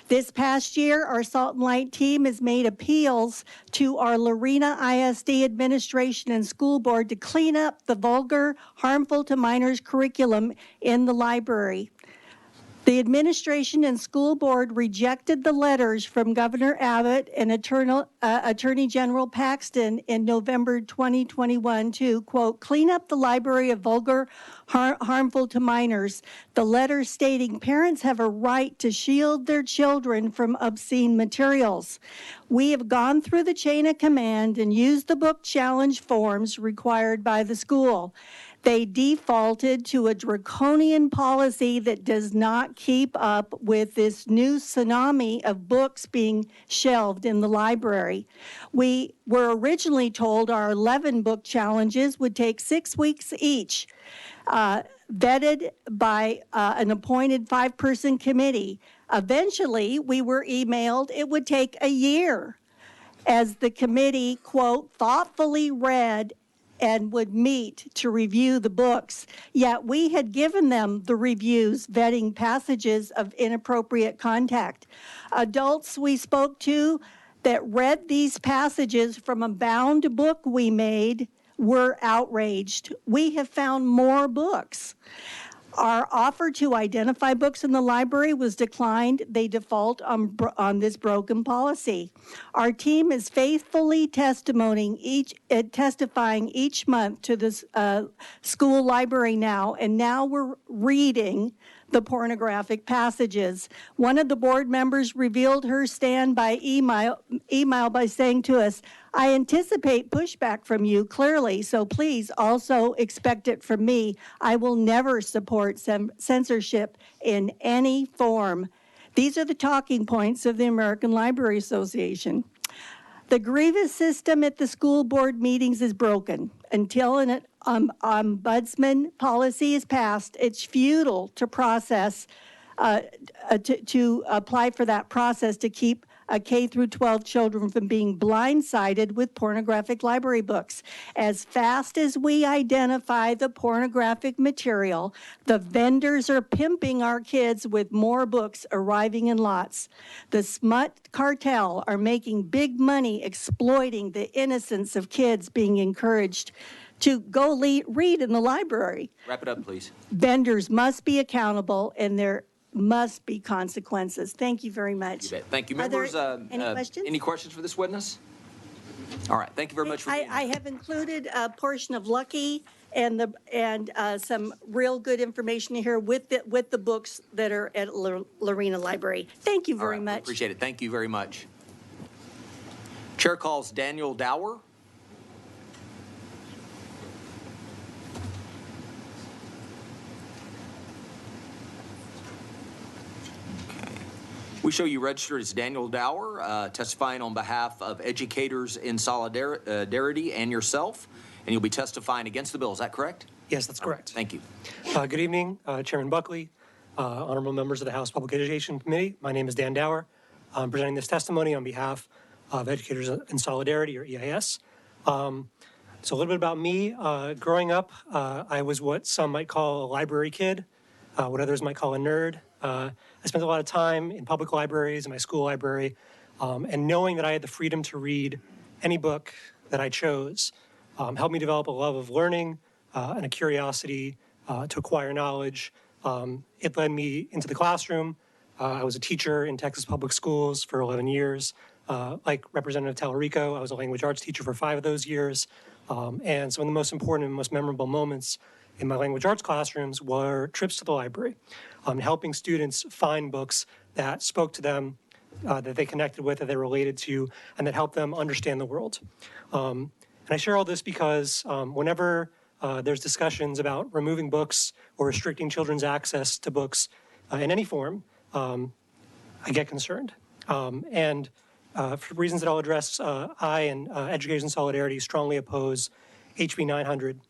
[SPEAKER 22] This past year, our Salt and Light team has made appeals to our Lorena ISD administration and school board to clean up the vulgar, harmful to minors curriculum in the library. The administration and school board rejected the letters from Governor Abbott and Attorney General Paxton in November 2021 to, quote, clean up the library of vulgar, harmful to minors. The letter stating parents have a right to shield their children from obscene materials. We have gone through the chain of command and used the book challenge forms required by the school. They defaulted to a draconian policy that does not keep up with this new tsunami of books being shelved in the library. We were originally told our 11 book challenges would take 6 weeks each, vetted by an appointed 5-person committee. Eventually, we were emailed it would take a year as the committee, quote, thoughtfully read and would meet to review the books. Yet we had given them the reviews vetting passages of inappropriate contact. Adults we spoke to that read these passages from a bound book we made were outraged. We have found more books. Our offer to identify books in the library was declined. They default on this broken policy. Our team is faithfully testifying each month to this school library now, and now we're reading the pornographic passages. One of the board members revealed her stand by email by saying to us, "I anticipate pushback from you clearly, so please also expect it from me. I will never support censorship in any form." These are the talking points of the American Library Association. The grievance system at the school board meetings is broken. Until an ombudsman policy is passed, it's futile to process, to apply for that process to keep K through 12 children from being blindsided with pornographic library books. As fast as we identify the pornographic material, the vendors are pimping our kids with more books arriving in lots. The smut cartel are making big money exploiting the innocence of kids being encouraged to go read in the library.
[SPEAKER 2] Wrap it up, please.
[SPEAKER 22] Vendors must be accountable, and there must be consequences. Thank you very much.
[SPEAKER 2] You bet. Thank you.
[SPEAKER 22] Are there
[SPEAKER 2] Members,
[SPEAKER 22] any questions?
[SPEAKER 2] Any questions for this witness? All right. Thank you very much for being here.
[SPEAKER 22] I have included a portion of Lucky and some real good information here with the books that are at Lorena Library. Thank you very much.
[SPEAKER 2] Appreciate it. Thank you very much. Chair calls Daniel Dower. We show you registered as Daniel Dower, testifying on behalf of Educators in Solidarity and yourself, and you'll be testifying against the bill. Is that correct?
[SPEAKER 9] Yes, that's correct.
[SPEAKER 2] Thank you.
[SPEAKER 9] Good evening, Chairman Buckley, honorable members of the House Public Education Committee. My name is Dan Dower. I'm presenting this testimony on behalf of Educators in Solidarity, or EIS. So a little bit about me. Growing up, I was what some might call a library kid, what others might call a nerd. I spent a lot of time in public libraries, in my school library, and knowing that I had the freedom to read any book that I chose helped me develop a love of learning and a curiosity to acquire knowledge. It led me into the classroom. I was a teacher in Texas public schools for 11 years. Like Representative Tallarico, I was a language arts teacher for 5 of those years. And some of the most important and most memorable moments in my language arts classrooms were trips to the library, helping students find books that spoke to them, that they connected with, that they related to, and that helped them understand the world. And I share all this because whenever there's discussions about removing books or restricting children's access to books in any form, I get concerned. And for reasons that I'll address, I and Educators in Solidarity strongly oppose HB 900.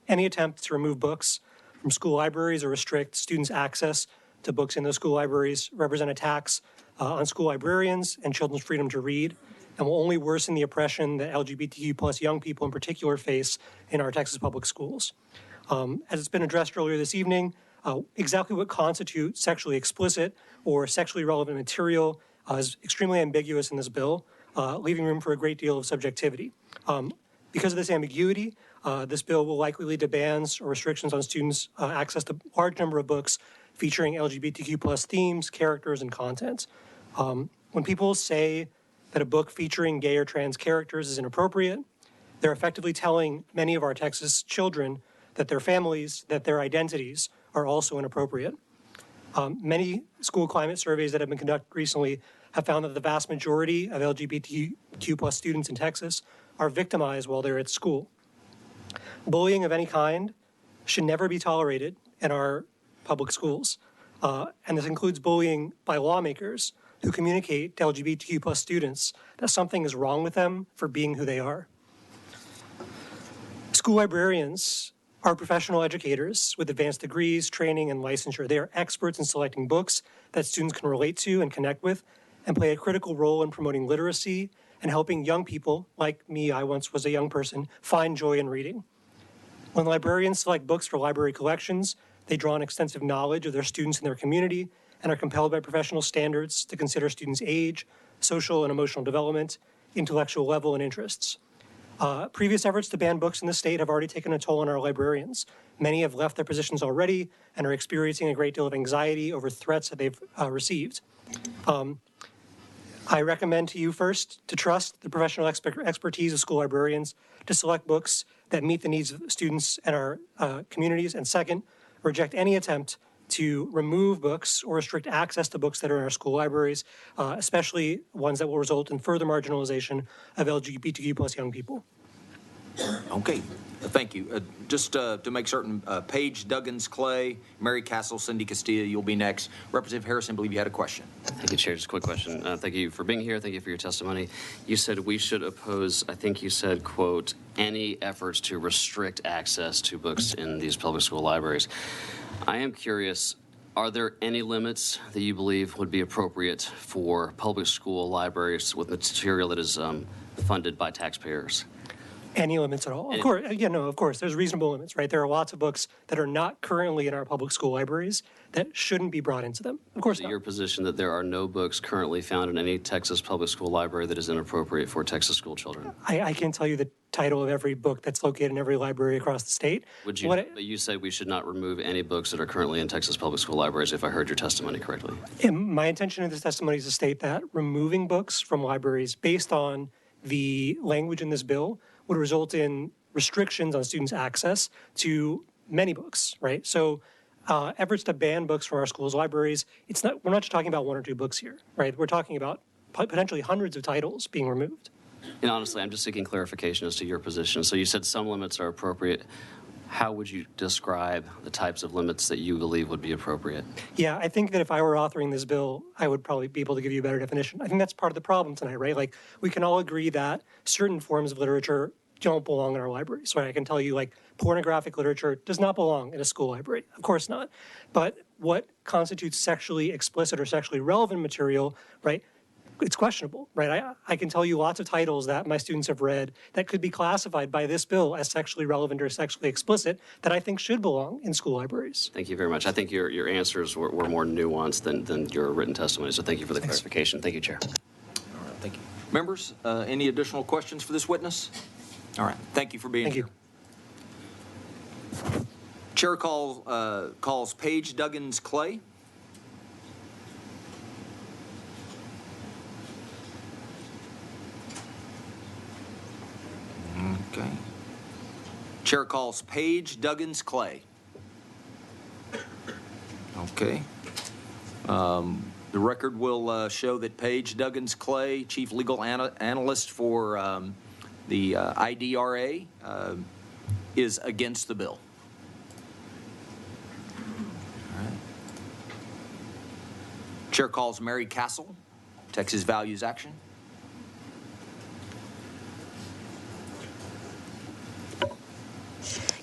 [SPEAKER 9] Any attempt to remove books from school libraries or restrict students' access to books in those school libraries represent attacks on school librarians and children's freedom to read, and will only worsen the oppression that LGBTQ plus young people in particular face in our Texas public schools. As it's been addressed earlier this evening, exactly what constitutes sexually explicit or sexually relevant material is extremely ambiguous in this bill, leaving room for a great deal of subjectivity. Because of this ambiguity, this bill will likely lead to bans or restrictions on students' access to a large number of books featuring LGBTQ plus themes, characters, and content. When people say that a book featuring gay or trans characters is inappropriate, they're effectively telling many of our Texas children that their families, that their identities are also inappropriate. Many school climate surveys that have been conducted recently have found that the vast majority of LGBTQ plus students in Texas are victimized while they're at school. Bullying of any kind should never be tolerated in our public schools. And this includes bullying by lawmakers who communicate to LGBTQ plus students that something is wrong with them for being who they are. School librarians are professional educators with advanced degrees, training, and licensure. They are experts in selecting books that students can relate to and connect with, and play a critical role in promoting literacy and helping young people, like me, I once was a young person, find joy in reading. When librarians select books for library collections, they draw on extensive knowledge of their students and their community and are compelled by professional standards to consider students' age, social and emotional development, intellectual level, and interests. Previous efforts to ban books in the state have already taken a toll on our librarians. Many have left their positions already and are experiencing a great deal of anxiety over threats that they've received. I recommend to you first to trust the professional expertise of school librarians to select books that meet the needs of students and our communities. And second, reject any attempt to remove books or restrict access to books that are in our school libraries, especially ones that will result in further marginalization of LGBTQ plus young people.
[SPEAKER 2] Okay, thank you. Just to make certain, Paige Duggins-Clay, Mary Castle, Cindy Castilla, you'll be next. Representative Harrison, I believe you had a question.
[SPEAKER 7] Thank you, Chair. Just a quick question. Thank you for being here. Thank you for your testimony. You said we should oppose, I think you said, quote, any efforts to restrict access to books in these public school libraries. I am curious, are there any limits that you believe would be appropriate for public school libraries with material that is funded by taxpayers?
[SPEAKER 9] Any limits at all? Of course, yeah, no, of course, there's reasonable limits, right? There are lots of books that are not currently in our public school libraries that shouldn't be brought into them. Of course
[SPEAKER 7] Is it
[SPEAKER 9] not.
[SPEAKER 7] your position that there are no books currently found in any Texas public school library that is inappropriate for Texas school children?
[SPEAKER 9] I can't tell you the title of every book that's located in every library across the state.
[SPEAKER 7] Would you? But you said we should not remove any books that are currently in Texas public school libraries, if I heard your testimony correctly.
[SPEAKER 9] And my intention in this testimony is to state that removing books from libraries based on the language in this bill would result in restrictions on students' access to many books, right? So efforts to ban books from our schools' libraries, we're not just talking about one or two books here, right? We're talking about potentially hundreds of titles being removed.
[SPEAKER 7] And honestly, I'm just seeking clarification as to your position. So you said some limits are appropriate. How would you describe the types of limits that you believe would be appropriate?
[SPEAKER 9] Yeah, I think that if I were authoring this bill, I would probably be able to give you a better definition. I think that's part of the problem tonight, right? Like, we can all agree that certain forms of literature don't belong in our libraries, right? I can tell you, like, pornographic literature does not belong in a school library. Of course not. But what constitutes sexually explicit or sexually relevant material, right? It's questionable, right? I can tell you lots of titles that my students have read that could be classified by this bill as sexually relevant or sexually explicit that I think should belong in school libraries.
[SPEAKER 7] Thank you very much. I think your answers were more nuanced than your written testimony, so thank you for the clarification. Thank you, Chair.
[SPEAKER 2] All right, thank you. Members, any additional questions for this witness? All right, thank you for being here. Chair calls Paige Duggins-Clay. Okay. Chair calls Paige Duggins-Clay. Okay. The record will show that Paige Duggins-Clay, Chief Legal Analyst for the IDRA, is against the bill. All right. Chair calls Mary Castle, Texas Values Action.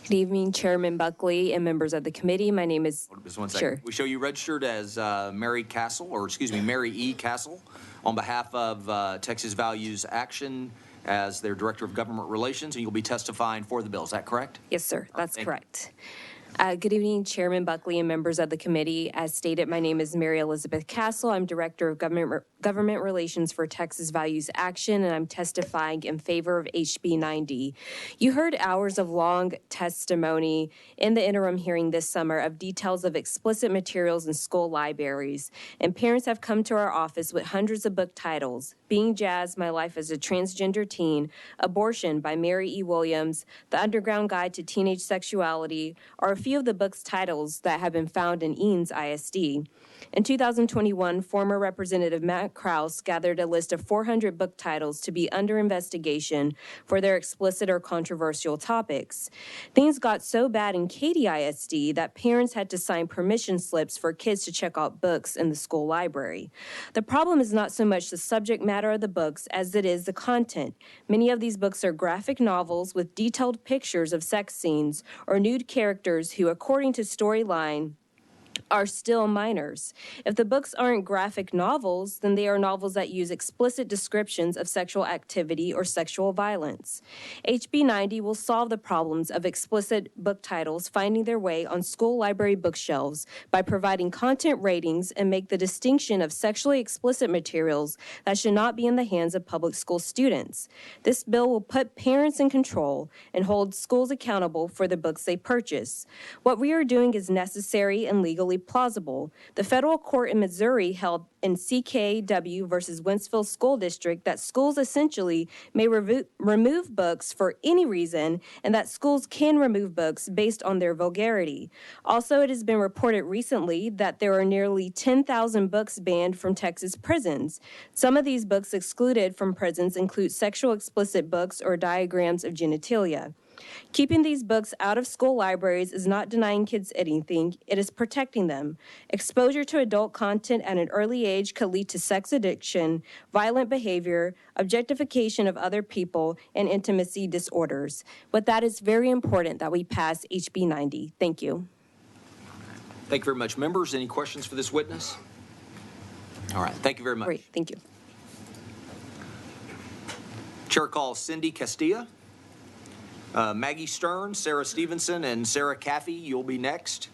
[SPEAKER 10] Good evening, Chairman Buckley and members of the committee. My name is...
[SPEAKER 2] Just one second.
[SPEAKER 10] Sure.
[SPEAKER 2] We show you registered as Mary Castle, or excuse me, Mary E. Castle, on behalf of Texas Values Action as their Director of Government Relations, and you'll be testifying for the bill. Is that correct?
[SPEAKER 10] Yes, sir. That's correct. Good evening, Chairman Buckley and members of the committee. As stated, my name is Mary Elizabeth Castle. I'm Director of Government Relations for Texas Values Action, and I'm testifying in favor of HB 90. You heard hours of long testimony in the interim hearing this summer of details of explicit materials in school libraries, and parents have come to our office with hundreds of book titles: Being Jazz, My Life as a Transgender Teen, Abortion by Mary E. Williams, The Underground Guide to Teenage Sexuality, are a few of the book's titles that have been found in Eanes ISD. In 2021, former Representative Matt Krause gathered a list of 400 book titles to be under investigation for their explicit or controversial topics. Things got so bad in Katy ISD that parents had to sign permission slips for kids to check out books in the school library. The problem is not so much the subject matter of the books as it is the content. Many of these books are graphic novels with detailed pictures of sex scenes or nude characters who, according to storyline, are still minors. If the books aren't graphic novels, then they are novels that use explicit descriptions of sexual activity or sexual violence. HB 90 will solve the problems of explicit book titles finding their way on school library bookshelves by providing content ratings and make the distinction of sexually explicit materials that should not be in the hands of public school students. This bill will put parents in control and hold schools accountable for the books they purchase. What we are doing is necessary and legally plausible. The federal court in Missouri held in CKW versus Wentzville School District that schools essentially may remove books for any reason and that schools can remove books based on their vulgarity. Also, it has been reported recently that there are nearly 10,000 books banned from Texas prisons. Some of these books excluded from prisons include sexual explicit books or diagrams of genitalia. Keeping these books out of school libraries is not denying kids anything, it is protecting them. Exposure to adult content at an early age could lead to sex addiction, violent behavior, objectification of other people, and intimacy disorders. With that, it's very important that we pass HB 90. Thank you.
[SPEAKER 2] Thank you very much. Members, any questions for this witness? All right, thank you very much.
[SPEAKER 10] Great, thank you.
[SPEAKER 2] Chair calls Cindy Castilla. Maggie Stern, Sarah Stevenson, and Sarah Caffey, you'll be next.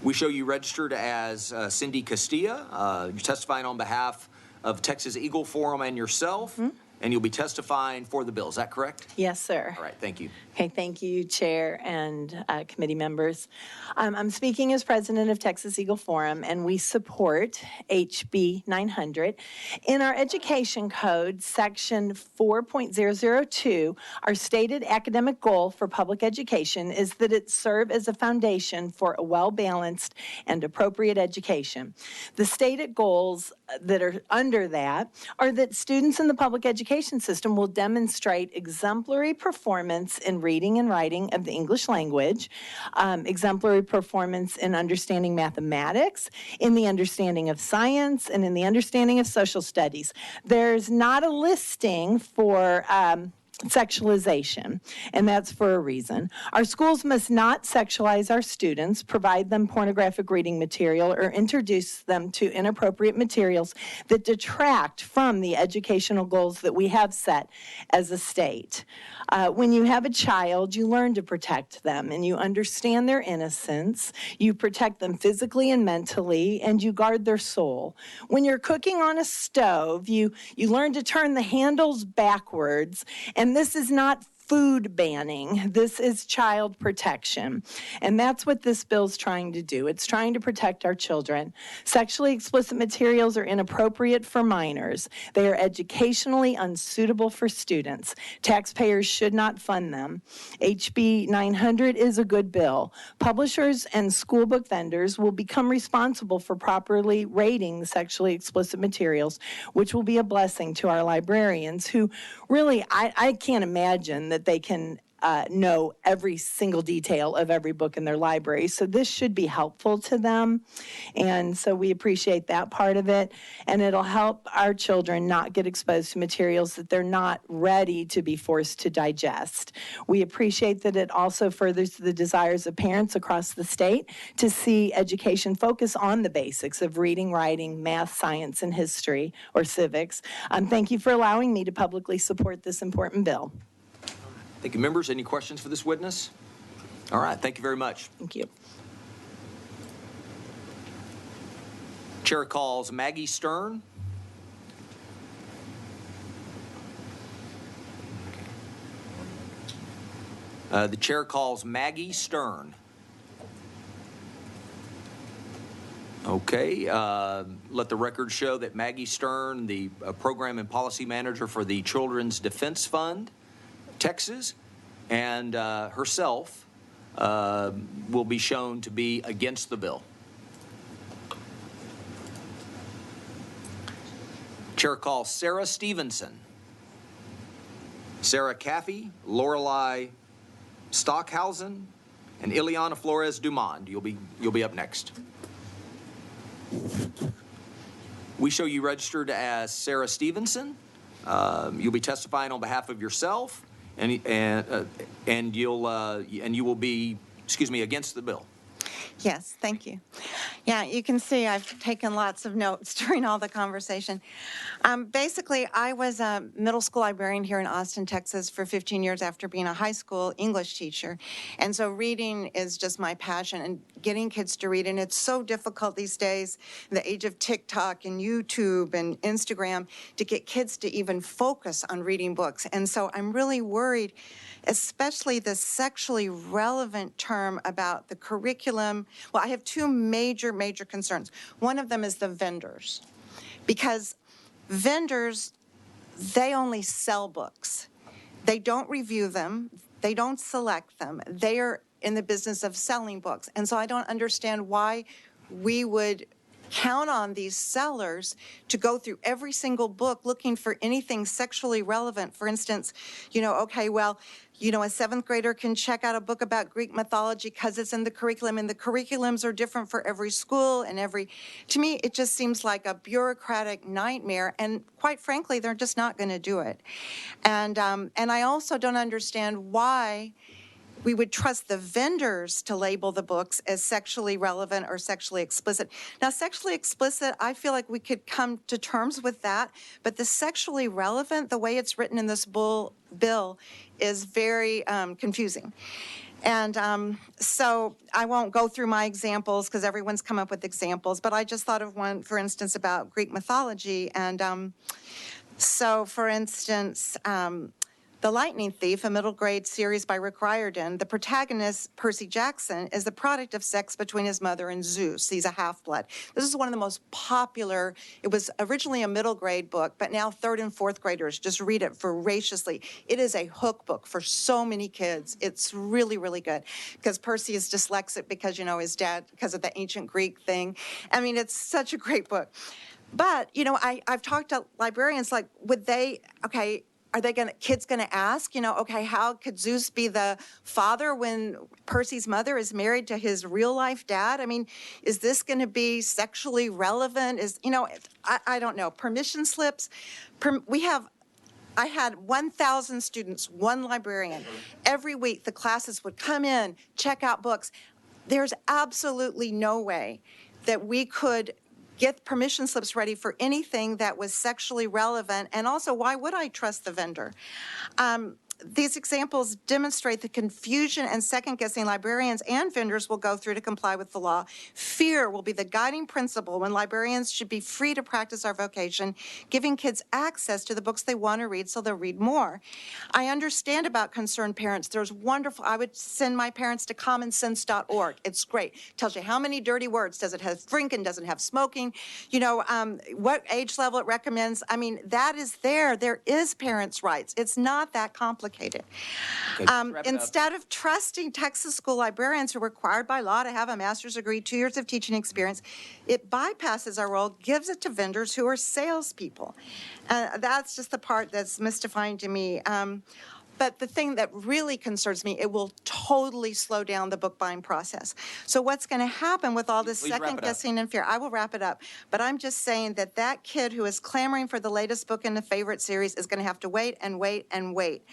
[SPEAKER 2] We show you registered as Cindy Castilla. You're testifying on behalf of Texas Eagle Forum and yourself, and you'll be testifying for the bill. Is that correct?
[SPEAKER 11] Yes, sir.
[SPEAKER 2] All right, thank you.
[SPEAKER 11] Okay, thank you, Chair and committee members. I'm speaking as president of Texas Eagle Forum, and we support HB 900. In our education code, section 4.002, our stated academic goal for public education is that it serve as a foundation for a well-balanced and appropriate education. The stated goals that are under that are that students in the public education system will demonstrate exemplary performance in reading and writing of the English language, exemplary performance in understanding mathematics, in the understanding of science, and in the understanding of social studies. There's not a listing for sexualization, and that's for a reason. Our schools must not sexualize our students, provide them pornographic reading material, or introduce them to inappropriate materials that detract from the educational goals that we have set as a state. When you have a child, you learn to protect them, and you understand their innocence, you protect them physically and mentally, and you guard their soul. When you're cooking on a stove, you learn to turn the handles backwards, and this is not food banning. This is child protection. And that's what this bill's trying to do. It's trying to protect our children. Sexually explicit materials are inappropriate for minors. They are educationally unsuitable for students. Taxpayers should not fund them. HB 900 is a good bill. Publishers and school book vendors will become responsible for properly rating the sexually explicit materials, which will be a blessing to our librarians who really, I can't imagine that they can know every single detail of every book in their library. So this should be helpful to them. And so we appreciate that part of it. And it'll help our children not get exposed to materials that they're not ready to be forced to digest. We appreciate that it also furthers the desires of parents across the state to see education focus on the basics of reading, writing, math, science, and history, or civics. Thank you for allowing me to publicly support this important bill.
[SPEAKER 2] Thank you, members. Any questions for this witness? All right, thank you very much.
[SPEAKER 11] Thank you.
[SPEAKER 2] Chair calls Maggie Stern. The chair calls Maggie Stern. Okay, let the record show that Maggie Stern, the program and policy manager for the Children's Defense Fund, Texas, and herself will be shown to be against the bill. Chair calls Sarah Stevenson, Sarah Caffey, Lorelei Stockhausen, and Ileana Flores Dumond. You'll be up next. We show you registered as Sarah Stevenson. You'll be testifying on behalf of yourself. And you will be, against the bill.
[SPEAKER 13] Yes, thank you. Yeah, you can see I've taken lots of notes during all the conversation. Basically, I was a middle school librarian here in Austin, Texas for 15 years after being a high school English teacher. And so reading is just my passion and getting kids to read. And it's so difficult these days, in the age of TikTok and YouTube and Instagram, to get kids to even focus on reading books. And so I'm really worried, especially the sexually relevant term about the curriculum. Well, I have two major concerns. One of them is the vendors, because vendors, they only sell books. They don't review them. They don't select them. They are in the business of selling books. And so I don't understand why we would count on these sellers to go through every single book looking for anything sexually relevant. For instance, okay, well, a seventh grader can check out a book about Greek mythology because it's in the curriculum, and the curriculums are different for every school and to me, it just seems like a bureaucratic nightmare, and quite frankly, they're just not going to do it. And I also don't understand why we would trust the vendors to label the books as sexually relevant or sexually explicit. Now, sexually explicit, I feel like we could come to terms with that, but the sexually relevant, the way it's written in this bill, is very confusing. And so I won't go through my examples because everyone's come up with examples, but I just thought of one, for instance, about Greek mythology. And so, for instance, The Lightning Thief, a middle grade series by Rick Riordan, the protagonist, Percy Jackson, is the product of sex between his mother and Zeus. He's a half-blood. This is one of the most popular. It was originally a middle grade book, but now third and fourth graders just read it voraciously. It is a hook book for so many kids. It's really, really good because Percy is dyslexic because, his dad, because of the ancient Greek thing. I mean, it's such a great book. But, I've talked to librarians, like, are kids going to ask, okay, how could Zeus be the father when Percy's mother is married to his real life dad? I mean, is this going to be sexually relevant? I don't know. Permission slips. I had 1,000 students, one librarian. Every week, the classes would come in, check out books. There's absolutely no way that we could get permission slips ready for anything that was sexually relevant. And also, why would I trust the vendor? These examples demonstrate the confusion and second-guessing librarians and vendors will go through to comply with the law. Fear will be the guiding principle when librarians should be free to practice our vocation, giving kids access to the books they want to read so they'll read more. I understand about concerned parents. There's wonderful, I would send my parents to commonsense.org. It's great. Tells you how many dirty words. Does it have drinking? Does it have smoking? What age level it recommends. I mean, that is there. There is parents' rights. It's not that complicated. Instead of trusting Texas school librarians who are required by law to have a master's degree, 2 years of teaching experience, it bypasses our role, gives it to vendors who are salespeople. That's just the part that's mystifying to me. But the thing that really concerns me, it will totally slow down the book buying process. So what's going to happen with all this second guessing and fear? I will wrap it up. But I'm just saying that kid who is clamoring for the latest book in the favorite series is going to have to wait and wait and wait.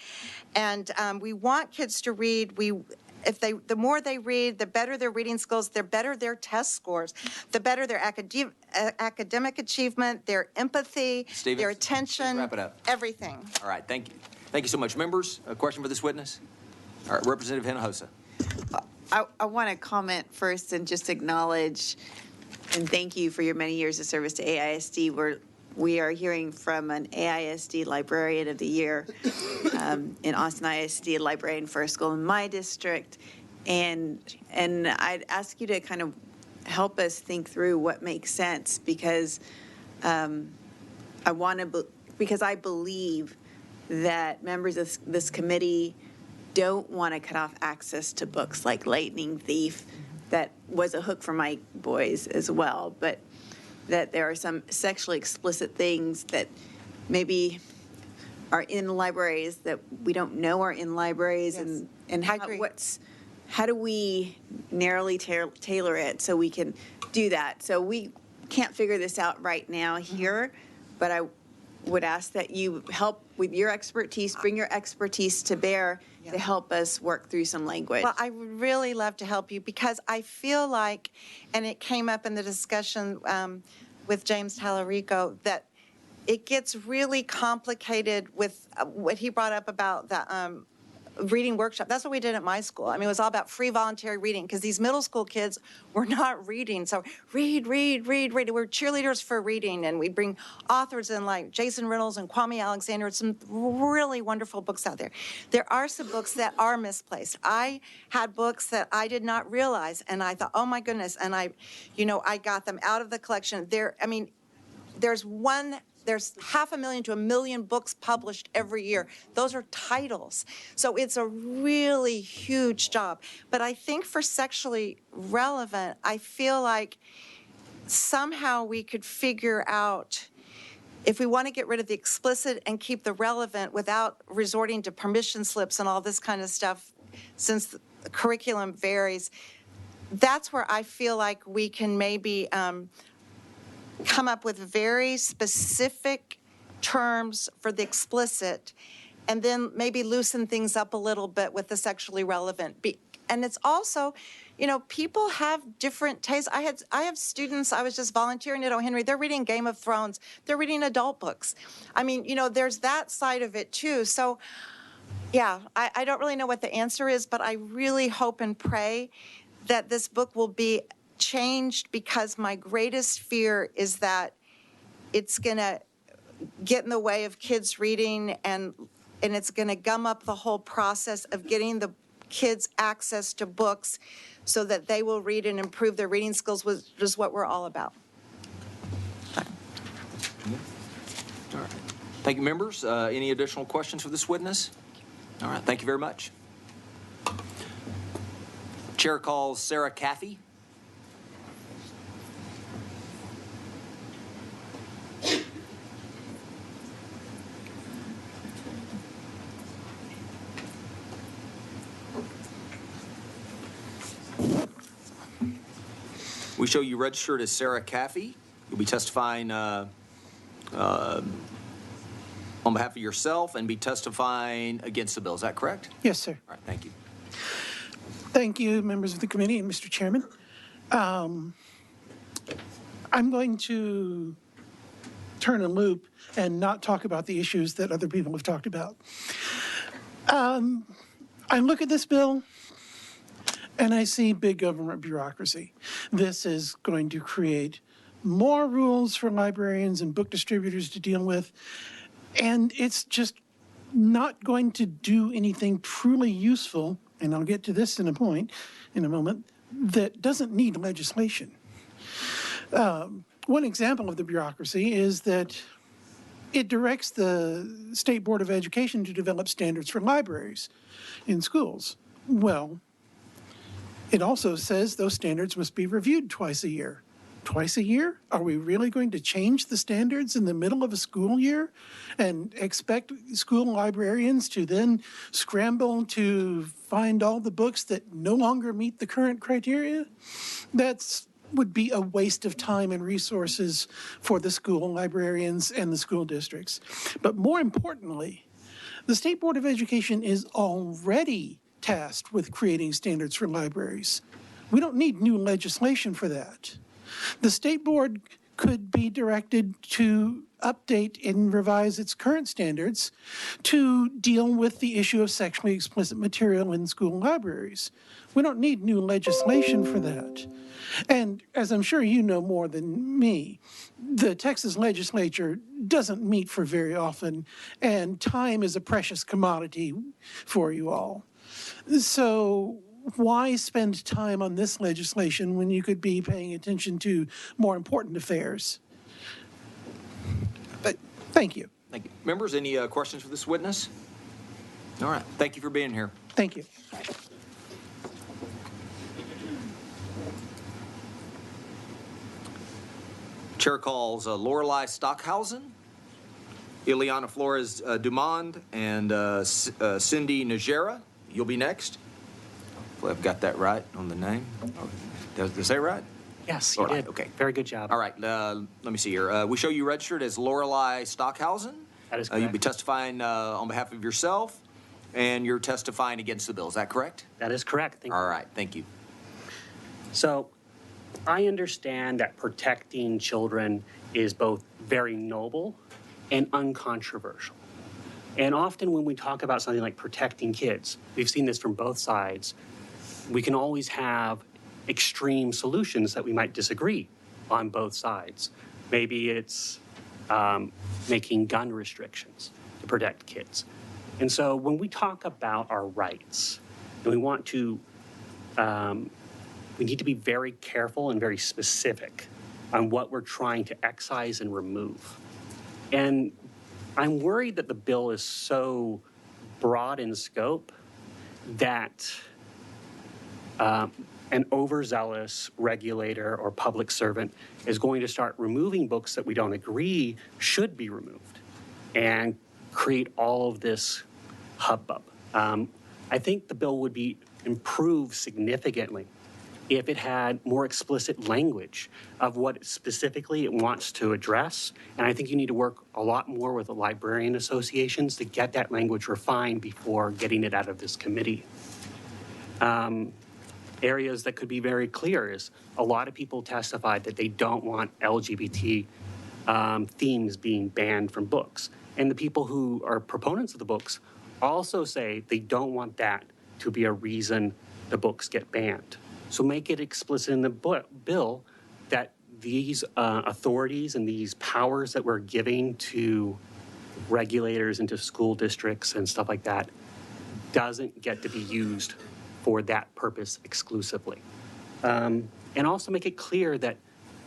[SPEAKER 13] And we want kids to read. The more they read, the better their reading skills, the better their test scores, the better their academic achievement, their empathy, their attention,
[SPEAKER 2] wrap it up.
[SPEAKER 13] Everything.
[SPEAKER 2] All right, thank you. Thank you so much. Members, a question for this witness? All right, Representative Hinojosa.
[SPEAKER 3] I want to comment first and just acknowledge and thank you for your many years of service to AISD. We are hearing from an AISD Librarian of the Year in Austin ISD, a librarian for a school in my district. And I'd ask you to kind of help us think through what makes sense because I believe that members of this committee don't want to cut off access to books like Lightning Thief. That was a hook for my boys as well, but that there are some sexually explicit things that maybe are in libraries that we don't know are in libraries. Yes. And how do we narrowly tailor it so we can do that? So we can't figure this out right now here, but would ask that you help with your expertise, bring your expertise to bear to help us work through some language.
[SPEAKER 13] Well, I would really love to help you because I feel like, and it came up in the discussion with James Tallarico, that it gets really complicated with what he brought up about the reading workshop. That's what we did at my school. I mean, it was all about free voluntary reading because these middle school kids were not reading. So read. We're cheerleaders for reading, and we'd bring authors in like Jason Reynolds and Kwame Alexander, some really wonderful books out there. There are some books that are misplaced. I had books that I did not realize, and I thought, oh my goodness, and I got them out of the collection. There's 500,000 to 1 million books published every year. Those are titles. So it's a really huge job. But I think for sexually relevant, I feel like somehow we could figure out, if we want to get rid of the explicit and keep the relevant without resorting to permission slips and all this kind of stuff, since the curriculum varies, that's where I feel like we can maybe come up with very specific terms for the explicit, and then maybe loosen things up a little bit with the sexually relevant. And it's also, people have different tastes. I have students, I was just volunteering at O'Henry, they're reading Game of Thrones, they're reading adult books. I mean, there's that side of it too. So yeah, I don't really know what the answer is, but I really hope and pray that this book will be changed, because my greatest fear is that it's going to get in the way of kids reading, and it's going to gum up the whole process of getting the kids access to books so that they will read and improve their reading skills, which is what we're all about.
[SPEAKER 2] All right. Thank you, members. Any additional questions for this witness? All right. Thank you very much. Chair calls Sarah Caffey. We show you registered as Sarah Caffey. You'll be testifying on behalf of yourself and be testifying against the bill. Is that correct?
[SPEAKER 14] Yes, sir.
[SPEAKER 2] All right, thank you.
[SPEAKER 14] Thank you, members of the committee and Mr. Chairman. I'm going to turn a loop and not talk about the issues that other people have talked about. I look at this bill and I see big government bureaucracy. This is going to create more rules for librarians and book distributors to deal with, and it's just not going to do anything truly useful, and I'll get to this in a moment, that doesn't need legislation. One example of the bureaucracy is that it directs the State Board of Education to develop standards for libraries in schools. Well, it also says those standards must be reviewed twice a year. Twice a year? Are we really going to change the standards in the middle of a school year and expect school librarians to then scramble to find all the books that no longer meet the current criteria? That would be a waste of time and resources for the school librarians and the school districts. But more importantly, the State Board of Education is already tasked with creating standards for libraries. We don't need new legislation for that. The State Board could be directed to update and revise its current standards to deal with the issue of sexually explicit material in school libraries. We don't need new legislation for that. And as I'm sure you know more than me, the Texas legislature doesn't meet for very often, and time is a precious commodity for you all. So why spend time on this legislation when you could be paying attention to more important affairs? But thank you.
[SPEAKER 2] Thank you. Members, any questions for this witness? All right. Thank you for being here.
[SPEAKER 14] Thank you.
[SPEAKER 2] Chair calls Lorelei Stockhausen, Ileana Flores Dumond, and Cindy Najera. You'll be next. Hopefully I've got that right on the name. Did I say right?
[SPEAKER 15] Yes, you
[SPEAKER 2] Lorelei,
[SPEAKER 15] did.
[SPEAKER 2] okay.
[SPEAKER 15] Very good job.
[SPEAKER 2] All right, let me see here. We show you registered as Lorelei Stockhausen.
[SPEAKER 15] That is
[SPEAKER 2] You'll
[SPEAKER 15] correct.
[SPEAKER 2] be testifying on behalf of yourself, and you're testifying against the bill. Is that correct?
[SPEAKER 15] That is correct. Thank you.
[SPEAKER 2] All right, thank you.
[SPEAKER 15] So I understand that protecting children is both very noble and uncontroversial. And often when we talk about something like protecting kids, we've seen this from both sides, we can always have extreme solutions that we might disagree on both sides. Maybe it's making gun restrictions to protect kids. And so when we talk about our rights, and we want to, we need to be very careful and very specific on what we're trying to excise and remove. And I'm worried that the bill is so broad in scope that an overzealous regulator or public servant is going to start removing books that we don't agree should be removed and create all of this hubbub. I think the bill would be improved significantly if it had more explicit language of what specifically it wants to address. And I think you need to work a lot more with the librarian associations to get that language refined before getting it out of this committee. Areas that could be very clear is a lot of people testified that they don't want LGBT themes being banned from books. And the people who are proponents of the books also say they don't want that to be a reason the books get banned. So make it explicit in the bill that these authorities and these powers that we're giving to regulators and to school districts and stuff like that doesn't get to be used for that purpose exclusively. And also make it clear that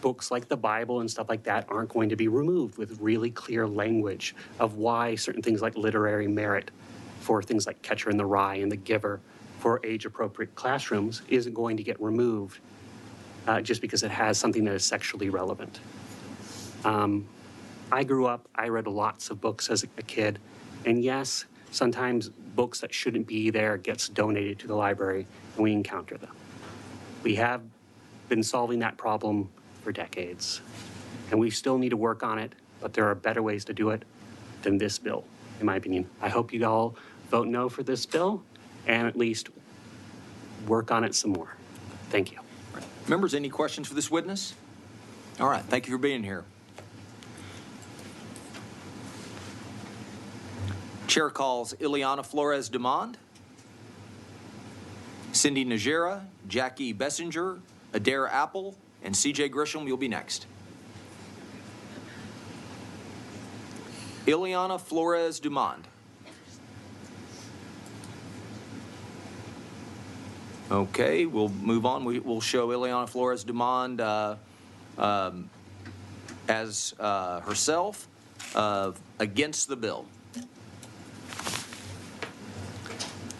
[SPEAKER 15] books like the Bible and stuff like that aren't going to be removed, with really clear language of why certain things like literary merit for things like Catcher in the Rye and The Giver for age-appropriate classrooms isn't going to get removed just because it has something that is sexually relevant. I grew up, I read lots of books as a kid, and yes, sometimes books that shouldn't be there gets donated to the library, and we encounter them. We have been solving that problem for decades, and we still need to work on it, but there are better ways to do it than this bill, in my opinion. I hope you all vote no for this bill, and at least work on it some more. Thank you.
[SPEAKER 2] Members, any questions for this witness? All right, thank you for being here. Chair calls Ileana Flores Demond, Cindy Najera, Jackie Bessinger, Adair Apple, and CJ Grisham. You'll be next. Ileana Flores Demond. Okay, we'll move on. We'll show Ileana Flores Demond as herself against the bill.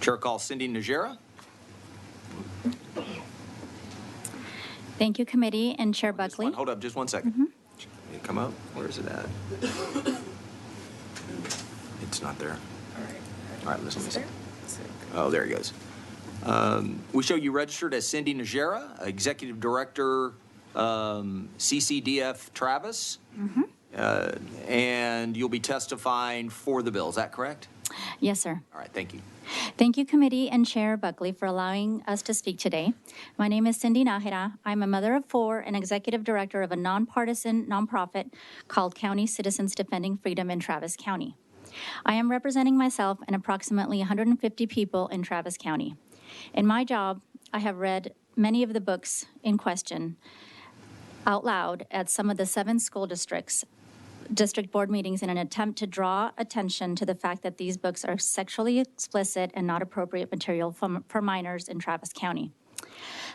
[SPEAKER 2] Chair calls Cindy Najera.
[SPEAKER 17] Thank you, committee and Chair Buckley.
[SPEAKER 2] Hold up just one second.
[SPEAKER 17] Mm-hmm.
[SPEAKER 2] Come up. Where is it at? It's not there. All right, let me see. Oh, there he goes. We show you registered as Cindy Najera, Executive Director, CCDF Travis, and you'll be testifying for the bill. Is that correct?
[SPEAKER 17] Yes, sir.
[SPEAKER 2] All right, thank you.
[SPEAKER 17] Thank you, committee and Chair Buckley, for allowing us to speak today. My name is Cindy Najera. I'm a mother of four and executive director of a nonpartisan nonprofit called County Citizens Defending Freedom in Travis County. I am representing myself and approximately 150 people in Travis County. In my job, I have read many of the books in question out loud at some of the 7 school district board meetings in an attempt to draw attention to the fact that these books are sexually explicit and not appropriate material for minors in Travis County.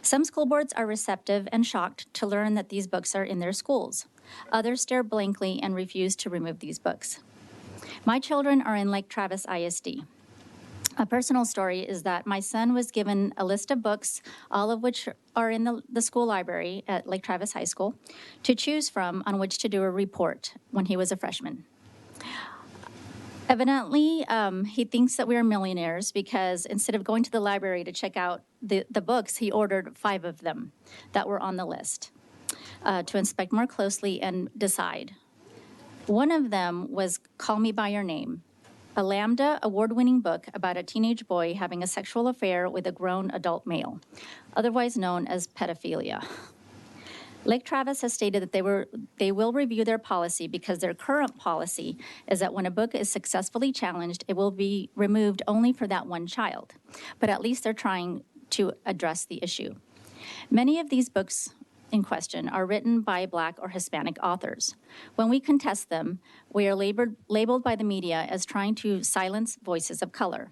[SPEAKER 17] Some school boards are receptive and shocked to learn that these books are in their schools. Others stare blankly and refuse to remove these books. My children are in Lake Travis ISD. A personal story is that my son was given a list of books, all of which are in the school library at Lake Travis High School, to choose from on which to do a report when he was a freshman. Evidently, he thinks that we are millionaires because instead of going to the library to check out the books, he ordered 5 of them that were on the list. to inspect more closely and decide. One of them was Call Me By Your Name, a Lambda award-winning book about a teenage boy having a sexual affair with a grown adult male, otherwise known as pedophilia. Lake Travis has stated that they will review their policy because their current policy is that when a book is successfully challenged, it will be removed only for that one child. But at least they're trying to address the issue. Many of these books in question are written by Black or Hispanic authors. When we contest them, we are labeled by the media as trying to silence voices of color.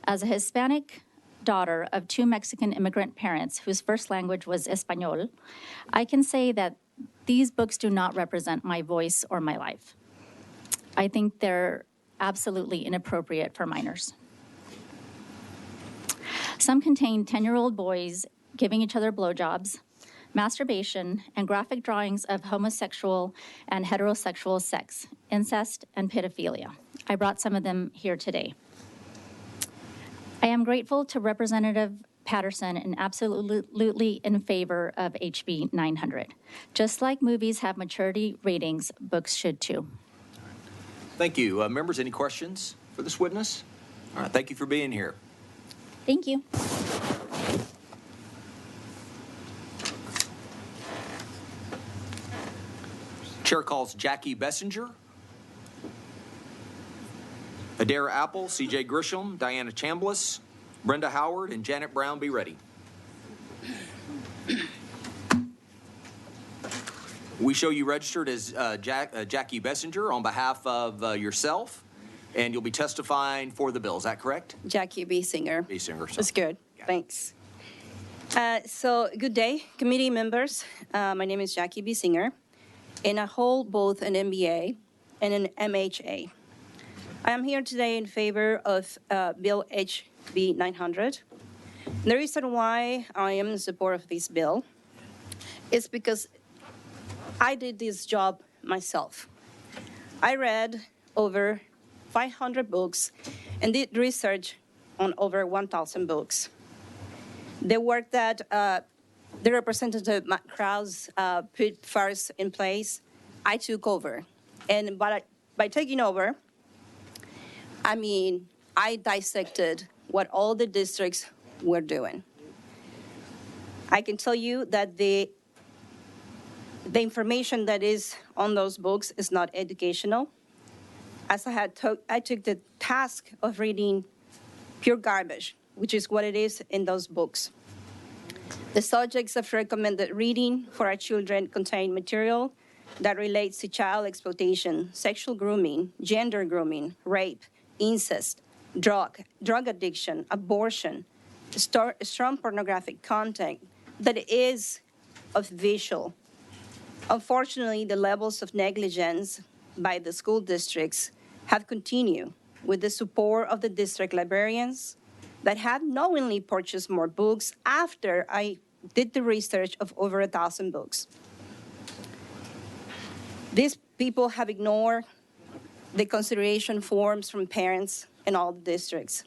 [SPEAKER 17] As a Hispanic daughter of 2 Mexican immigrant parents whose first language was Espanol, I can say that these books do not represent my voice or my life. I think they're absolutely inappropriate for minors. Some contain 10-year-old boys giving each other blowjobs, masturbation, and graphic drawings of homosexual and heterosexual sex, incest, and pedophilia. I brought some of them here today. I am grateful to Representative Patterson and absolutely in favor of HB 900. Just like movies have maturity ratings, books should too.
[SPEAKER 2] Thank you. Members, any questions for this witness? All right, thank you for being here.
[SPEAKER 17] Thank you.
[SPEAKER 2] Chair calls Jackie Bessinger, Adair Apple, CJ Grisham, Diana Chambliss, Brenda Howard, and Janet Brown. Be ready. We show you registered as Jackie Bessinger on behalf of yourself, and you'll be testifying for the bill. Is that correct?
[SPEAKER 1] Jackie B. Singer.
[SPEAKER 2] B. Singer.
[SPEAKER 1] That's good. Thanks. So good day, committee members. My name is Jackie B. Singer, and I hold both an MBA and an MHA. I am here today in favor of Bill HB 900. The reason why I am in support of this bill is because I did this job myself. I read over 500 books and did research on over 1,000 books. The work that the Representative Matt Krause put first in place, I took over. And by taking over, I mean, I dissected what all the districts were doing. I can tell you that the information that is on those books is not educational. As I took the task of reading pure garbage, which is what it is in those books. The subjects of recommended reading for our children contain material that relates to child exploitation, sexual grooming, gender grooming, rape, incest, drug addiction, abortion, strong pornographic content that is of visual. Unfortunately, the levels of negligence by the school districts have continued with the support of the district librarians that have knowingly purchased more books after I did the research of over 1,000 books. These people have ignored the consideration forms from parents in all the districts.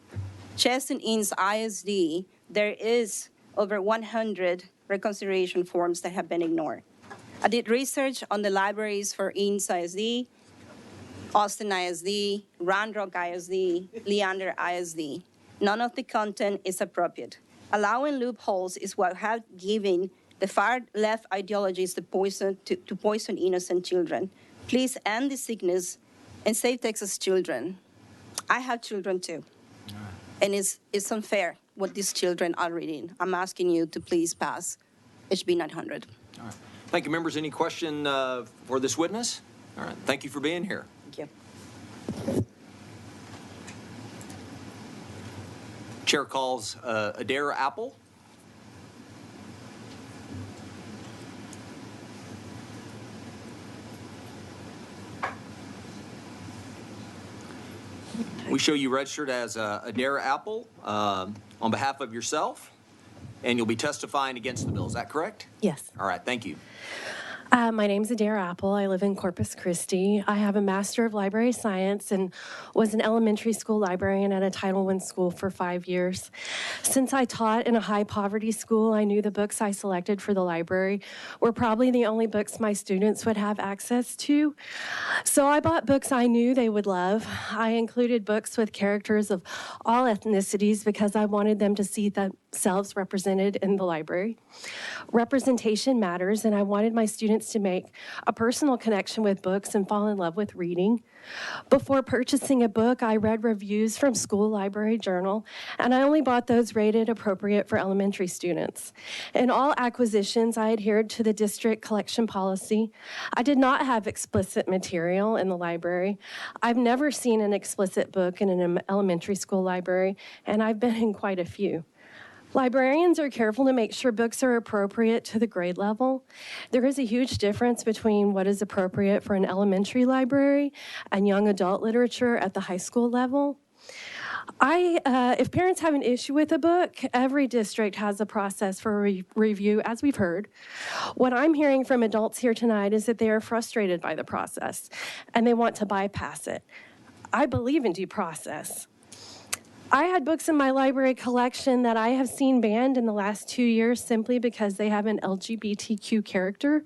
[SPEAKER 1] Cheston Inns ISD, there is over 100 reconciliation forms that have been ignored. I did research on the libraries for Inns ISD, Austin ISD, Round Rock ISD, Leander ISD. None of the content is appropriate. Allowing loopholes is what have given the far-left ideologies to poison innocent children. Please end the sickness and save Texas children. I have children too. And it's unfair what these children are reading. I'm asking you to please pass HB 900.
[SPEAKER 2] All right. Thank you, members. Any question for this witness? All right. Thank you for being here.
[SPEAKER 1] Thank you.
[SPEAKER 2] Chair calls Adair Apple. We show you registered as Adair Apple on behalf of yourself, and you'll be testifying against the bill. Is that correct?
[SPEAKER 16] Yes.
[SPEAKER 2] All right. Thank you.
[SPEAKER 16] My name's Adair Apple. I live in Corpus Christi. I have a Master of Library Science and was an elementary school librarian at a Title I school for 5 years. Since I taught in a high poverty school, I knew the books I selected for the library were probably the only books my students would have access to. So I bought books I knew they would love. I included books with characters of all ethnicities because I wanted them to see themselves represented in the library. Representation matters, and I wanted my students to make a personal connection with books and fall in love with reading. Before purchasing a book, I read reviews from School Library Journal, and I only bought those rated appropriate for elementary students. In all acquisitions, I adhered to the district collection policy. I did not have explicit material in the library. I've never seen an explicit book in an elementary school library, and I've been in quite a few. Librarians are careful to make sure books are appropriate to the grade level. There is a huge difference between what is appropriate for an elementary library and young adult literature at the high school level. If parents have an issue with a book, every district has a process for review, as we've heard. What I'm hearing from adults here tonight is that they are frustrated by the process and they want to bypass it. I believe in due process. I had books in my library collection that I have seen banned in the last 2 years simply because they have an LGBTQ character.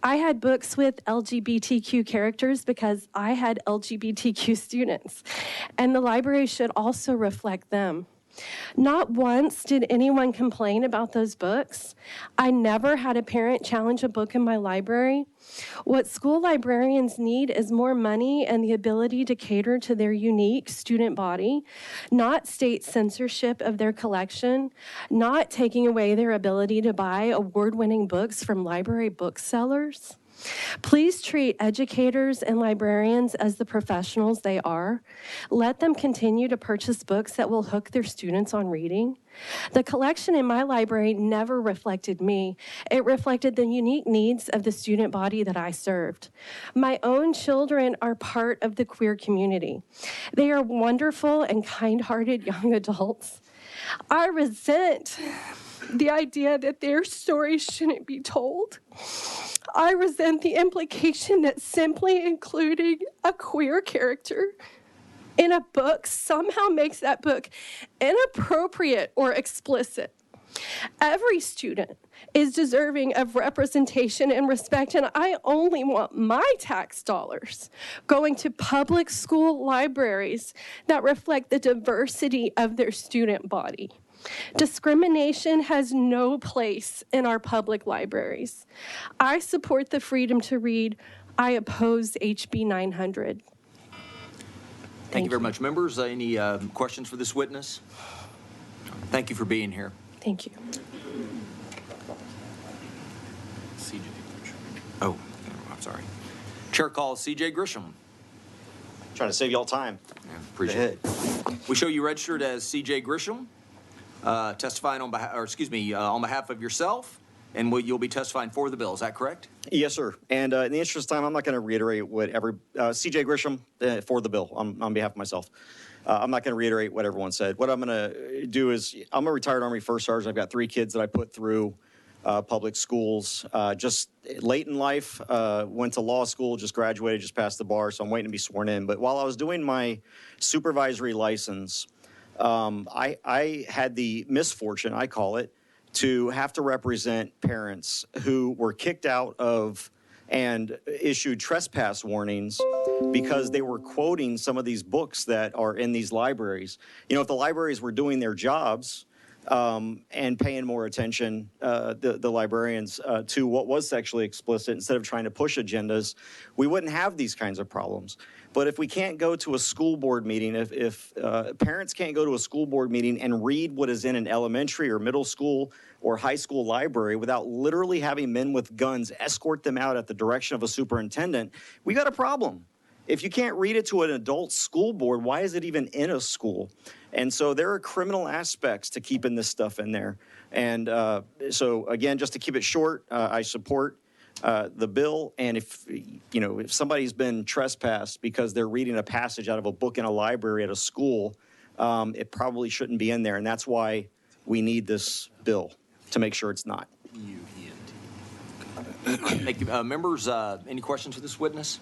[SPEAKER 16] I had books with LGBTQ characters because I had LGBTQ students, and the library should also reflect them. Not once did anyone complain about those books. I never had a parent challenge a book in my library. What school librarians need is more money and the ability to cater to their unique student body, not state censorship of their collection, not taking away their ability to buy award-winning books from library booksellers. Please treat educators and librarians as the professionals they are. Let them continue to purchase books that will hook their students on reading. The collection in my library never reflected me. It reflected the unique needs of the student body that I served. My own children are part of the queer community. They are wonderful and kind-hearted young adults. I resent the idea that their stories shouldn't be told. I resent the implication that simply including a queer character in a book somehow makes that book inappropriate or explicit. Every student is deserving of representation and respect, and I only want my tax dollars going to public school libraries that reflect the diversity of their student body. Discrimination has no place in our public libraries. I support the freedom to read. I oppose HB 900.
[SPEAKER 2] Thank you very much. Members, any questions for this witness? Thank you for being here.
[SPEAKER 16] Thank you.
[SPEAKER 2] Oh, I'm sorry. Chair calls C.J. Grisham.
[SPEAKER 18] Trying to save y'all time.
[SPEAKER 2] Yeah, appreciate it. We show you registered as C.J. Grisham, testifying on behalf of yourself, and you'll be testifying for the bill. Is that correct?
[SPEAKER 18] Yes, sir. And in the interest of time, I'm not going to reiterate what C.J. Grisham for the bill on behalf of myself. I'm not going to reiterate what everyone said. What I'm going to do is I'm a retired Army First Sergeant. I've got 3 kids that I put through public schools. Just late in life, went to law school, just graduated, just passed the bar, so I'm waiting to be sworn in. But while I was doing my supervisory license, I had the misfortune, I call it, to have to represent parents who were kicked out of and issued trespass warnings because they were quoting some of these books that are in these libraries. You know, if the libraries were doing their jobs and paying more attention, the librarians, to what was sexually explicit instead of trying to push agendas, we wouldn't have these kinds of problems. But if we can't go to a school board meeting, if parents can't go to a school board meeting and read what is in an elementary or middle school or high school library without literally having men with guns escort them out at the direction of a superintendent, we got a problem. If you can't read it to an adult school board, why is it even in a school? And so there are criminal aspects to keeping this stuff in there. And so again, just to keep it short, I support the bill. And if somebody's been trespassed because they're reading a passage out of a book in a library at a school, it probably shouldn't be in there. And that's why we need this bill, to make sure it's not.
[SPEAKER 2] Thank you. Members, any questions for this witness?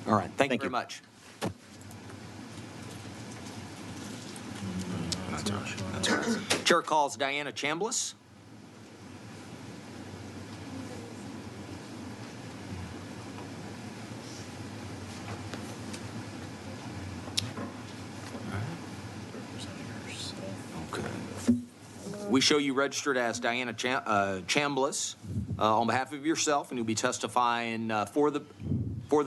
[SPEAKER 2] All right. Thank you very much. Chair calls Diana Chambliss. Okay. We show you registered as Diana Chambliss on behalf of yourself, and you'll be testifying for the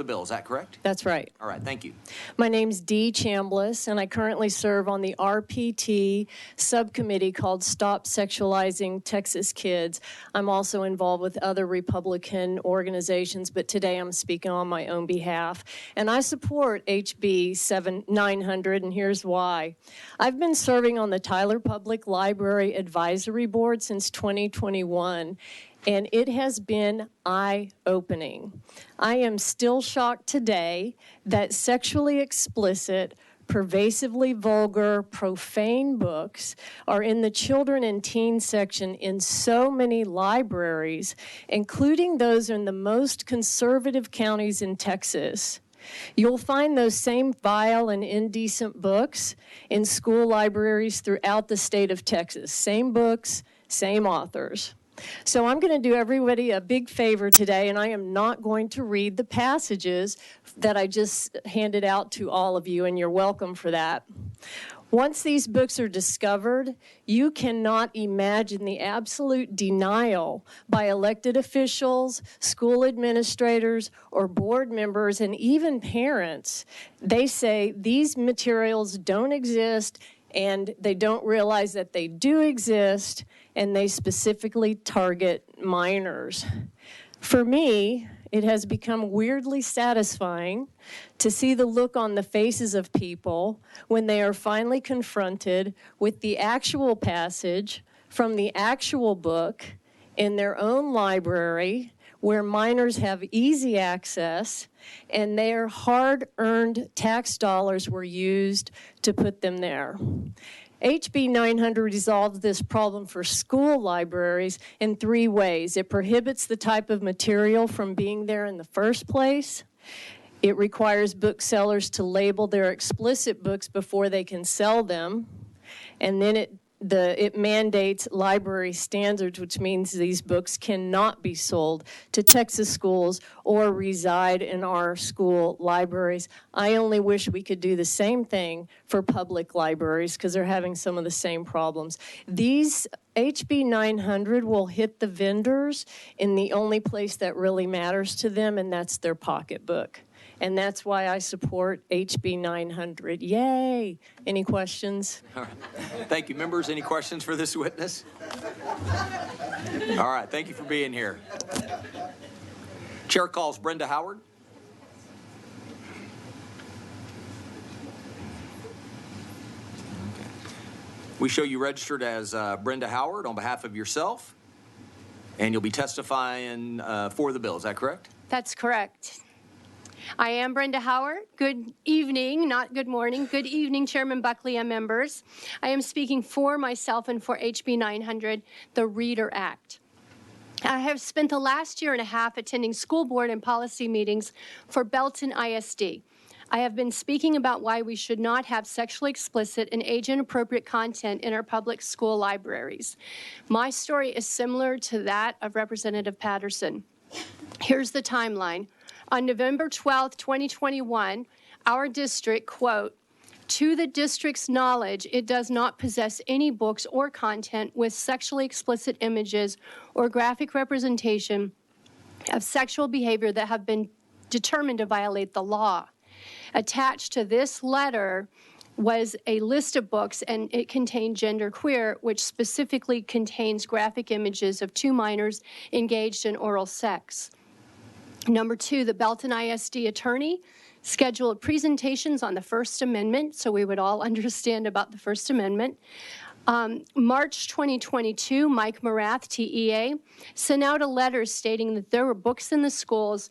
[SPEAKER 2] bill. Is that correct?
[SPEAKER 12] That's right.
[SPEAKER 2] All right. Thank you.
[SPEAKER 12] My name's Dee Chambliss, and I currently serve on the RPT subcommittee called Stop Sexualizing Texas Kids. I'm also involved with other Republican organizations, but today I'm speaking on my own behalf. And I support HB 900, and here's why. I've been serving on the Tyler Public Library Advisory Board since 2021. And it has been eye-opening. I am still shocked today that sexually explicit, pervasively vulgar, profane books are in the children and teen section in so many libraries, including those in the most conservative counties in Texas. You'll find those same vile and indecent books in school libraries throughout the state of Texas. Same books, same authors. So I'm going to do everybody a big favor today, and I am not going to read the passages that I just handed out to all of you, and you're welcome for that. Once these books are discovered, you cannot imagine the absolute denial by elected officials, school administrators, or board members, and even parents. They say these materials don't exist, and they don't realize that they do exist, and they specifically target minors. For me, it has become weirdly satisfying to see the look on the faces of people when they are finally confronted with the actual passage from the actual book in their own library where minors have easy access and their hard-earned tax dollars were used to put them there. HB 900 resolves this problem for school libraries in 3 ways. It prohibits the type of material from being there in the first place. It requires booksellers to label their explicit books before they can sell them. And then it mandates library standards, which means these books cannot be sold to Texas schools or reside in our school libraries. I only wish we could do the same thing for public libraries because they're having some of the same problems. These HB 900 will hit the vendors in the only place that really matters to them, and that's their pocketbook. And that's why I support HB 900. Yay! Any questions?
[SPEAKER 2] All right. Thank you. Members, any questions for this witness? All right. Thank you for being here. Chair calls Brenda Howard. We show you registered as Brenda Howard on behalf of yourself, and you'll be testifying for the bill. Is that correct?
[SPEAKER 19] That's correct. I am Brenda Howard. Good evening, not good morning. Good evening, Chairman Buckley and members. I am speaking for myself and for HB 900, the Reader Act. I have spent the last year and a half attending school board and policy meetings for Belton ISD. I have been speaking about why we should not have sexually explicit and age-inappropriate content in our public school libraries. My story is similar to that of Representative Patterson. Here's the timeline. On November 12, 2021, our district, quote, "To the district's knowledge, it does not possess any books or content with sexually explicit images or graphic representation of sexual behavior that have been determined to violate the law." Attached to this letter was a list of books, and it contained Gender Queer, which specifically contains graphic images of 2 minors engaged in oral sex. Number 2, the Belton ISD attorney scheduled presentations on the First Amendment, so we would all understand about the First Amendment. March 2022, Mike Morath, TEA, sent out a letter stating that there were books in the schools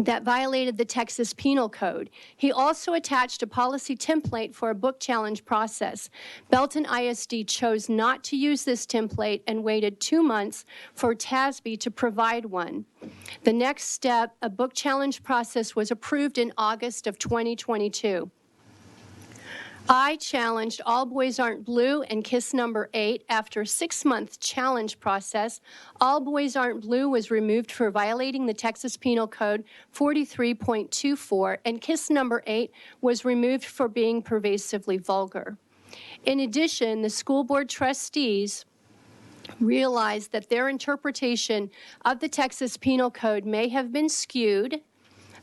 [SPEAKER 19] that violated the Texas Penal Code. He also attached a policy template for a book challenge process. Belton ISD chose not to use this template and waited 2 months for TASB to provide one. The next step, a book challenge process, was approved in August of 2022. I challenged All Boys Aren't Blue and Kiss Number 8 after a 6-month challenge process. All Boys Aren't Blue was removed for violating the Texas Penal Code 43.24, and Kiss Number 8 was removed for being pervasively vulgar. In addition, the school board trustees realized that their interpretation of the Texas Penal Code may have been skewed.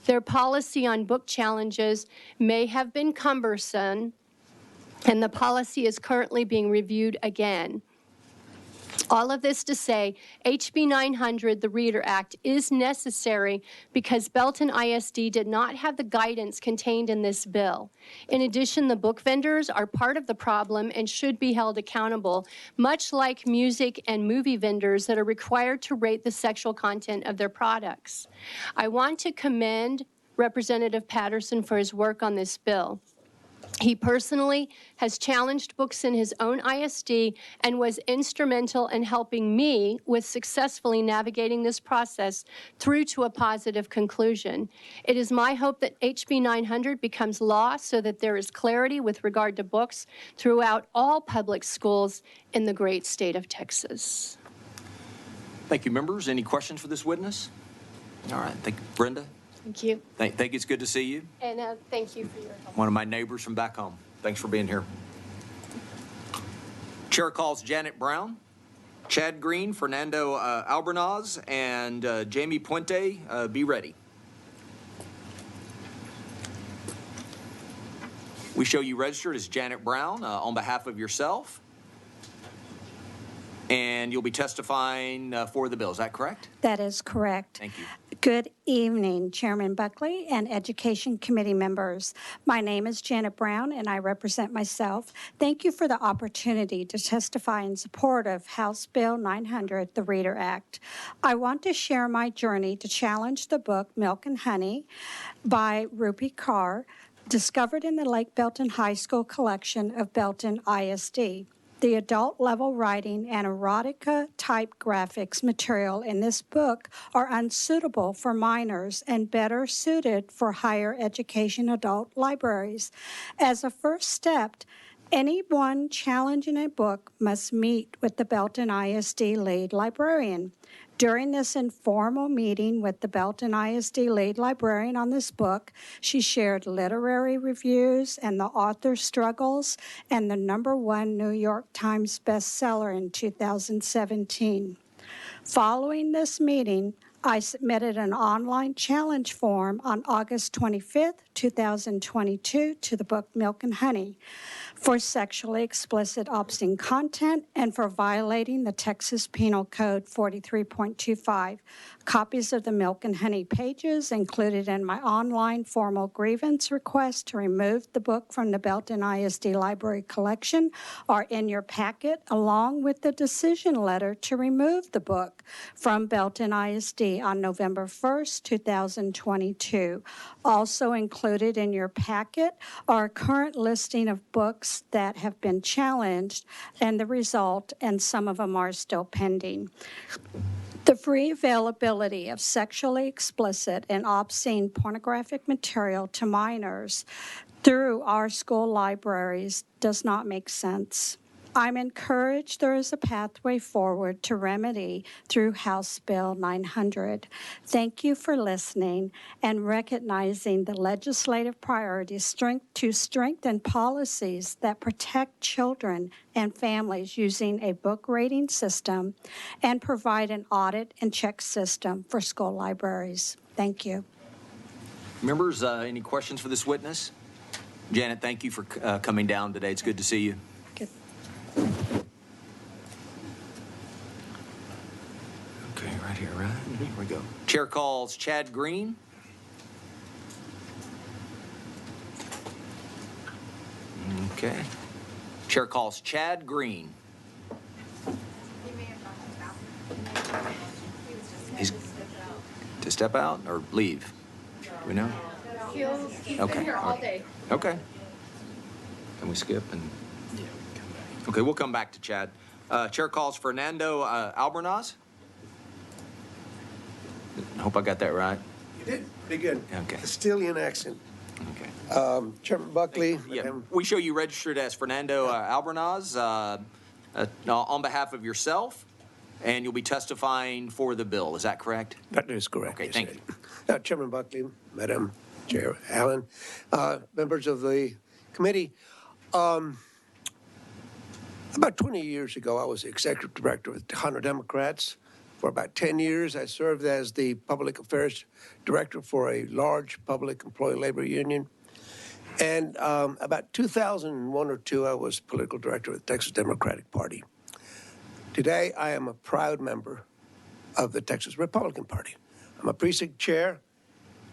[SPEAKER 19] Their policy on book challenges may have been cumbersome, and the policy is currently being reviewed again. All of this to say, HB 900, the Reader Act, is necessary because Belton ISD did not have the guidance contained in this bill. In addition, the book vendors are part of the problem and should be held accountable, much like music and movie vendors that are required to rate the sexual content of their products. I want to commend Representative Patterson for his work on this bill. He personally has challenged books in his own ISD and was instrumental in helping me with successfully navigating this process through to a positive conclusion. It is my hope that HB 900 becomes law so that there is clarity with regard to books throughout all public schools in the great state of Texas.
[SPEAKER 2] Thank you, members. Any questions for this witness? All right. Thank you. Brenda?
[SPEAKER 19] Thank you.
[SPEAKER 2] Thank you. It's good to see you.
[SPEAKER 19] And thank you for your help.
[SPEAKER 2] One of my neighbors from back home. Thanks for being here. Chair calls Janet Brown, Chad Green, Fernando Albernaz, and Jamie Puente. Be ready. We show you registered as Janet Brown on behalf of yourself. And you'll be testifying for the bill. Is that correct?
[SPEAKER 5] That is correct.
[SPEAKER 2] Thank you.
[SPEAKER 5] Good evening, Chairman Buckley and Education Committee members. My name is Janet Brown, and I represent myself. Thank you for the opportunity to testify in support of House Bill 900, the Reader Act. I want to share my journey to challenge the book Milk and Honey by Rupi Kaur, discovered in the Lake Belton High School collection of Belton ISD. The adult-level writing and erotica-type graphics material in this book are unsuitable for minors and better suited for higher education adult libraries. As a first step, anyone challenging a book must meet with the Belton ISD lead librarian. During this informal meeting with the Belton ISD lead librarian on this book, she shared literary reviews and the author's struggles and the #1 New York Times bestseller in 2017. Following this meeting, I submitted an online challenge form on August 25th, 2022 to the book Milk and Honey for sexually explicit obscene content and for violating the Texas Penal Code 43.25. Copies of the Milk and Honey pages included in my online formal grievance request to remove the book from the Belton ISD Library collection are in your packet, along with the decision letter to remove the book from Belton ISD on November 1st, 2022. Also included in your packet are a current listing of books that have been challenged and the result, and some of them are still pending. The free availability of sexually explicit and obscene pornographic material to minors through our school libraries does not make sense. I'm encouraged there is a pathway forward to remedy through House Bill 900. Thank you for listening and recognizing the legislative priorities to strengthen policies that protect children and families using a book rating system and provide an audit and check system for school libraries. Thank you.
[SPEAKER 2] Members, any questions for this witness? Janet, thank you for coming down today. It's good to see you. Okay, right here, right? Here we go. Chair calls Chad Green. Okay. Chair calls Chad Green. He's to step out or leave? We know?
[SPEAKER 6] He's
[SPEAKER 2] Okay,
[SPEAKER 6] been here all
[SPEAKER 2] all right.
[SPEAKER 6] day.
[SPEAKER 2] Okay. Can we skip and? Okay, we'll come back to Chad. Chair calls Fernando Albernaz. I hope I got that right.
[SPEAKER 20] You did, pretty good.
[SPEAKER 2] Okay.
[SPEAKER 20] Castilian accent.
[SPEAKER 2] Okay.
[SPEAKER 20] Chairman Buckley.
[SPEAKER 2] Yeah, we show you registered as Fernando Albernaz on behalf of yourself, and you'll be testifying for the bill. Is that correct?
[SPEAKER 20] That is correct.
[SPEAKER 2] Okay,
[SPEAKER 20] yes,
[SPEAKER 2] thank
[SPEAKER 20] sir.
[SPEAKER 2] you.
[SPEAKER 20] Chairman Buckley, Madam Chair Allen, members of the committee. About 20 years ago, I was the executive director with Tejano Democrats. For about 10 years, I served as the public affairs director for a large public employee labor union. And about 2001 or 2, I was political director of the Texas Democratic Party. Today, I am a proud member of the Texas Republican Party. I'm a precinct chair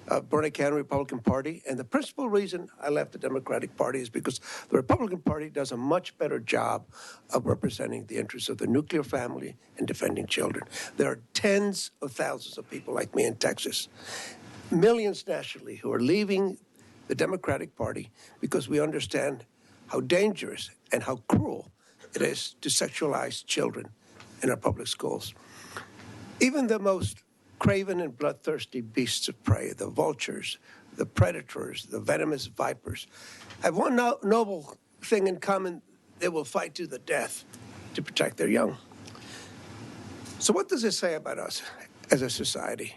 [SPEAKER 20] of Burnett County Republican Party, and the principal reason I left the Democratic Party is because the Republican Party does a much better job of representing the interests of the nuclear family and defending children. There are tens of thousands of people like me in Texas, millions nationally, who are leaving the Democratic Party because we understand how dangerous and how cruel it is to sexualize children in our public schools. Even the most craven and bloodthirsty beasts of prey, the vultures, the predators, the venomous vipers, have one noble thing in common: they will fight to the death to protect their young. So what does this say about us as a society?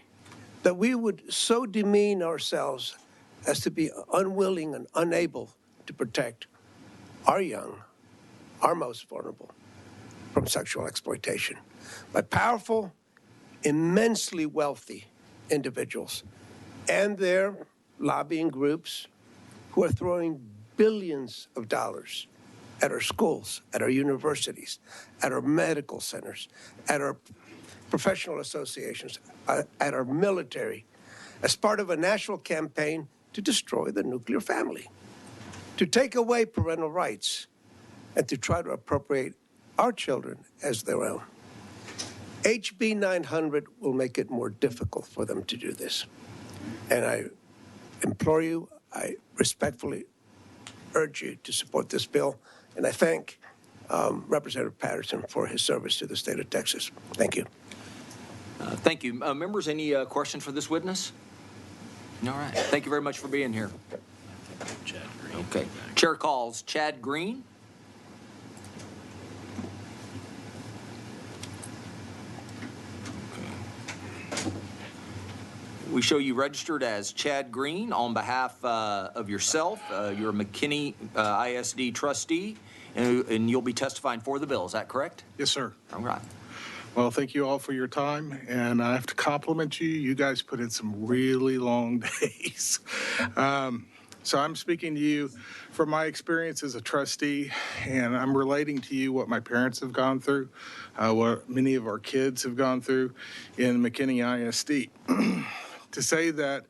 [SPEAKER 20] That we would so demean ourselves as to be unwilling and unable to protect our young, our most vulnerable, from sexual exploitation by powerful, immensely wealthy individuals and their lobbying groups who are throwing billions of dollars at our schools, at our universities, at our medical centers, at our professional associations, at our military, as part of a national campaign to destroy the nuclear family, to take away parental rights, and to try to appropriate our children as their own. HB 900 will make it more difficult for them to do this. And I implore you, I respectfully urge you to support this bill. And I thank Representative Patterson for his service to the state of Texas. Thank you.
[SPEAKER 2] Thank you. Members, any questions for this witness? All right. Thank you very much for being here. Okay. Chair calls Chad Green. We show you registered as Chad Green on behalf of yourself. You're a McKinney ISD trustee, and you'll be testifying for the bill. Is that correct?
[SPEAKER 21] Yes, sir.
[SPEAKER 2] All right.
[SPEAKER 21] Well, thank you all for your time, and I have to compliment you. You guys put in some really long days. So I'm speaking to you from my experience as a trustee, and I'm relating to you what my parents have gone through, what many of our kids have gone through in McKinney ISD. To say that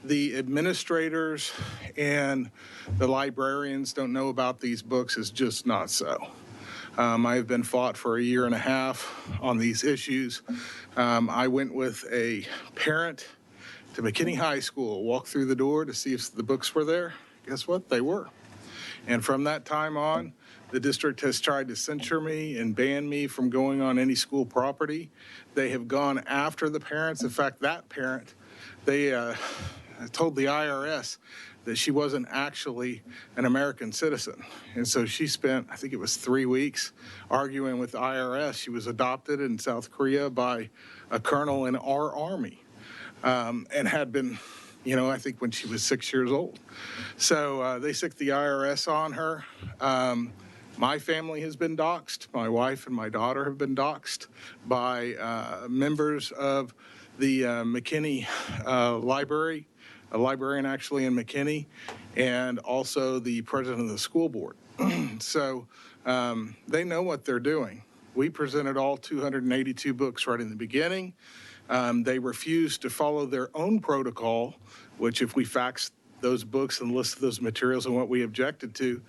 [SPEAKER 21] the administrators and the librarians don't know about these books is just not so. I have been fought for a year and a half on these issues. I went with a parent to McKinney High School, walked through the door to see if the books were there. Guess what? They were. And from that time on, the district has tried to censure me and ban me from going on any school property. They have gone after the parents. In fact, that parent, they told the IRS that she wasn't actually an American citizen. And so she spent, I think it was 3 weeks, arguing with the IRS. She was adopted in South Korea by a colonel in our Army, and had been, I think when she was 6 years old. So they sicked the IRS on her. My family has been doxxed. My wife and my daughter have been doxxed by members of the McKinney Library, a librarian actually in McKinney, and also the president of the school board. So they know what they're doing. We presented all 282 books right in the beginning. They refused to follow their own protocol, which if we faxed those books and listed those materials and what we objected to,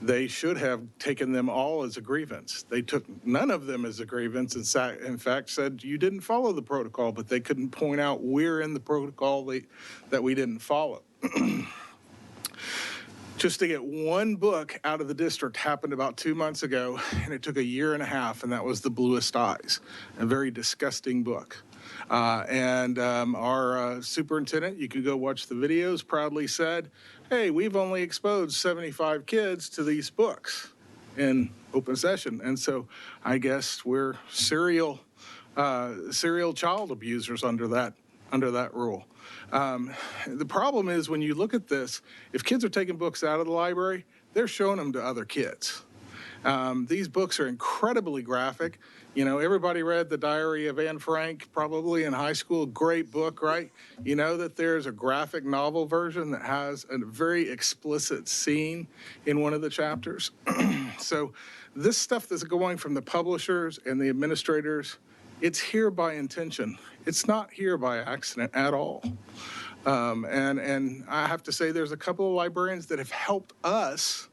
[SPEAKER 21] they should have taken them all as a grievance. They took none of them as a grievance, and in fact said you didn't follow the protocol, but they couldn't point out where in the protocol that we didn't follow. Just to get one book out of the district happened about 2 months ago, and it took 1.5 years, and that was The Bluest Eyes, a very disgusting book. Our superintendent, you could go watch the videos, proudly said, hey, we've only exposed 75 kids to these books in open session. And so I guess we're serial child abusers under that rule. The problem is when you look at this, if kids are taking books out of the library, they're showing them to other kids. These books are incredibly graphic. You know, everybody read The Diary of Anne Frank probably in high school. Great book, right? You know that there's a graphic novel version that has a very explicit scene in one of the chapters. So this stuff that's going from the publishers and the administrators, it's here by intention. It's not here by accident at all. And I have to say there's a couple of librarians that have helped us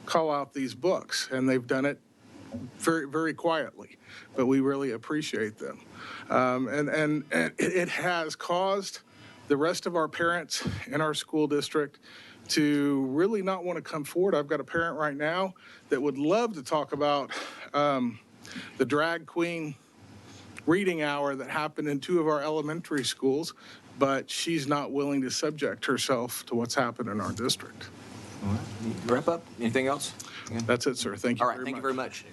[SPEAKER 21] call out these books, and they've done it very, very quietly, but we really appreciate them. And it has caused the rest of our parents in our school district to really not want to come forward. I've got a parent right now that would love to talk about the drag queen reading hour that happened in 2 of our elementary schools, but she's not willing to subject herself to what's happened in our district.
[SPEAKER 2] All right. Wrap up. Anything else?
[SPEAKER 21] That's it, sir. Thank you.
[SPEAKER 2] All right. Thank you very much.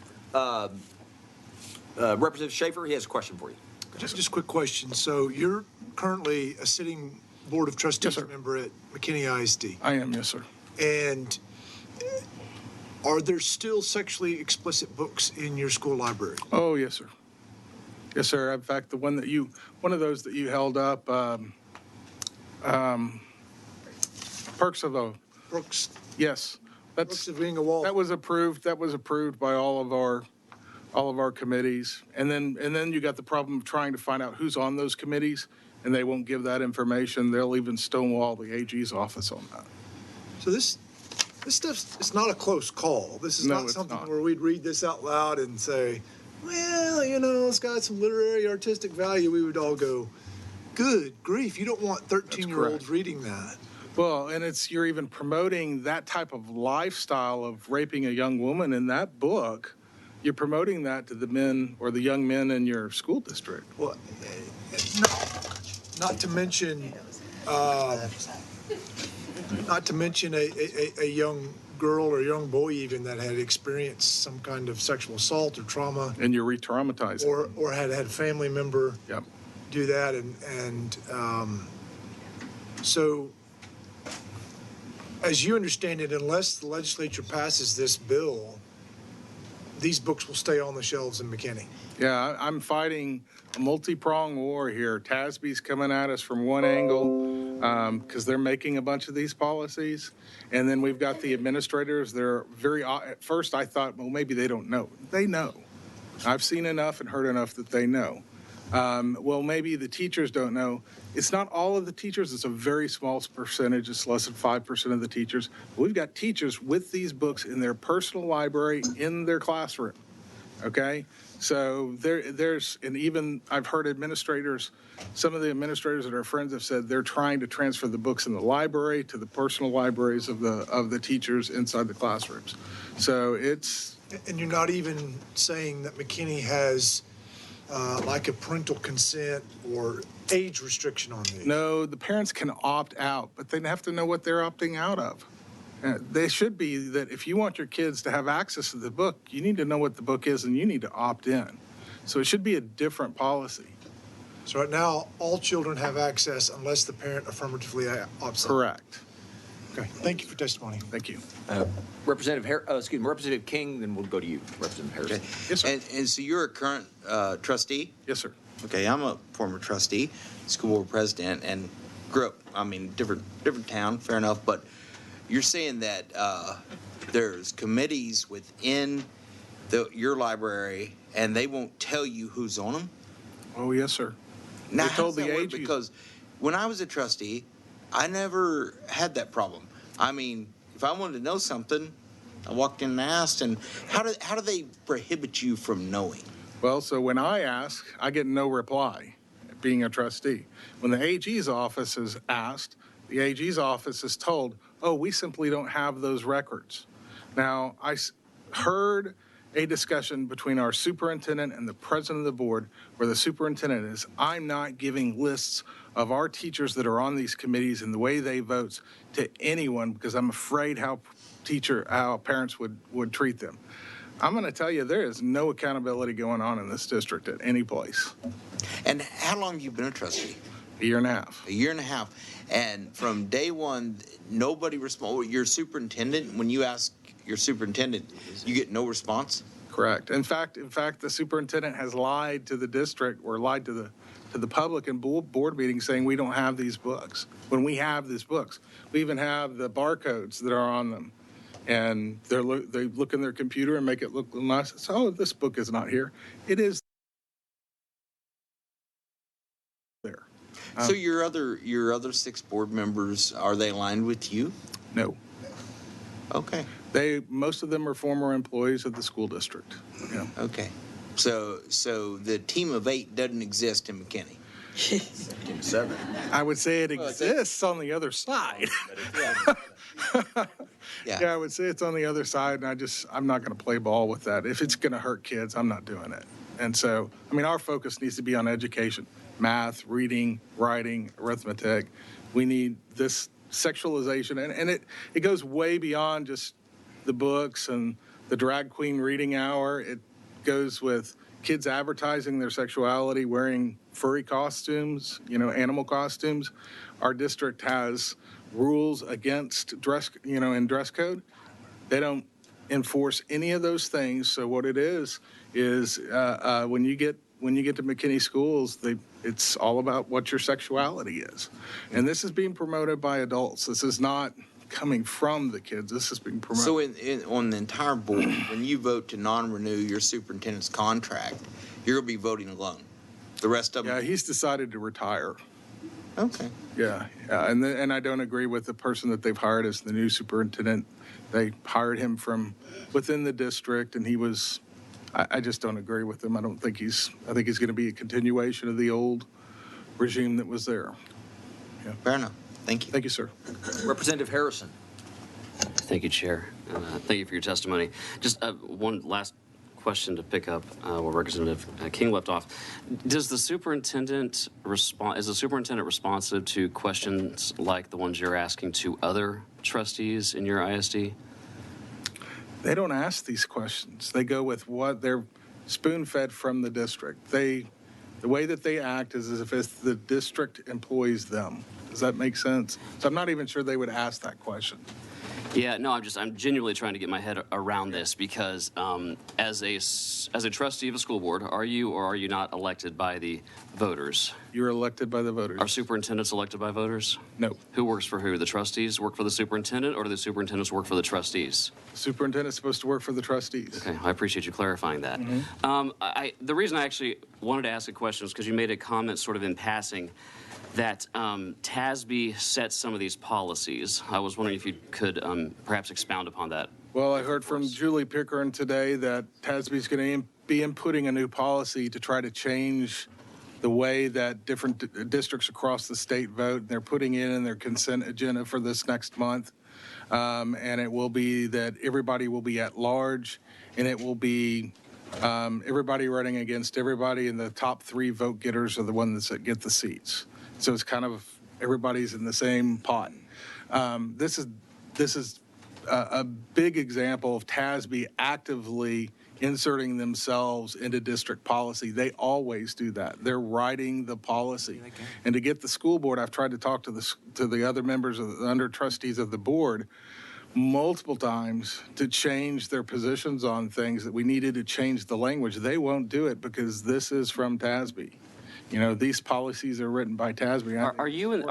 [SPEAKER 2] Representative Schaefer, he has a question for you.
[SPEAKER 4] Just a quick question. So you're currently a sitting Board of Trustees member at McKinney ISD.
[SPEAKER 21] I am, yes, sir. And
[SPEAKER 4] are there still sexually explicit books in your school library?
[SPEAKER 21] Oh, yes, sir. Yes, sir. In fact, one of those that you held up, Perks of the...
[SPEAKER 4] Brooks.
[SPEAKER 21] Yes.
[SPEAKER 4] Brooks of being a wall.
[SPEAKER 21] That was approved by all of our committees. And then you got the problem of trying to find out who's on those committees, and they won't give that information. They'll even stonewall the AG's office on that.
[SPEAKER 4] So this stuff is not a close call. This is not something where we'd read this out loud and say, well, you know, it's got some literary, artistic value. We would all go, good grief, you don't want 13-year-olds reading that.
[SPEAKER 21] Well, and you're even promoting that type of lifestyle of raping a young woman in that book. You're promoting that to the men or the young men in your school district.
[SPEAKER 4] Well, not to mention a young girl or young boy even that had experienced some kind of sexual assault or trauma.
[SPEAKER 21] And you're re-traumatizing.
[SPEAKER 4] Or had a family member do that. And so, as you understand it, unless the legislature passes this bill, these books will stay on the shelves in McKinney.
[SPEAKER 21] Yeah, I'm fighting a multi-pronged war here. TASB's coming at us from one angle because they're making a bunch of these policies. And then we've got the administrators. They're at first I thought, well, maybe they don't know. They know. I've seen enough and heard enough that they know. Well, maybe the teachers don't know. It's not all of the teachers. It's a very small percentage. It's less than 5% of the teachers. We've got teachers with these books in their personal library in their classroom. Okay? So and even I've heard administrators, some of the administrators that are friends have said they're trying to transfer the books in the library to the personal libraries of the teachers inside the classrooms. So it's...
[SPEAKER 4] And you're not even saying that McKinney has like a parental consent or age restriction on these?
[SPEAKER 21] No, the parents can opt out, but they have to know what they're opting out of. They should be that if you want your kids to have access to the book, you need to know what the book is and you need to opt in. So it should be a different policy.
[SPEAKER 4] So right now, all children have access unless the parent affirmatively opts in.
[SPEAKER 21] Correct.
[SPEAKER 4] Okay, thank you for testimony.
[SPEAKER 21] Thank you.
[SPEAKER 2] Representative King, then we'll go to you, Representative Harrison.
[SPEAKER 8] Okay.
[SPEAKER 21] Yes, sir.
[SPEAKER 8] And so you're a current trustee?
[SPEAKER 21] Yes, sir.
[SPEAKER 8] Okay, I'm a former trustee, school board president, and grew up, different town, fair enough, but you're saying that there's committees within your library and they won't tell you who's on them?
[SPEAKER 21] Oh, yes, sir.
[SPEAKER 8] Now,
[SPEAKER 21] they told
[SPEAKER 8] how does that
[SPEAKER 21] the
[SPEAKER 8] work?
[SPEAKER 21] AGs.
[SPEAKER 8] Because when I was a trustee, I never had that problem. If I wanted to know something, I walked in and asked, and how do they prohibit you from knowing?
[SPEAKER 21] Well, so when I ask, I get no reply, being a trustee. When the AG's office is asked, the AG's office is told, oh, we simply don't have those records. Now, heard a discussion between our superintendent and the president of the board where the superintendent is, I'm not giving lists of our teachers that are on these committees and the way they vote to anyone because I'm afraid how parents would treat them. I'm going to tell you, there is no accountability going on in this district at any place.
[SPEAKER 8] And how long have you been a trustee?
[SPEAKER 21] A year and a half.
[SPEAKER 8] A year and a half. And from day one, nobody responded. Your superintendent, when you ask your superintendent, you get no response?
[SPEAKER 21] Correct. In fact, the superintendent has lied to the district or lied to the public in board meetings saying we don't have these books, when we have these books. We even have the barcodes that are on them. And they look in their computer and make it look nice. So, oh, this book is not here. It is there.
[SPEAKER 8] So your other 6 board members, are they aligned with you?
[SPEAKER 21] No.
[SPEAKER 8] Okay.
[SPEAKER 21] Most of them are former employees of the school district. Yeah.
[SPEAKER 8] Okay. So the team of 8 doesn't exist in McKinney.
[SPEAKER 21] Team 7. I would say it exists on the other side. Yeah, I would say it's on the other side, and I'm not going to play ball with that. If it's going to hurt kids, I'm not doing it. And so, I mean, our focus needs to be on education, math, reading, writing, arithmetic. We need this sexualization, and it goes way beyond just the books and the drag queen reading hour. It goes with kids advertising their sexuality, wearing furry costumes, animal costumes. Our district has rules against dress, in dress code. They don't enforce any of those things. So what it is when you get to McKinney schools, it's all about what your sexuality is. And this is being promoted by adults. This is not coming from the kids. This is being promoted.
[SPEAKER 8] So on the entire board, when you vote to non-renew your superintendent's contract, you're going to be voting alone. The rest of them?
[SPEAKER 21] Yeah, he's decided to retire.
[SPEAKER 8] Okay.
[SPEAKER 21] Yeah, and I don't agree with the person that they've hired as the new superintendent. They hired him from within the district, and he was, I just don't agree with him. I think he's going to be a continuation of the old regime that was there. Yeah.
[SPEAKER 8] Fair enough. Thank you.
[SPEAKER 21] Thank you, sir.
[SPEAKER 2] Representative Harrison.
[SPEAKER 7] Thank you, Chair. Thank you for your testimony. Just one last question to pick up where Representative King left off. Is the superintendent responsive to questions like the ones you're asking to other trustees in your ISD?
[SPEAKER 21] They don't ask these questions. They go with what they're spoon-fed from the district. The way that they act is as if the district employs them. Does that make sense? So I'm not even sure they would ask that question.
[SPEAKER 7] Yeah, no, I'm genuinely trying to get my head around this because as a trustee of a school board, are you or are you not elected by the voters?
[SPEAKER 21] You're elected by the voters.
[SPEAKER 7] Are superintendents elected by voters?
[SPEAKER 21] No.
[SPEAKER 7] Who works for who? The trustees work for the superintendent, or do the superintendents work for the trustees?
[SPEAKER 21] The superintendent's supposed to work for the trustees.
[SPEAKER 7] Okay, I appreciate you clarifying that.
[SPEAKER 21] Mm-hmm.
[SPEAKER 7] The reason I actually wanted to ask a question is because you made a comment sort of in passing that TASB sets some of these policies. I was wondering if you could perhaps expound upon that.
[SPEAKER 21] Well, I heard from Julie Pickering today that TASB is going to be inputting a new policy to try to change the way that different districts across the state vote. They're putting it in their consent agenda for this next month. And it will be that everybody will be at large, and it will be everybody running against everybody, and the top 3 vote getters are the ones that get the seats. So it's kind of everybody's in the same pot. This is a big example of TASB actively inserting themselves into district policy. They always do that. They're writing the policy. And to get the school board, I've tried to talk to the other members of the under trustees of the board multiple times to change their positions on things that we needed to change the language. They won't do it because this is from TASB. These policies are written by TASB.
[SPEAKER 7] Are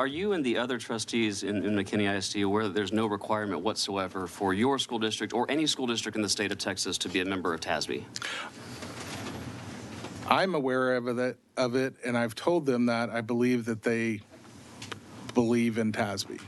[SPEAKER 7] you and the other trustees in McKinney ISD aware that there's no requirement whatsoever for your school district or any school district in the state of Texas to be a member of TASB?
[SPEAKER 21] I'm aware of it, and I've told them that I believe that they believe in TASB.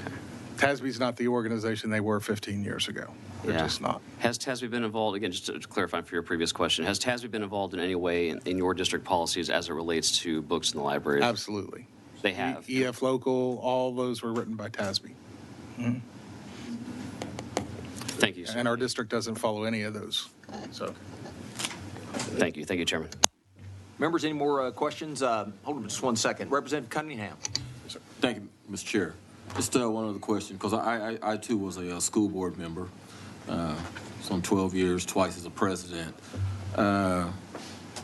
[SPEAKER 21] Okay. TASB is not the organization they were 15 years ago. They're just not.
[SPEAKER 7] Has TASB been involved, again, just to clarify for your previous question, has TASB been involved in any way in your district policies as it relates to books in the libraries?
[SPEAKER 21] Absolutely.
[SPEAKER 7] They have.
[SPEAKER 21] EF Local, all those were written by TASB. Mm-hmm.
[SPEAKER 7] Thank you, sir.
[SPEAKER 21] And our district doesn't follow any of those. So.
[SPEAKER 7] Thank you. Thank you, Chairman.
[SPEAKER 2] Members, any more questions? Hold on just 1 second. Representative Cunningham.
[SPEAKER 9] Thank you, Mr. Chair. Just one other question, because I too was a school board member, some 12 years, twice as a president.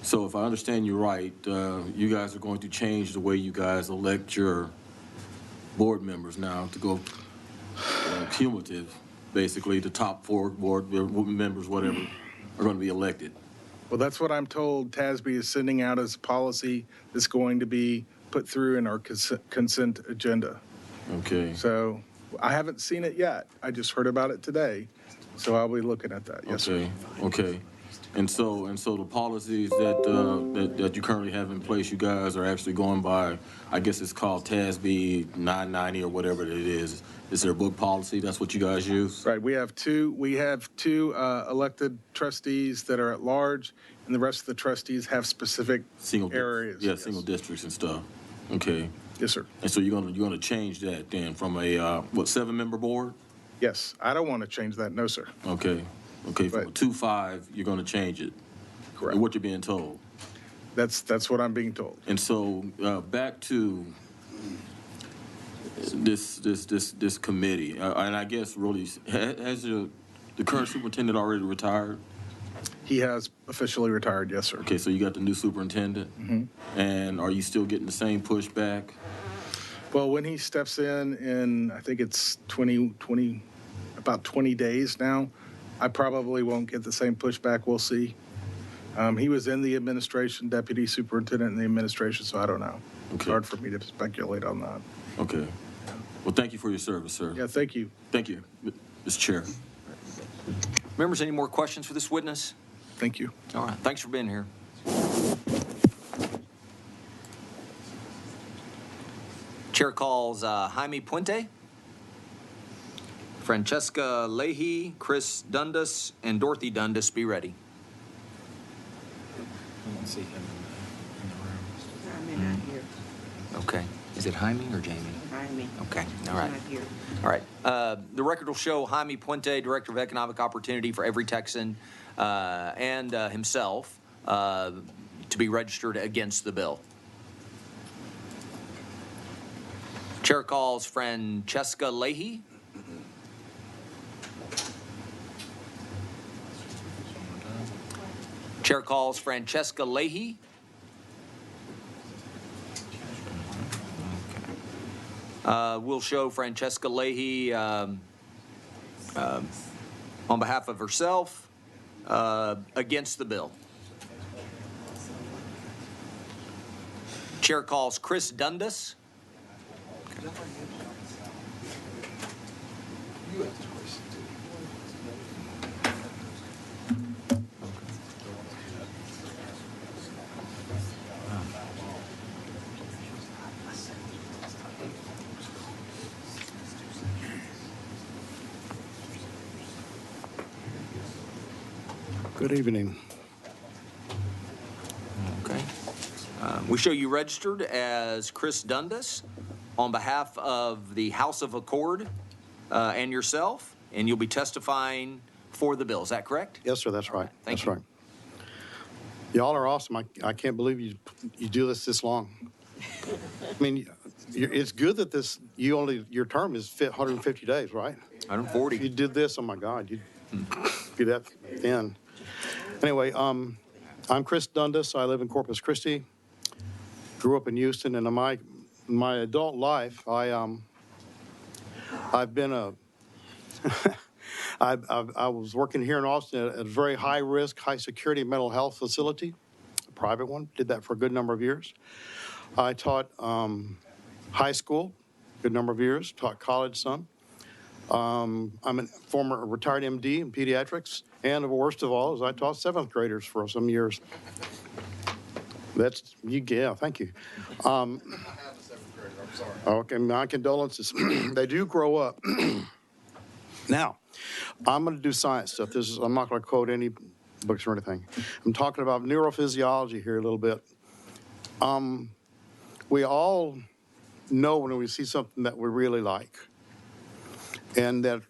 [SPEAKER 9] So if I understand you right, you guys are going to change the way you guys elect your board members now to go cumulative. Basically, the top 4 board members, whatever, are going to be elected.
[SPEAKER 21] Well, that's what I'm told TASB is sending out as a policy that's going to be put through in our consent agenda.
[SPEAKER 9] Okay.
[SPEAKER 21] So I haven't seen it yet. I just heard about it today. So I'll be looking at that. Yes,
[SPEAKER 9] okay.
[SPEAKER 21] sir.
[SPEAKER 9] Okay. And so the policies that you currently have in place, you guys are actually going by, I guess it's called TASB 990 or whatever it is. Is there a book policy? That's what you guys use?
[SPEAKER 21] Right. We have two elected trustees that are at large, and the rest of the trustees have specific areas.
[SPEAKER 9] Yeah, single districts and stuff. Okay.
[SPEAKER 21] Yes, sir.
[SPEAKER 9] And so you're gonna change that then from a 7-member board?
[SPEAKER 21] Yes. I don't want to change that. No, sir.
[SPEAKER 9] Okay. Okay. From a 2-5, you're gonna change it.
[SPEAKER 21] Correct.
[SPEAKER 9] And what you're being told.
[SPEAKER 21] That's what I'm being told.
[SPEAKER 9] And so back to this committee, and I guess really has the current superintendent already retired?
[SPEAKER 21] He has officially retired, yes, sir.
[SPEAKER 9] Okay, so you got the new superintendent?
[SPEAKER 21] Mm-hmm.
[SPEAKER 9] And are you still getting the same pushback?
[SPEAKER 21] Well, when he steps in I think it's about 20 days now, I probably won't get the same pushback. We'll see. He was in the administration, deputy superintendent in the administration, so I don't know.
[SPEAKER 9] Okay.
[SPEAKER 21] It's hard for me to speculate on that.
[SPEAKER 9] Okay. Well, thank you for your service, sir.
[SPEAKER 21] Yeah, thank you.
[SPEAKER 9] Thank you, Mr. Chair.
[SPEAKER 2] Members, any more questions for this witness?
[SPEAKER 21] Thank you.
[SPEAKER 2] All right. Thanks for being here. Chair calls Jaime Puente, Francesca Leahy, Chris Dundas, and Dorothy Dundas. Be ready.
[SPEAKER 22] I don't see him in the room.
[SPEAKER 3] I'm not here.
[SPEAKER 2] Okay. Is it Jaime or Jamie?
[SPEAKER 3] Jaime.
[SPEAKER 2] Okay. All right.
[SPEAKER 3] Not here.
[SPEAKER 2] All right. The record will show Jaime Puente, Director of Economic Opportunity for Every Texan, and himself to be registered against the bill. Chair calls Francesca Leahy. Chair calls Francesca Leahy. We'll show Francesca Leahy on behalf of herself against the bill. Chair calls Chris Dundas.
[SPEAKER 23] Good evening.
[SPEAKER 2] Okay. We show you registered as Chris Dundas on behalf of the House of Accord and yourself, and you'll be testifying for the bill. Is that correct?
[SPEAKER 23] Yes, sir, that's right.
[SPEAKER 2] Thank
[SPEAKER 23] That's
[SPEAKER 2] you.
[SPEAKER 23] right. Y'all are awesome. I can't believe you do this long. I mean, it's good that your term is 150 days, right?
[SPEAKER 2] 140.
[SPEAKER 23] If you did this, oh my God, you'd be that thin. Anyway, I'm Chris Dundas. I live in Corpus Christi. Grew up in Houston, and in my adult life, I've been I was working here in Austin at a very high risk, high security mental health facility, a private one. Did that for a good number of years. I taught high school, good number of years. Taught college some. I'm a former retired MD in pediatrics, and the worst of all is I taught 7th graders for some years. Yeah, thank you. Okay, my condolences. They do grow up. Now, I'm going to do science stuff. I'm not going to quote any books or anything. I'm talking about neurophysiology here a little bit. We all know when we see something that we really like, and that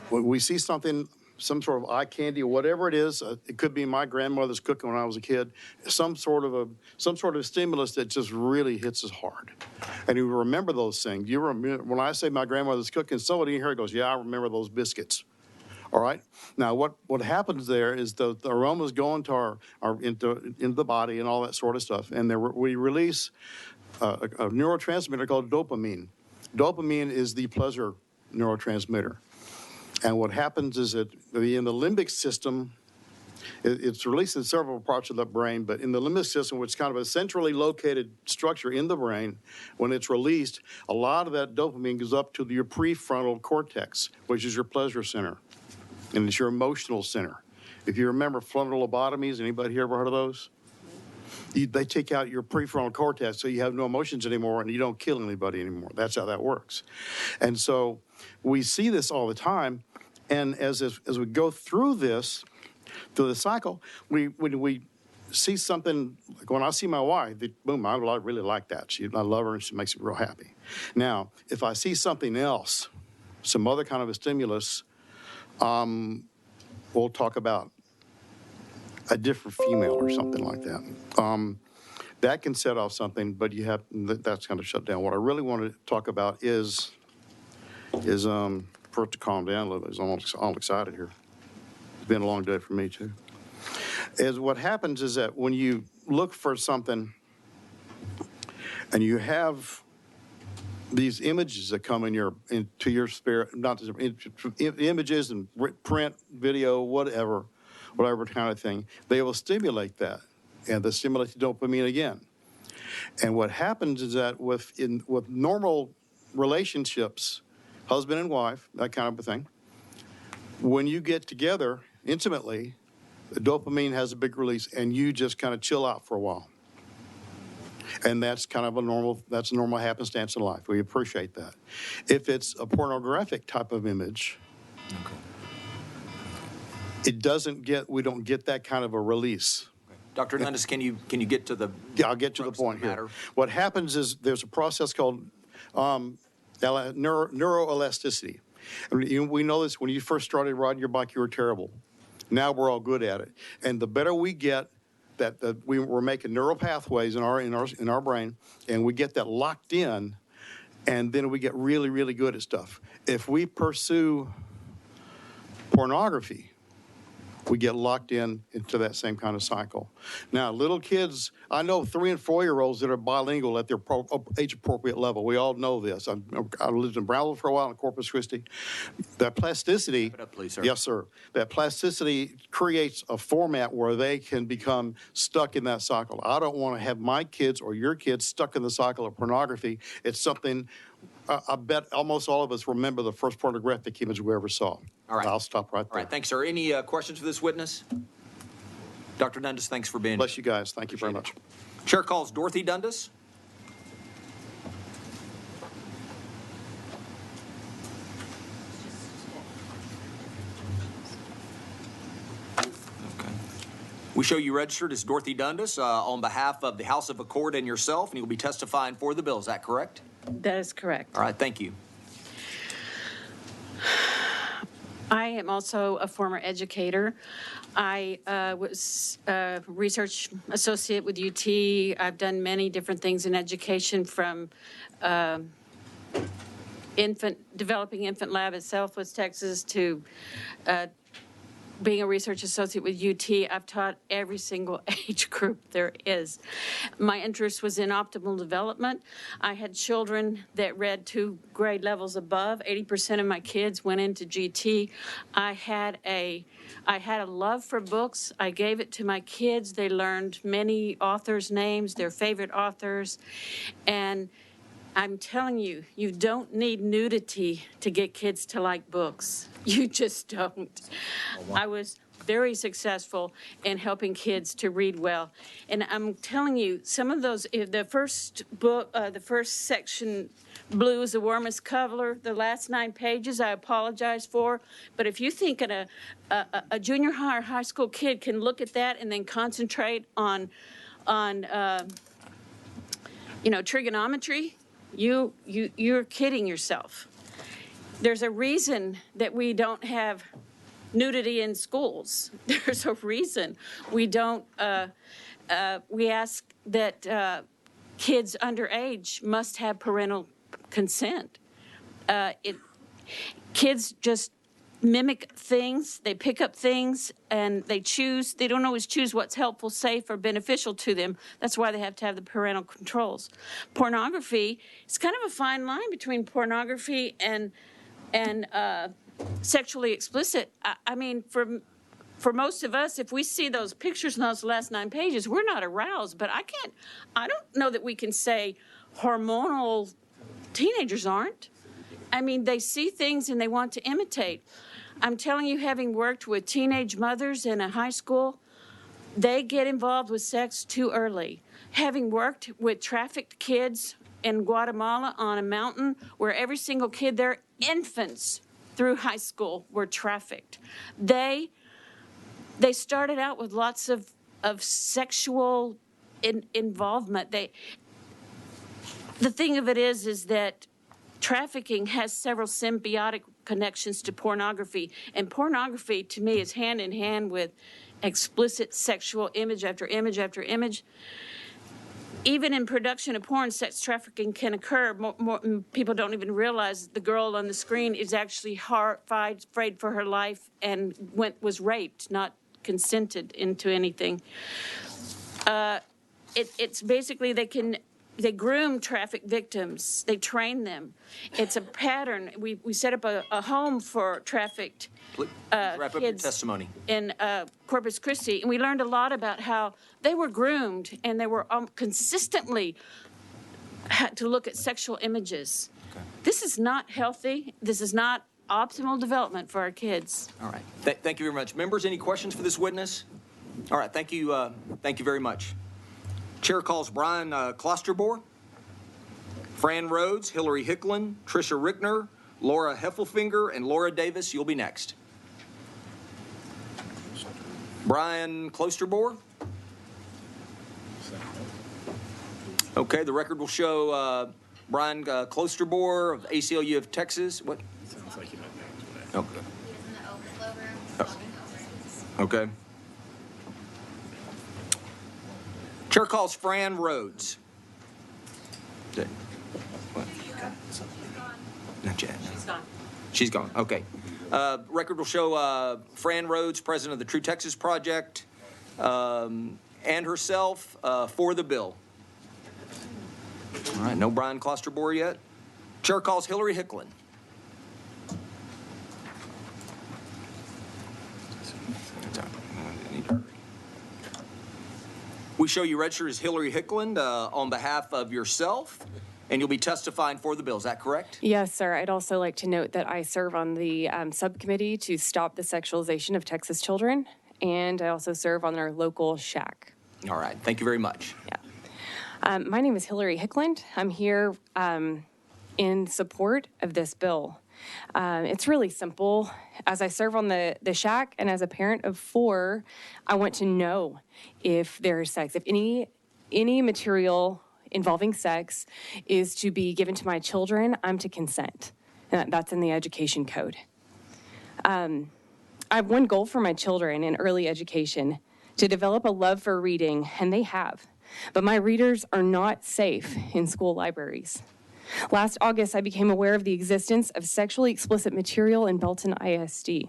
[SPEAKER 23] when we see something, some sort of eye candy or whatever it is, it could be my grandmother's cooking when I was a kid, some sort of stimulus that just really hits us hard. And you remember those things. You remember, when I say my grandmother's cooking, somebody in here goes, yeah, I remember those biscuits. All right. Now, what happens there is the aromas go into into the body and all that sort of stuff, and we release a neurotransmitter called dopamine. Dopamine is the pleasure neurotransmitter. And what happens is that in the limbic system, it's released in several parts of the brain, but in the limbic system, which is kind of a centrally located structure in the brain, when it's released, a lot of that dopamine goes up to your prefrontal cortex, which is your pleasure center, and it's your emotional center. If you remember frontal lobotomies, anybody here ever heard of those? They take out your prefrontal cortex so you have no emotions anymore and you don't kill anybody anymore. That's how that works. And so we see this all the time. And as we go through this, through the cycle, when we see something, like when I see my wife, boom, I really like that. I love her and she makes me real happy. Now, if I see something else, some other kind of a stimulus, we'll talk about a different female or something like that. That can set off something, but that's kind of shut down. What I really want to talk about is for it to calm down a little bit. I'm all excited here. It's been a long day for me too. What happens is that when you look for something and you have these images that come into your spirit, not images and print, video, whatever kind of thing, they will stimulate that, and they stimulate the dopamine again. And what happens is that with normal relationships, husband and wife, that kind of a thing, when you get together intimately, the dopamine has a big release, and you just kind of chill out for a while. And that's kind of a normal happenstance in life. We appreciate that. If it's a pornographic type of image, we don't get that kind of a release.
[SPEAKER 2] Dr. Dundas, can you get to the...
[SPEAKER 23] Yeah, I'll get to the point here. What happens is there's a process called neuroelasticity. And we know this when you first started riding your bike, you were terrible. Now we're all good at it. And the better we get, we're making neural pathways in our brain, and we get that locked in, and then we get really, really good at stuff. If we pursue pornography, we get locked into that same kind of cycle. Now, little kids, I know 3- and 4-year-olds that are bilingual at their age-appropriate level. We all know this. I lived in Brownville for a while in Corpus Christi. That plasticity,
[SPEAKER 2] Wrap it up, please, sir.
[SPEAKER 23] Yes, sir. That plasticity creates a format where they can become stuck in that cycle. I don't want to have my kids or your kids stuck in the cycle of pornography. It's something I bet almost all of us remember the first pornographic image we ever saw.
[SPEAKER 2] All right.
[SPEAKER 23] I'll stop right there.
[SPEAKER 2] All right, thanks, sir. Any questions for this witness? Dr. Dundas, thanks for being here.
[SPEAKER 23] Bless you guys. Thank you very much.
[SPEAKER 2] Chair calls Dorothy Dundas. We show you registered as Dorothy Dundas on behalf of the House of Accord and yourself, and you'll be testifying for the bill. Is that correct?
[SPEAKER 10] That is correct.
[SPEAKER 2] All right, thank you.
[SPEAKER 10] I am also a former educator. I was a research associate with UT. I've done many different things in education, from developing infant lab at Southwest Texas to being a research associate with UT. I've taught every single age group there is. My interest was in optimal development. I had children that read 2 grade levels above. 80% of my kids went into GT. I had a love for books. I gave it to my kids. They learned many authors' names, their favorite authors. And I'm telling you, you don't need nudity to get kids to like books. You just don't. I was very successful in helping kids to read well. And I'm telling you, some of those, the first book, the first section, Blue is the warmest color, the last 9 pages, I apologize for. But if you think a junior high or high school kid can look at that and then concentrate on trigonometry, you're kidding yourself. There's a reason that we don't have nudity in schools. There's a reason we don't, we ask that kids underage must have parental consent. Kids just mimic things, they pick up things, and they don't always choose what's helpful, safe, or beneficial to them. That's why they have to have the parental controls. Pornography, it's kind of a fine line between pornography and sexually explicit. I mean, for most of us, if we see those pictures in those last 9 pages, we're not aroused. But I don't know that we can say hormonal teenagers aren't. I mean, they see things and they want to imitate. I'm telling you, having worked with teenage mothers in a high school, they get involved with sex too early. Having worked with trafficked kids in Guatemala on a mountain where every single kid there, infants through high school, were trafficked. They started out with lots of sexual involvement. The thing of it is that trafficking has several symbiotic connections to pornography, and pornography to me is hand in hand with explicit sexual image after image after image. Even in production of porn, sex trafficking can occur. People don't even realize the girl on the screen is actually horrified, afraid for her life, and was raped, not consented into anything. It's basically they groom traffic victims. They train them. It's a pattern. We set up a home for trafficked
[SPEAKER 2] Wrap up your
[SPEAKER 10] kids
[SPEAKER 2] testimony.
[SPEAKER 10] in Corpus Christi, and we learned a lot about how they were groomed and they were consistently had to look at sexual images. Okay. This is not healthy. This is not optimal development for our kids.
[SPEAKER 2] All right. Thank you very much. Members, any questions for this witness? All right. Thank you. Thank you very much. Chair calls Brian Klosterbor, Fran Rhodes, Hillary Hicklin, Tricia Rickner, Laura Heffelfinger, and Laura Davis. You'll be next. Brian Klosterbor. Okay, the record will show Brian Klosterbor of ACLU of Texas. What? Sounds like you might be. Okay. Okay. Chair calls Fran Rhodes. What? Not yet.
[SPEAKER 10] She's gone.
[SPEAKER 2] She's gone. Okay. Record will show Fran Rhodes, president of the True Texas Project, and herself for the bill. All right. No Brian Klosterbor yet. Chair calls Hillary Hicklin. We show you registered as Hillary Hicklin on behalf of yourself, and you'll be testifying for the bill. Is that correct?
[SPEAKER 11] Yes, sir. I'd also like to note that I serve on the subcommittee to stop the sexualization of Texas children, and I also serve on our local SHAC.
[SPEAKER 2] All right. Thank you very much.
[SPEAKER 11] Yeah. My name is Hillary Hicklin. I'm here in support of this bill. It's really simple. As I serve on the SHAC and as a parent of 4, I want to know if there is sex. If any material involving sex is to be given to my children, I'm to consent. And that's in the education code. I have one goal for my children in early education, to develop a love for reading, and they have. But my readers are not safe in school libraries. Last August, I became aware of the existence of sexually explicit material in Belton ISD.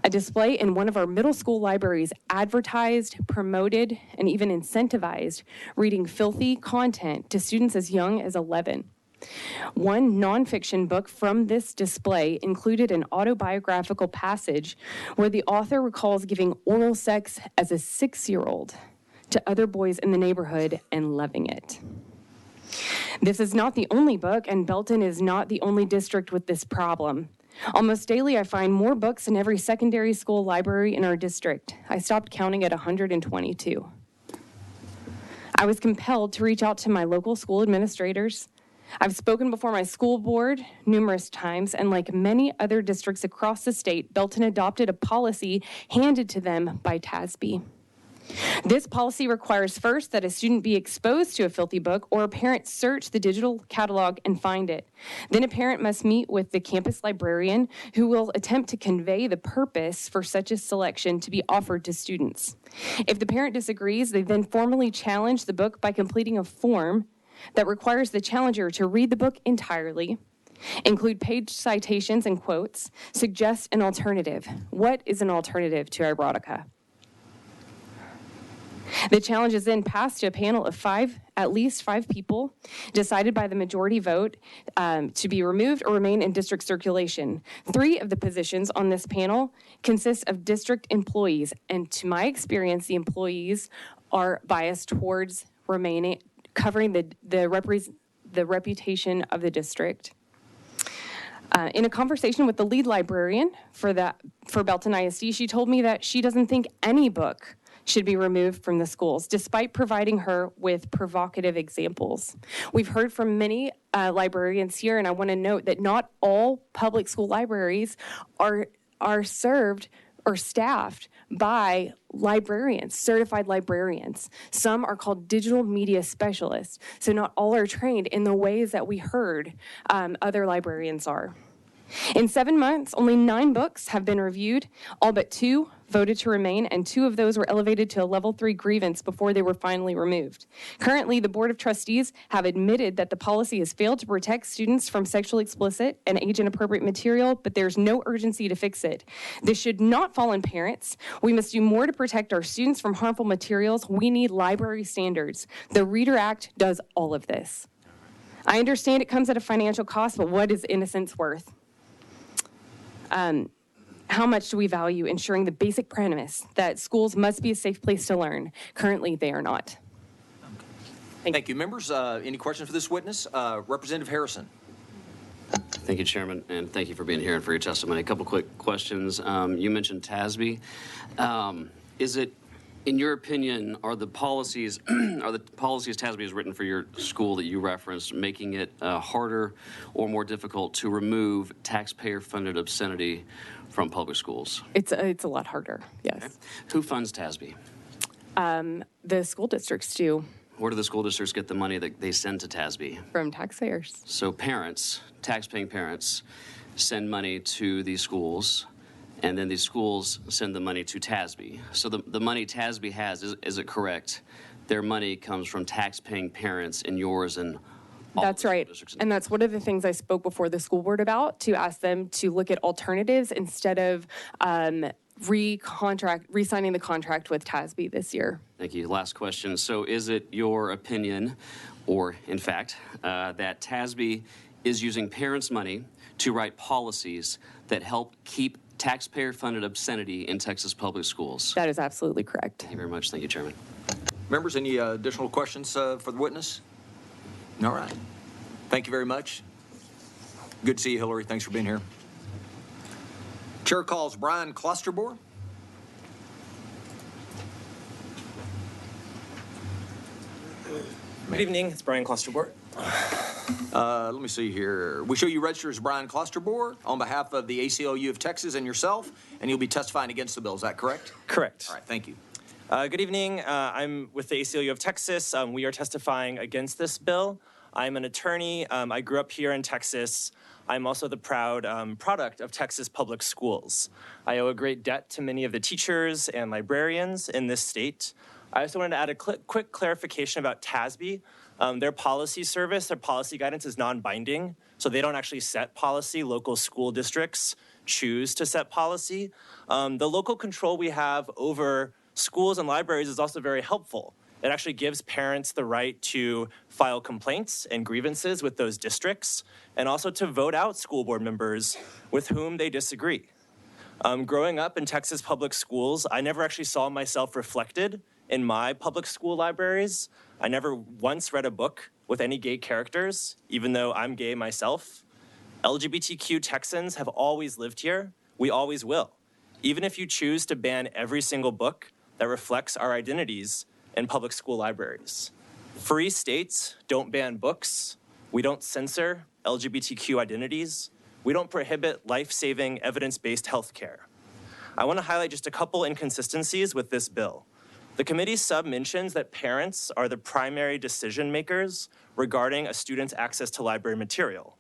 [SPEAKER 11] A display in one of our middle school libraries advertised, promoted, and even incentivized reading filthy content to students as young as 11. One nonfiction book from this display included an autobiographical passage where the author recalls giving oral sex as a 6-year-old to other boys in the neighborhood and loving it. This is not the only book, and Belton is not the only district with this problem. Almost daily, I find more books in every secondary school library in our district. I stopped counting at 122. I was compelled to reach out to my local school administrators. I've spoken before my school board numerous times, and like many other districts across the state, Belton adopted a policy handed to them by TASB. This policy requires first that a student be exposed to a filthy book or a parent search the digital catalog and find it. Then a parent must meet with the campus librarian who will attempt to convey the purpose for such a selection to be offered to students. If the parent disagrees, they then formally challenge the book by completing a form that requires the challenger to read the book entirely, include page citations and quotes, suggest an alternative. What is an alternative to erotica? The challenge is then passed to a panel of at least five people, decided by the majority vote to be removed or remain in district circulation. 3 of the positions on this panel consist of district employees, and to my experience, the employees are biased towards covering the reputation of the district. In a conversation with the lead librarian for Belton ISD, she told me that she doesn't think any book should be removed from the schools, despite providing her with provocative examples. We've heard from many librarians here, and I want to note that not all public school libraries are served or staffed by librarians, certified librarians. Some are called digital media specialists, so not all are trained in the ways that we heard other librarians are. In 7 months, only 9 books have been reviewed, all but 2 voted to remain, and 2 of those were elevated to a level 3 grievance before they were finally removed. Currently, the Board of Trustees have admitted that the policy has failed to protect students from sexually explicit and age-inappropriate material, but there's no urgency to fix it. This should not fall on parents. We must do more to protect our students from harmful materials. We need library standards. The Reader Act does all of this. I understand it comes at a financial cost, but what is innocence worth? How much do we value ensuring the basic premise that schools must be a safe place to learn? Currently, they are not.
[SPEAKER 2] Thank you. Members, any questions for this witness? Representative Harrison.
[SPEAKER 7] Thank you, Chairman, and thank you for being here and for your testimony. A couple quick questions. You mentioned TASB. Is it, in your opinion, are the policies TASB has written for your school that you referenced making it harder or more difficult to remove taxpayer-funded obscenity from public schools?
[SPEAKER 11] It's a lot harder, yes.
[SPEAKER 7] Okay. Who funds TASB?
[SPEAKER 11] The school districts do.
[SPEAKER 7] Where do the school districts get the money that they send to TASB?
[SPEAKER 11] From taxpayers.
[SPEAKER 7] So parents, tax-paying parents, send money to these schools, and then these schools send the money to TASB. So the money TASB has, is it correct? Their money comes from tax-paying parents and yours and all
[SPEAKER 11] That's right. And that's one of the things I spoke before the school board about, to ask them to look at alternatives instead of re-signing the contract with TASB this year.
[SPEAKER 7] Thank you. Last question. So is it your opinion, or in fact, that TASB is using parents' money to write policies that help keep taxpayer-funded obscenity in Texas public schools?
[SPEAKER 11] That is absolutely correct.
[SPEAKER 7] Thank you very much. Thank you, Chairman.
[SPEAKER 2] Members, any additional questions for the witness? All right. Thank you very much. Good to see you, Hillary. Thanks for being here. Chair calls Brian Klosterbor.
[SPEAKER 13] Good evening. It's Brian Klosterbor.
[SPEAKER 2] Let me see here. We show you registered as Brian Klosterbor on behalf of the ACLU of Texas and yourself, and you'll be testifying against the bill. Is that correct?
[SPEAKER 13] Correct.
[SPEAKER 2] All right. Thank you.
[SPEAKER 13] Good evening. I'm with the ACLU of Texas. We are testifying against this bill. I'm an attorney. I grew up here in Texas. I'm also the proud product of Texas public schools. I owe a great debt to many of the teachers and librarians in this state. I also wanted to add a quick clarification about TASB. Their policy service, their policy guidance is non-binding, so they don't actually set policy. Local school districts choose to set policy. The local control we have over schools and libraries is also very helpful. It actually gives parents the right to file complaints and grievances with those districts, and also to vote out school board members with whom they disagree. Growing up in Texas public schools, I never actually saw myself reflected in my public school libraries. I never once read a book with any gay characters, even though I'm gay myself. LGBTQ Texans have always lived here. We always will. Even if you choose to ban every single book that reflects our identities in public school libraries. Free states don't ban books. We don't censor LGBTQ identities. We don't prohibit life-saving, evidence-based healthcare. I want to highlight just a couple inconsistencies with this bill. The committee sub mentions that parents are the primary decision makers regarding a student's access to library material.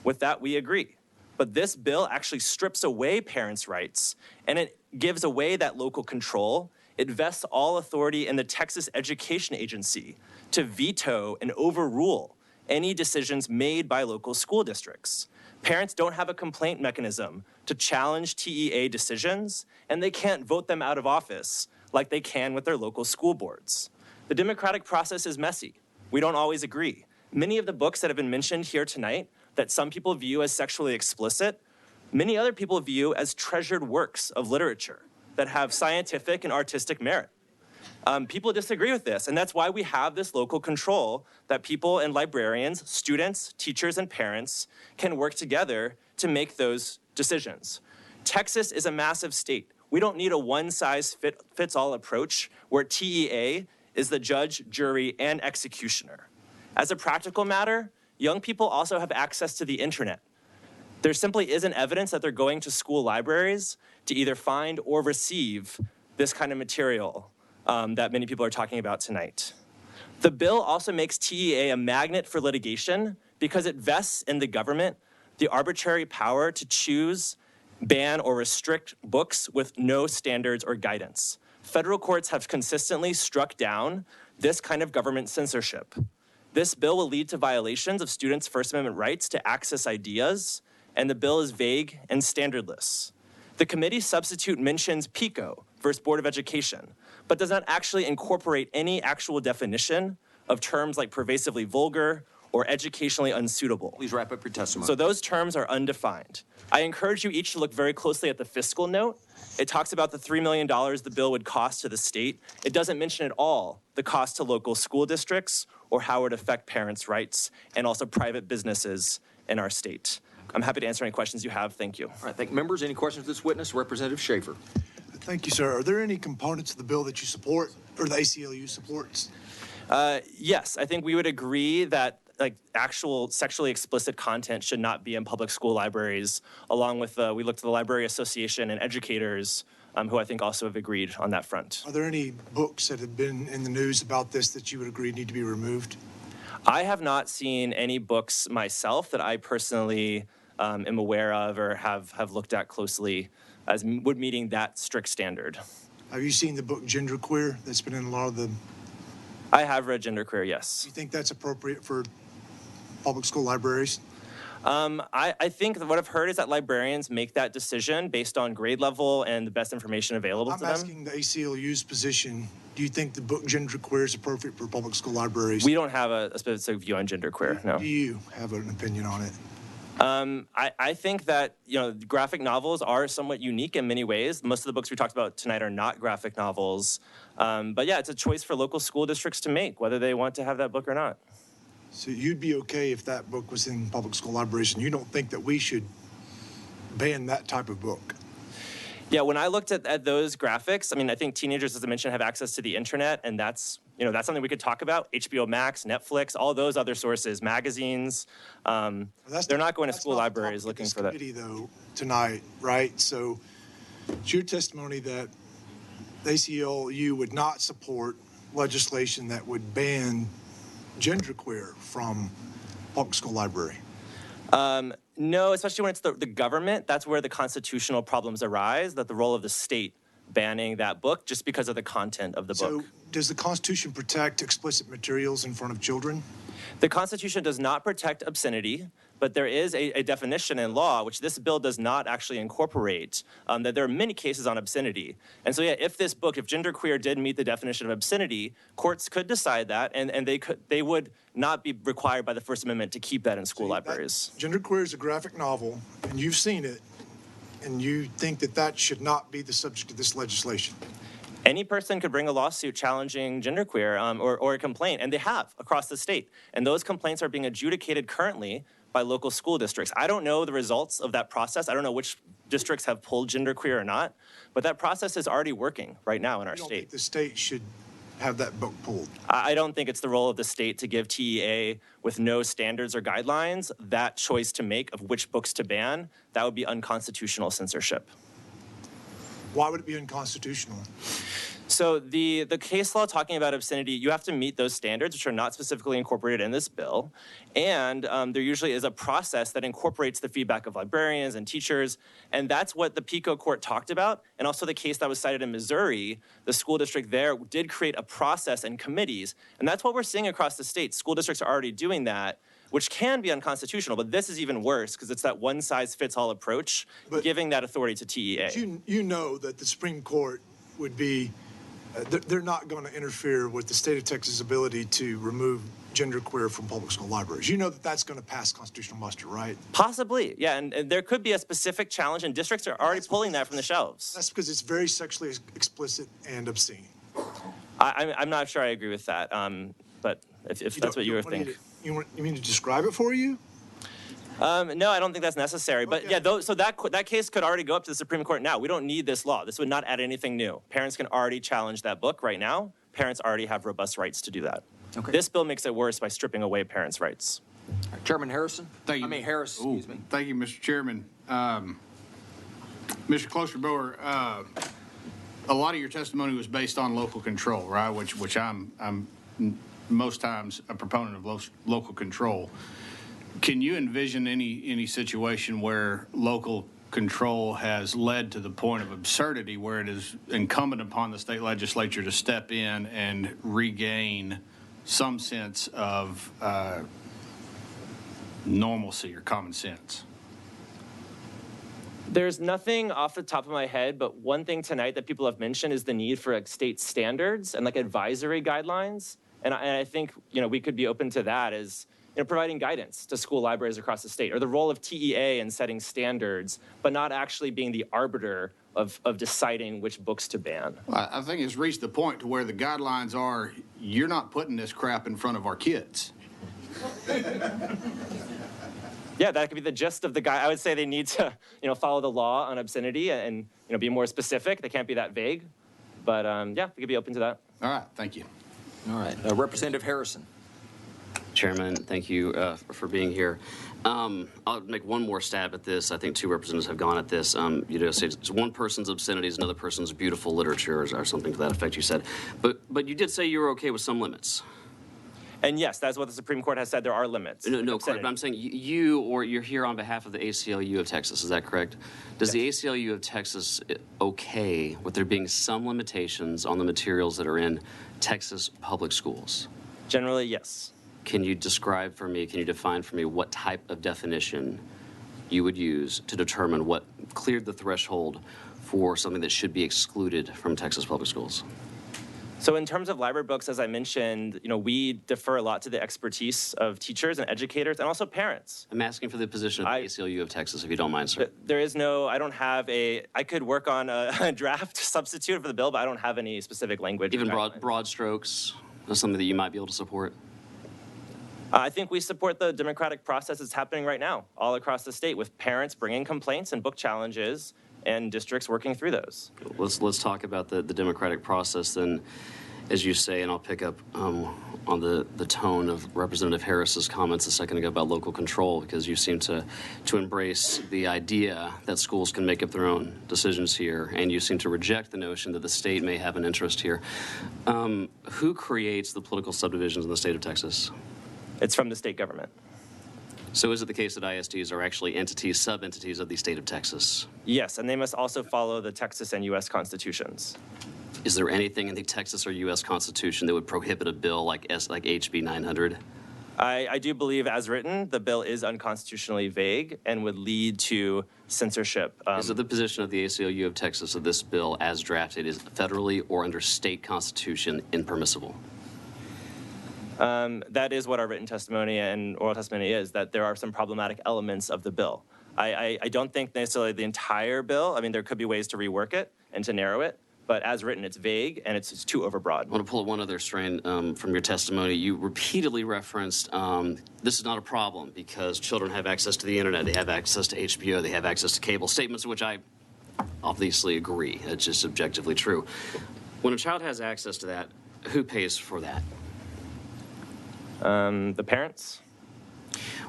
[SPEAKER 13] With that, we agree. But this bill actually strips away parents' rights, and it gives away that local control. It vests all authority in the Texas Education Agency to veto and overrule any decisions made by local school districts. Parents don't have a complaint mechanism to challenge TEA decisions, and they can't vote them out of office like they can with their local school boards. The democratic process is messy. We don't always agree. Many of the books that have been mentioned here tonight that some people view as sexually explicit, many other people view as treasured works of literature that have scientific and artistic merit. People disagree with this, and that's why we have this local control that people and librarians, students, teachers, and parents can work together to make those decisions. Texas is a massive state. We don't need a one-size-fits-all approach where TEA is the judge, jury, and executioner. As a practical matter, young people also have access to the internet. There simply isn't evidence that they're going to school libraries to either find or receive this kind of material that many people are talking about tonight. The bill also makes TEA a magnet for litigation because it vests in the government the arbitrary power to choose, ban, or restrict books with no standards or guidance. Federal courts have consistently struck down this kind of government censorship. This bill will lead to violations of students' First Amendment rights to access ideas, and the bill is vague and standardless. The committee substitute mentions PICO versus Board of Education, but does not actually incorporate any actual definition of terms like pervasively vulgar or educationally unsuitable.
[SPEAKER 2] Please wrap up your testimony.
[SPEAKER 13] So those terms are undefined. I encourage you each to look very closely at the fiscal note. It talks about the $3 million the bill would cost to the state. It doesn't mention at all the cost to local school districts or how it would affect parents' rights and also private businesses in our state. I'm happy to answer any questions you have. Thank you.
[SPEAKER 2] All right, thank you. Members. Any questions of this witness? Representative Schaefer.
[SPEAKER 4] Thank you, sir. Are there any components of the bill that you support or the ACLU supports?
[SPEAKER 13] Yes, I think we would agree that actual sexually explicit content should not be in public school libraries, along with, we looked at the Library Association and educators who I think also have agreed on that front.
[SPEAKER 4] Are there any books that have been in the news about this that you would agree need to be removed?
[SPEAKER 13] I have not seen any books myself that I personally am aware of or have looked at closely as would meeting that strict standard.
[SPEAKER 4] Have you seen the book Genderqueer that's been in a lot of the...
[SPEAKER 13] I have read Genderqueer, yes.
[SPEAKER 4] Do you think that's appropriate for public school libraries?
[SPEAKER 13] I think that what I've heard is that librarians make that decision based on grade level and the best information available to them.
[SPEAKER 4] I'm asking the ACLU's position. Do you think the book Genderqueer is appropriate for public school libraries?
[SPEAKER 13] We don't have a specific view on genderqueer, no.
[SPEAKER 4] Do you have an opinion on it?
[SPEAKER 13] I think that, graphic novels are somewhat unique in many ways. Most of the books we talked about tonight are not graphic novels. But yeah, it's a choice for local school districts to make, whether they want to have that book or not.
[SPEAKER 4] So you'd be okay if that book was in public school libraries, and you don't think that we should ban that type of book?
[SPEAKER 13] Yeah, when I looked at those graphics, I think teenagers, as I mentioned, have access to the internet, and that's something we could talk about. HBO Max, Netflix, all those other sources, magazines. They're not going to school libraries looking for that.
[SPEAKER 4] Committee, though, tonight, right? So it's your testimony that the ACLU would not support legislation that would ban genderqueer from public school library.
[SPEAKER 13] No, especially when it's the government. That's where the constitutional problems arise, that the role of the state banning that book just because of the content of the book.
[SPEAKER 4] So does the Constitution protect explicit materials in front of children?
[SPEAKER 13] The Constitution does not protect obscenity, but there is a definition in law, which this bill does not actually incorporate, that there are many cases on obscenity. And so, yeah, if this book, if genderqueer did meet the definition of obscenity, courts could decide that, and they would not be required by the First Amendment to keep that in school libraries.
[SPEAKER 4] Genderqueer is a graphic novel, and you've seen it, and you think that that should not be the subject of this legislation?
[SPEAKER 13] Any person could bring a lawsuit challenging genderqueer or a complaint, and they have across the state. And those complaints are being adjudicated currently by local school districts. I don't know the results of that process. I don't know which districts have pulled genderqueer or not, but that process is already working right now in our
[SPEAKER 4] You don't
[SPEAKER 13] state.
[SPEAKER 4] think the state should have that book pulled?
[SPEAKER 13] I don't think it's the role of the state to give TEA, with no standards or guidelines, that choice to make of which books to ban. That would be unconstitutional censorship.
[SPEAKER 4] Why would it be unconstitutional?
[SPEAKER 13] So the case law talking about obscenity, you have to meet those standards, which are not specifically incorporated in this bill. And there usually is a process that incorporates the feedback of librarians and teachers. And that's what the PICO court talked about. And also the case that was cited in Missouri, the school district there did create a process and committees. And that's what we're seeing across the state. School districts are already doing that, which can be unconstitutional. But this is even worse because it's that one-size-fits-all approach, giving that authority to TEA.
[SPEAKER 4] You know that the Supreme Court would be, they're not going to interfere with the state of Texas' ability to remove genderqueer from public school libraries. You know that that's going to pass constitutional muster, right?
[SPEAKER 13] Possibly, yeah, and there could be a specific challenge, and districts are already pulling that from the shelves.
[SPEAKER 4] That's because it's very sexually explicit and obscene.
[SPEAKER 13] I'm not sure I agree with that, but if that's what you think.
[SPEAKER 4] You mean to describe it for you?
[SPEAKER 13] No, I don't think that's necessary. But yeah, so that case could already go up to the Supreme Court now. We don't need this law. This would not add anything new. Parents can already challenge that book right now. Parents already have robust rights to do that.
[SPEAKER 2] Okay.
[SPEAKER 13] This bill makes it worse by stripping away parents' rights.
[SPEAKER 2] Chairman Harrison?
[SPEAKER 14] Thank you.
[SPEAKER 2] Harris, excuse me.
[SPEAKER 14] Thank you, Mr. Chairman. Mr. Klosterboer, a lot of your testimony was based on local control, right? Which I'm most times a proponent of local control. Can you envision any situation where local control has led to the point of absurdity where it is incumbent upon the state legislature to step in and regain some sense of normalcy or common sense?
[SPEAKER 13] There's nothing off the top of my head, but one thing tonight that people have mentioned is the need for state standards and advisory guidelines. And I think we could be open to that as providing guidance to school libraries across the state, or the role of TEA in setting standards, but not actually being the arbiter of deciding which books to ban.
[SPEAKER 14] I think it's reached the point to where the guidelines are, you're not putting this crap in front of our kids.
[SPEAKER 13] Yeah, that could be the gist of the guide. I would say they need to, follow the law on obscenity and, be more specific. They can't be that vague. But yeah, we could be open to that.
[SPEAKER 14] All right, thank you.
[SPEAKER 2] All right, Representative Harrison.
[SPEAKER 7] Chairman, thank you for being here. I'll make one more stab at this. I think two representatives have gone at this. Say it's one person's obscenities, another person's beautiful literature, or something to that effect. You said, but you did say you were okay with some limits.
[SPEAKER 13] And yes, that's what the Supreme Court has said. There are limits.
[SPEAKER 7] No, correct. But I'm saying you're here on behalf of the ACLU of Texas. Is that correct? Does the ACLU of Texas okay with there being some limitations on the materials that are in Texas public schools?
[SPEAKER 13] Generally, yes.
[SPEAKER 7] Can you define for me what type of definition you would use to determine what cleared the threshold for something that should be excluded from Texas public schools?
[SPEAKER 13] So in terms of library books, as I mentioned, we defer a lot to the expertise of teachers and educators and also parents.
[SPEAKER 7] I'm asking for the position of the ACLU of Texas, if you don't mind, sir.
[SPEAKER 13] There is I could work on a draft substitute for the bill, but I don't have any specific language.
[SPEAKER 7] Even broad strokes, that's something that you might be able to support?
[SPEAKER 13] I think we support the democratic process that's happening right now all across the state, with parents bringing complaints and book challenges and districts working through those.
[SPEAKER 7] Let's talk about the democratic process then, as you say, and I'll pick up on the tone of Representative Harris's comments a second ago about local control, because you seem to embrace the idea that schools can make up their own decisions here, and you seem to reject the notion that the state may have an interest here. Who creates the political subdivisions in the state of Texas?
[SPEAKER 13] It's from the state government.
[SPEAKER 7] So is it the case that ISDs are actually entities, sub-entities of the state of Texas?
[SPEAKER 13] Yes, and they must also follow the Texas and U.S. constitutions.
[SPEAKER 7] Is there anything in the Texas or U.S. Constitution that would prohibit a bill like HB 900?
[SPEAKER 13] I do believe, as written, the bill is unconstitutionally vague and would lead to censorship.
[SPEAKER 7] Is it the position of the ACLU of Texas that this bill, as drafted, is federally or under state constitution impermissible?
[SPEAKER 13] That is what our written testimony and oral testimony is, that there are some problematic elements of the bill. I don't think necessarily the entire bill. I mean, there could be ways to rework it and to narrow it, but as written, it's vague and it's too overbroad.
[SPEAKER 7] I want to pull one other strain from your testimony. You repeatedly referenced this is not a problem because children have access to the internet, they have access to HBO, they have access to cable, statements which I obviously agree. It's just objectively true. When a child has access to that, who pays for that?
[SPEAKER 13] The parents.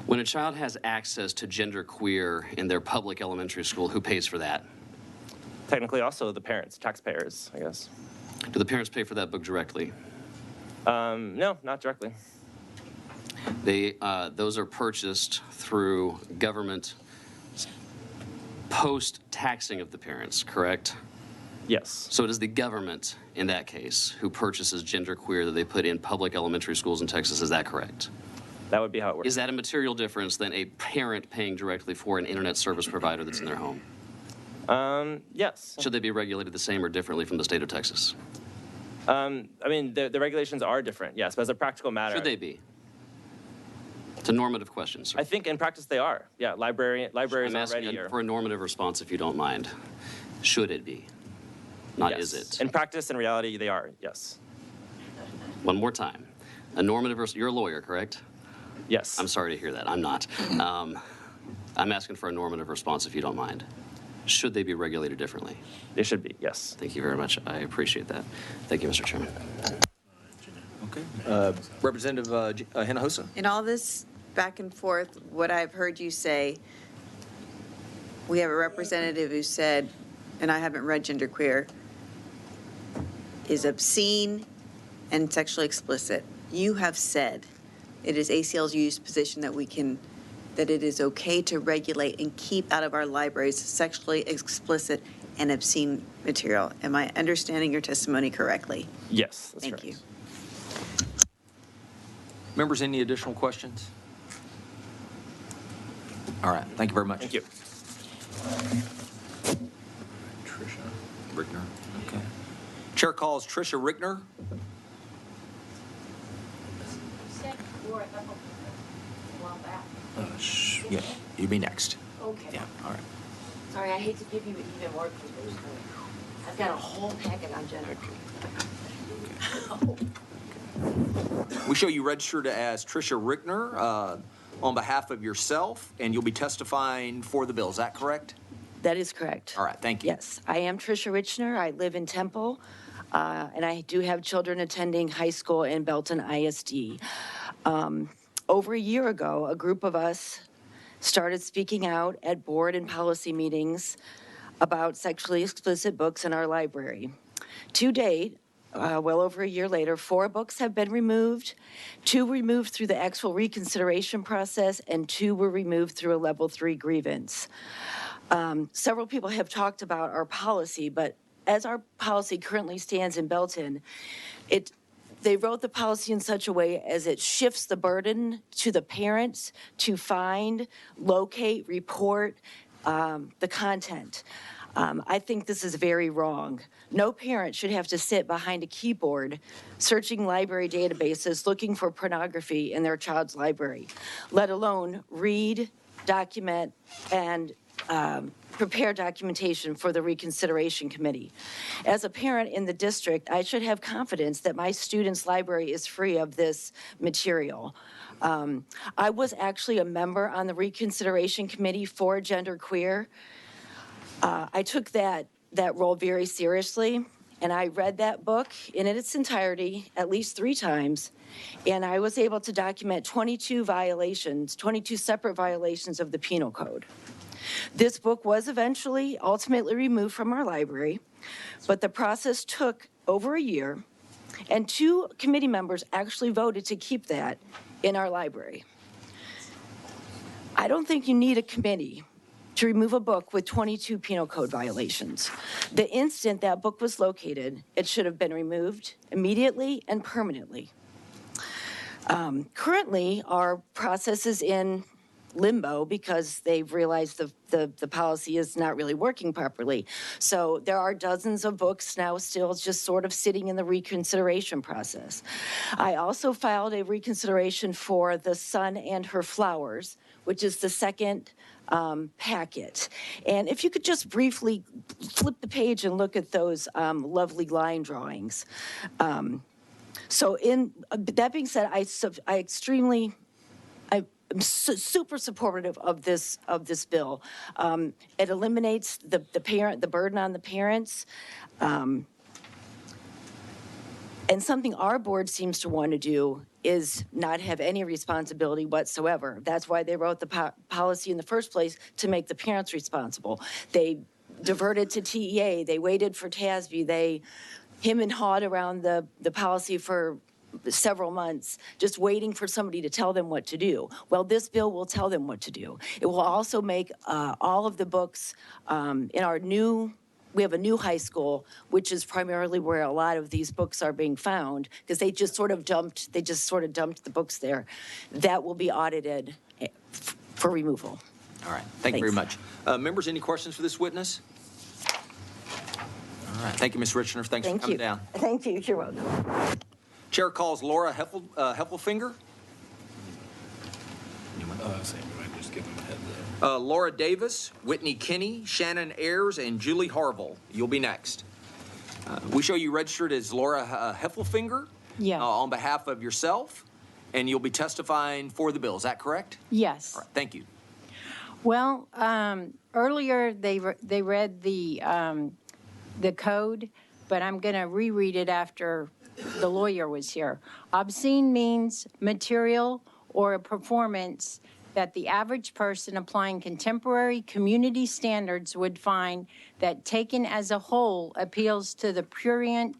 [SPEAKER 7] When a child has access to genderqueer in their public elementary school, who pays for that?
[SPEAKER 13] Technically also the parents, taxpayers, I guess.
[SPEAKER 7] Do the parents pay for that book directly?
[SPEAKER 13] No, not directly.
[SPEAKER 7] Those are purchased through government post-taxing of the parents, correct?
[SPEAKER 13] Yes.
[SPEAKER 7] So it is the government, in that case, who purchases genderqueer that they put in public elementary schools in Texas. Is that correct?
[SPEAKER 13] That would be how it works.
[SPEAKER 7] Is that a material difference than a parent paying directly for an internet service provider that's in their home?
[SPEAKER 13] Yes.
[SPEAKER 7] Should they be regulated the same or differently from the state of Texas?
[SPEAKER 13] I mean, the regulations are different, yes, but as a practical matter.
[SPEAKER 7] Should they be? It's a normative question, sir.
[SPEAKER 13] I think in practice they are. Yeah, libraries
[SPEAKER 7] I'm
[SPEAKER 13] already
[SPEAKER 7] asking
[SPEAKER 13] are.
[SPEAKER 7] for a normative response, if you don't mind. Should it be? Not
[SPEAKER 13] Yes.
[SPEAKER 7] is it?
[SPEAKER 13] In practice and reality, they are, yes.
[SPEAKER 7] One more time. A normative, you're a lawyer, correct?
[SPEAKER 13] Yes.
[SPEAKER 7] I'm sorry to hear that. I'm not. I'm asking for a normative response, if you don't mind. Should they be regulated differently?
[SPEAKER 13] They should be, yes.
[SPEAKER 7] Thank you very much. I appreciate that. Thank you, Mr. Chairman.
[SPEAKER 2] Okay. Representative Hinojosa.
[SPEAKER 3] In all this back and forth, what I've heard you say, we have a representative who said, and I haven't read genderqueer, is obscene and sexually explicit. You have said it is ACLU's position that it is okay to regulate and keep out of our libraries sexually explicit and obscene material. Am I understanding your testimony correctly?
[SPEAKER 13] Yes, that's
[SPEAKER 3] Thank
[SPEAKER 13] correct.
[SPEAKER 3] you.
[SPEAKER 2] Members, any additional questions? All right, thank you very much.
[SPEAKER 13] Thank you.
[SPEAKER 2] Tricia Rickner. Okay. Chair calls Tricia Rickner. Yeah, you be next.
[SPEAKER 1] Okay.
[SPEAKER 2] Yeah, all right.
[SPEAKER 1] Sorry, I hate to give you even more papers. I've got a whole packet on gender.
[SPEAKER 2] We show you registered as Tricia Rickner on behalf of yourself, and you'll be testifying for the bill. Is that correct?
[SPEAKER 1] That is correct.
[SPEAKER 2] All right, thank you.
[SPEAKER 1] Yes, I am Tricia Richner. I live in Temple, and I do have children attending high school in Belton ISD. Over a year ago, a group of us started speaking out at board and policy meetings about sexually explicit books in our library. To date, well over a year later, 4 books have been removed, 2 removed through the actual reconsideration process, and 2 were removed through a level 3 grievance. Several people have talked about our policy, but as our policy currently stands in Belton, they wrote the policy in such a way as it shifts the burden to the parents to find, locate, report the content. I think this is very wrong. No parent should have to sit behind a keyboard searching library databases looking for pornography in their child's library, let alone read, document, and prepare documentation for the reconsideration committee. As a parent in the district, I should have confidence that my student's library is free of this material. I was actually a member on the reconsideration committee for genderqueer. I took that role very seriously, and I read that book in its entirety at least 3 times, and I was able to document 22 separate violations of the penal code. This book was ultimately removed from our library, but the process took over a year, and 2 committee members actually voted to keep that in our library. I don't think you need a committee to remove a book with 22 penal code violations. The instant that book was located, it should have been removed immediately and permanently. Currently, our process is in limbo because they've realized the policy is not really working properly. So there are dozens of books now still just sort of sitting in the reconsideration process. I also filed a reconsideration for The Sun and Her Flowers, which is the second packet. And if you could just briefly flip the page and look at those lovely line drawings. So that being said, I'm super supportive of this bill. It eliminates the burden on the parents. And something our board seems to want to do is not have any responsibility whatsoever. That's why they wrote the policy in the first place, to make the parents responsible. They diverted to TEA. They waited for TASB. They him and hawed around the policy for several months, just waiting for somebody to tell them what to do. Well, this bill will tell them what to do. It will also make all of the books in our we have a new high school, which is primarily where a lot of these books are being found, because they just sort of dumped the books there. That will be audited for removal.
[SPEAKER 2] All right, thank you very much. Members, any questions for this witness? All right, thank you, Ms. Richner. Thanks for coming down.
[SPEAKER 1] Thank you, you're welcome.
[SPEAKER 2] Chair calls Laura Heffelfinger.
[SPEAKER 22] Just give them a heads
[SPEAKER 2] Laura Davis, Whitney Kinney, Shannon Ayers, and Julie Harville. You'll be next. We show you registered as Laura Heffelfinger.
[SPEAKER 15] Yeah.
[SPEAKER 2] On behalf of yourself, and you'll be testifying for the bill. Is that correct?
[SPEAKER 15] Yes.
[SPEAKER 2] All right, thank you.
[SPEAKER 15] Well, earlier they read the code, but I'm going to reread it after the lawyer was here. Obscene means material or a performance that the average person applying contemporary community standards would find that, taken as a whole, appeals to the prurient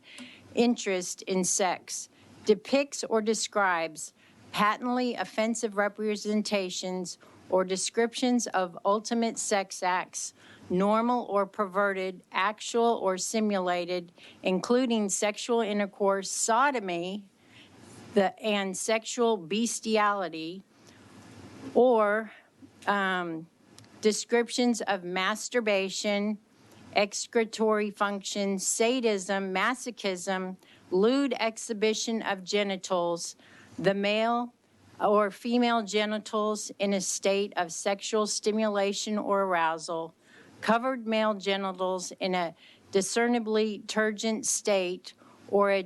[SPEAKER 15] interest in sex, depicts or describes patently offensive representations or descriptions of ultimate sex acts, normal or perverted, actual or simulated, including sexual intercourse, sodomy, and sexual bestiality, or descriptions of masturbation, excretory function, sadism, masochism, lewd exhibition of genitals, the male or female genitals in a state of sexual stimulation or arousal, covered male genitals in a discernibly turgent state, or a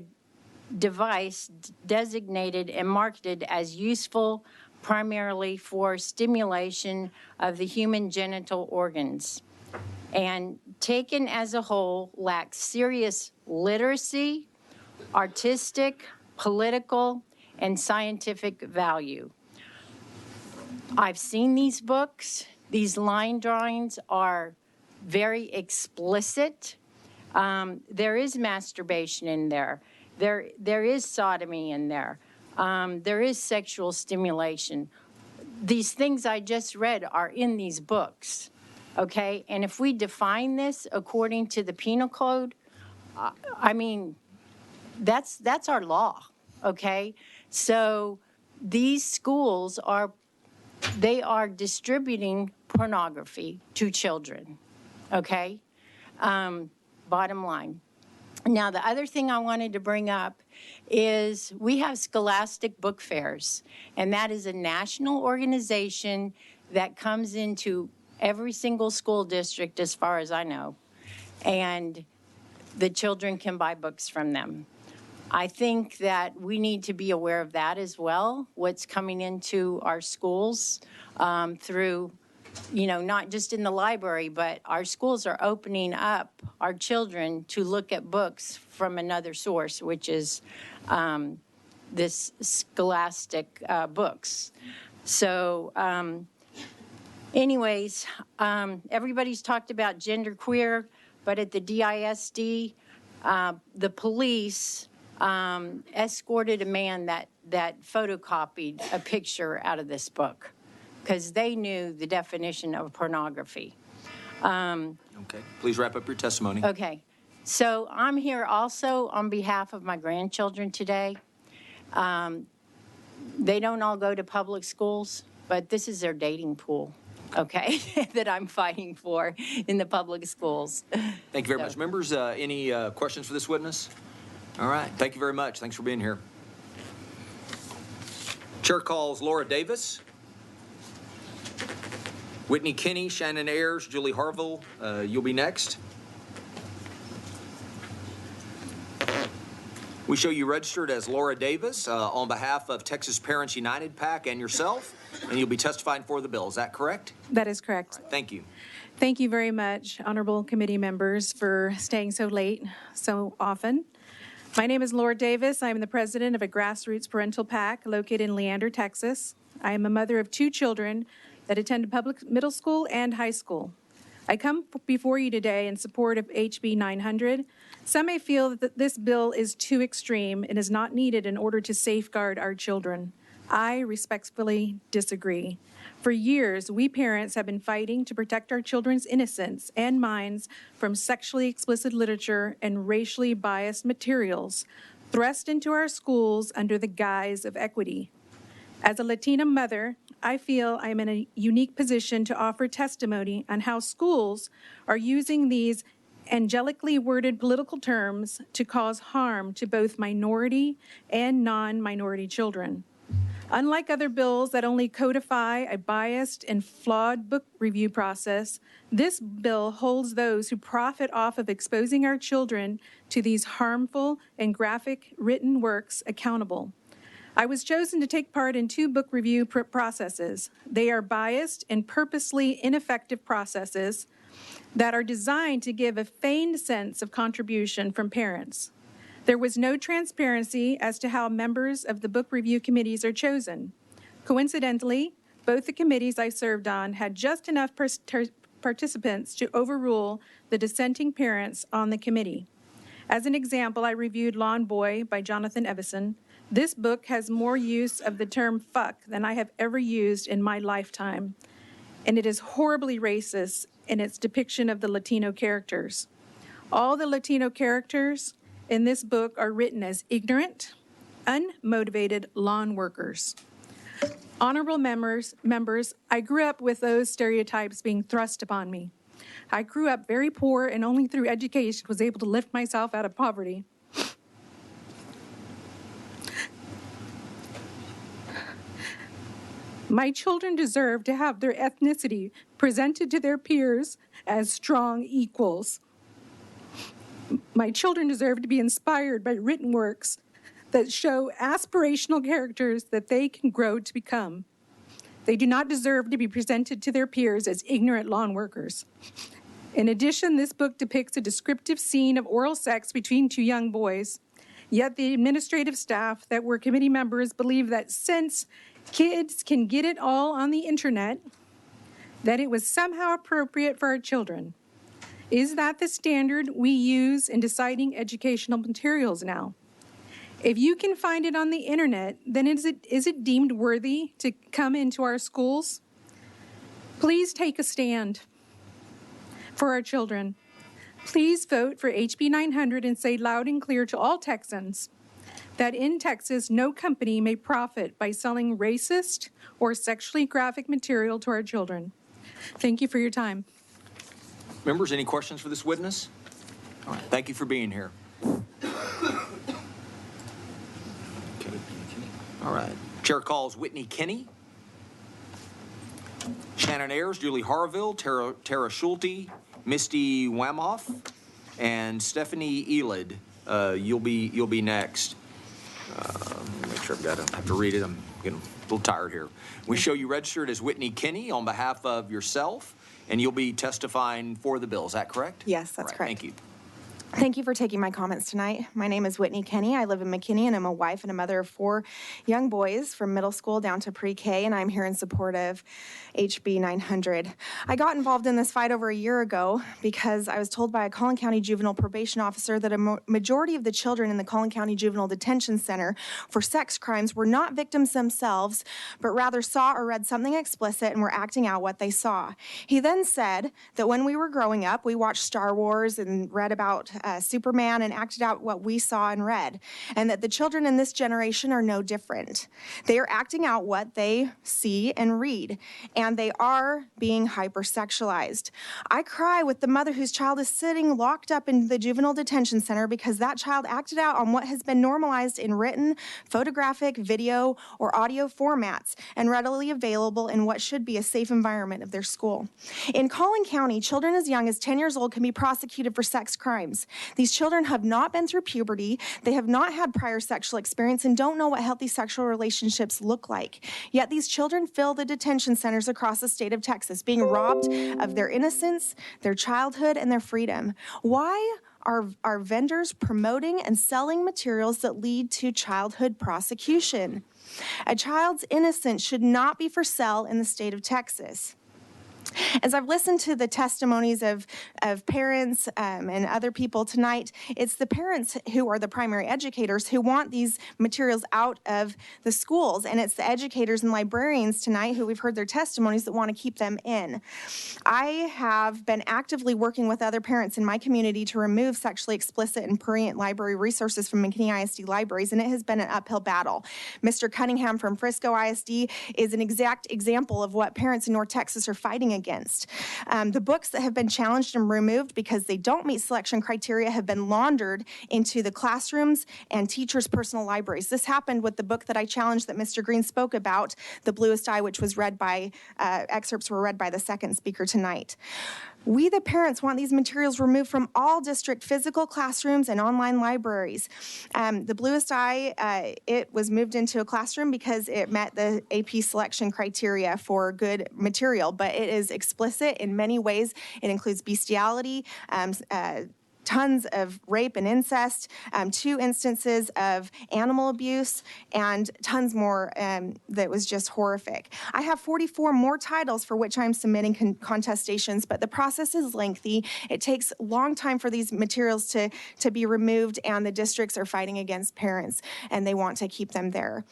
[SPEAKER 15] device designated and marketed as useful primarily for stimulation of the human genital organs, and taken as a whole lacks serious literacy, artistic, political, and scientific value. I've seen these books. These line drawings are very explicit. There is masturbation in there. There is sodomy in there. There is sexual stimulation. These things I just read are in these books, okay? And if we define this according to the penal code, I mean, that's our law, okay? So these schools are distributing pornography to children, okay? Bottom line. Now, the other thing I wanted to bring up is we have Scholastic Book Fairs, and that is a national organization that comes into every single school district, as far as I know, and the children can buy books from them. I think that we need to be aware of that as well, what's coming into our schools through, you know, not just in the library, but our schools are opening up our children to look at books from another source, which is this Scholastic books. So anyways, everybody's talked about genderqueer, but at the DISD, the police escorted a man that photocopied a picture out of this book, because they knew the definition of pornography.
[SPEAKER 2] Okay, please wrap up your testimony.
[SPEAKER 15] Okay, so I'm here also on behalf of my grandchildren today. They don't all go to public schools, but this is their dating pool, okay, that I'm fighting for in the public schools.
[SPEAKER 2] Thank you very much. Members, any questions for this witness? All right, thank you very much. Thanks for being here. Chair calls Laura Davis. Whitney Kinney, Shannon Ayers, Julie Harville, you'll be next. We show you registered as Laura Davis on behalf of Texas Parents United PAC and yourself, and you'll be testifying for the bill. Is that correct?
[SPEAKER 16] That is correct.
[SPEAKER 2] Thank you.
[SPEAKER 16] Thank you very much, honorable committee members, for staying so late so often. My name is Laura Davis. I am the president of a grassroots parental PAC located in Leander, Texas. I am a mother of 2 children that attend public middle school and high school. I come before you today in support of HB 900. Some may feel that this bill is too extreme and is not needed in order to safeguard our children. I respectfully disagree. For years, we parents have been fighting to protect our children's innocence and minds from sexually explicit literature and racially biased materials thrust into our schools under the guise of equity. As a Latina mother, I feel I am in a unique position to offer testimony on how schools are using these angelically worded political terms to cause harm to both minority and non-minority children. Unlike other bills that only codify a biased and flawed book review process, this bill holds those who profit off of exposing our children to these harmful and graphic written works accountable. I was chosen to take part in 2 book review processes. They are biased and purposely ineffective processes that are designed to give a feigned sense of contribution from parents. There was no transparency as to how members of the book review committees are chosen. Coincidentally, both the committees I served on had just enough participants to overrule the dissenting parents on the committee. As an example, I reviewed Lawn Boy by Jonathan Evison. This book has more use of the term fuck than I have ever used in my lifetime, and it is horribly racist in its depiction of the Latino characters. All the Latino characters in this book are written as ignorant, unmotivated lawn workers. Honorable members, I grew up with those stereotypes being thrust upon me. I grew up very poor and only through education was able to lift myself out of poverty. My children deserve to have their ethnicity presented to their peers as strong equals. My children deserve to be inspired by written works that show aspirational characters that they can grow to become. They do not deserve to be presented to their peers as ignorant lawn workers. In addition, this book depicts a descriptive scene of oral sex between 2 young boys. Yet the administrative staff that were committee members believe that since kids can get it all on the internet, that it was somehow appropriate for our children. Is that the standard we use in deciding educational materials now? If you can find it on the internet, then is it deemed worthy to come into our schools? Please take a stand for our children. Please vote for HB 900 and say loud and clear to all Texans that in Texas, no company may profit by selling racist or sexually graphic material to our children. Thank you for your time.
[SPEAKER 2] Members, any questions for this witness? All right, thank you for being here. Okay. All right. Chair calls Whitney Kinney, Shannon Ayers, Julie Harville, Tara Schulte, Misty Wamoff, and Stephanie Elid. You'll be next. Make sure I have to read it. I'm getting a little tired here. We show you registered as Whitney Kinney on behalf of yourself, and you'll be testifying for the bill. Is that correct?
[SPEAKER 17] Yes, that's correct.
[SPEAKER 2] Thank you.
[SPEAKER 17] Thank you for taking my comments tonight. My name is Whitney Kinney. I live in McKinney, and I'm a wife and a mother of 4 young boys from middle school down to pre-K, and I'm here in support of HB 900. I got involved in this fight over a year ago because I was told by a Collin County juvenile probation officer that a majority of the children in the Collin County Juvenile Detention Center for sex crimes were not victims themselves, but rather saw or read something explicit and were acting out what they saw. He then said that when we were growing up, we watched Star Wars and read about Superman and acted out what we saw and read, and that the children in this generation are no different. They are acting out what they see and read, and they are being hypersexualized. I cry with the mother whose child is sitting locked up in the juvenile detention center because that child acted out on what has been normalized in written, photographic, video, or audio formats and readily available in what should be a safe environment of their school. In Collin County, children as young as 10 years old can be prosecuted for sex crimes. These children have not been through puberty, they have not had prior sexual experience, and don't know what healthy sexual relationships look like. Yet these children fill the detention centers across the state of Texas, being robbed of their innocence, their childhood, and their freedom. Why are vendors promoting and selling materials that lead to childhood prosecution? A child's innocence should not be for sale in the state of Texas. As I've listened to the testimonies of parents and other people tonight, it's the parents who are the primary educators who want these materials out of the schools, and it's the educators and librarians tonight who we've heard their testimonies that want to keep them in. I have been actively working with other parents in my community to remove sexually explicit and prurient library resources from McKinney ISD libraries, and it has been an uphill battle. Mr. Cunningham from Frisco ISD is an exact example of what parents in North Texas are fighting against. The books that have been challenged and removed because they don't meet selection criteria have been laundered into the classrooms and teachers' personal libraries. This happened with the book that I challenged that Mr. Green spoke about, The Bluest Eye, which was read by, excerpts were read by the second speaker tonight. We, the parents, want these materials removed from all district physical classrooms and online libraries. The Bluest Eye, it was moved into a classroom because it met the AP selection criteria for good material, but it is explicit in many ways. It includes bestiality, tons of rape and incest, 2 instances of animal abuse, and tons more that was just horrific. I have 44 more titles for which I'm submitting contestations, but the process is lengthy. It takes a long time for these materials to be removed, and the districts are fighting against parents, and they want to keep them there.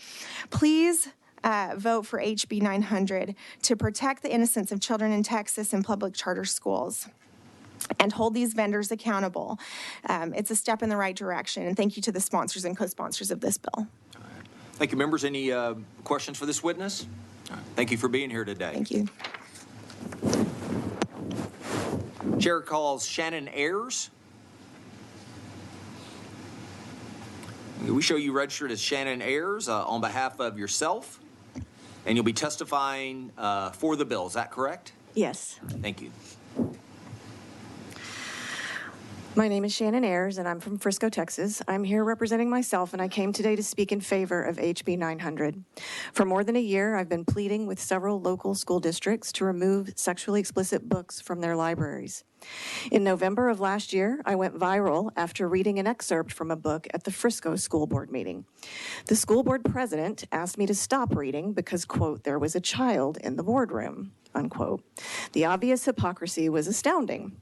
[SPEAKER 17] Please vote for HB 900 to protect the innocence of children in Texas in public charter schools and hold these vendors accountable. It's a step in the right direction, and thank you to the sponsors and co-sponsors of this bill.
[SPEAKER 2] Thank you, members. Any questions for this witness? Thank you for being here today.
[SPEAKER 17] Thank you.
[SPEAKER 2] Chair calls Shannon Ayers. We show you registered as Shannon Ayers on behalf of yourself, and you'll be testifying for the bill. Is that correct?
[SPEAKER 12] Yes.
[SPEAKER 2] Thank you.
[SPEAKER 12] My name is Shannon Ayers, and I'm from Frisco, Texas. I'm here representing myself, and I came today to speak in favor of HB 900. For more than a year, I've been pleading with several local school districts to remove sexually explicit books from their libraries. In November of last year, I went viral after reading an excerpt from a book at the Frisco school board meeting. The school board president asked me to stop reading because, quote, there was a child in the boardroom, unquote. The obvious hypocrisy was astounding.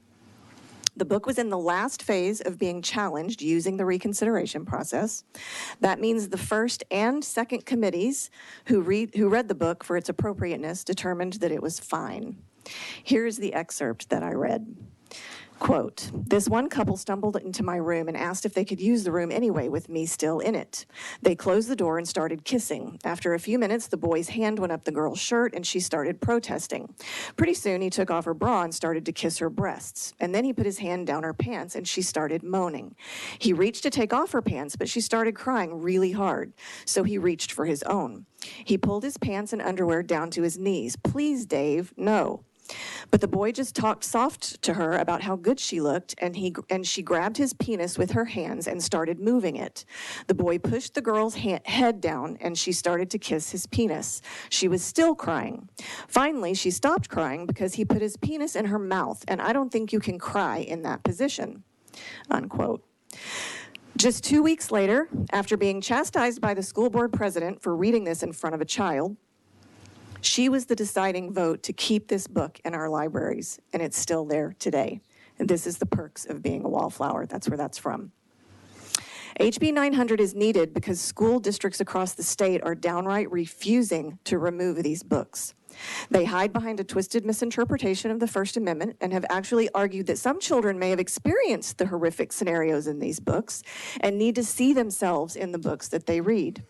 [SPEAKER 12] The book was in the last phase of being challenged using the reconsideration process. That means the first and second committees who read the book for its appropriateness determined that it was fine. Here's the excerpt that I read. Quote, this one couple stumbled into my room and asked if they could use the room anyway with me still in it. They closed the door and started kissing. After a few minutes, the boy's hand went up the girl's shirt and she started protesting. Pretty soon, he took off her bra and started to kiss her breasts. And then he put his hand down her pants and she started moaning. He reached to take off her pants, but she started crying really hard. So he reached for his own. He pulled his pants and underwear down to his knees. Please, Dave, no. But the boy just talked soft to her about how good she looked, and she grabbed his penis with her hands and started moving it. The boy pushed the girl's head down, and she started to kiss his penis. She was still crying. Finally, she stopped crying because he put his penis in her mouth, and I don't think you can cry in that position, unquote. Just 2 weeks later, after being chastised by the school board president for reading this in front of a child, she was the deciding vote to keep this book in our libraries, and it's still there today. And this is the perks of being a wallflower. That's where that's from. HB 900 is needed because school districts across the state are downright refusing to remove these books. They hide behind a twisted misinterpretation of the First Amendment and have actually argued that some children may have experienced the horrific scenarios in these books and need to see themselves in the books that they read.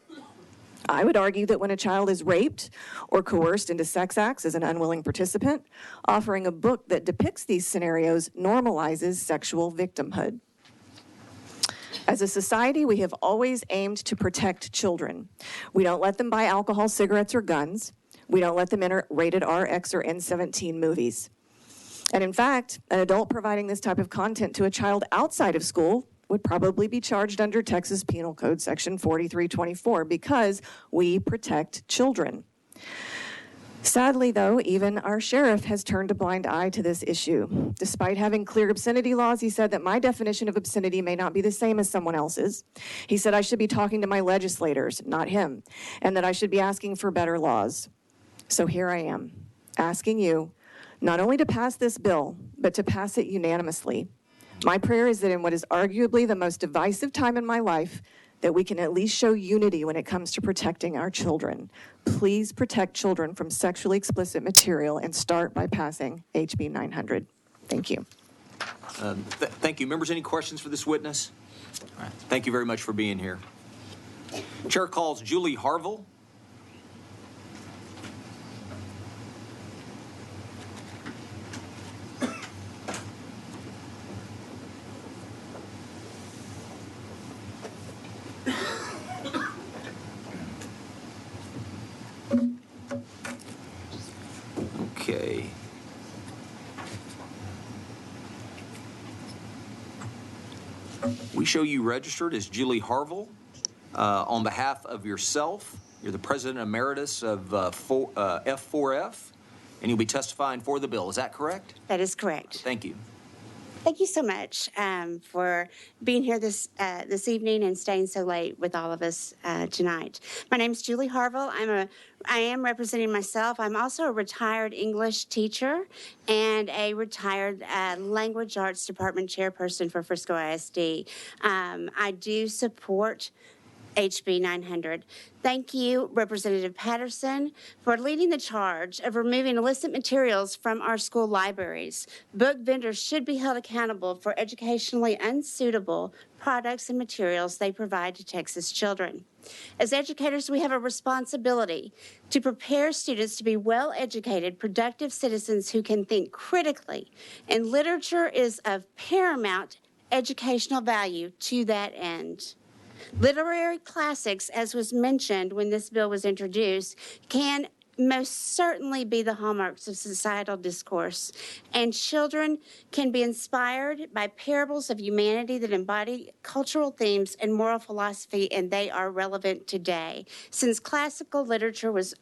[SPEAKER 12] I would argue that when a child is raped or coerced into sex acts as an unwilling participant, offering a book that depicts these scenarios normalizes sexual victimhood. As a society, we have always aimed to protect children. We don't let them buy alcohol, cigarettes, or guns. We don't let them enter rated R, X, or N-17 movies. And in fact, an adult providing this type of content to a child outside of school would probably be charged under Texas Penal Code Section 4324 because we protect children. Sadly, though, even our sheriff has turned a blind eye to this issue. Despite having clear obscenity laws, he said that my definition of obscenity may not be the same as someone else's. He said I should be talking to my legislators, not him, and that I should be asking for better laws. So here I am, asking you not only to pass this bill, but to pass it unanimously. My prayer is that in what is arguably the most divisive time in my life, that we can at least show unity when it comes to protecting our children. Please protect children from sexually explicit material and start by passing HB 900. Thank you.
[SPEAKER 2] Thank you. Members, any questions for this witness? All right. Thank you very much for being here. Chair calls Julie Harville. Okay. We show you registered as Julie Harville. On behalf of yourself, you're the President Emeritus of F4F, and you'll be testifying for the bill. Is that correct?
[SPEAKER 5] That is correct.
[SPEAKER 2] Thank you.
[SPEAKER 5] Thank you so much for being here this evening and staying so late with all of us tonight. My name is Julie Harville. I am representing myself. I'm also a retired English teacher and a retired language arts department chairperson for Frisco ISD. I do support HB 900. Thank you, Representative Patterson, for leading the charge of removing illicit materials from our school libraries. Book vendors should be held accountable for educationally unsuitable products and materials they provide to Texas children. As educators, we have a responsibility to prepare students to be well-educated, productive citizens who can think critically, and literature is of paramount educational value to that end. Literary classics, as was mentioned when this bill was introduced, can most certainly be the hallmarks of societal discourse, and children can be inspired by parables of humanity that embody cultural themes and moral philosophy, and they are relevant today. Since classical literature was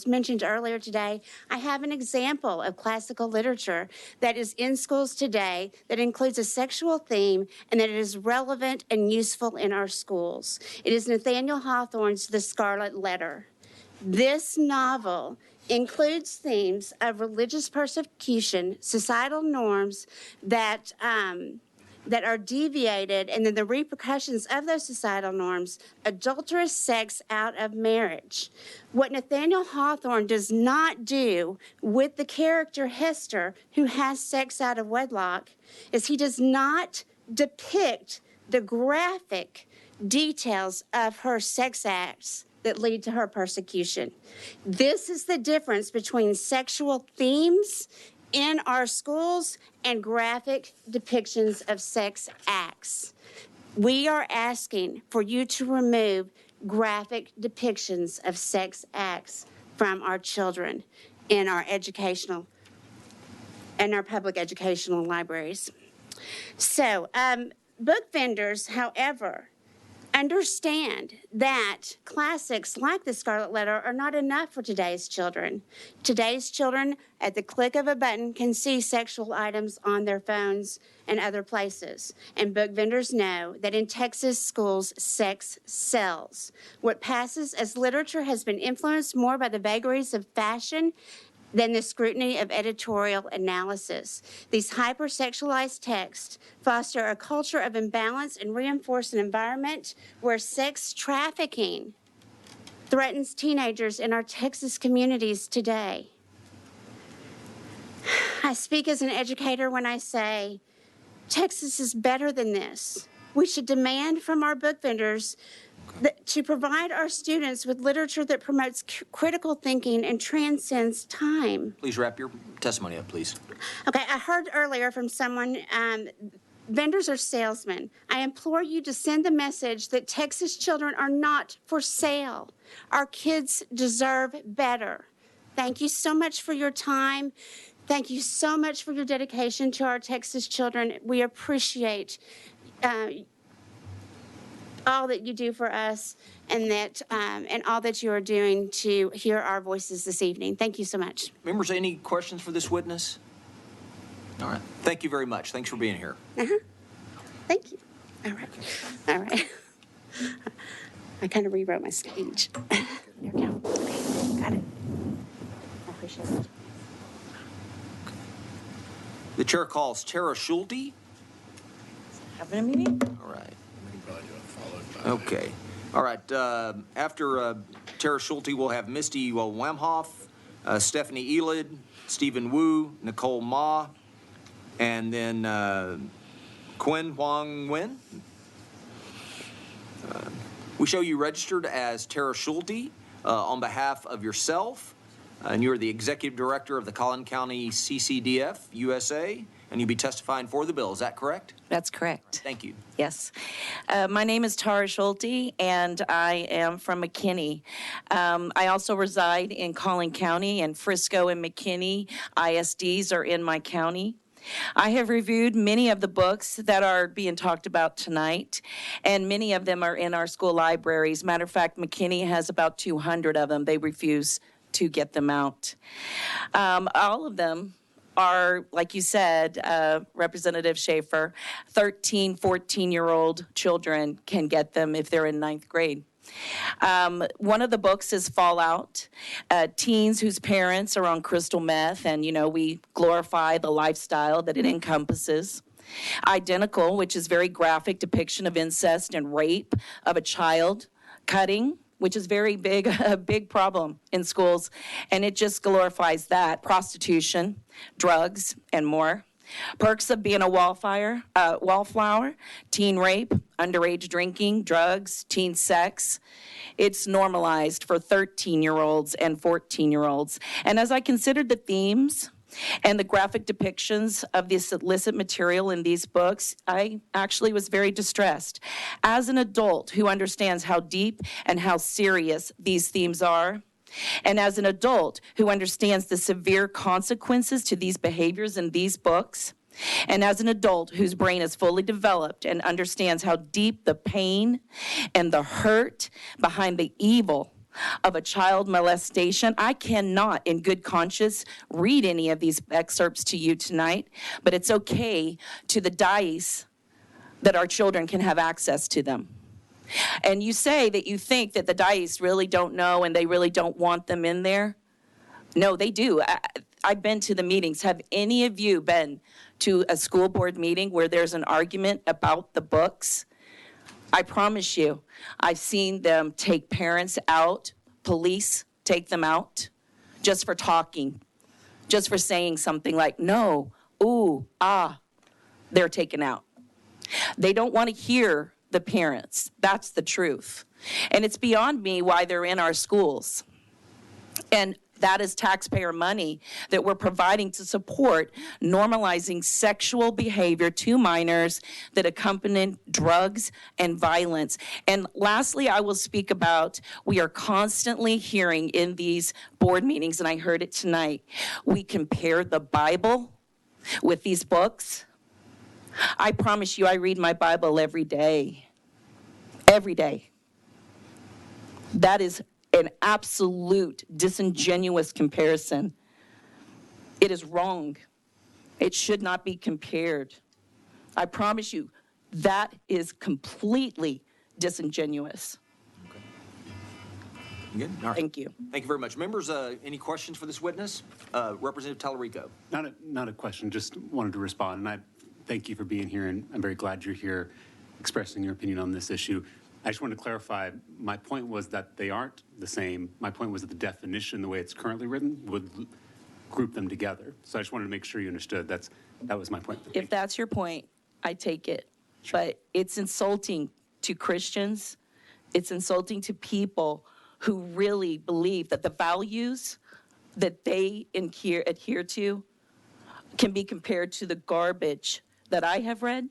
[SPEAKER 5] mentioned earlier today, I have an example of classical literature that is in schools today that includes a sexual theme and that it is relevant and useful in our schools. It is Nathaniel Hawthorne's The Scarlet Letter. This novel includes themes of religious persecution, societal norms that are deviated, and then the repercussions of those societal norms, adulterous sex out of marriage. What Nathaniel Hawthorne does not do with the character Hester, who has sex out of wedlock, is he does not depict the graphic details of her sex acts that lead to her persecution. This is the difference between sexual themes in our schools and graphic depictions of sex acts. We are asking for you to remove graphic depictions of sex acts from our children in our public educational libraries. So, book vendors, however, understand that classics like The Scarlet Letter are not enough for today's children. Today's children, at the click of a button, can see sexual items on their phones and other places. And book vendors know that in Texas schools, sex sells. What passes as literature has been influenced more by the vagaries of fashion than the scrutiny of editorial analysis. These hypersexualized texts foster a culture of imbalance and reinforce an environment where sex trafficking threatens teenagers in our Texas communities today. I speak as an educator when I say, Texas is better than this. We should demand from our book vendors to provide our students with literature that promotes critical thinking and transcends time.
[SPEAKER 2] Please wrap your testimony up, please.
[SPEAKER 5] Okay, I heard earlier from someone, vendors are salesmen. I implore you to send the message that Texas children are not for sale. Our kids deserve better. Thank you so much for your time. Thank you so much for your dedication to our Texas children. We appreciate all that you do for us and all that you are doing to hear our voices this evening. Thank you so much.
[SPEAKER 2] Members, any questions for this witness? All right. Thank you very much. Thanks for being here.
[SPEAKER 5] Thank you. All right. All right. I kind of rewrote my stage. There we go. Okay. Got it. I appreciate it.
[SPEAKER 2] The chair calls Tara Schulte.
[SPEAKER 1] Having a meeting?
[SPEAKER 2] All right. Okay. All right. After Tara Schulte, we'll have Misty Wamhoff, Stephanie Elid, Stephen Wu, Nicole Ma, and then Quinn Huang Nguyen. We show you registered as Tara Schulte on behalf of yourself, and you're the Executive Director of the Collin County CCDF, USA, and you'll be testifying for the bill. Is that correct?
[SPEAKER 6] That's correct.
[SPEAKER 2] Thank you.
[SPEAKER 6] Yes. My name is Tara Schulte, and I am from McKinney. I also reside in Collin County, and Frisco and McKinney ISDs are in my county. I have reviewed many of the books that are being talked about tonight, and many of them are in our school libraries. Matter of fact, McKinney has about 200 of them. They refuse to get them out. All of them are, like you said, Representative Schaefer, 13, 14-year-old children can get them if they're in 9th grade. One of the books is Fallout, teens whose parents are on crystal meth, and, you know, we glorify the lifestyle that it encompasses. Identical, which is very graphic depiction of incest and rape of a child. Cutting, which is very big, a big problem in schools, and it just glorifies that. Prostitution, drugs, and more. Perks of being a wallflower, teen rape, underage drinking, drugs, teen sex. It's normalized for 13-year-olds and 14-year-olds. And as I considered the themes and the graphic depictions of this illicit material in these books, I actually was very distressed. As an adult who understands how deep and how serious these themes are, and as an adult who understands the severe consequences to these behaviors in these books, and as an adult whose brain is fully developed and understands how deep the pain and the hurt behind the evil of a child molestation, I cannot, in good conscience, read any of these excerpts to you tonight, but it's okay to the dice that our children can have access to them. And you say that you think that the dice really don't know and they really don't want them in there. No, they do. I've been to the meetings. Have any of you been to a school board meeting where there's an argument about the books? I promise you, I've seen them take parents out, police take them out, just for talking, just for saying something like, no, ooh, ah, they're taken out. They don't want to hear the parents. That's the truth. And it's beyond me why they're in our schools. And that is taxpayer money that we're providing to support normalizing sexual behavior to minors that accompany drugs and violence. And lastly, I will speak about, we are constantly hearing in these board meetings, and I heard it tonight, we compare the Bible with these books. I promise you, I read my Bible every day. Every day. That is an absolute disingenuous comparison. It is wrong. It should not be compared. I promise you, that is completely disingenuous.
[SPEAKER 2] Okay. Good. All right.
[SPEAKER 6] Thank you.
[SPEAKER 2] Thank you very much. Members, any questions for this witness? Representative Tallarico.
[SPEAKER 18] Not a question, just wanted to respond. And I thank you for being here, and I'm very glad you're here expressing your opinion on this issue.
[SPEAKER 8] I just wanted to clarify, my point was that they aren't the same. My point was that the definition, the way it's currently written, would group them together. So I just wanted to make sure you understood. That was my point.
[SPEAKER 6] If that's your point, I take it. But it's insulting to Christians. It's insulting to people who really believe that the values that they adhere to can be compared to the garbage that I have read,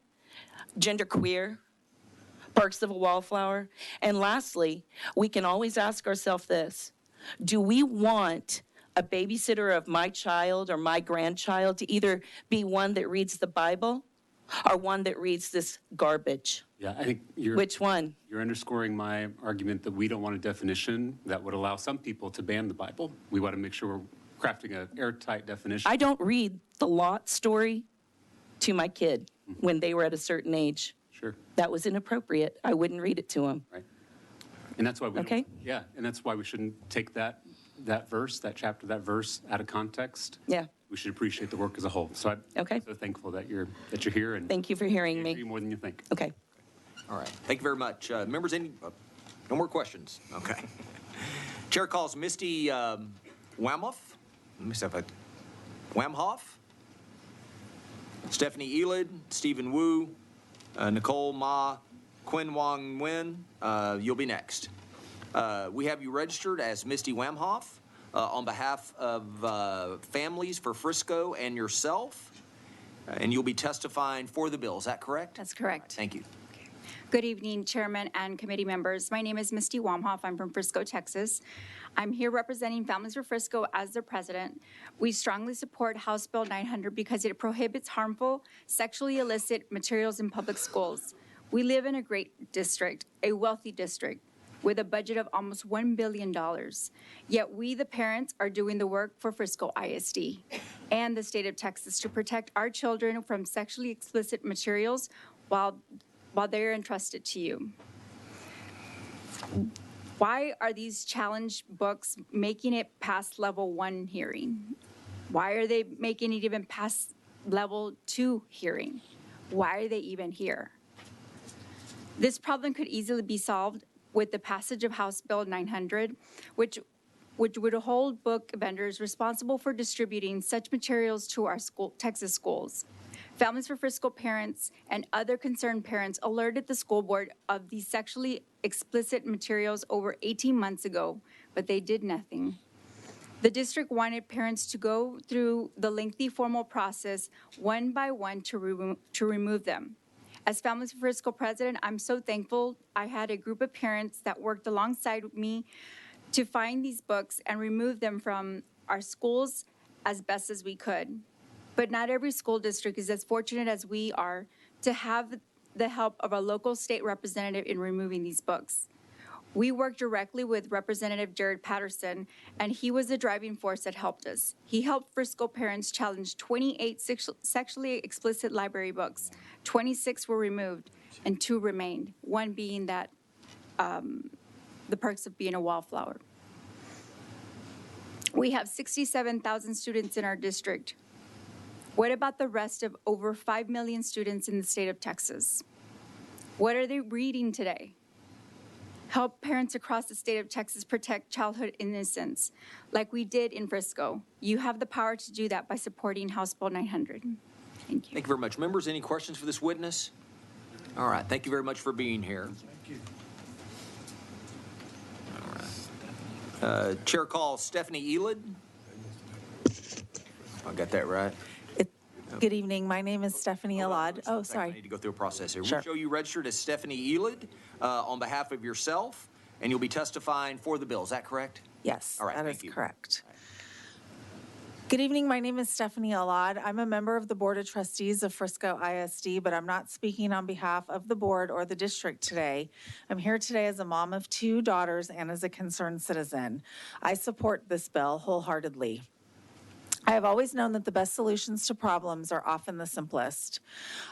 [SPEAKER 6] genderqueer, Perks of a Wallflower. And lastly, we can always ask ourselves this: do we want a babysitter of my child or my grandchild to either be one that reads the Bible or one that reads this garbage?
[SPEAKER 8] Yeah, I think
[SPEAKER 6] Which one?
[SPEAKER 8] You're underscoring my argument that we don't want a definition that would allow some people to ban the Bible. We want to make sure we're crafting an airtight definition.
[SPEAKER 6] I don't read the Lot story to my kid when they were at a certain age.
[SPEAKER 8] Sure.
[SPEAKER 6] That was inappropriate. I wouldn't read it to him.
[SPEAKER 8] Right. And that's why we
[SPEAKER 6] Okay.
[SPEAKER 8] and that's why we shouldn't take that verse, that chapter, that verse out of context.
[SPEAKER 6] Yeah.
[SPEAKER 8] We should appreciate the work as a whole. So I'm so thankful that you're here, and
[SPEAKER 6] Thank you for hearing me.
[SPEAKER 8] more than you think.
[SPEAKER 6] Okay.
[SPEAKER 2] All right. Thank you very much. Members, no more questions? Okay. Chair calls Misty Wamhoff. Let me see if Wamhoff, Stephanie Elid, Stephen Wu, Nicole Ma, Quinn Wong Nguyen. You'll be next. We have you registered as Misty Wamhoff on behalf of Families for Frisco and yourself, and you'll be testifying for the bill. Is that correct?
[SPEAKER 19] That's correct.
[SPEAKER 2] Thank you.
[SPEAKER 19] Good evening, Chairman and committee members. My name is Misty Wamhoff. I'm from Frisco, Texas. I'm here representing Families for Frisco as their president. We strongly support House Bill 900 because it prohibits harmful, sexually illicit materials in public schools. We live in a great district, a wealthy district, with a budget of almost $1 billion. Yet we, the parents, are doing the work for Frisco ISD and the state of Texas to protect our children from sexually explicit materials while they're entrusted to you. Why are these challenge books making it past level 1 hearing? Why are they making it even past level 2 hearing? Why are they even here? This problem could easily be solved with the passage of House Bill 900, which would hold book vendors responsible for distributing such materials to our Texas schools. Families for Frisco parents and other concerned parents alerted the school board of these sexually explicit materials over 18 months ago, but they did nothing. The district wanted parents to go through the lengthy formal process one by one to remove them. As Families for Frisco president, I'm so thankful I had a group of parents that worked alongside me to find these books and remove them from our schools as best as we could. But not every school district is as fortunate as we are to have the help of a local state representative in removing these books. We worked directly with Representative Jared Patterson, and he was the driving force that helped us. He helped Frisco parents challenge 28 sexually explicit library books. 26 were removed, and 2 remained, one being that The Perks of Being a Wallflower. We have 67,000 students in our district. What about the rest of over 5 million students in the state of Texas? What are they reading today? Help parents across the state of Texas protect childhood innocence, like we did in Frisco. You have the power to do that by supporting House Bill 900. Thank you.
[SPEAKER 2] Thank you very much. Members, any questions for this witness? All right. Thank you very much for being here. Thank you. All right. Chair calls Stephanie Elid. I got that right.
[SPEAKER 20] Good evening. My name is Stephanie Elad. Oh,
[SPEAKER 2] I
[SPEAKER 20] sorry.
[SPEAKER 2] need to go through a process here.
[SPEAKER 20] Sure.
[SPEAKER 2] We show you registered as Stephanie Elid on behalf of yourself, and you'll be testifying for the bill. Is that correct?
[SPEAKER 20] Yes,
[SPEAKER 2] All right,
[SPEAKER 20] that
[SPEAKER 2] thank
[SPEAKER 20] is
[SPEAKER 2] you.
[SPEAKER 20] correct. Good evening. My name is Stephanie Elad. I'm a member of the Board of Trustees of Frisco ISD, but I'm not speaking on behalf of the board or the district today. I'm here today as a mom of 2 daughters and as a concerned citizen. I support this bill wholeheartedly. I have always known that the best solutions to problems are often the simplest.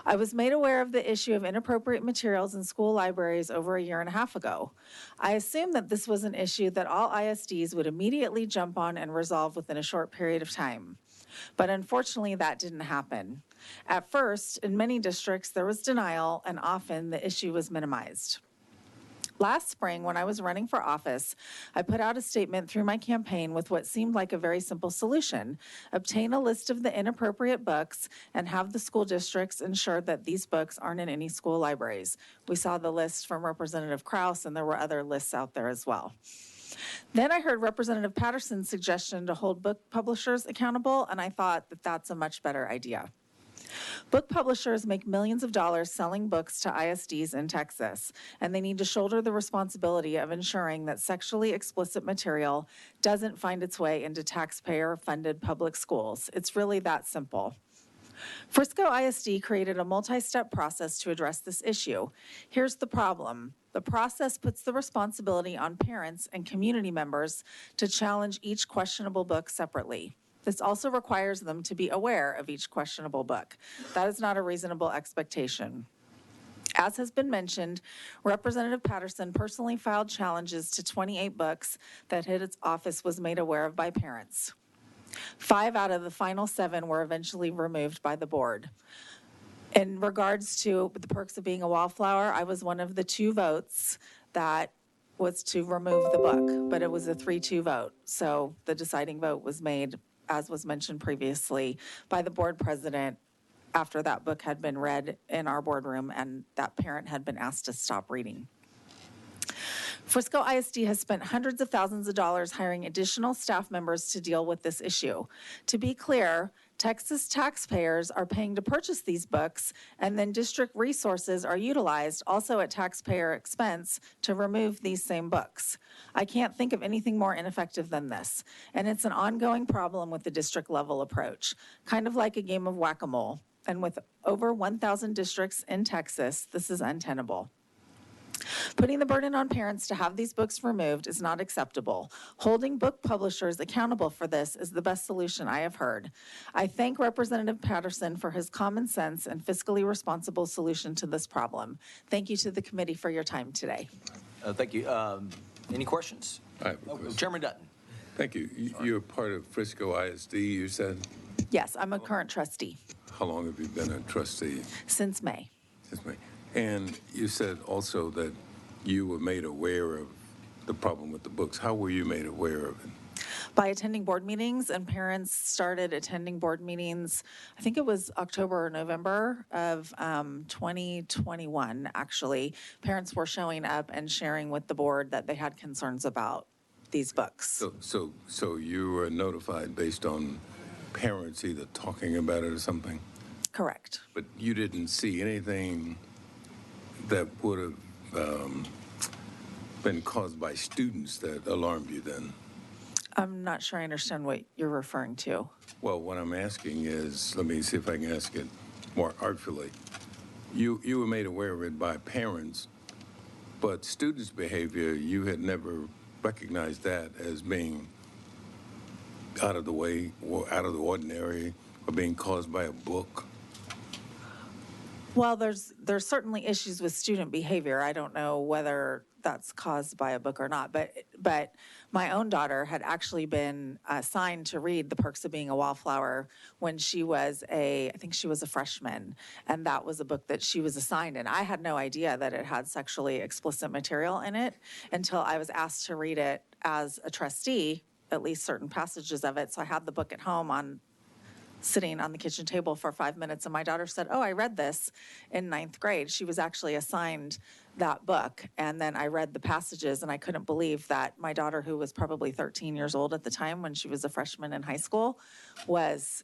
[SPEAKER 20] I was made aware of the issue of inappropriate materials in school libraries over a year and a half ago. I assumed that this was an issue that all ISDs would immediately jump on and resolve within a short period of time. But unfortunately, that didn't happen. At first, in many districts, there was denial, and often the issue was minimized. Last spring, when I was running for office, I put out a statement through my campaign with what seemed like a very simple solution. Obtain a list of the inappropriate books and have the school districts ensure that these books aren't in any school libraries. We saw the list from Representative Krause, and there were other lists out there as well. Then I heard Representative Patterson's suggestion to hold book publishers accountable, and I thought that that's a much better idea. Book publishers make millions of dollars selling books to ISDs in Texas, and they need to shoulder the responsibility of ensuring that sexually explicit material doesn't find its way into taxpayer-funded public schools. It's really that simple. Frisco ISD created a multi-step process to address this issue. Here's the problem. The process puts the responsibility on parents and community members to challenge each questionable book separately. This also requires them to be aware of each questionable book. That is not a reasonable expectation. As has been mentioned, Representative Patterson personally filed challenges to 28 books that his office was made aware of by parents. 5 out of the final 7 were eventually removed by the board. In regards to the perks of being a wallflower, I was one of the 2 votes that was to remove the book, but it was a 3-2 vote. So the deciding vote was made, as was mentioned previously, by the board president after that book had been read in our boardroom and that parent had been asked to stop reading. Frisco ISD has spent hundreds of thousands of dollars hiring additional staff members to deal with this issue. To be clear, Texas taxpayers are paying to purchase these books, and then district resources are utilized, also at taxpayer expense, to remove these same books. I can't think of anything more ineffective than this, and it's an ongoing problem with the district level approach, kind of like a game of whack-a-mole. And with over 1,000 districts in Texas, this is untenable. Putting the burden on parents to have these books removed is not acceptable. Holding book publishers accountable for this is the best solution I have heard. I thank Representative Patterson for his common sense and fiscally responsible solution to this problem. Thank you to the committee for your time today.
[SPEAKER 2] Thank you. Any questions?
[SPEAKER 9] I have a question.
[SPEAKER 2] Chairman Dutton.
[SPEAKER 9] Thank you. You're part of Frisco ISD, you said?
[SPEAKER 20] Yes, I'm a current trustee.
[SPEAKER 9] How long have you been a trustee?
[SPEAKER 20] Since May.
[SPEAKER 9] Since May. And you said also that you were made aware of the problem with the books. How were you made aware of it?
[SPEAKER 20] By attending board meetings, and parents started attending board meetings, I think it was October or November of 2021, actually. Parents were showing up and sharing with the board that they had concerns about these books.
[SPEAKER 9] So you were notified based on parents either talking about it or something?
[SPEAKER 20] Correct.
[SPEAKER 9] But you didn't see anything that would have been caused by students that alarmed you then?
[SPEAKER 20] I'm not sure I understand what you're referring to.
[SPEAKER 9] Well, what I'm asking is, let me see if I can ask it more artfully. You were made aware of it by parents, but students' behavior, you had never recognized that as being out of the way or out of the ordinary or being caused by a book?
[SPEAKER 20] Well, there's certainly issues with student behavior. I don't know whether that's caused by a book or not, but my own daughter had actually been assigned to read The Perks of Being a Wallflower when she was I think she was a freshman, and that was a book that she was assigned, and I had no idea that it had sexually explicit material in it until I was asked to read it as a trustee, at least certain passages of it. So I had the book at home sitting on the kitchen table for 5 minutes, and my daughter said, "Oh, I read this in 9th grade." She was actually assigned that book, and then I read the passages, and I couldn't believe that my daughter, who was probably 13 years old at the time when she was a freshman in high school, was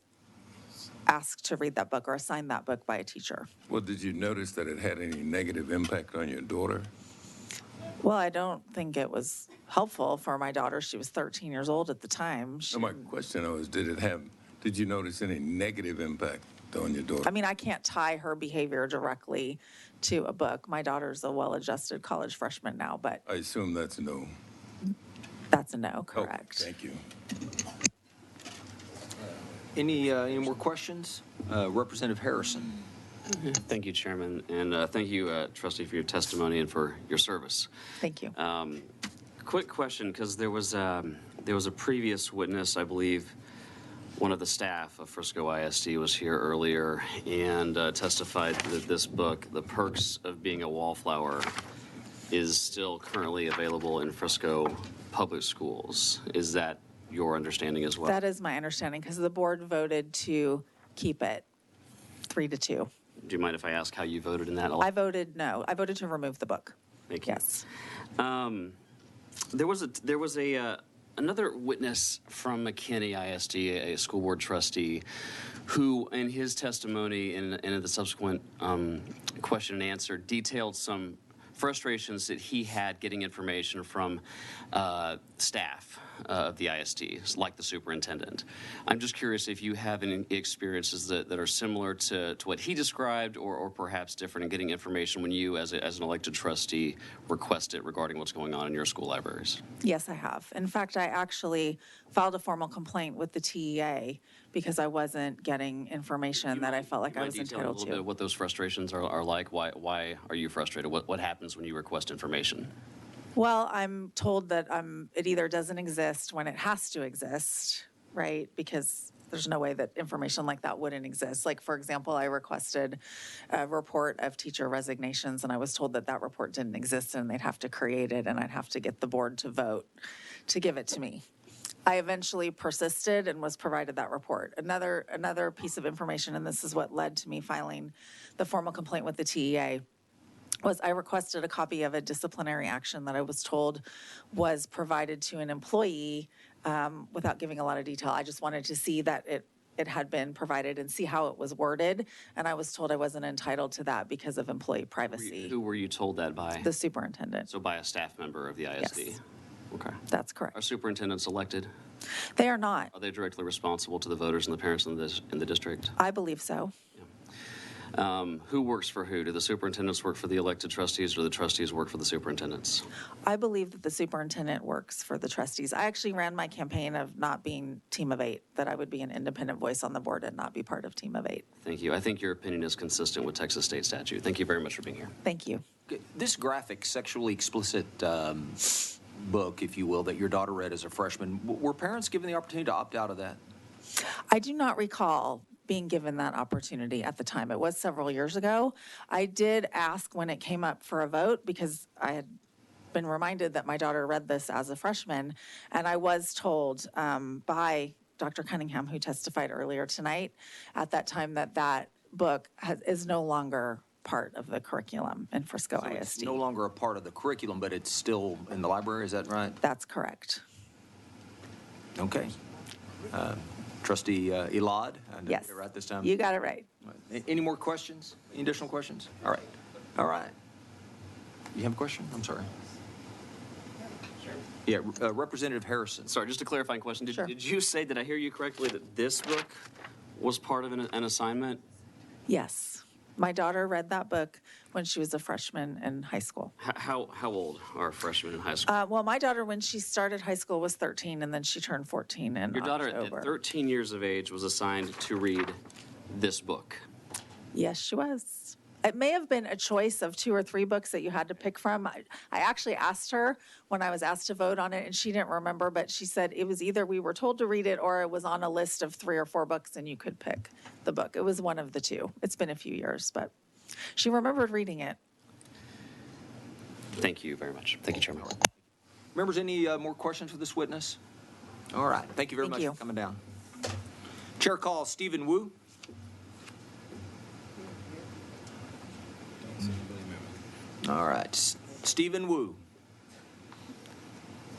[SPEAKER 20] asked to read that book or assigned that book by a teacher.
[SPEAKER 9] Well, did you notice that it had any negative impact on your daughter?
[SPEAKER 20] Well, I don't think it was helpful for my daughter. She was 13 years old at the time.
[SPEAKER 9] No, my question is, did you notice any negative impact on your daughter?
[SPEAKER 20] I mean, I can't tie her behavior directly to a book. My daughter's a well-adjusted college freshman now, but
[SPEAKER 9] I assume that's a no.
[SPEAKER 20] That's a no, correct.
[SPEAKER 9] Oh, thank you.
[SPEAKER 2] Any more questions? Representative Harrison.
[SPEAKER 7] Thank you, Chairman, and thank you, Trustee, for your testimony and for your service.
[SPEAKER 20] Thank you.
[SPEAKER 7] Quick question, because there was a previous witness, I believe, one of the staff of Frisco ISD was here earlier and testified that this book, The Perks of Being a Wallflower, is still currently available in Frisco Public Schools. Is that your understanding as well?
[SPEAKER 20] That is my understanding, because the board voted to keep it 3-2.
[SPEAKER 7] Do you mind if I ask how you voted in that?
[SPEAKER 20] I voted no. I voted to remove the book.
[SPEAKER 7] Thank you.
[SPEAKER 20] Yes.
[SPEAKER 7] There was another witness from McKinney ISD, a school board trustee, who, in his testimony and in the subsequent question and answer, detailed some frustrations that he had getting information from staff of the ISD, like the superintendent. I'm just curious if you have any experiences that are similar to what he described, or perhaps different in getting information when you, as an elected trustee, request it regarding what's going on in your school libraries.
[SPEAKER 20] Yes, I have. In fact, I actually filed a formal complaint with the TEA because I wasn't getting information that I felt like I was entitled
[SPEAKER 7] a little bit
[SPEAKER 20] to.
[SPEAKER 7] of what those frustrations are like? Why are you frustrated? What happens when you request information?
[SPEAKER 20] Well, I'm told that it either doesn't exist when it has to exist, right? Because there's no way that information like that wouldn't exist. Like, for example, I requested a report of teacher resignations, and I was told that that report didn't exist and they'd have to create it, and I'd have to get the board to vote to give it to me. I eventually persisted and was provided that report. Another piece of information, and this is what led to me filing the formal complaint with the TEA, was I requested a copy of a disciplinary action that I was told was provided to an employee without giving a lot of detail. I just wanted to see that it had been provided and see how it was worded, and I was told I wasn't entitled to that because of employee privacy.
[SPEAKER 7] Who were you told that by?
[SPEAKER 20] The superintendent.
[SPEAKER 7] So by a staff member of the ISD?
[SPEAKER 20] Yes.
[SPEAKER 7] Okay.
[SPEAKER 20] That's correct.
[SPEAKER 7] Are superintendents elected?
[SPEAKER 20] They are not.
[SPEAKER 7] Are they directly responsible to the voters and the parents in the district?
[SPEAKER 20] I believe so.
[SPEAKER 7] Who works for who? Do the superintendents work for the elected trustees, or do the trustees work for the superintendents?
[SPEAKER 20] I believe that the superintendent works for the trustees. I actually ran my campaign of not being Team of 8, that I would be an independent voice on the board and not be part of Team of 8.
[SPEAKER 7] Thank you. I think your opinion is consistent with Texas state statute. Thank you very much for being here.
[SPEAKER 20] Thank you.
[SPEAKER 2] This graphic, sexually explicit book, if you will, that your daughter read as a freshman, were parents given the opportunity to opt out of that?
[SPEAKER 20] I do not recall being given that opportunity at the time. It was several years ago. I did ask when it came up for a vote because I had been reminded that my daughter read this as a freshman, and I was told by Dr. Cunningham, who testified earlier tonight, at that time that book is no longer part of the curriculum in Frisco ISD.
[SPEAKER 2] It's no longer a part of the curriculum, but it's still in the library, is that right?
[SPEAKER 20] That's correct.
[SPEAKER 2] Okay. Trustee Elad?
[SPEAKER 20] Yes.
[SPEAKER 2] Did I get it right this time?
[SPEAKER 20] You got it right.
[SPEAKER 2] Any more questions? Any additional questions? All right. All right. You have a question? I'm sorry. Yeah, Representative Harrison.
[SPEAKER 7] Sorry, just a clarifying question. Did you say, did I hear you correctly, that this book was part of an assignment?
[SPEAKER 20] Yes. My daughter read that book when she was a freshman in high school.
[SPEAKER 7] How old are freshmen in high school?
[SPEAKER 20] Well, my daughter, when she started high school, was 13, and then she turned 14 in
[SPEAKER 7] Your daughter
[SPEAKER 20] October.
[SPEAKER 7] at 13 years of age was assigned to read this book.
[SPEAKER 20] Yes, she was. It may have been a choice of 2 or 3 books that you had to pick from. I actually asked her when I was asked to vote on it, and she didn't remember, but she said it was either we were told to read it or it was on a list of 3 or 4 books and you could pick the book. It was one of the two. It's been a few years, but she remembered reading it.
[SPEAKER 7] Thank you very much. Thank you, Chairman.
[SPEAKER 2] Members, any more questions for this witness? All right. Thank you very much for coming down. Chair calls Stephen Wu. All right. Stephen Wu.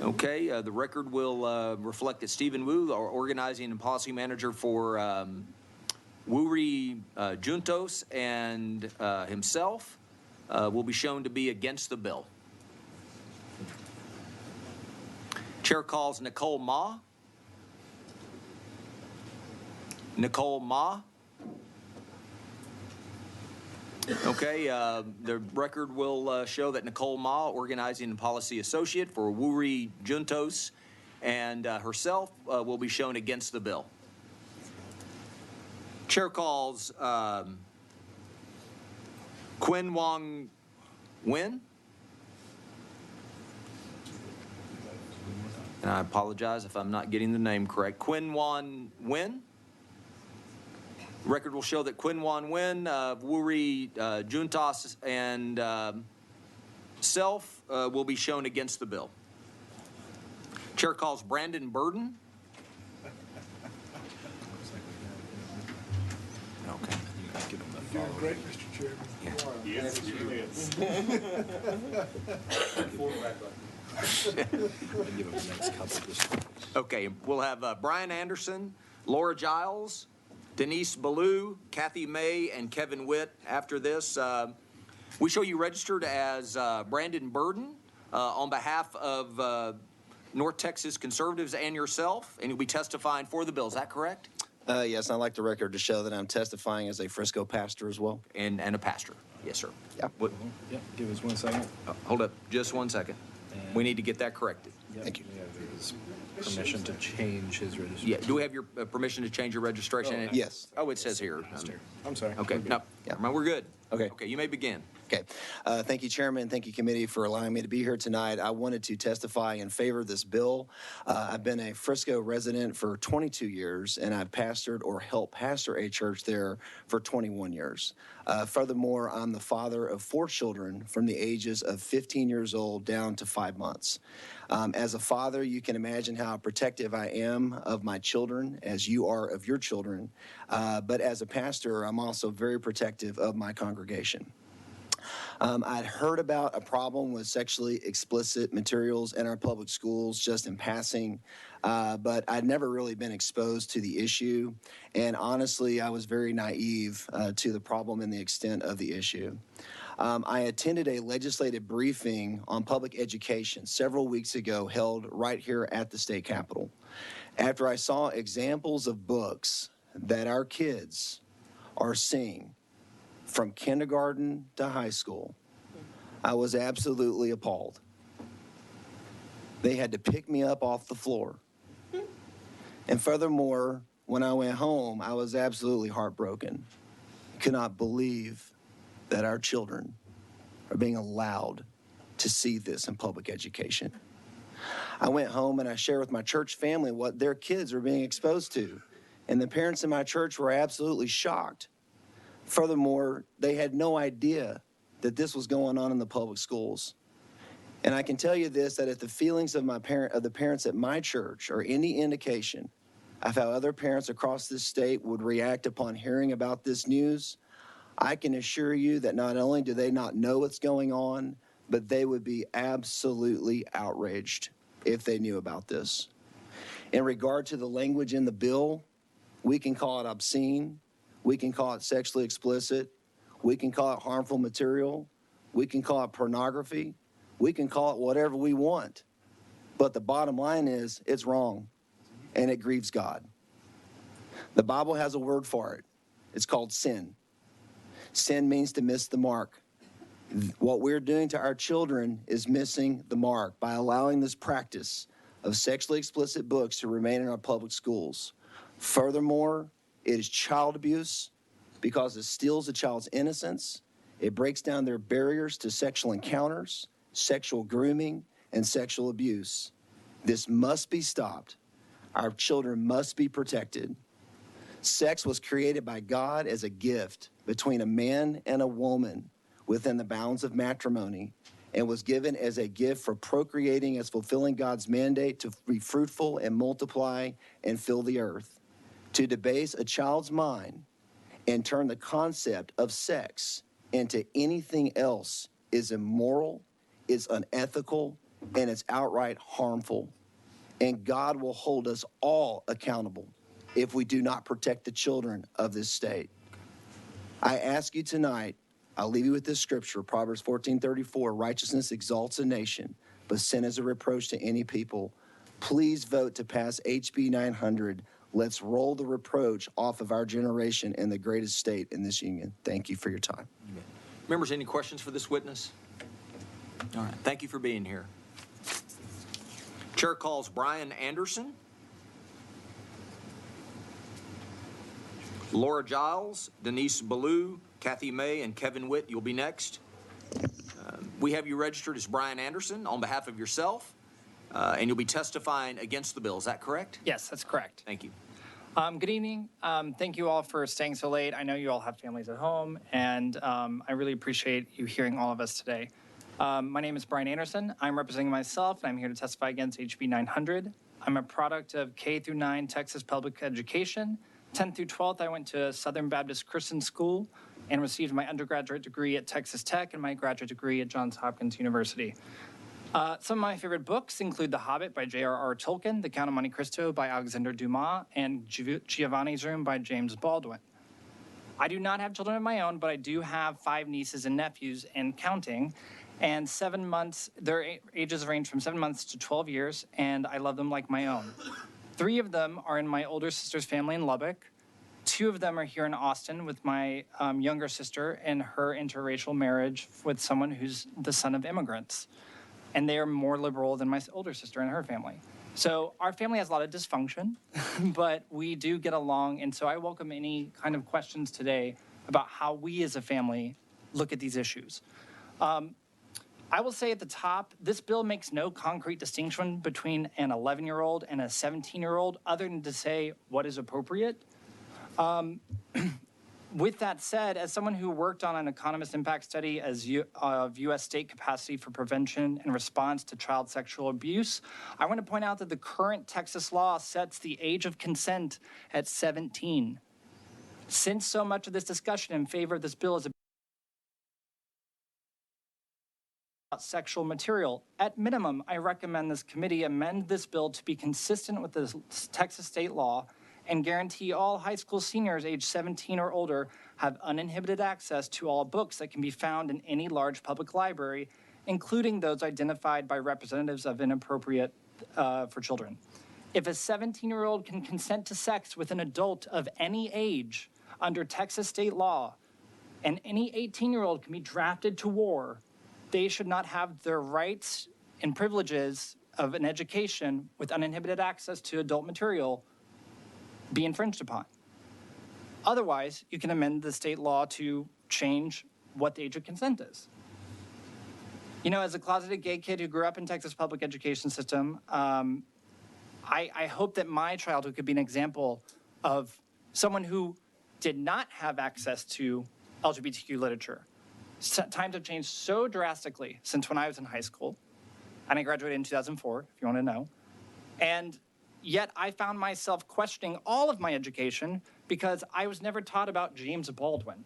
[SPEAKER 2] Okay, the record will reflect that Stephen Wu, our organizing and policy manager for Wuri Juntos, and himself will be shown to be against the bill. Chair calls Nicole Ma. Nicole Ma. Okay, the record will show that Nicole Ma, organizing and policy associate for Wuri Juntos, and herself will be shown against the bill. Chair calls Quinn Wong Nguyen. And I apologize if I'm not getting the name correct. Quinn Wong Nguyen. Record will show that Quinn Wong Nguyen of Wuri Juntos and self will be shown against the bill. Chair calls Brandon Burden. Okay.
[SPEAKER 4] You're doing great, Mr. Chairman.
[SPEAKER 8] Yes, he is.
[SPEAKER 2] Okay, we'll have Brian Anderson, Laura Giles, Denise Ballou, Kathy May, and Kevin Witt after this. We show you registered as Brandon Burden on behalf of North Texas Conservatives and yourself, and you'll be testifying for the bill. Is that correct?
[SPEAKER 10] Yes, I'd like the record to show that I'm testifying as a Frisco pastor as well.
[SPEAKER 2] And a pastor. Yes, sir.
[SPEAKER 10] Yeah.
[SPEAKER 2] What,
[SPEAKER 22] Yeah, give us 1 second.
[SPEAKER 2] hold up just 1 second. We need to get that corrected.
[SPEAKER 10] Thank you.
[SPEAKER 22] We have his permission to change his registration.
[SPEAKER 2] Yeah, do we have your permission to change your registration?
[SPEAKER 10] Yes.
[SPEAKER 2] Oh, it says here.
[SPEAKER 22] I'm sorry.
[SPEAKER 2] Okay, no,
[SPEAKER 10] Yeah.
[SPEAKER 2] we're good.
[SPEAKER 10] Okay.
[SPEAKER 2] Okay, you may begin.
[SPEAKER 10] Okay. Thank you, Chairman. Thank you, committee, for allowing me to be here tonight. I wanted to testify in favor of this bill. I've been a Frisco resident for 22 years, and I've pastored or helped pastor a church there for 21 years. Furthermore, I'm the father of 4 children from the ages of 15 years old down to 5 months. As a father, you can imagine how protective I am of my children, as you are of your children. But as a pastor, I'm also very protective of my congregation. I'd heard about a problem with sexually explicit materials in our public schools just in passing, but I'd never really been exposed to the issue. And honestly, I was very naive to the problem and the extent of the issue. I attended a legislative briefing on public education several weeks ago held right here at the state capitol. After I saw examples of books that our kids are seeing from kindergarten to high school, I was absolutely appalled. They had to pick me up off the floor. And furthermore, when I went home, I was absolutely heartbroken. Could not believe that our children are being allowed to see this in public education. I went home and I shared with my church family what their kids are being exposed to. And the parents in my church were absolutely shocked. Furthermore, they had no idea that this was going on in the public schools. And I can tell you this, that if the feelings of the parents at my church are any indication of how other parents across this state would react upon hearing about this news, I can assure you that not only do they not know what's going on, but they would be absolutely outraged if they knew about this. In regard to the language in the bill, we can call it obscene, we can call it sexually explicit, we can call it harmful material, we can call it pornography, we can call it whatever we want. But the bottom line is, it's wrong, and it grieves God. The Bible has a word for it. It's called sin. Sin means to miss the mark. What we're doing to our children is missing the mark by allowing this practice of sexually explicit books to remain in our public schools. Furthermore, it is child abuse because it steals a child's innocence. It breaks down their barriers to sexual encounters, sexual grooming, and sexual abuse. This must be stopped. Our children must be protected. Sex was created by God as a gift between a man and a woman within the bounds of matrimony, and was given as a gift for procreating as fulfilling God's mandate to be fruitful and multiply and fill the earth. To debase a child's mind and turn the concept of sex into anything else is immoral, it's unethical, and it's outright harmful. And God will hold us all accountable if we do not protect the children of this state. I ask you tonight, I'll leave you with this scripture, Proverbs 14:34, righteousness exalts a nation, but sin is a reproach to any people. Please vote to pass HB 900. Let's roll the reproach off of our generation and the greatest state in this union. Thank you for your time.
[SPEAKER 2] Members, any questions for this witness? All right, thank you for being here. Chair calls Brian Anderson. Laura Giles, Denise Ballou, Kathy May, and Kevin Witt, you'll be next. We have you registered as Brian Anderson on behalf of yourself, and you'll be testifying against the bill. Is that correct?
[SPEAKER 21] Yes, that's correct.
[SPEAKER 2] Thank you.
[SPEAKER 21] Good evening. Thank you all for staying so late. I know you all have families at home, and I really appreciate you hearing all of us today. My name is Brian Anderson. I'm representing myself, and I'm here to testify against HB 900. I'm a product of K through 9 Texas public education. 10th through 12th, I went to Southern Baptist Christian School and received my undergraduate degree at Texas Tech and my graduate degree at Johns Hopkins University. Some of my favorite books include The Hobbit by J.R.R. Tolkien, The Count of Monte Cristo by Alexander Dumas, and Giovanni's Room by James Baldwin. I do not have children of my own, but I do have 5 nieces and nephews and counting. And 7 months, their ages range from 7 months to 12 years, and I love them like my own. 3 of them are in my older sister's family in Lubbock. 2 of them are here in Austin with my younger sister and her interracial marriage with someone who's the son of immigrants. And they are more liberal than my older sister and her family. So our family has a lot of dysfunction, but we do get along. And so I welcome any kind of questions today about how we as a family look at these issues. I will say at the top, this bill makes no concrete distinction between an 11-year-old and a 17-year-old other than to say what is appropriate. With that said, as someone who worked on an economist impact study of U.S. state capacity for prevention and response to child sexual abuse, I want to point out that the current Texas law sets the age of consent at 17. Since so much of this discussion in favor of this bill is about sexual material, at minimum, I recommend this committee amend this bill to be consistent with the Texas state law and guarantee all high school seniors age 17 or older have uninhibited access to all books that can be found in any large public library, including those identified by representatives of inappropriate for children. If a 17-year-old can consent to sex with an adult of any age under Texas state law, and any 18-year-old can be drafted to war, they should not have their rights and privileges of an education with uninhibited access to adult material be infringed upon. Otherwise, you can amend the state law to change what the age of consent is. You know, as a closeted gay kid who grew up in Texas public education system, I hope that my childhood could be an example of someone who did not have access to LGBTQ literature. Times have changed so drastically since when I was in high school, and I graduated in 2004, if you want to know. And yet I found myself questioning all of my education because I was never taught about James Baldwin,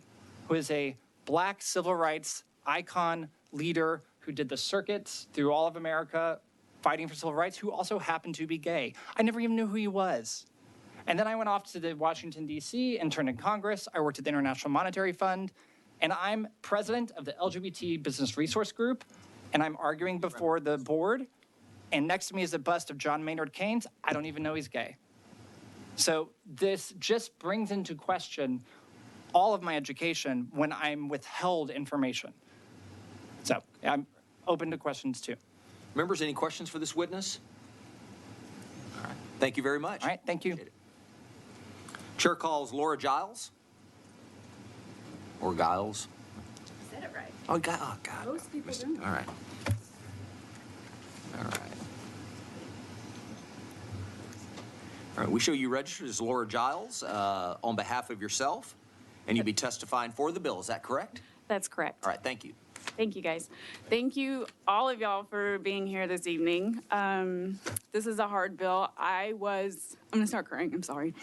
[SPEAKER 21] who is a Black civil rights icon leader who did the circuits through all of America fighting for civil rights, who also happened to be gay. I never even knew who he was. And then I went off to the Washington, D.C. and turned in Congress. I worked at the International Monetary Fund, and I'm president of the LGBT Business Resource Group, and I'm arguing before the board. And next to me is a bust of John Maynard Keynes. I don't even know he's gay. So this just brings into question all of my education when I'm withheld information. So I'm open to questions too.
[SPEAKER 2] Members, any questions for this witness? All right. Thank you very much.
[SPEAKER 21] All right, thank you.
[SPEAKER 2] Chair calls Laura Giles. Or Giles.
[SPEAKER 11] Said it right.
[SPEAKER 2] Oh, God. Oh, God.
[SPEAKER 11] Most people don't.
[SPEAKER 2] All right. All right. All right, we show you registered as Laura Giles on behalf of yourself, and you'll be testifying for the bill. Is that correct?
[SPEAKER 11] That's correct.
[SPEAKER 2] All right, thank you.
[SPEAKER 11] Thank you, guys. Thank you, all of y'all, for being here this evening. This is a hard bill. I'm going to start crying. I'm sorry.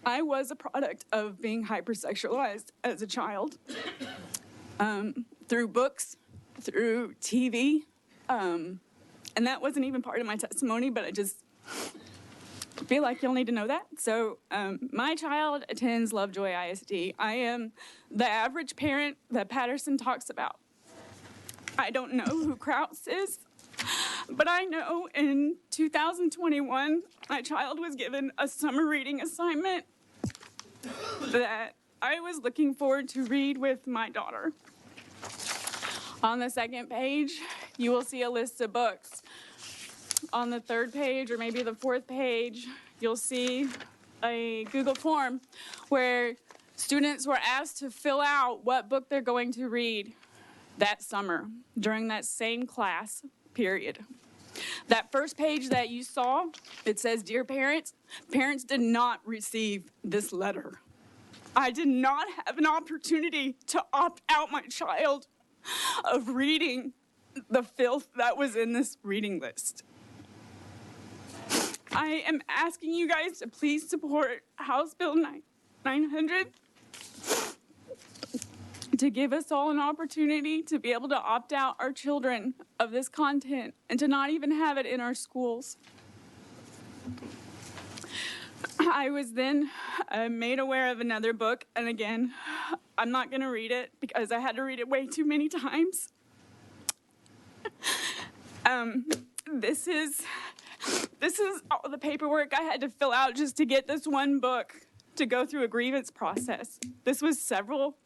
[SPEAKER 11] I was a product of being hypersexualized as a child through books, through TV, and that wasn't even part of my testimony, but I just feel like you'll need to know that. So my child attends Lovejoy ISD. I am the average parent that Patterson talks about. I don't know who Krauts is, but I know in 2021, my child was given a summer reading assignment that I was looking forward to read with my daughter. On the second page, you will see a list of books. On the third page, or maybe the fourth page, you'll see a Google form where students were asked to fill out what book they're going to read that summer during that same class period. That first page that you saw, it says, "Dear parents, parents did not receive this letter. I did not have an opportunity to opt out my child of reading the filth that was in this reading list. I am asking you guys to please support House Bill 900 to give us all an opportunity to be able to opt out our children of this content and to not even have it in our schools. I was then made aware of another book, and again, I'm not going to read it because I had to read it way too many times. This is all the paperwork I had to fill out just to get this one book to go through a grievance process. This was several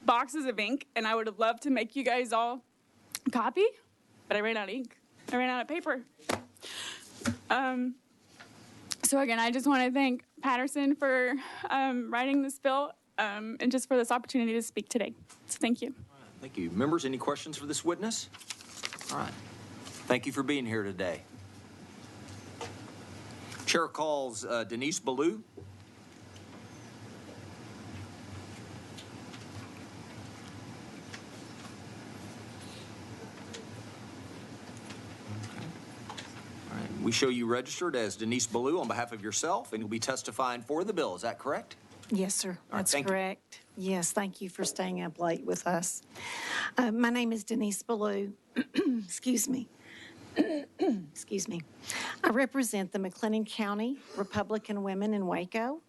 [SPEAKER 11] boxes of ink, and I would have loved to make you guys all a copy, but I ran out of ink. I ran out of paper. So again, I just want to thank Patterson for writing this bill and just for this opportunity to speak today. So thank you.
[SPEAKER 2] Thank you. Members, any questions for this witness? All right. Thank you for being here today. Chair calls Denise Ballou. We show you registered as Denise Ballou on behalf of yourself, and you'll be testifying for the bill. Is that correct?
[SPEAKER 3] Yes, sir.
[SPEAKER 2] All right,
[SPEAKER 3] That's
[SPEAKER 2] thank you.
[SPEAKER 3] correct. Yes, thank you for staying up late with us. My name is Denise Ballou. Excuse me. Excuse me. I represent the McLennan County Republican Women in Waco,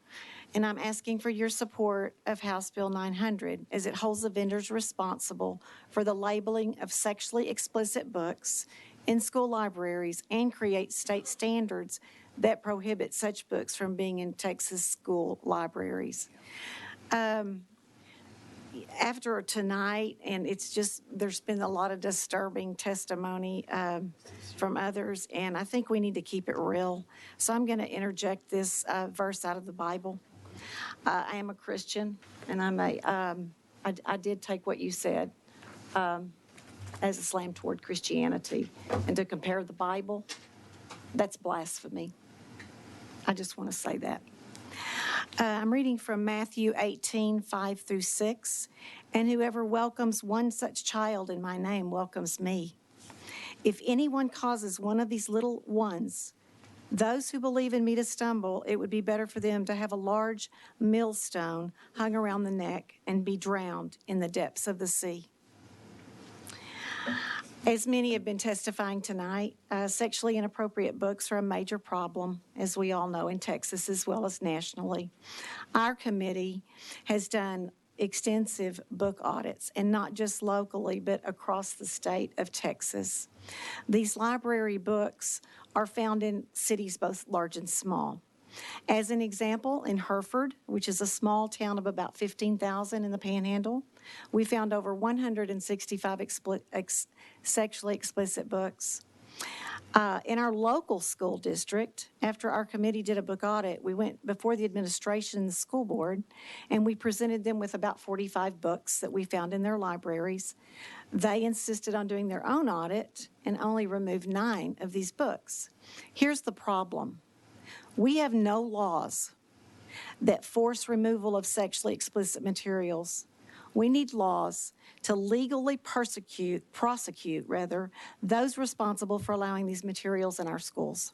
[SPEAKER 3] and I'm asking for your support of House Bill 900 as it holds the vendors responsible for the labeling of sexually explicit books in school libraries and create state standards that prohibit such books from being in Texas school libraries. After tonight, and it's just, there's been a lot of disturbing testimony from others, and I think we need to keep it real. So I'm going to interject this verse out of the Bible. I am a Christian, and I did take what you said as a slam toward Christianity. And to compare the Bible, that's blasphemy. I just want to say that. I'm reading from Matthew 18:5-6. And whoever welcomes one such child in my name welcomes me. If anyone causes one of these little ones, those who believe in me, to stumble, it would be better for them to have a large millstone hung around the neck and be drowned in the depths of the sea. As many have been testifying tonight, sexually inappropriate books are a major problem, as we all know, in Texas as well as nationally. Our committee has done extensive book audits, and not just locally, but across the state of Texas. These library books are found in cities both large and small. As an example, in Hereford, which is a small town of about 15,000 in the Panhandle, we found over 165 sexually explicit books. In our local school district, after our committee did a book audit, we went before the administration, the school board, and we presented them with about 45 books that we found in their libraries. They insisted on doing their own audit and only removed 9 of these books. Here's the problem. We have no laws that force removal of sexually explicit materials. We need laws to legally prosecute those responsible for allowing these materials in our schools.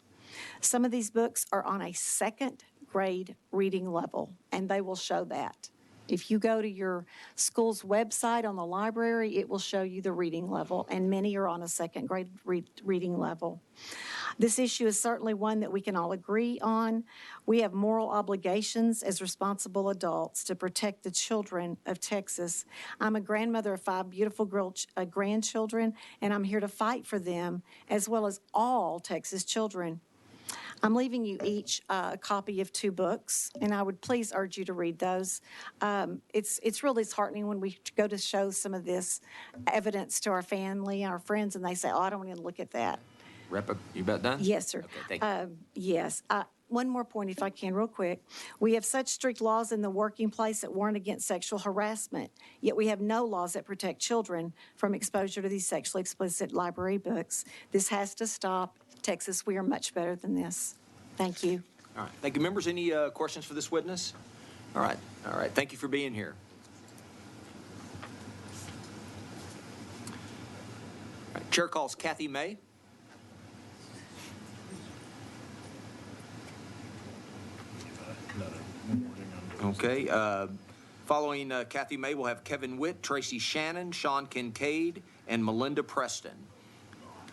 [SPEAKER 3] Some of these books are on a second grade reading level, and they will show that. If you go to your school's website on the library, it will show you the reading level, and many are on a second grade reading level. This issue is certainly one that we can all agree on. We have moral obligations as responsible adults to protect the children of Texas. I'm a grandmother of 5 beautiful grandchildren, and I'm here to fight for them as well as all Texas children. I'm leaving you each a copy of 2 books, and I would please urge you to read those. It's really disheartening when we go to show some of this evidence to our family, our friends, and they say, oh, I don't want to look at that.
[SPEAKER 2] Wrap up. You about done?
[SPEAKER 3] Yes, sir.
[SPEAKER 2] Okay, thank you.
[SPEAKER 3] Yes. One more point, if I can, real quick. We have such strict laws in the working place that warn against sexual harassment, yet we have no laws that protect children from exposure to these sexually explicit library books. This has to stop. Texas, we are much better than this. Thank you.
[SPEAKER 2] All right. Thank you, members. Any questions for this witness? All right. All right. Thank you for being here. right, Chair calls Kathy May. Okay. Following Kathy May, we'll have Kevin Witt, Tracy Shannon, Sean Kincaid, and Melinda Preston.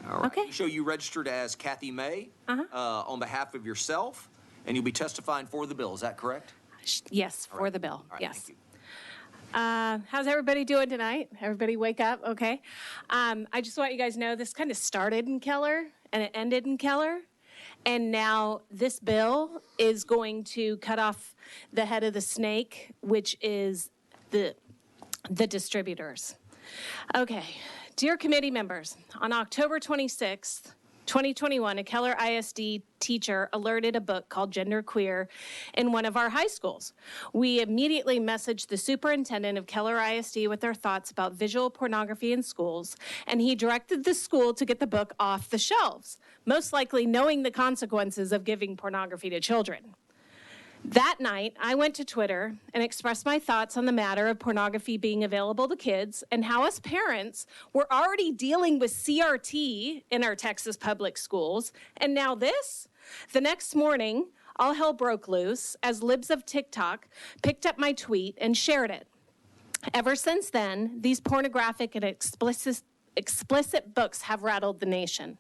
[SPEAKER 2] All right.
[SPEAKER 13] Okay.
[SPEAKER 2] Show you registered as Kathy May on behalf of yourself, and you'll be testifying for the bill. Is that correct?
[SPEAKER 13] Yes, for the bill,
[SPEAKER 2] All right,
[SPEAKER 13] yes.
[SPEAKER 2] thank you.
[SPEAKER 13] How's everybody doing tonight? Everybody wake up, okay? I just want you guys to know this kind of started in Keller and it ended in Keller. And now this bill is going to cut off the head of the snake, which is the distributors. Okay, dear committee members, on October 26th, 2021, a Keller ISD teacher alerted a book called Genderqueer in one of our high schools. We immediately messaged the superintendent of Keller ISD with our thoughts about visual pornography in schools, and he directed the school to get the book off the shelves, most likely knowing the consequences of giving pornography to children. That night, I went to Twitter and expressed my thoughts on the matter of pornography being available to kids and how us parents were already dealing with CRT in our Texas public schools. And now this? The next morning, all hell broke loose as libs of TikTok picked up my tweet and shared it. Ever since then, these pornographic and explicit books have rattled the nation.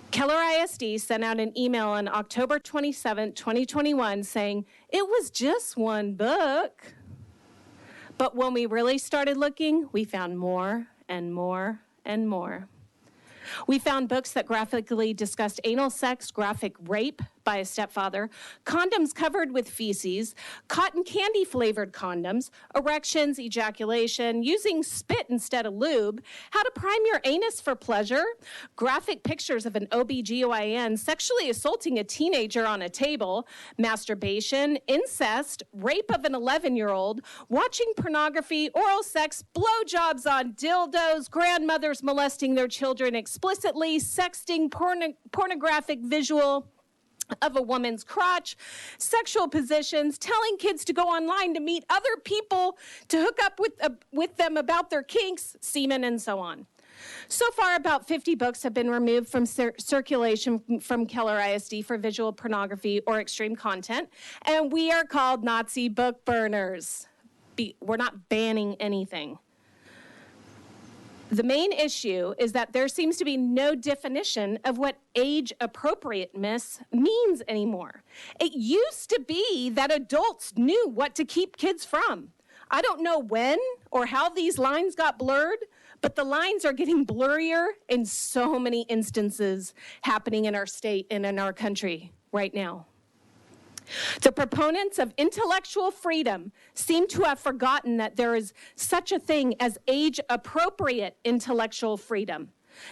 [SPEAKER 13] Keller ISD sent out an email on October 27, 2021 saying, it was just one book. But when we really started looking, we found more and more and more. We found books that graphically discussed anal sex, graphic rape by a stepfather, condoms covered with feces, cotton candy flavored condoms, erections, ejaculation, using spit instead of lube, how to prime your anus for pleasure, graphic pictures of an OBGYN sexually assaulting a teenager on a table, masturbation, incest, rape of an 11-year-old, watching pornography, oral sex, blowjobs on dildos, grandmothers molesting their children explicitly, sexting, pornographic visual of a woman's crotch, sexual positions, telling kids to go online to meet other people to hook up with them about their kinks, semen, and so on. So far, about 50 books have been removed from circulation from Keller ISD for visual pornography or extreme content, and we are called Nazi book burners. We're not banning anything. The main issue is that there seems to be no definition of what age appropriateness means anymore. It used to be that adults knew what to keep kids from. I don't know when or how these lines got blurred, but the lines are getting blurrier in so many instances happening in our state and in our country right now. The proponents of intellectual freedom seem to have forgotten that there is such a thing as age-appropriate intellectual freedom.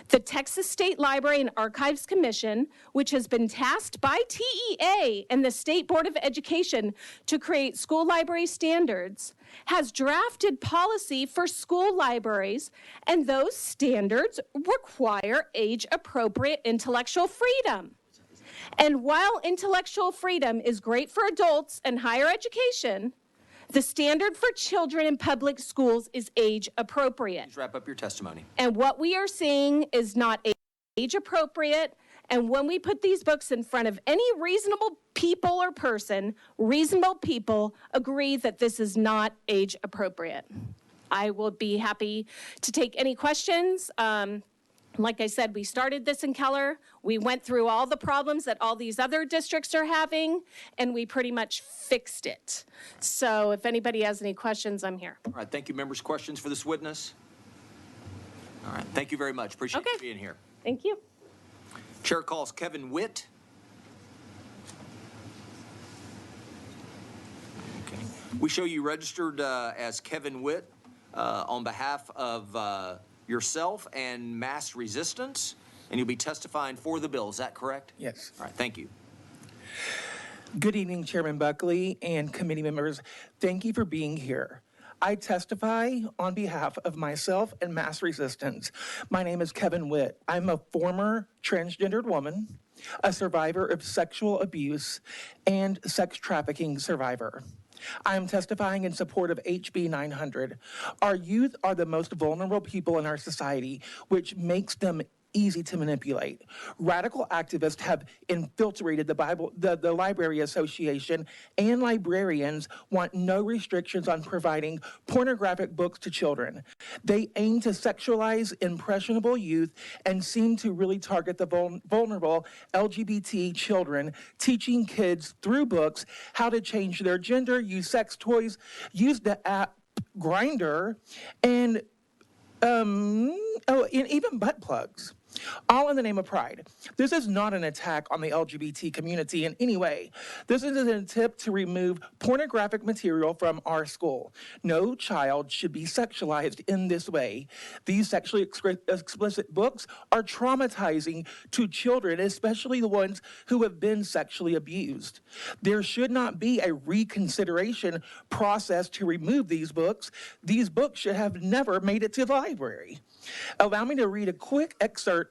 [SPEAKER 13] The Texas State Library and Archives Commission, which has been tasked by TEA and the State Board of Education to create school library standards, has drafted policy for school libraries, and those standards require age-appropriate intellectual freedom. And while intellectual freedom is great for adults and higher education, the standard for children in public schools is age appropriate.
[SPEAKER 2] Please wrap up your testimony.
[SPEAKER 13] And what we are seeing is not age appropriate. And when we put these books in front of any reasonable people or person, reasonable people agree that this is not age appropriate. I will be happy to take any questions. Like I said, we started this in Keller. We went through all the problems that all these other districts are having, and we pretty much fixed it. So if anybody has any questions, I'm here.
[SPEAKER 2] All right, thank you, members. Questions for this witness? All right, thank you very much. Appreciate you being here.
[SPEAKER 13] Thank you.
[SPEAKER 2] Chair calls Kevin Witt. Okay. We show you registered as Kevin Witt on behalf of yourself and Mass Resistance, and you'll be testifying for the bill. Is that correct?
[SPEAKER 14] Yes.
[SPEAKER 2] All right, thank you.
[SPEAKER 14] Good evening, Chairman Buckley and committee members. Thank you for being here. I testify on behalf of myself and Mass Resistance. My name is Kevin Witt. I'm a former transgendered woman, a survivor of sexual abuse, and sex trafficking survivor. I am testifying in support of HB 900. Our youth are the most vulnerable people in our society, which makes them easy to manipulate. Radical activists have infiltrated the Library Association, and librarians want no restrictions on providing pornographic books to children. They aim to sexualize impressionable youth and seem to really target the vulnerable LGBT children, teaching kids through books how to change their gender, use sex toys, use the app Grindr, and even butt plugs, all in the name of pride. This is not an attack on the LGBT community in any way. This is an attempt to remove pornographic material from our school. No child should be sexualized in this way. These sexually explicit books are traumatizing to children, especially the ones who have been sexually abused. There should not be a reconsideration process to remove these books. These books should have never made it to the library. Allow me to read a quick excerpt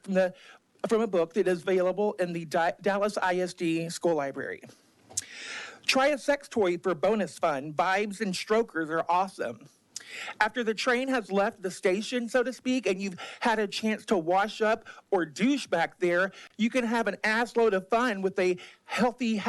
[SPEAKER 14] from a book that is available in the Dallas ISD School Library. Try a sex toy for bonus fun. Vibes and strokers are awesome. After the train has left the station, so to speak, and you've had a chance to wash up or douche back there, you can have an assload of fun with a healthy,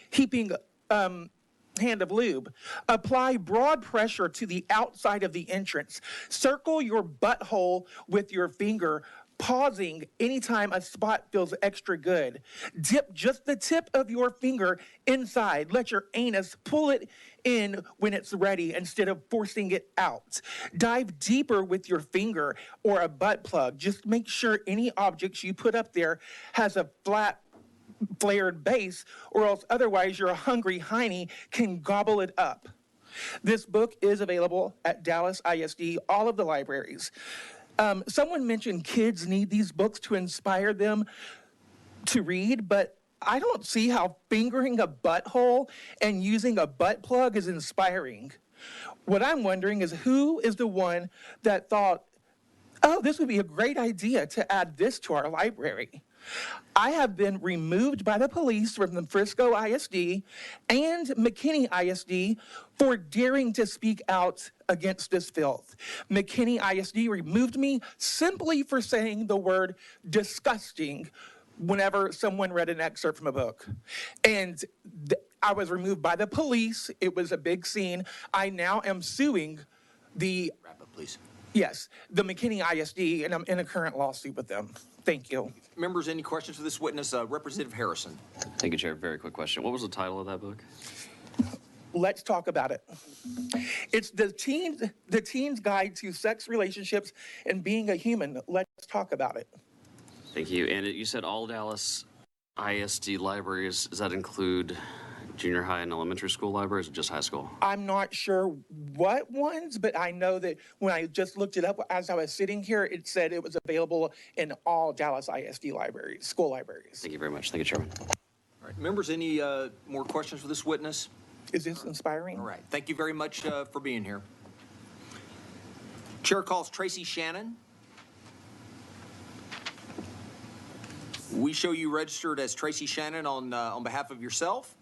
[SPEAKER 14] heaping hand of lube. Apply broad pressure to the outside of the entrance. Circle your butthole with your finger, pausing anytime a spot feels extra good. Dip just the tip of your finger inside. Let your anus pull it in when it's ready instead of forcing it out. Dive deeper with your finger or a butt plug. Just make sure any objects you put up there has a flat flared base, or else otherwise your hungry hiney can gobble it up. This book is available at Dallas ISD, all of the libraries. Someone mentioned kids need these books to inspire them to read, but I don't see how fingering a butthole and using a butt plug is inspiring. What I'm wondering is who is the one that thought, oh, this would be a great idea to add this to our library. I have been removed by the police from the Frisco ISD and McKinney ISD for daring to speak out against this filth. McKinney ISD removed me simply for saying the word disgusting whenever someone read an excerpt from a book. And I was removed by the police. It was a big scene. I now am suing the...
[SPEAKER 2] Wrap up, please.
[SPEAKER 14] Yes, the McKinney ISD, and I'm in a current lawsuit with them. Thank you.
[SPEAKER 2] Members, any questions for this witness? Representative Harrison.
[SPEAKER 7] Thank you, Chair. Very quick question. What was the title of that book?
[SPEAKER 14] Let's talk about it. It's the teen's guide to sex, relationships, and being a human. Let's talk about it.
[SPEAKER 7] Thank you. And you said all Dallas ISD libraries. Does that include junior high and elementary school libraries or just high school?
[SPEAKER 14] I'm not sure what ones, but I know that when I just looked it up as I was sitting here, it said it was available in all Dallas ISD libraries, school libraries.
[SPEAKER 7] Thank you very much. Thank you, Chairman.
[SPEAKER 2] All right, members, any more questions for this witness?
[SPEAKER 14] Is this inspiring?
[SPEAKER 2] All right, thank you very much for being here. Chair calls Tracy Shannon. We show you registered as Tracy Shannon on behalf of yourself,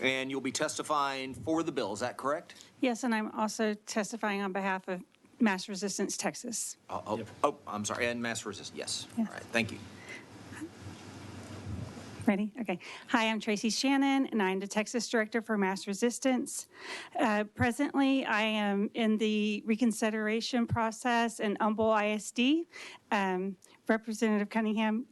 [SPEAKER 2] and you'll be testifying for the bill. Is that correct?
[SPEAKER 15] Yes, and I'm also testifying on behalf of Mass Resistance Texas.
[SPEAKER 2] I'm sorry, and Mass Resistance. Yes. All right, thank you.
[SPEAKER 15] Ready? Okay. Hi, I'm Tracy Shannon, and I'm the Texas Director for Mass Resistance. Presently, I am in the reconsideration process in Humble ISD. Representative Cunningham,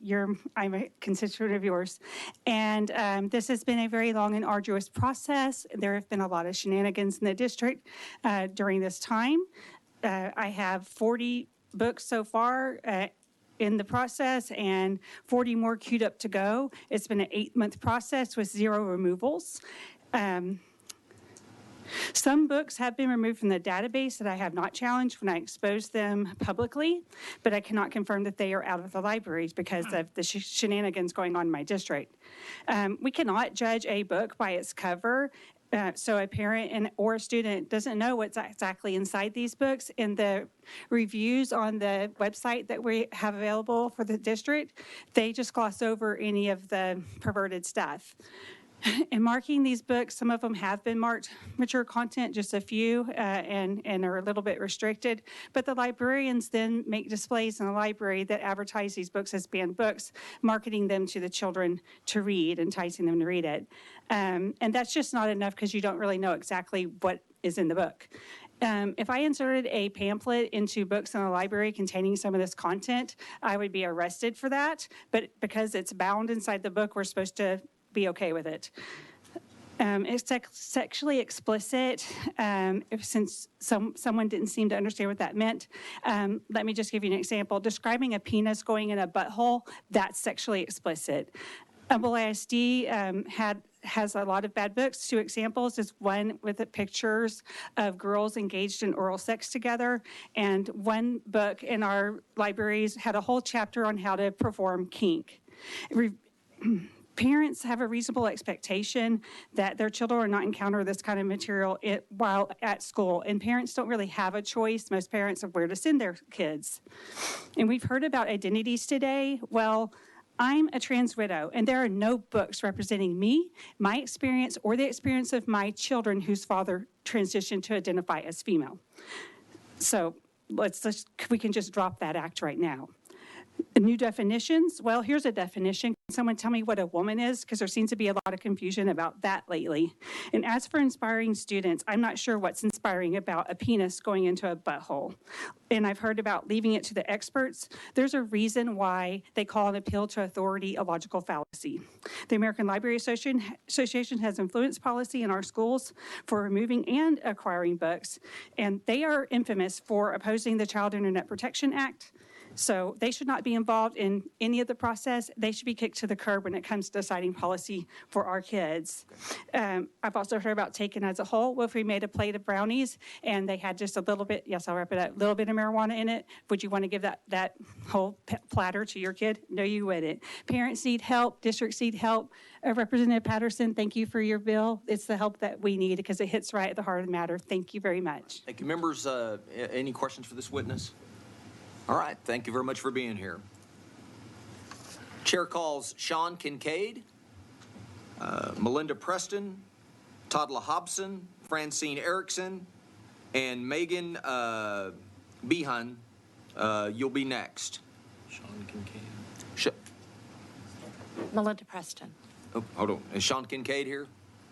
[SPEAKER 15] I'm a constituent of yours. And this has been a very long and arduous process. There have been a lot of shenanigans in the district during this time. I have 40 books so far in the process and 40 more queued up to go. It's been an 8-month process with 0 removals. Some books have been removed from the database that I have not challenged when I exposed them publicly, but I cannot confirm that they are out of the libraries because of the shenanigans going on in my district. We cannot judge a book by its cover. So a parent or a student doesn't know what's exactly inside these books. In the reviews on the website that we have available for the district, they just gloss over any of the perverted stuff. In marking these books, some of them have been marked mature content, just a few, and are a little bit restricted. But the librarians then make displays in the library that advertise these books as banned books, marketing them to the children to read, enticing them to read it. And that's just not enough because you don't really know exactly what is in the book. If I inserted a pamphlet into books in the library containing some of this content, I would be arrested for that. But because it's bound inside the book, we're supposed to be okay with it. It's sexually explicit, since someone didn't seem to understand what that meant. Let me just give you an example. Describing a penis going in a butthole, that's sexually explicit. Humble ISD has a lot of bad books. 2 examples is one with the pictures of girls engaged in oral sex together, and one book in our libraries had a whole chapter on how to perform kink. Parents have a reasonable expectation that their children will not encounter this kind of material while at school, and parents don't really have a choice, most parents, of where to send their kids. And we've heard about identities today. Well, I'm a trans widow, and there are no books representing me, my experience, or the experience of my children whose father transitioned to identify as female. So we can just drop that act right now. New definitions, well, here's a definition. Can someone tell me what a woman is? Because there seems to be a lot of confusion about that lately. And as for inspiring students, I'm not sure what's inspiring about a penis going into a butthole. And I've heard about leaving it to the experts. There's a reason why they call an appeal to authority a logical fallacy. The American Library Association has influence policy in our schools for removing and acquiring books, and they are infamous for opposing the Child Internet Protection Act. So they should not be involved in any of the process. They should be kicked to the curb when it comes to deciding policy for our kids. I've also heard about taken as a whole. Well, if we made a plate of brownies and they had just a little bit, yes, I'll wrap it up, a little bit of marijuana in it, would you want to give that whole platter to your kid? No, you wouldn't. Parents need help. Districts need help. Representative Patterson, thank you for your bill. It's the help that we need because it hits right at the heart of the matter. Thank you very much.
[SPEAKER 2] Thank you. Members, any questions for this witness? All right, thank you very much for being here. Chair calls Sean Kincaid, Melinda Preston, Tadla Hobson, Francine Erickson, and Megan Behan. You'll be next.
[SPEAKER 22] Sean Kincaid.
[SPEAKER 16] Melinda Preston.
[SPEAKER 2] Oh, hold on. Is Sean Kincaid here?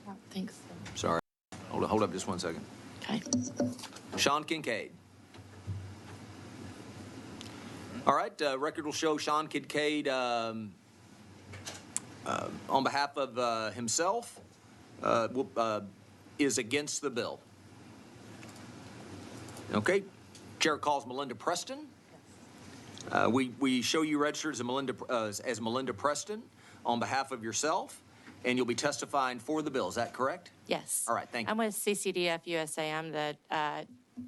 [SPEAKER 16] I don't think so.
[SPEAKER 2] Sorry. Hold up just 1 second.
[SPEAKER 16] Okay.
[SPEAKER 2] Sean Kincaid. All right, record will show Sean Kincaid on behalf of himself is against the bill. Okay, chair calls Melinda Preston. We show you registered as Melinda Preston on behalf of yourself, and you'll be testifying for the bill. Is that correct?
[SPEAKER 16] Yes.
[SPEAKER 2] All right, thank you.
[SPEAKER 16] I'm with CCDF USA. I'm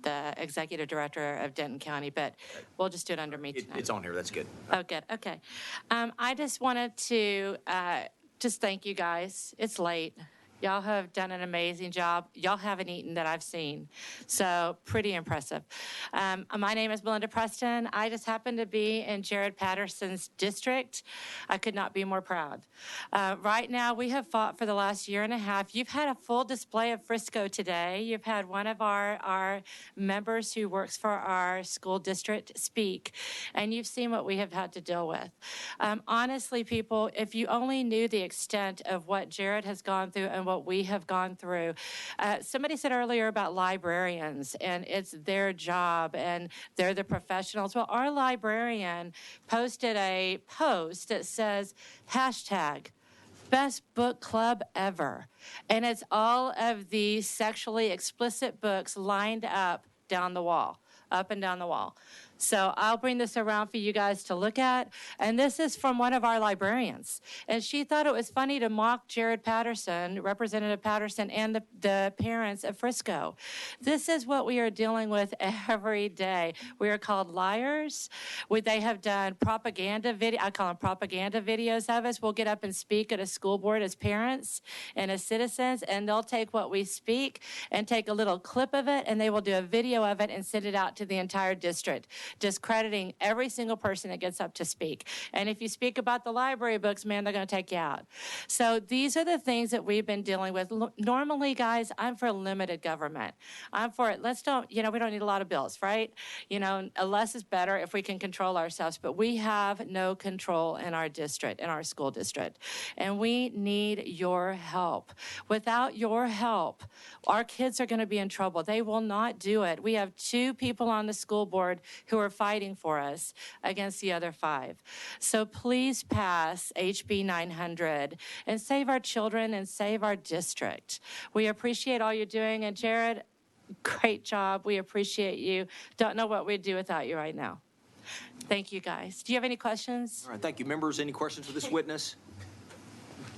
[SPEAKER 16] the executive director of Denton County, but we'll just do it under me tonight.
[SPEAKER 2] It's on here. That's good.
[SPEAKER 16] Oh, good. Okay. I just wanted to just thank you guys. It's late. Y'all have done an amazing job. Y'all haven't eaten that I've seen, so pretty impressive. My name is Melinda Preston. I just happen to be in Jared Patterson's district. I could not be more proud. Right now, we have fought for the last year and a half. You've had a full display of Frisco today. You've had one of our members who works for our school district speak, and you've seen what we have had to deal with. Honestly, people, if you only knew the extent of what Jared has gone through and what we have gone through. Somebody said earlier about librarians, and it's their job, and they're the professionals. Well, our librarian posted a post that says, hashtag, best book club ever. And it's all of these sexually explicit books lined up down the wall, up and down the wall. So I'll bring this around for you guys to look at. And this is from one of our librarians. And she thought it was funny to mock Jared Patterson, Representative Patterson, and the parents of Frisco. This is what we are dealing with every day. We are called liars. They have done propaganda I call them propaganda videos of us. We'll get up and speak at a school board as parents and as citizens, and they'll take what we speak and take a little clip of it, and they will do a video of it and send it out to the entire district. discrediting every single person that gets up to speak. And if you speak about the library books, man, they're going to take you out. So these are the things that we've been dealing with. Normally, guys, I'm for limited government. I'm for it. Let's don't, we don't need a lot of bills, right? Less is better if we can control ourselves, but we have no control in our district, in our school district. And we need your help. Without your help, our kids are going to be in trouble. They will not do it. We have 2 people on the school board who are fighting for us against the other 5. So please pass HB 900 and save our children and save our district. We appreciate all you're doing. And Jared, great job. We appreciate you. Don't know what we'd do without you right now. Thank you, guys. Do you have any questions?
[SPEAKER 2] All right, thank you. Members, any questions for this witness?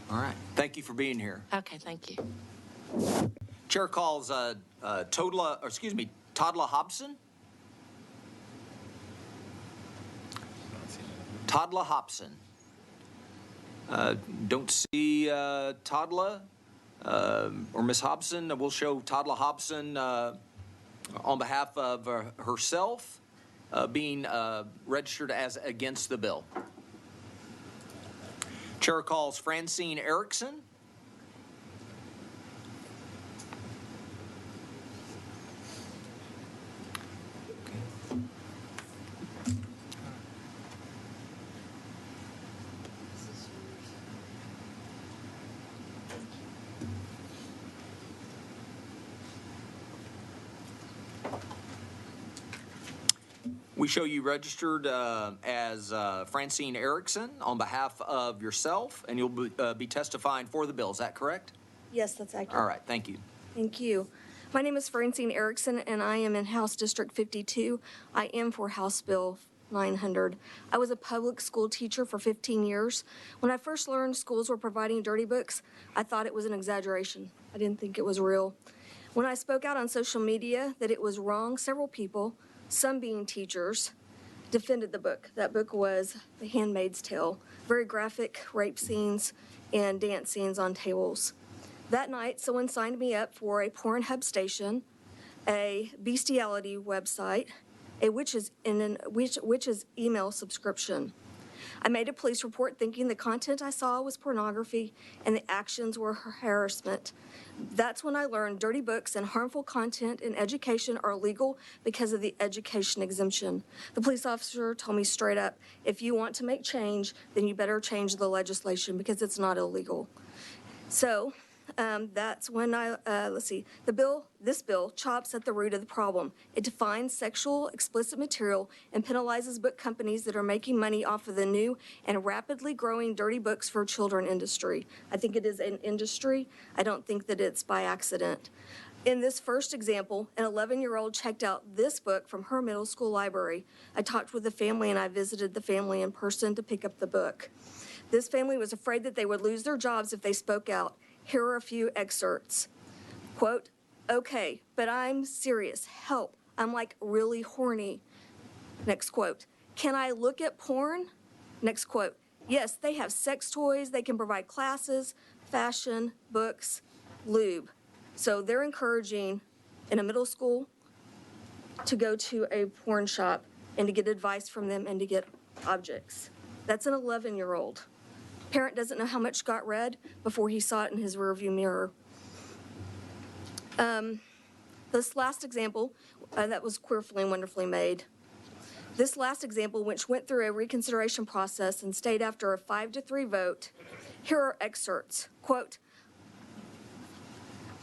[SPEAKER 2] All right, thank you for being here.
[SPEAKER 16] Okay, thank you.
[SPEAKER 2] Chair calls Todla Hobson. Todla Hobson. Don't see Todla or Ms. Hobson. We'll show Todla Hobson on behalf of herself being registered as against the bill. Chair calls Francine Erickson. We show you registered as Francine Erickson on behalf of yourself, and you'll be testifying for the bill. Is that correct?
[SPEAKER 12] Yes, that's accurate.
[SPEAKER 2] All right, thank you.
[SPEAKER 12] Thank you. My name is Francine Erickson, and I am in House District 52. I am for House Bill 900. I was a public school teacher for 15 years. When I first learned schools were providing dirty books, I thought it was an exaggeration. I didn't think it was real. When I spoke out on social media that it was wrong, several people, some being teachers, defended the book. That book was The Handmaid's Tale, very graphic rape scenes and dance scenes on tables. That night, someone signed me up for a Pornhub station, a bestiality website, a witch's email subscription. I made a police report thinking the content I saw was pornography and the actions were harassment. That's when I learned dirty books and harmful content in education are illegal because of the education exemption. The police officer told me straight up, if you want to make change, then you better change the legislation because it's not illegal. So that's when this bill chops at the root of the problem. It defines sexual explicit material and penalizes book companies that are making money off of the new and rapidly growing dirty books for children industry. I think it is an industry. I don't think that it's by accident. In this first example, an 11-year-old checked out this book from her middle school library. I talked with the family and I visited the family in person to pick up the book. This family was afraid that they would lose their jobs if they spoke out. Here are a few excerpts. Quote, okay, but I'm serious. Help. I'm like really horny. Next quote. Can I look at porn? Next quote. Yes, they have sex toys. They can provide classes, fashion, books, lube. So they're encouraging in a middle school to go to a porn shop and to get advice from them and to get objects. That's an 11-year-old. Parent doesn't know how much got read before he saw it in his rearview mirror. This last example, that was queerfully and wonderfully made. This last example, which went through a reconsideration process and stayed after a 5-3 vote, here are excerpts. Quote,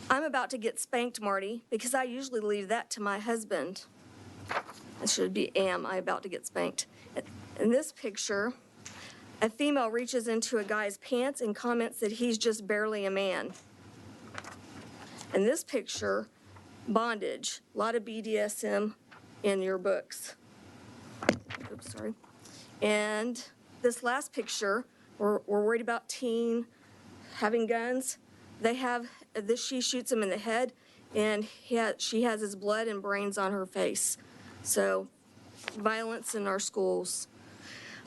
[SPEAKER 12] I'm about to get spanked, Marty, because I usually leave that to my husband. It should be am I about to get spanked. In this picture, a female reaches into a guy's pants and comments that he's just barely a man. In this picture, bondage, a lot of BDSM in your books. Oops, sorry. And this last picture, we're worried about teen having guns. They have this, she shoots him in the head, and she has his blood and brains on her face. So, violence in our schools.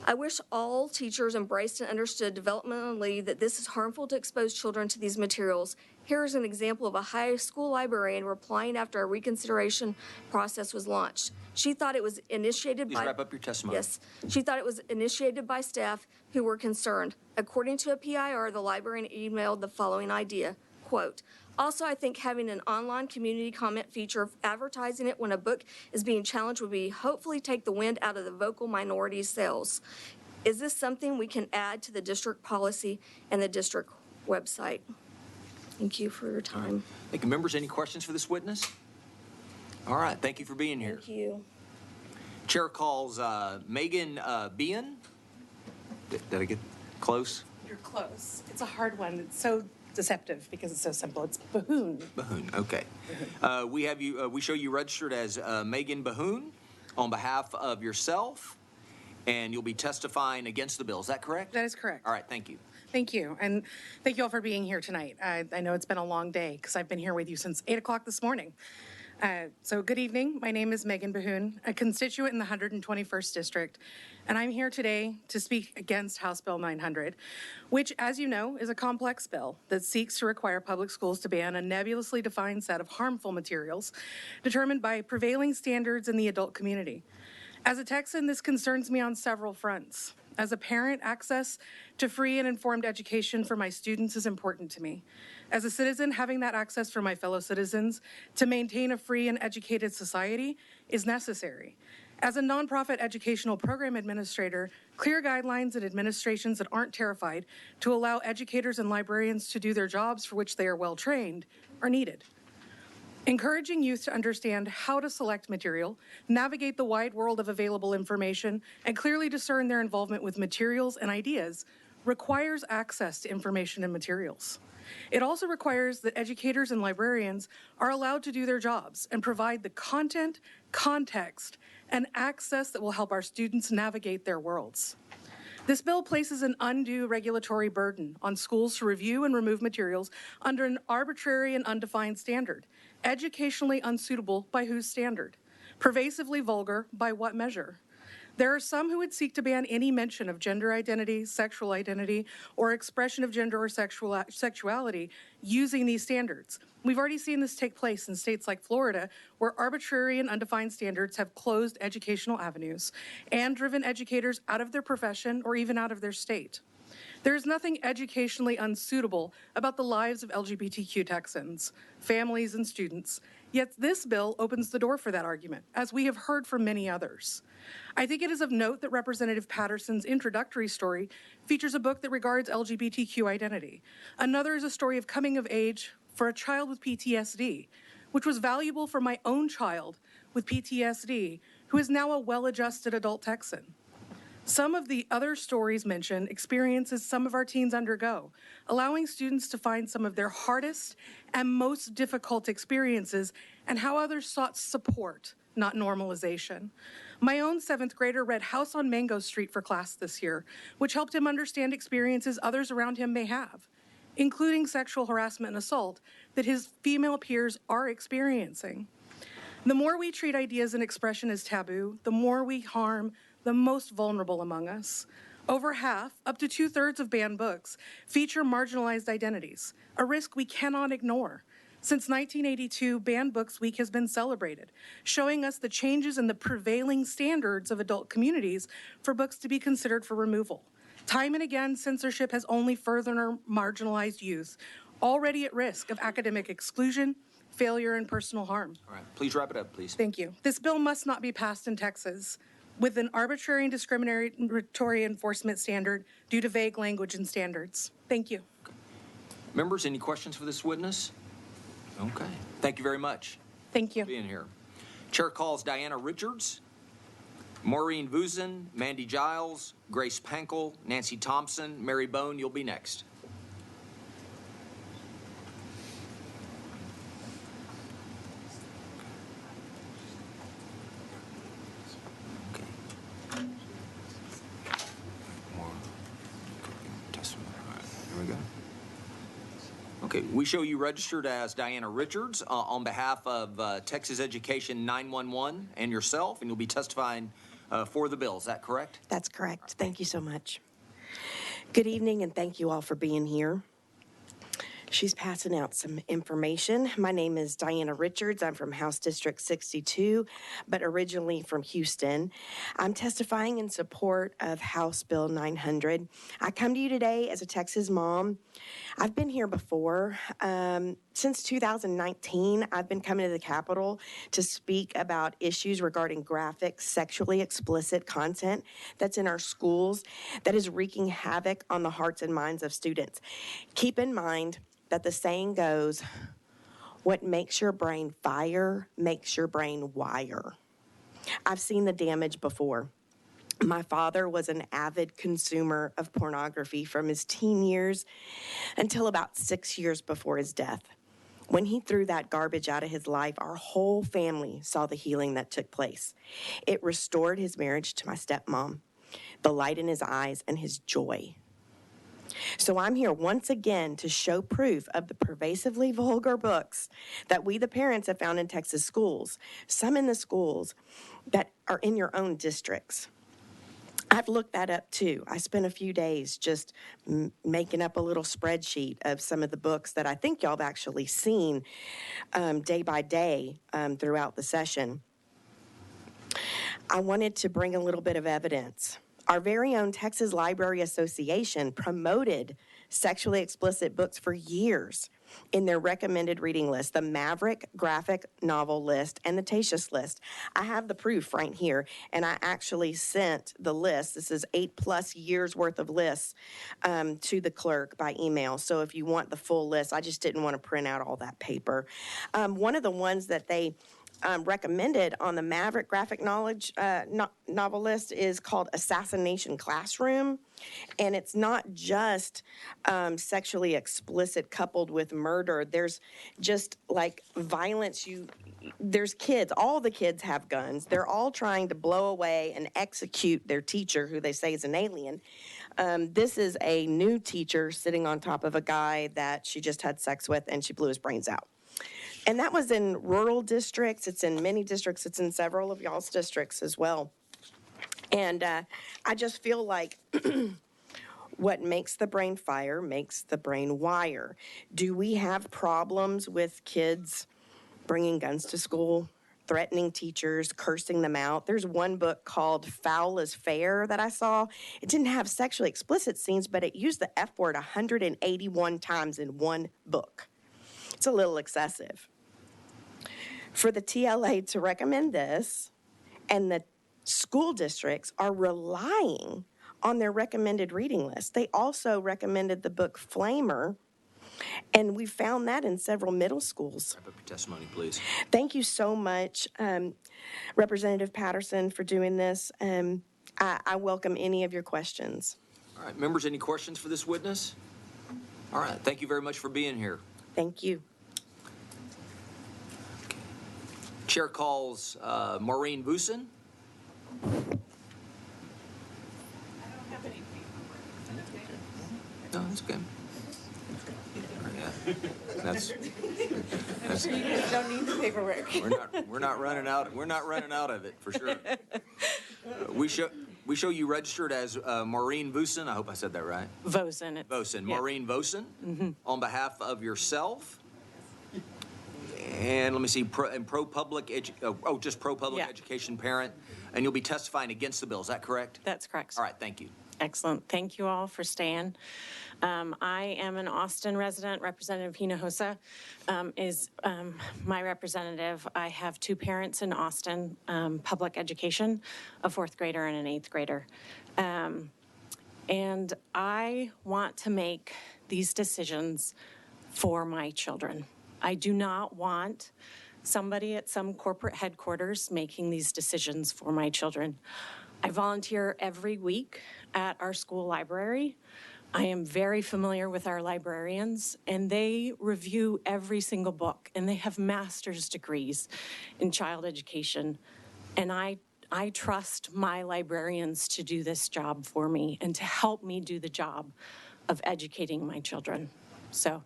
[SPEAKER 12] I wish all teachers embraced and understood developmentally that this is harmful to expose children to these materials. Here's an example of a high school librarian replying after a reconsideration process was launched. She thought it was initiated
[SPEAKER 2] Please
[SPEAKER 12] by...
[SPEAKER 2] wrap up your testimony.
[SPEAKER 12] Yes. She thought it was initiated by staff who were concerned. According to a PIR, the librarian emailed the following idea, quote, "Also, I think having an online community comment feature, advertising it when a book is being challenged would be hopefully take the wind out of the vocal minority sails. Is this something we can add to the district policy and the district website?" Thank you for your time.
[SPEAKER 2] Thank you. Members, any questions for this witness? All right, thank you for being here.
[SPEAKER 12] Thank you.
[SPEAKER 2] Chair calls Megan Bean. Did I get close?
[SPEAKER 5] You're close. It's a hard one. It's so deceptive because it's so simple. It's Bahoon.
[SPEAKER 2] Bahoon, okay. We have you. We show you registered as Megan Bahoon on behalf of yourself, and you'll be testifying against the bill. Is that correct?
[SPEAKER 5] That is correct.
[SPEAKER 2] All right, thank you.
[SPEAKER 5] Thank you. And thank you all for being here tonight. I know it's been a long day because I've been here with you since 8 o'clock this morning. So good evening. My name is Megan Bahoon, a constituent in the 121st District, and I'm here today to speak against House Bill 900, which, as you know, is a complex bill that seeks to require public schools to ban a nebulously defined set of harmful materials determined by prevailing standards in the adult community. As a Texan, this concerns me on several fronts. As a parent, access to free and informed education for my students is important to me. As a citizen, having that access for my fellow citizens to maintain a free and educated society is necessary. As a nonprofit educational program administrator, clear guidelines and administrations that aren't terrified to allow educators and librarians to do their jobs for which they are well trained are needed. Encouraging youth to understand how to select material, navigate the wide world of available information, and clearly discern their involvement with materials and ideas requires access to information and materials. It also requires that educators and librarians are allowed to do their jobs and provide the content, context, and access that will help our students navigate their worlds. This bill places an undue regulatory burden on schools to review and remove materials under an arbitrary and undefined standard, educationally unsuitable by whose standard, pervasively vulgar by what measure. There are some who would seek to ban any mention of gender identity, sexual identity, or expression of gender or sexuality using these standards. We've already seen this take place in states like Florida, where arbitrary and undefined standards have closed educational avenues and driven educators out of their profession or even out of their state. There is nothing educationally unsuitable about the lives of LGBTQ Texans, families, and students, yet this bill opens the door for that argument, as we have heard from many others. I think it is of note that Representative Patterson's introductory story features a book that regards LGBTQ identity. Another is a story of coming of age for a child with PTSD, which was valuable for my own child with PTSD, who is now a well-adjusted adult Texan. Some of the other stories mentioned experiences some of our teens undergo, allowing students to find some of their hardest and most difficult experiences and how others sought support, not normalization. My own 7th grader read House on Mango Street for class this year, which helped him understand experiences others around him may have, including sexual harassment and assault that his female peers are experiencing. The more we treat ideas and expression as taboo, the more we harm the most vulnerable among us. Over half, up to 2/3 of banned books feature marginalized identities, a risk we cannot ignore. Since 1982, Banned Books Week has been celebrated, showing us the changes in the prevailing standards of adult communities for books to be considered for removal. Time and again, censorship has only further marginalized youth, already at risk of academic exclusion, failure, and personal harm.
[SPEAKER 2] All right, please wrap it up, please.
[SPEAKER 5] Thank you. This bill must not be passed in Texas with an arbitrary and discriminatory enforcement standard due to vague language and standards. Thank you.
[SPEAKER 2] Members, any questions for this witness? Okay, thank you very much.
[SPEAKER 5] Thank you.
[SPEAKER 2] For being here. Chair calls Diana Richards, Maureen Vuzen, Mandy Giles, Grace Pankel, Nancy Thompson, Mary Bone. You'll be next. Okay, we show you registered as Diana Richards on behalf of Texas Education 911 and yourself, and you'll be testifying for the bill. Is that correct?
[SPEAKER 17] That's correct. Thank you so much. Good evening, and thank you all for being here.
[SPEAKER 1] She's passing out some information. My name is Diana Richards. I'm from House District 62, but originally from Houston. I'm testifying in support of House Bill 900. I come to you today as a Texas mom. I've been here before. Since 2019, I've been coming to the Capitol to speak about issues regarding graphic, sexually explicit content that's in our schools that is wreaking havoc on the hearts and minds of students. Keep in mind that the saying goes, what makes your brain fire makes your brain wire. I've seen the damage before. My father was an avid consumer of pornography from his teen years until about 6 years before his death. When he threw that garbage out of his life, our whole family saw the healing that took place. It restored his marriage to my stepmom, the light in his eyes, and his joy. So I'm here once again to show proof of the pervasively vulgar books that we, the parents, have found in Texas schools, some in the schools that are in your own districts. I've looked that up too. I spent a few days just making up a little spreadsheet of some of the books that I think y'all have actually seen day by day throughout the session. I wanted to bring a little bit of evidence. Our very own Texas Library Association promoted sexually explicit books for years in their recommended reading list, the Maverick graphic novel list and the Tatius list. I have the proof right here, and I actually sent the list. This is 8+ years worth of lists to the clerk by email. So if you want the full list, I just didn't want to print out all that paper. One of the ones that they recommended on the Maverick graphic novel list is called Assassination Classroom. And it's not just sexually explicit coupled with murder. There's just like violence. There's kids. All the kids have guns. They're all trying to blow away and execute their teacher, who they say is an alien. This is a new teacher sitting on top of a guy that she just had sex with, and she blew his brains out. And that was in rural districts. It's in many districts. It's in several of y'all's districts as well. And I just feel like what makes the brain fire makes the brain wire. Do we have problems with kids bringing guns to school, threatening teachers, cursing them out? There's one book called Foul is Fair that I saw. It didn't have sexually explicit scenes, but it used the F word 181 times in one book. It's a little excessive. For the TLA to recommend this, and the school districts are relying on their recommended reading list. They also recommended the book Flamer, and we found that in several middle schools.
[SPEAKER 2] Wrap up your testimony, please.
[SPEAKER 1] Thank you so much, Representative Patterson, for doing this. I welcome any of your questions.
[SPEAKER 2] All right, members, any questions for this witness? All right, thank you very much for being here.
[SPEAKER 1] Thank you.
[SPEAKER 2] Chair calls Maureen Vusin. No, that's okay. That's
[SPEAKER 20] You don't need the paperwork.
[SPEAKER 2] we're not running out of it for sure. We show you registered as Maureen Vusin. I hope I said that right.
[SPEAKER 16] Vosen.
[SPEAKER 2] Vosen.
[SPEAKER 16] Yeah.
[SPEAKER 2] Maureen Vosen.
[SPEAKER 16] Mm-hmm.
[SPEAKER 2] On behalf of yourself. And let me see, pro public education parent, and you'll be testifying against the bill. Is that correct?
[SPEAKER 16] That's correct.
[SPEAKER 2] All right, thank you.
[SPEAKER 16] Excellent. Thank you all for staying. I am an Austin resident. Representative Hinojosa is my representative. I have two parents in Austin, public education, a 4th grader and an 8th grader. And I want to make these decisions for my children. I do not want somebody at some corporate headquarters making these decisions for my children. I volunteer every week at our school library. I am very familiar with our librarians, and they review every single book, and they have master's degrees in child education. And I trust my librarians to do this job for me and to help me do the job of educating my children. So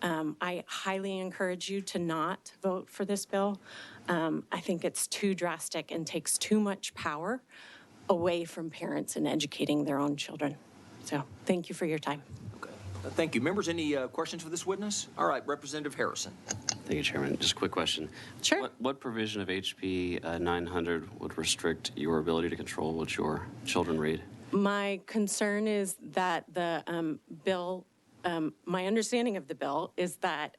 [SPEAKER 16] I highly encourage you to not vote for this bill. I think it's too drastic and takes too much power away from parents in educating their own children. So thank you for your time.
[SPEAKER 2] Okay. Thank you. Members, any questions for this witness? All right, Representative Harrison.
[SPEAKER 7] Thank you, Chairman. Just a quick question.
[SPEAKER 16] Sure.
[SPEAKER 7] What provision of HB 900 would restrict your ability to control what your children read?
[SPEAKER 17] My concern is that the bill, my understanding of the bill is that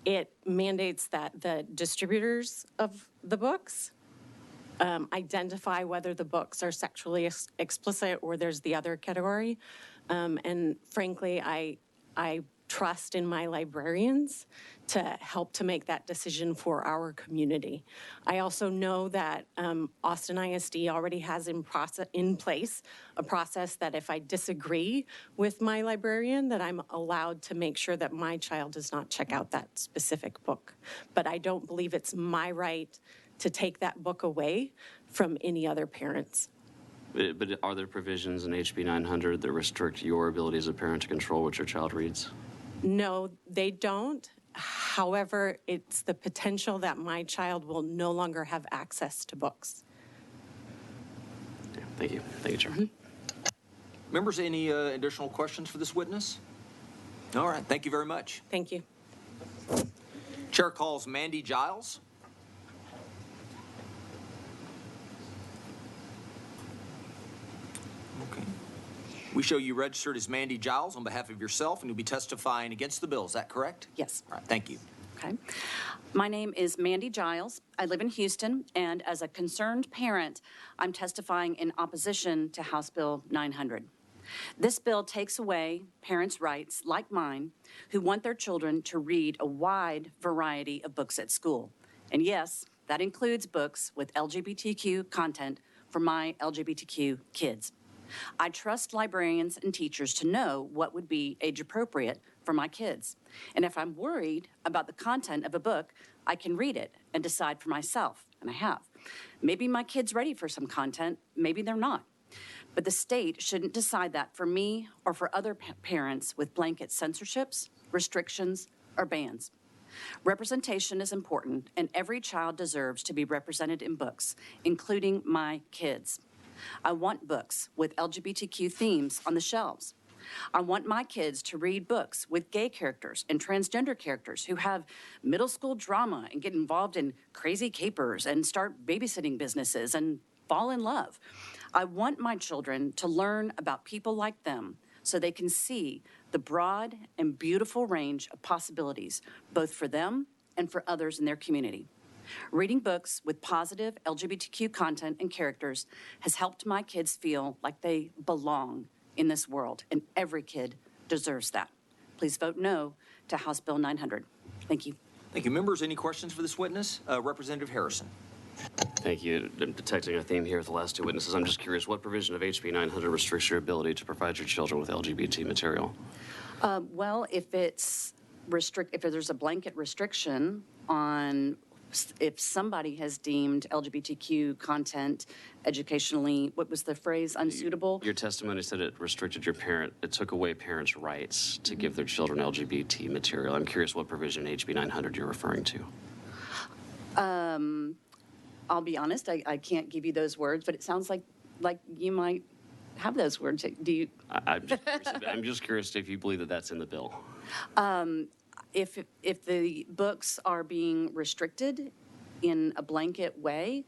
[SPEAKER 17] it mandates that the distributors of the books identify whether the books are sexually explicit or there's the other category. And frankly, I trust in my librarians to help to make that decision for our community. I also know that Austin ISD already has in place a process that if I disagree with my librarian, that I'm allowed to make sure that my child does not check out that specific book. But I don't believe it's my right to take that book away from any other parents.
[SPEAKER 7] But are there provisions in HB 900 that restrict your ability as a parent to control what your child reads?
[SPEAKER 17] No, they don't. However, it's the potential that my child will no longer have access to books.
[SPEAKER 7] Yeah, thank you. Thank you, Chair.
[SPEAKER 2] Members, any additional questions for this witness? All right, thank you very much.
[SPEAKER 17] Thank you.
[SPEAKER 2] Chair calls Mandy Giles. Okay. We show you registered as Mandy Giles on behalf of yourself, and you'll be testifying against the bill. Is that correct?
[SPEAKER 18] Yes.
[SPEAKER 2] All right, thank you.
[SPEAKER 18] Okay. My name is Mandy Giles. I live in Houston, and as a concerned parent, I'm testifying in opposition to House Bill 900. This bill takes away parents' rights, like mine, who want their children to read a wide variety of books at school. And yes, that includes books with LGBTQ content for my LGBTQ kids. I trust librarians and teachers to know what would be age appropriate for my kids. And if I'm worried about the content of a book, I can read it and decide for myself, and I have. Maybe my kid's ready for some content, maybe they're not. But the state shouldn't decide that for me or for other parents with blanket censorships, restrictions, or bans. Representation is important, and every child deserves to be represented in books, including my kids. I want books with LGBTQ themes on the shelves. I want my kids to read books with gay characters and transgender characters who have middle school drama and get involved in crazy capers and start babysitting businesses and fall in love. I want my children to learn about people like them so they can see the broad and beautiful range of possibilities, both for them and for others in their community. Reading books with positive LGBTQ content and characters has helped my kids feel like they belong in this world, and every kid deserves that. Please vote no to House Bill 900. Thank you.
[SPEAKER 2] Thank you. Members, any questions for this witness? Representative Harrison.
[SPEAKER 7] Thank you. I'm detecting a theme here with the last two witnesses. I'm just curious, what provision of HB 900 restricts your ability to provide your children with LGBT material?
[SPEAKER 18] Well, if there's a blanket restriction on if somebody has deemed LGBTQ content educationally, what was the phrase, unsuitable?
[SPEAKER 7] Your testimony said it restricted it took away parents' rights to give their children LGBT material. I'm curious what provision in HB 900 you're referring to.
[SPEAKER 18] I'll be honest, I can't give you those words, but it sounds like you might have those words. Do you?
[SPEAKER 7] I'm just curious if you believe that that's in the bill.
[SPEAKER 18] If the books are being restricted in a blanket way,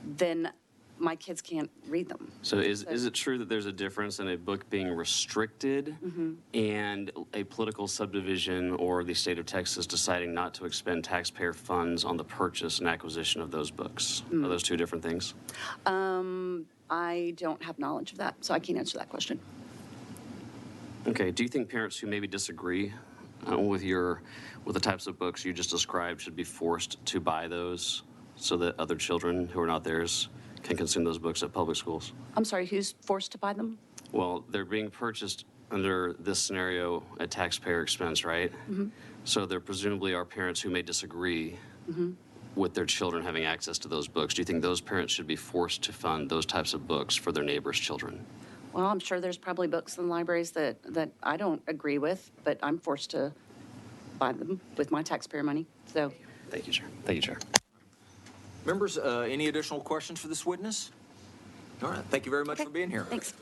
[SPEAKER 18] then my kids can't read them.
[SPEAKER 7] So is it true that there's a difference in a book being restricted and a political subdivision or the state of Texas deciding not to expend taxpayer funds on the purchase and acquisition of those books? Are those two different things?
[SPEAKER 18] I don't have knowledge of that, so I can't answer that question.
[SPEAKER 7] Okay. Do you think parents who maybe disagree with the types of books you just described should be forced to buy those so that other children who are not theirs can consume those books at public schools?
[SPEAKER 18] I'm sorry, who's forced to buy them?
[SPEAKER 7] Well, they're being purchased under this scenario at taxpayer expense, right? So there presumably are parents who may disagree with their children having access to those books. Do you think those parents should be forced to fund those types of books for their neighbors' children?
[SPEAKER 18] Well, I'm sure there's probably books in libraries that I don't agree with, but I'm forced to buy them with my taxpayer money. So,
[SPEAKER 7] thank you, Chair. Thank you, Chair.
[SPEAKER 2] Members, any additional questions for this witness? All right, thank you very much for being here.
[SPEAKER 18] Thanks.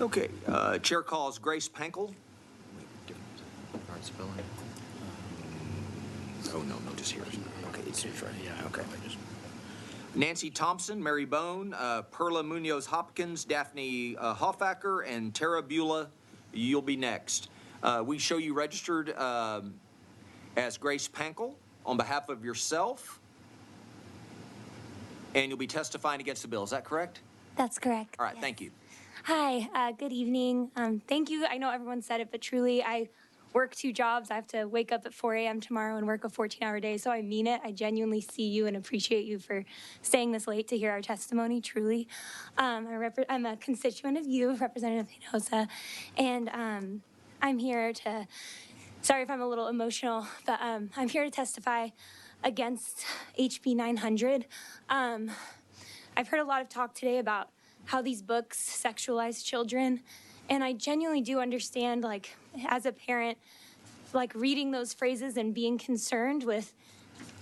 [SPEAKER 2] Okay, Chair calls Grace Pankel. Oh, no, just here. Okay, it's right. Yeah, okay. Nancy Thompson, Mary Bone, Perla Munoz Hopkins, Daphne Hoffacker, and Tara Beulah. You'll be next. We show you registered as Grace Pankel on behalf of yourself, and you'll be testifying against the bill. Is that correct?
[SPEAKER 6] That's correct.
[SPEAKER 2] All right,
[SPEAKER 6] yes.
[SPEAKER 2] thank you.
[SPEAKER 6] Hi, good evening. Thank you. I know everyone said it, but truly, I work 2 jobs. I have to wake up at 4 a.m. tomorrow and work a 14-hour day, so I mean it. I genuinely see you and appreciate you for staying this late to hear our testimony, truly. I'm a constituent of you, Representative Hinojosa, and I'm here to, sorry if I'm a little emotional, but I'm here to testify against HB 900. I've heard a lot of talk today about how these books sexualize children, and I genuinely do understand, like, as a parent, like, reading those phrases and being concerned with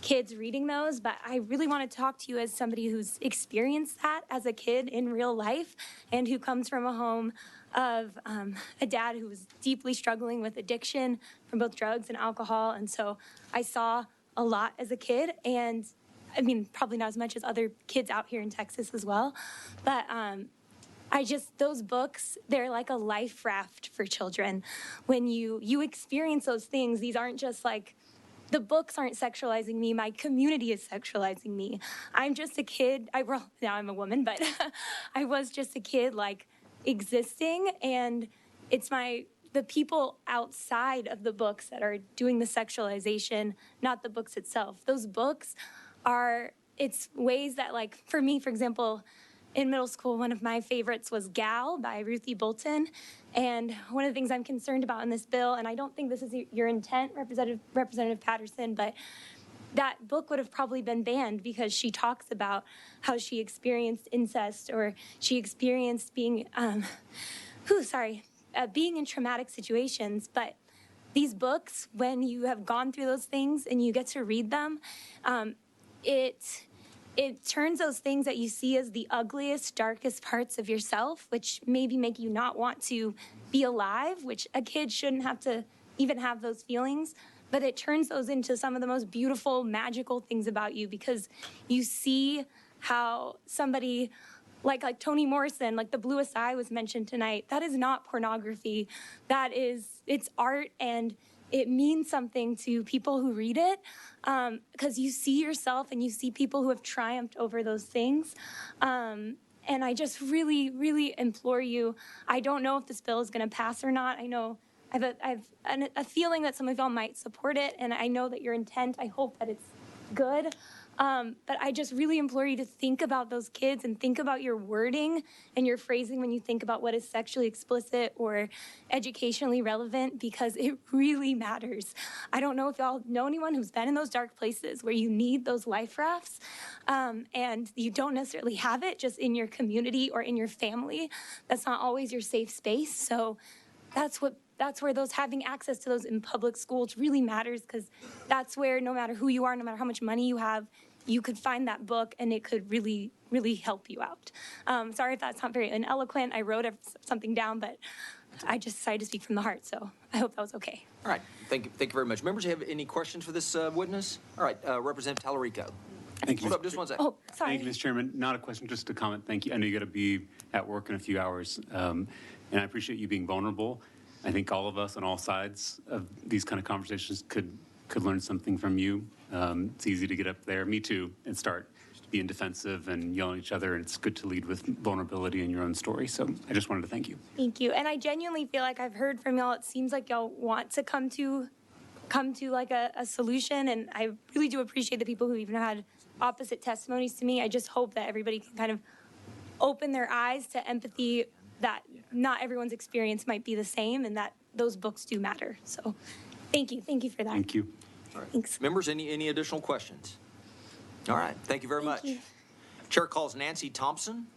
[SPEAKER 6] kids reading those, but I really want to talk to you as somebody who's experienced that as a kid in real life and who comes from a home of a dad who was deeply struggling with addiction from both drugs and alcohol, and so I saw a lot as a kid, and I mean, probably not as much as other kids out here in Texas as well, but those books, they're like a life raft for children. When you experience those things, these aren't just like, the books aren't sexualizing me, my community is sexualizing me. I'm just a kid, now I'm a woman, but I was just a kid, like, existing, and it's the people outside of the books that are doing the sexualization, not the books itself. Those books it's ways that, like, for me, for example, in middle school, one of my favorites was Gal by Ruthie Bolton. And one of the things I'm concerned about in this bill, and I don't think this is your intent, Representative Patterson, but that book would have probably been banned because she talks about how she experienced incest or she experienced being, being in traumatic situations. But these books, when you have gone through those things and you get to read them, it turns those things that you see as the ugliest, darkest parts of yourself, which maybe make you not want to be alive, which a kid shouldn't have to even have those feelings, but it turns those into some of the most beautiful, magical things about you because you see how somebody like Toni Morrison, like The Bluest Eye was mentioned tonight, that is not pornography. It's art, and it means something to people who read it because you see yourself and you see people who have triumphed over those things. And I just really, really implore you. I don't know if this bill is going to pass or not. I know I have a feeling that some of y'all might support it, and I know that your intent, I hope that it's good. But I just really implore you to think about those kids and think about your wording and your phrasing when you think about what is sexually explicit or educationally relevant, because it really matters. I don't know if y'all know anyone who's been in those dark places where you need those life rafts and you don't necessarily have it just in your community or in your family. That's not always your safe space. So that's where those having access to those in public schools really matters, because that's where no matter who you are, no matter how much money you have, you could find that book and it could really, really help you out. Sorry if that's not very eloquent. I wrote something down, but I just decided to speak from the heart, so I hope that was okay.
[SPEAKER 2] All right, thank you very much. Members, do you have any questions for this witness? All right, Representative Tallarico.
[SPEAKER 8] Thank you.
[SPEAKER 2] Hold up just one second.
[SPEAKER 6] Oh, sorry.
[SPEAKER 8] Thank you, Mr. Chairman. Not a question, just a comment. Thank you. I know you got to be at work in a few hours, and I appreciate you being vulnerable. I think all of us on all sides of these kind of conversations could learn something from you. It's easy to get up there, me too, and start being defensive and yelling at each other, and it's good to lead with vulnerability in your own story. So I just wanted to thank you.
[SPEAKER 6] Thank you. And I genuinely feel like I've heard from y'all. It seems like y'all want to come to like a solution, and I really do appreciate the people who even had opposite testimonies to me. I just hope that everybody can kind of open their eyes to empathy, that not everyone's experience might be the same, and that those books do matter. So thank you for that.
[SPEAKER 8] Thank you.
[SPEAKER 2] All right.
[SPEAKER 6] Thanks.
[SPEAKER 2] Members, any additional questions? All right, thank you very much.
[SPEAKER 6] you.
[SPEAKER 2] Chair calls Nancy Thompson.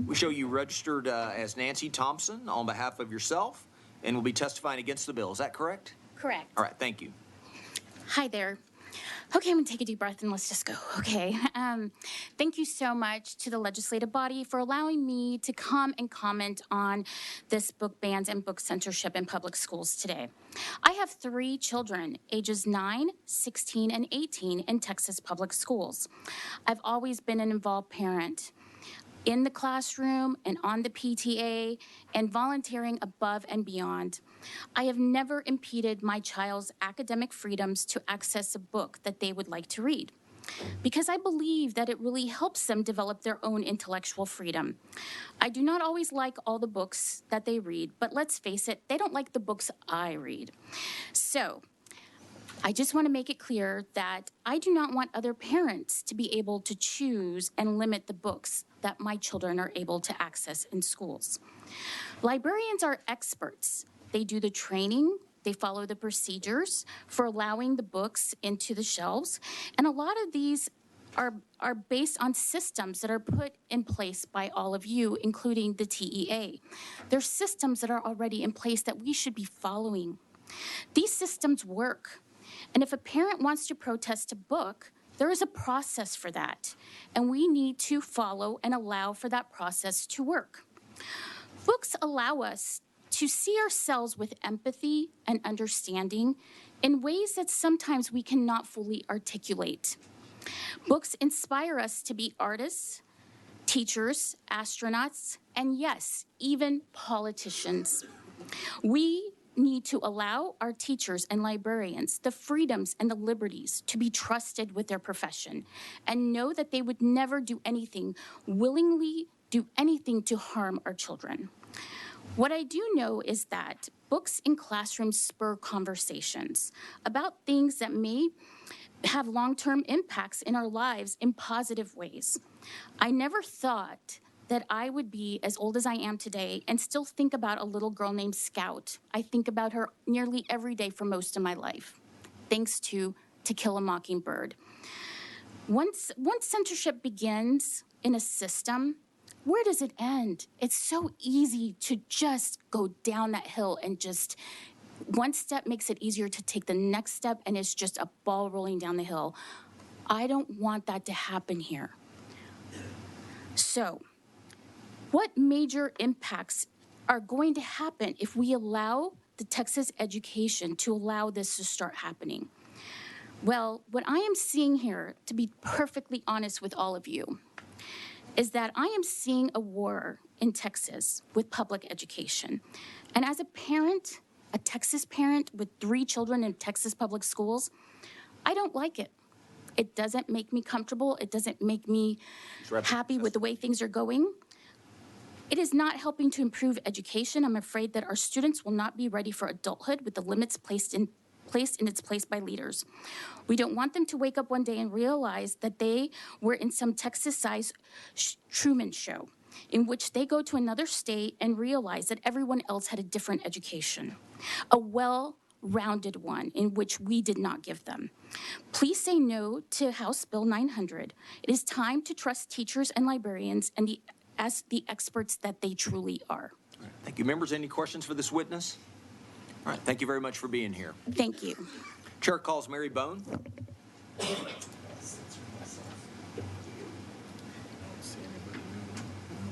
[SPEAKER 2] We show you registered as Nancy Thompson on behalf of yourself and will be testifying against the bill. Is that correct?
[SPEAKER 19] Correct.
[SPEAKER 2] All right, thank you.
[SPEAKER 19] Hi there.
[SPEAKER 9] Okay, I'm gonna take a deep breath and let's just go. Okay. Thank you so much to the legislative body for allowing me to come and comment on this book bans and book censorship in public schools today. I have 3 children, ages 9, 16, and 18 in Texas public schools. I've always been an involved parent in the classroom and on the PTA and volunteering above and beyond. I have never impeded my child's academic freedoms to access a book that they would like to read, because I believe that it really helps them develop their own intellectual freedom. I do not always like all the books that they read, but let's face it, they don't like the books I read. So, I just want to make it clear that I do not want other parents to be able to choose and limit the books that my children are able to access in schools. Librarians are experts. They do the training, they follow the procedures for allowing the books into the shelves, and a lot of these are based on systems that are put in place by all of you, including the TEA. They're systems that are already in place that we should be following. These systems work. And if a parent wants to protest a book, there is a process for that, and we need to follow and allow for that process to work. Books allow us to see ourselves with empathy and understanding in ways that sometimes we cannot fully articulate. Books inspire us to be artists, teachers, astronauts, and yes, even politicians. We need to allow our teachers and librarians the freedoms and the liberties to be trusted with their profession and know that they would never do anything, willingly do anything to harm our children. What I do know is that books in classrooms spur conversations about things that may have long-term impacts in our lives in positive ways. I never thought that I would be as old as I am today and still think about a little girl named Scout. I think about her nearly every day for most of my life, thanks to Kill a Mockingbird. Once censorship begins in a system, where does it end? It's so easy to just go down that hill and just one step makes it easier to take the next step, and it's just a ball rolling down the hill. I don't want that to happen here. So, what major impacts are going to happen if we allow the Texas education to allow this to start happening? Well, what I am seeing here, to be perfectly honest with all of you, is that I am seeing a war in Texas with public education. And as a parent, a Texas parent with 3 children in Texas public schools, I don't like it. It doesn't make me comfortable. It doesn't make me happy with the way things are going. It is not helping to improve education. I'm afraid that our students will not be ready for adulthood with the limits placed in its place by leaders. We don't want them to wake up one day and realize that they were in some Texas-sized Truman Show, in which they go to another state and realize that everyone else had a different education, a well-rounded one in which we did not give them. Please say no to House Bill 900. It is time to trust teachers and librarians and as the experts that they truly are.
[SPEAKER 2] Thank you. Members, any questions for this witness? All right, thank you very much for being here.
[SPEAKER 9] Thank you.
[SPEAKER 2] Chair calls Mary Bone.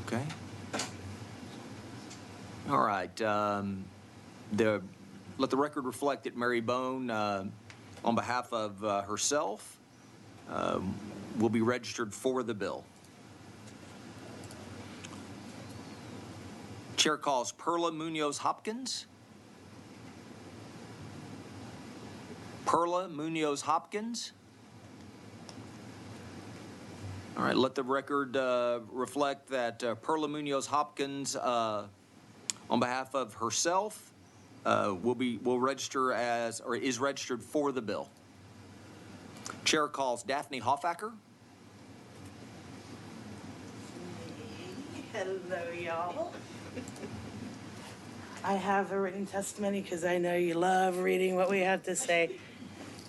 [SPEAKER 2] Okay. All right. Let the record reflect that Mary Bone, on behalf of herself, will be registered for the bill. Chair calls Perla Munoz Hopkins. Perla Munoz Hopkins. All right, let the record reflect that Perla Munoz Hopkins, on behalf of herself, will register as, or is registered for the bill. Chair calls Daphne Hoffacker.
[SPEAKER 19] Hello, y'all. I have a written testimony because I know you love reading what we have to say.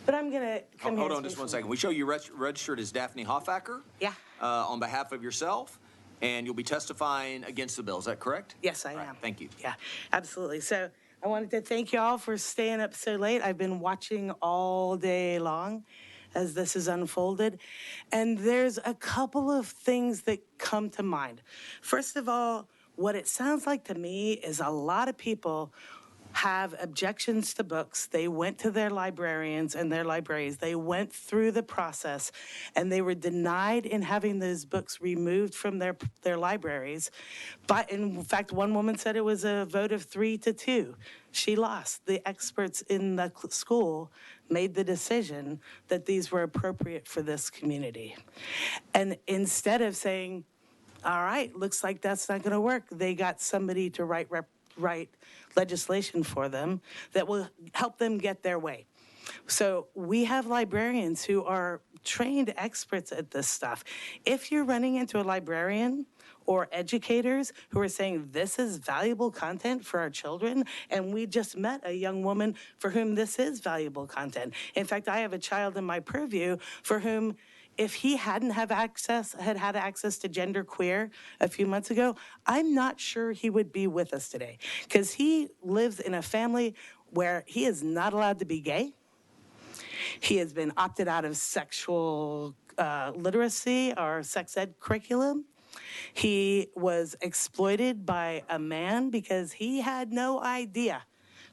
[SPEAKER 19] But I'm going to come here.
[SPEAKER 2] Hold on just one second. We show you registered as Daphne Hoffacker.
[SPEAKER 19] Yeah.
[SPEAKER 2] On behalf of yourself, and you'll be testifying against the bill. Is that correct?
[SPEAKER 19] Yes, I am.
[SPEAKER 2] Thank you.
[SPEAKER 19] Yeah, absolutely. So I wanted to thank you all for staying up so late. I've been watching all day long. as this has unfolded. And there's a couple of things that come to mind. First of all, what it sounds like to me is a lot of people have objections to books. They went to their librarians and their libraries. They went through the process, and they were denied in having those books removed from their libraries. But in fact, one woman said it was a vote of 3-2. She lost. The experts in the school made the decision that these were appropriate for this community. And instead of saying, all right, looks like that's not going to work, they got somebody to write legislation for them that will help them get their way. So we have librarians who are trained experts at this stuff. If you're running into a librarian or educators who are saying this is valuable content for our children, and we just met a young woman for whom this is valuable content. In fact, I have a child in my purview for whom, if he hadn't had access to genderqueer a few months ago, I'm not sure he would be with us today, because he lives in a family where he is not allowed to be gay. He has been opted out of sexual literacy or sex ed curriculum. He was exploited by a man because he had no idea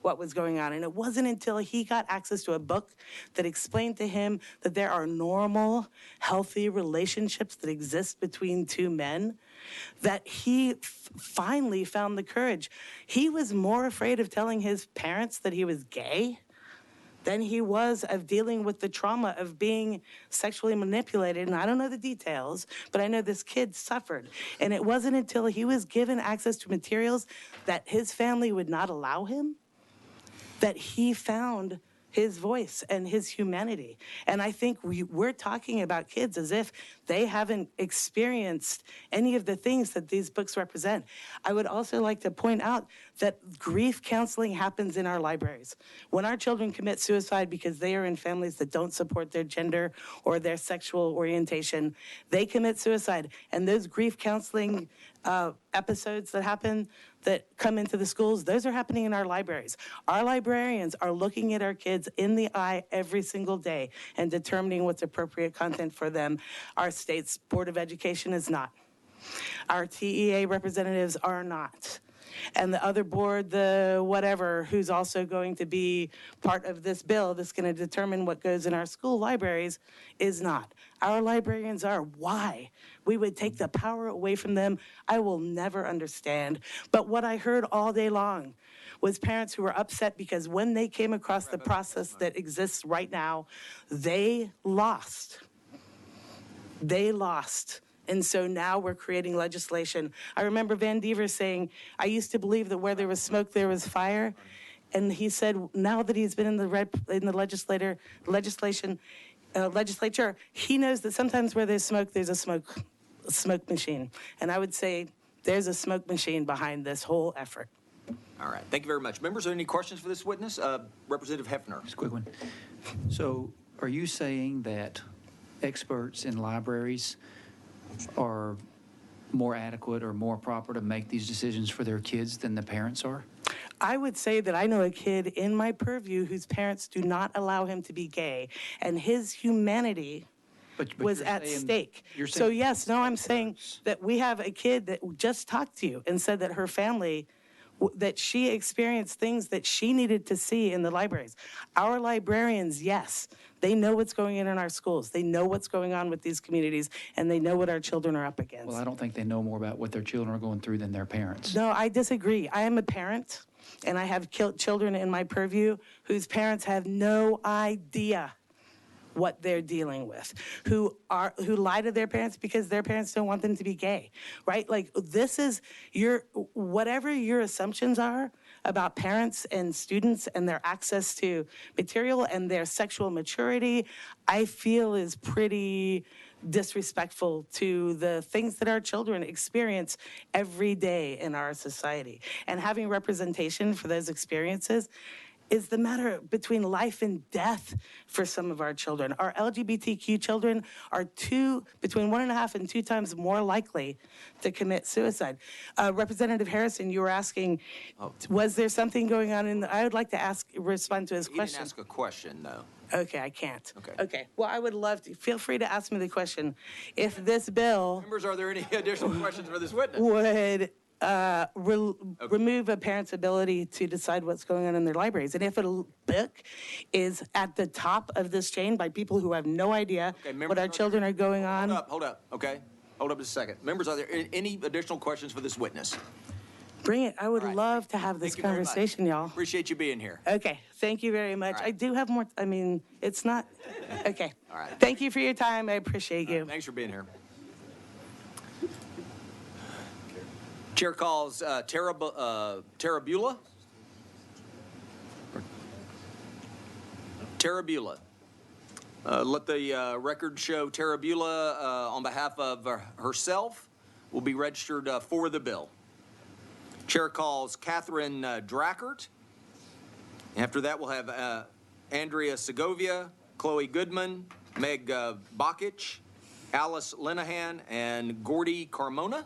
[SPEAKER 19] what was going on. And it wasn't until he got access to a book that explained to him that there are normal, healthy relationships that exist between two men that he finally found the courage. He was more afraid of telling his parents that he was gay than he was of dealing with the trauma of being sexually manipulated. And I don't know the details, but I know this kid suffered. And it wasn't until he was given access to materials that his family would not allow him that he found his voice and his humanity. And I think we're talking about kids as if they haven't experienced any of the things that these books represent. I would also like to point out that grief counseling happens in our libraries. When our children commit suicide because they are in families that don't support their gender or their sexual orientation, they commit suicide. And those grief counseling episodes that come into the schools, those are happening in our libraries. Our librarians are looking at our kids in the eye every single day and determining what's appropriate content for them. Our state's Board of Education is not. Our TEA representatives are not. And the other board, the whatever, who's also going to be part of this bill that's going to determine what goes in our school libraries, is not. Our librarians are. Why? We would take the power away from them. I will never understand. But what I heard all day long was parents who were upset because when they came across the process that exists right now, they lost. They lost. And so now we're creating legislation. I remember Van Dever saying, I used to believe that where there was smoke, there was fire. And he said, now that he's been in the legislature, he knows that sometimes where there's smoke, there's a smoke machine. And I would say there's a smoke machine behind this whole effort.
[SPEAKER 2] All right, thank you very much. Members, are there any questions for this witness? Representative Hefner.
[SPEAKER 4] Just a quick one. So are you saying that experts in libraries are more adequate or more proper to make these decisions for their kids than the parents are?
[SPEAKER 19] I would say that I know a kid in my purview whose parents do not allow him to be gay, and his humanity was at stake. So yes, no, I'm saying that we have a kid that just talked to you and said that her family, that she experienced things that she needed to see in the libraries. Our librarians, yes, they know what's going on in our schools. They know what's going on with these communities, and they know what our children are up against.
[SPEAKER 4] Well, I don't think they know more about what their children are going through than their parents.
[SPEAKER 19] No, I disagree. I am a parent, and I have children in my purview whose parents have no idea what they're dealing with, who lie to their parents because their parents don't want them to be gay, right? Like, this is whatever your assumptions are about parents and students and their access to material and their sexual maturity, I feel is pretty disrespectful to the things that our children experience every day in our society. And having representation for those experiences is the matter between life and death for some of our children. Our LGBTQ children are between 1.5 and 2 times more likely to commit suicide. Representative Harrison, you were asking, was there something going on I would like to respond to his question.
[SPEAKER 2] He didn't ask a question, though.
[SPEAKER 19] Okay, I can't.
[SPEAKER 2] Okay.
[SPEAKER 19] Okay, well, I would love to, feel free to ask me the question. If this bill
[SPEAKER 2] Members, are there any additional questions for this witness?
[SPEAKER 19] would remove a parent's ability to decide what's going on in their libraries. And if a book is at the top of this chain by people who have no idea what our children are going on.
[SPEAKER 2] Hold up, okay? Hold up just a second. Members, are there any additional questions for this witness?
[SPEAKER 19] Bring it. I would love to have this
[SPEAKER 2] Thank you very much.
[SPEAKER 19] conversation, y'all.
[SPEAKER 2] Appreciate you being here.
[SPEAKER 19] Okay, thank you very much. I do have more, I mean, it's not, okay.
[SPEAKER 2] All right.
[SPEAKER 19] Thank you for your time. I appreciate you.
[SPEAKER 2] Thanks for being here. Chair calls Tarabula. Tarabula. Let the record show Tarabula, on behalf of herself, will be registered for the bill. Chair calls Catherine Drackert. After that, we'll have Andrea Segovia, Chloe Goodman, Meg Bakich, Alice Linehan, and Gordy Carmona,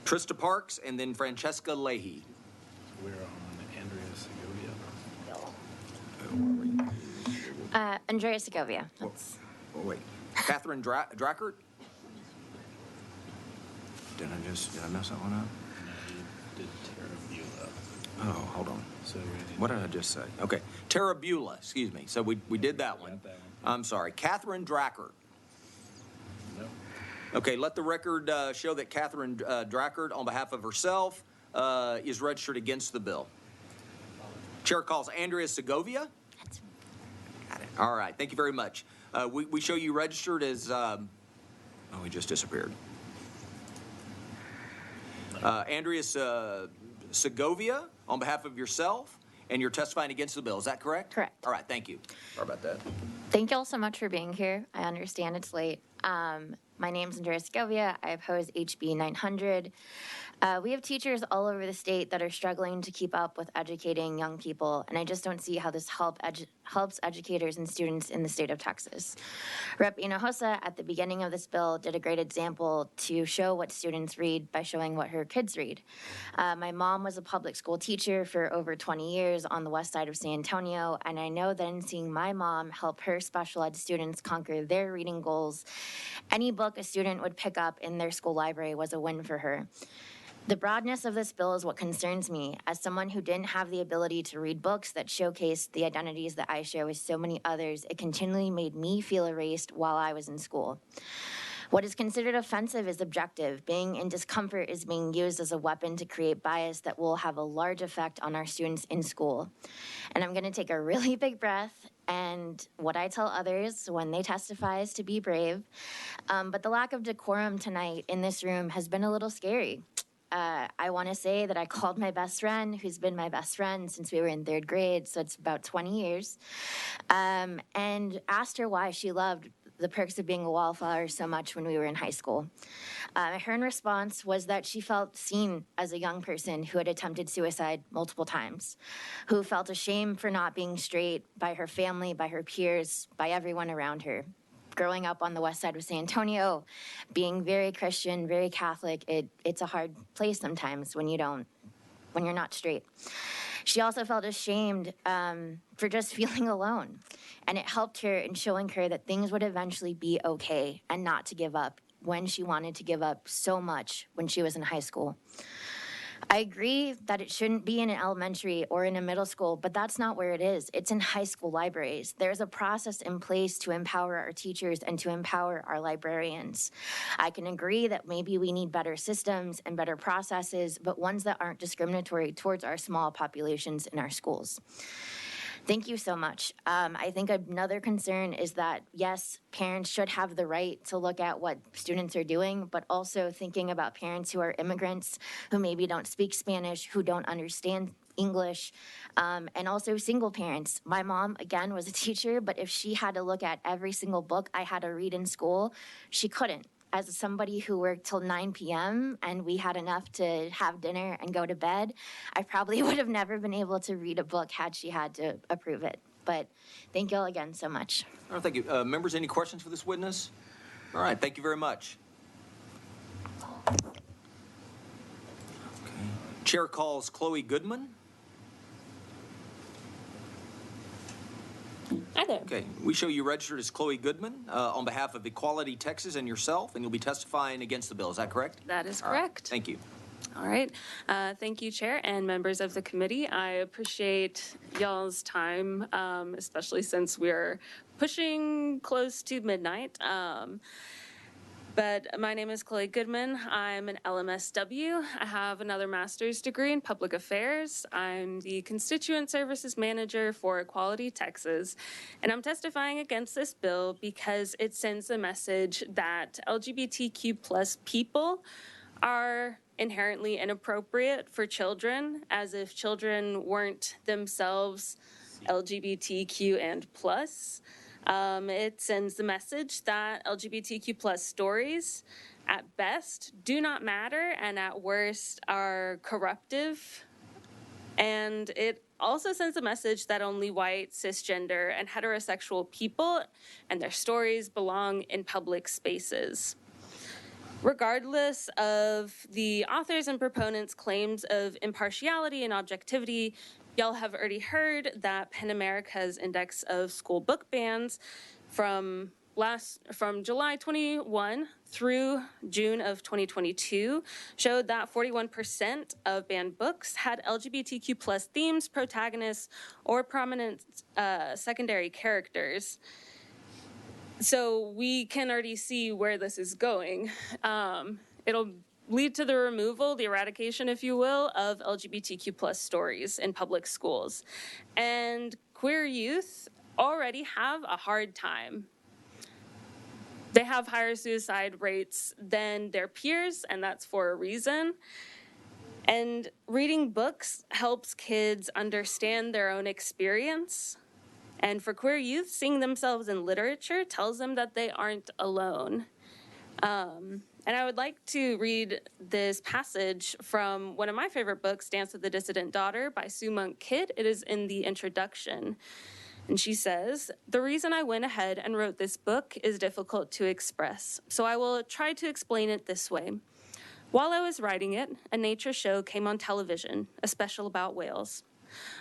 [SPEAKER 2] Trista Parks, and then Francesca Leahy.
[SPEAKER 22] We're on Andrea Segovia.
[SPEAKER 10] Andrea Segovia.
[SPEAKER 2] Oh, wait. Catherine Drackert? Did I mess that one up?
[SPEAKER 22] Did Tarabula.
[SPEAKER 2] Oh, hold on.
[SPEAKER 22] So
[SPEAKER 2] What did I just say? Okay, Tarabula, excuse me. So we did that one. I'm sorry. Catherine Drackert.
[SPEAKER 22] No.
[SPEAKER 2] Okay, let the record show that Catherine Drackert, on behalf of herself, is registered against the bill. Chair calls Andrea Segovia. Got it. All right, thank you very much. We show you registered as, oh, he just disappeared. Andrea Segovia, on behalf of yourself, and you're testifying against the bill. Is that correct?
[SPEAKER 10] Correct.
[SPEAKER 2] All right, thank you. Sorry about that.
[SPEAKER 10] Thank you all so much for being here. I understand it's late. My name's Andrea Segovia. I oppose HB 900. We have teachers all over the state that are struggling to keep up with educating young people, and I just don't see how this helps educators and students in the state of Texas. Rep. Hinojosa, at the beginning of this bill, did a great example to show what students read by showing what her kids read. My mom was a public school teacher for over 20 years on the west side of San Antonio, and I know that in seeing my mom help her special ed students conquer their reading goals, any book a student would pick up in their school library was a win for her. The broadness of this bill is what concerns me. As someone who didn't have the ability to read books that showcased the identities that I share with so many others, it continually made me feel erased while I was in school. What is considered offensive is objective. Being in discomfort is being used as a weapon to create bias that will have a large effect on our students in school. And I'm gonna take a really big breath, and what I tell others when they testify is to be brave. But the lack of decorum tonight in this room has been a little scary. I want to say that I called my best friend, who's been my best friend since we were in third grade, so it's about 20 years, and asked her why she loved the perks of being a wallflower so much when we were in high school. Her response was that she felt seen as a young person who had attempted suicide multiple times, who felt ashamed for not being straight by her family, by her peers, by everyone around her. Growing up on the west side of San Antonio, being very Christian, very Catholic, it's a hard place sometimes when you're not straight. She also felt ashamed for just feeling alone. And it helped her in showing her that things would eventually be okay and not to give up when she wanted to give up so much when she was in high school. I agree that it shouldn't be in an elementary or in a middle school, but that's not where it is. It's in high school libraries. There's a process in place to empower our teachers and to empower our librarians. I can agree that maybe we need better systems and better processes, but ones that aren't discriminatory towards our small populations in our schools. Thank you so much. I think another concern is that, yes, parents should have the right to look at what students are doing, but also thinking about parents who are immigrants, who maybe don't speak Spanish, who don't understand English, and also single parents. My mom, again, was a teacher, but if she had to look at every single book I had to read in school, she couldn't. As somebody who worked till 9 p.m. and we had enough to have dinner and go to bed, I probably would have never been able to read a book had she had to approve it. But thank you all again so much.
[SPEAKER 2] All right, thank you. Members, any questions for this witness? All right, thank you very much. Okay. Chair calls Chloe Goodman.
[SPEAKER 11] Hi there.
[SPEAKER 2] Okay, we show you registered as Chloe Goodman on behalf of Equality Texas and yourself, and you'll be testifying against the bill. Is that correct?
[SPEAKER 11] That is
[SPEAKER 2] All right,
[SPEAKER 11] correct.
[SPEAKER 2] thank you.
[SPEAKER 11] All right. Thank you, Chair and members of the committee. I appreciate y'all's time, especially since we're pushing close to midnight. But my name is Chloe Goodman. I'm an LMSW. I have another master's degree in public affairs. I'm the Constituent Services Manager for Equality Texas. And I'm testifying against this bill because it sends a message that LGBTQ plus people are inherently inappropriate for children, as if children weren't themselves LGBTQ and plus. It sends the message that LGBTQ plus stories, at best, do not matter, and at worst, are corruptive. And it also sends a message that only white, cisgender, and heterosexual people and their stories belong in public spaces. Regardless of the authors and proponents' claims of impartiality and objectivity, y'all have already heard that PEN America's Index of School Book Bans from July 21 through June of 2022 showed that 41% of banned books had LGBTQ plus themes, protagonists, or prominent secondary characters. So we can already see where this is going. It'll lead to the removal, the eradication, if you will, of LGBTQ plus stories in public schools. And queer youth already have a hard time. They have higher suicide rates than their peers, and that's for a reason. And reading books helps kids understand their own experience. And for queer youth, seeing themselves in literature tells them that they aren't alone. And I would like to read this passage from one of my favorite books, Dance with the Dissident Daughter by Sue Monk Kidd. It is in the introduction. And she says, "The reason I went ahead and wrote this book is difficult to express, so I will try to explain it this way. While I was writing it, a nature show came on television, a special about whales.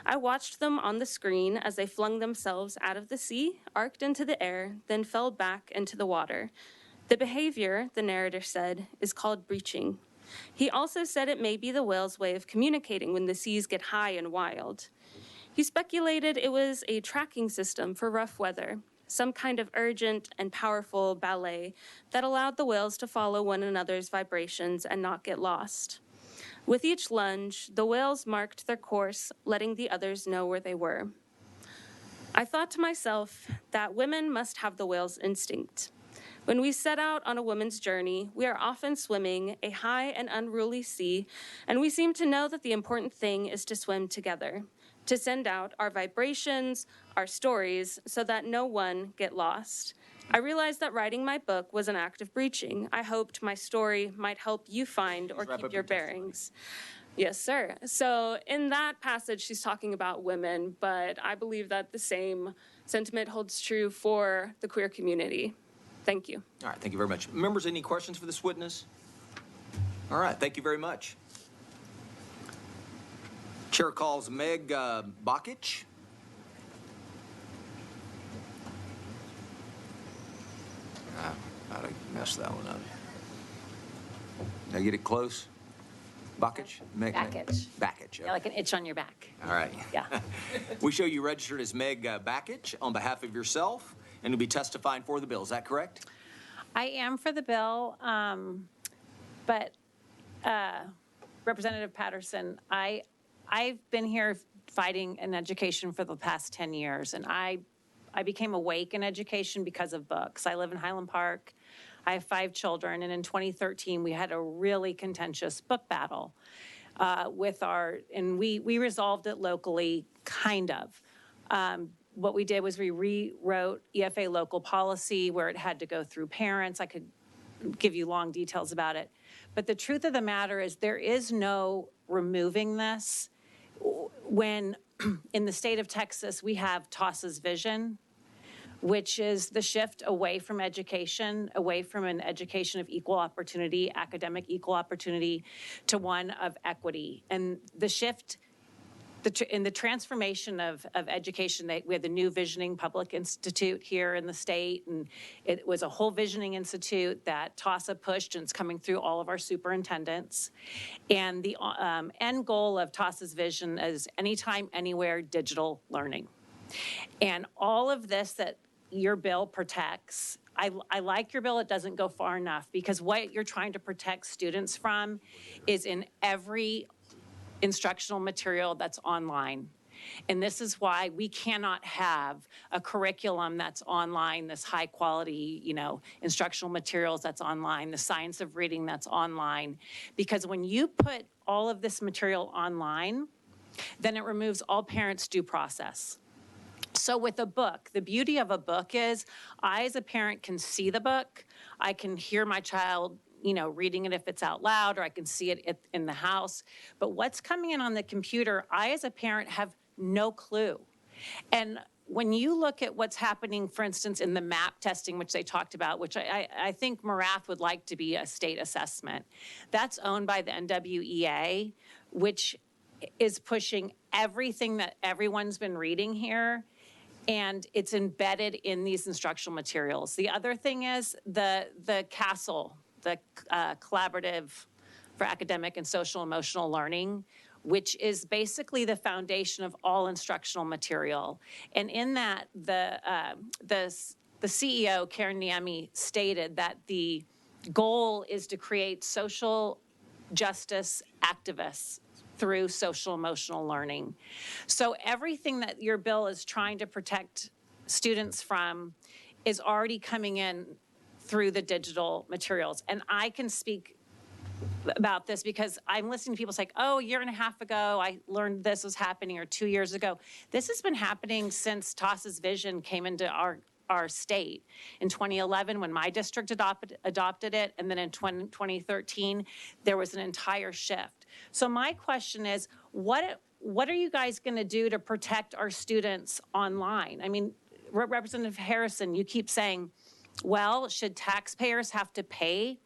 [SPEAKER 11] I watched them on the screen as they flung themselves out of the sea, arced into the air, then fell back into the water. The behavior, the narrator said, is called breaching. He also said it may be the whale's way of communicating when the seas get high and wild. He speculated it was a tracking system for rough weather, some kind of urgent and powerful ballet that allowed the whales to follow one another's vibrations and not get lost. With each lunge, the whales marked their course, letting the others know where they were. I thought to myself that women must have the whale's instinct. When we set out on a woman's journey, we are often swimming a high and unruly sea, and we seem to know that the important thing is to swim together, to send out our vibrations, our stories, so that no one get lost. I realized that writing my book was an act of breaching. I hoped my story might help you find or keep your bearings." Yes, sir. So in that passage, she's talking about women, but I believe that the same sentiment holds true for the queer community. Thank you.
[SPEAKER 2] All right, thank you very much. Members, any questions for this witness? All right, thank you very much. Chair calls Meg Bakich. I messed that one up. Did I get it close? Bakich?
[SPEAKER 21] Bakich.
[SPEAKER 2] Bakich.
[SPEAKER 21] Yeah, like an itch on your back.
[SPEAKER 2] All right.
[SPEAKER 21] Yeah.
[SPEAKER 2] We show you registered as Meg Bakich on behalf of yourself, and you'll be testifying for the bill. Is that correct?
[SPEAKER 13] I am for the bill, but Representative Patterson, I've been here fighting in education for the past 10 years, and I became awake in education because of books. I live in Highland Park. I have 5 children, and in 2013, we had a really contentious book battle and we resolved it locally, kind of. What we did was we rewrote EFA local policy where it had to go through parents. I could give you long details about it. But the truth of the matter is there is no removing this. When in the state of Texas, we have TASA's vision, which is the shift away from education, away from an education of equal opportunity, academic equal opportunity, to one of equity. And the shift
[SPEAKER 18] in the transformation of education, we had the new Visioning Public Institute here in the state, and it was a whole Visioning Institute that TASA pushed, and it's coming through all of our superintendents. And the end goal of TASA's vision is anytime, anywhere digital learning. And all of this that your bill protects, I like your bill, it doesn't go far enough, because what you're trying to protect students from is in every instructional material that's online. And this is why we cannot have a curriculum that's online, this high quality, instructional materials that's online, the science of reading that's online. Because when you put all of this material online, then it removes all parents' due process. So with a book, the beauty of a book is I, as a parent, can see the book. I can hear my child reading it if it's out loud, or I can see it in the house. But what's coming in on the computer, I as a parent have no clue. And when you look at what's happening, for instance, in the MAP testing, which they talked about, which I think Morath would like to be a state assessment, that's owned by the NWEA, which is pushing everything that everyone's been reading here, and it's embedded in these instructional materials. The other thing is the CASEL, the Collaborative for Academic and Social Emotional Learning, which is basically the foundation of all instructional material. And in that, the CEO, Karen Niemi, stated that the goal is to create social justice activists through social emotional learning. So everything that your bill is trying to protect students from is already coming in through the digital materials. And I can speak about this because I'm listening to people say, oh, a year and a half ago, I learned this was happening, or 2 years ago. This has been happening since TASA's vision came into our state. In 2011, when my district adopted it, and then in 2013, there was an entire shift. So my question is, what are you guys gonna do to protect our students online? I mean, Representative Harrison, you keep saying, well, should taxpayers have to pay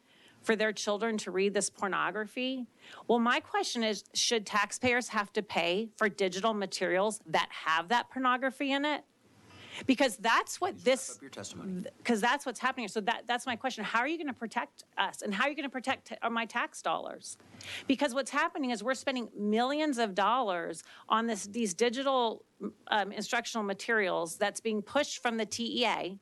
[SPEAKER 18] for their children to read this pornography? Well, my question is, should taxpayers have to pay for digital materials that have that pornography in it? Because that's what because that's what's happening here. So that's my question. How are you going to protect us? And how are you going to protect my tax dollars? Because what's happening is we're spending millions of dollars on these digital instructional materials that's being pushed from the TEA.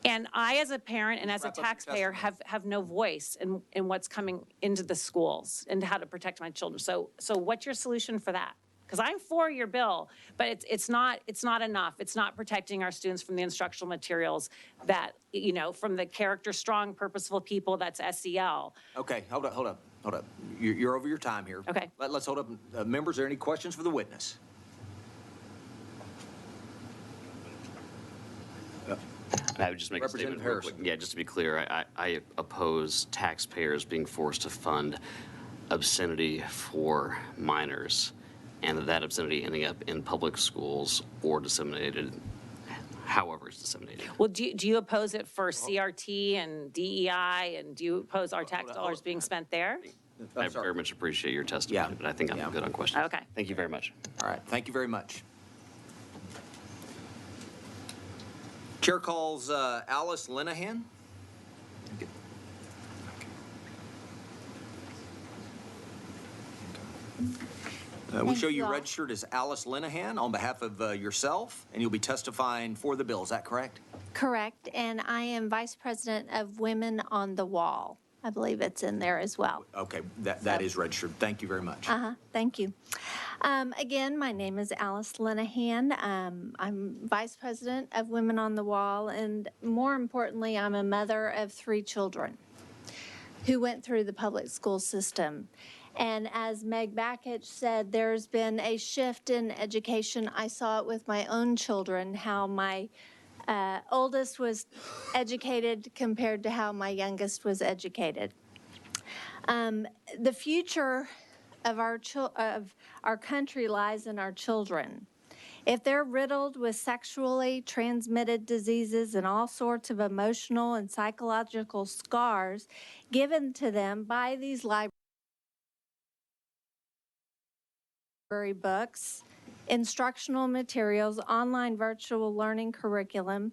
[SPEAKER 18] And I, as a parent and as a taxpayer, have no voice in what's coming into the schools and how to protect my children. So what's your solution for that? Because I'm for your bill, but it's not enough. It's not protecting our students from the instructional materials that, from the character strong, purposeful people, that's SEL.
[SPEAKER 2] Okay, hold up. You're over your time here.
[SPEAKER 18] Okay.
[SPEAKER 2] Let's hold up. Members, are there any questions for the witness?
[SPEAKER 7] I would just make a statement real quick. Yeah, just to be clear, I oppose taxpayers being forced to fund obscenity for minors, and that obscenity ending up in public schools or disseminated however it's disseminated.
[SPEAKER 18] Well, do you oppose it for CRT and DEI, and do you oppose our tax dollars being spent there?
[SPEAKER 7] I very much appreciate your testimony, but I think I'm good on questions.
[SPEAKER 18] Okay.
[SPEAKER 7] Thank you very much.
[SPEAKER 2] All right, thank you very much. Chair calls Alice Linehan. We show you registered as Alice Linehan on behalf of yourself, and you'll be testifying for the bill. Is that correct?
[SPEAKER 3] Correct, and I am Vice President of Women on the Wall. I believe it's in there as well.
[SPEAKER 2] Okay, that is registered. Thank you very much.
[SPEAKER 3] Thank you. Again, my name is Alice Linehan. I'm Vice President of Women on the Wall, and more importantly, I'm a mother of 3 children who went through the public school system. And as Meg Bakich said, there's been a shift in education. I saw it with my own children, how my oldest was educated compared to how my youngest was educated. The future of our country lies in our children. If they're riddled with sexually transmitted diseases and all sorts of emotional and psychological scars given to them by these libraries, library books, instructional materials, online virtual learning curriculum,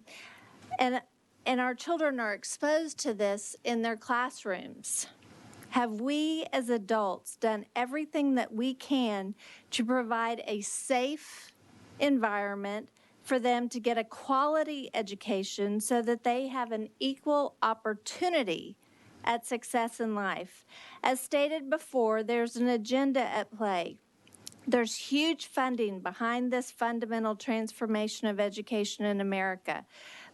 [SPEAKER 3] and our children are exposed to this in their classrooms. Have we as adults done everything that we can to provide a safe environment for them to get a quality education so that they have an equal opportunity at success in life? As stated before, there's an agenda at play. There's huge funding behind this fundamental transformation of education in America.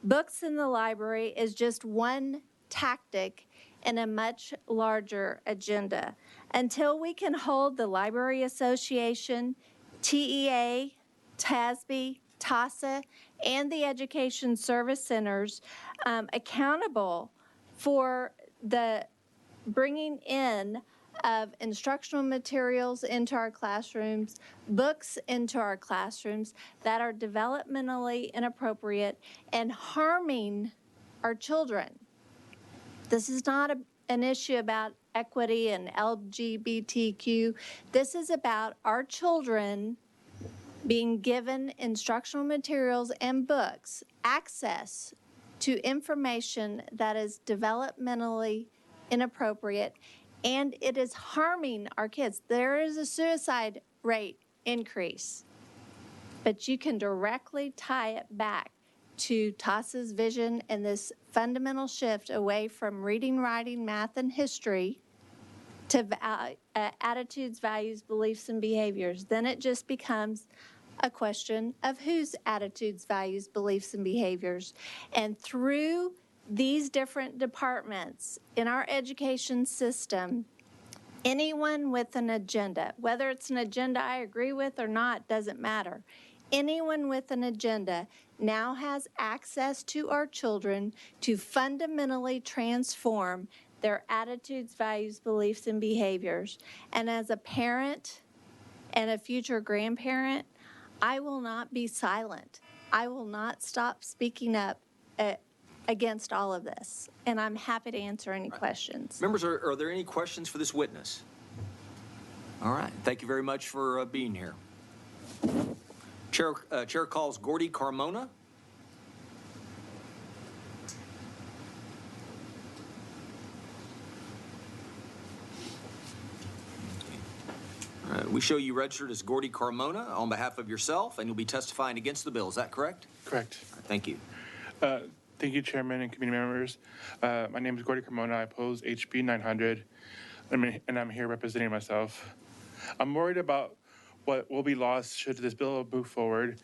[SPEAKER 3] Books in the library is just one tactic in a much larger agenda. Until we can hold the Library Association, TEA, TASB, TASA, and the Education Service Centers accountable for the bringing in of instructional materials into our classrooms, books into our classrooms that are developmentally inappropriate and harming our children. This is not an issue about equity and LGBTQ. This is about our children being given instructional materials and books, access to information that is developmentally inappropriate, and it is harming our kids. There is a suicide rate increase, but you can directly tie it back to TASA's vision and this fundamental shift away from reading, writing, math, and history to attitudes, values, beliefs, and behaviors. Then it just becomes a question of whose attitudes, values, beliefs, and behaviors. And through these different departments in our education system, anyone with an agenda, whether it's an agenda I agree with or not, doesn't matter. Anyone with an agenda now has access to our children to fundamentally transform their attitudes, values, beliefs, and behaviors. And as a parent and a future grandparent, I will not be silent. I will not stop speaking up against all of this. And I'm happy to answer any questions.
[SPEAKER 2] Members, are there any questions for this witness? All right. Thank you very much for being here. Chair calls Gordy Carmona. All right, we show you registered as Gordy Carmona on behalf of yourself, and you'll be testifying against the bill. Is that correct?
[SPEAKER 14] Correct.
[SPEAKER 2] All right, thank you.
[SPEAKER 14] Thank you, Chairman and committee members. My name is Gordy Carmona. I oppose HB 900, and I'm here representing myself. I'm worried about what will be lost should this bill move forward.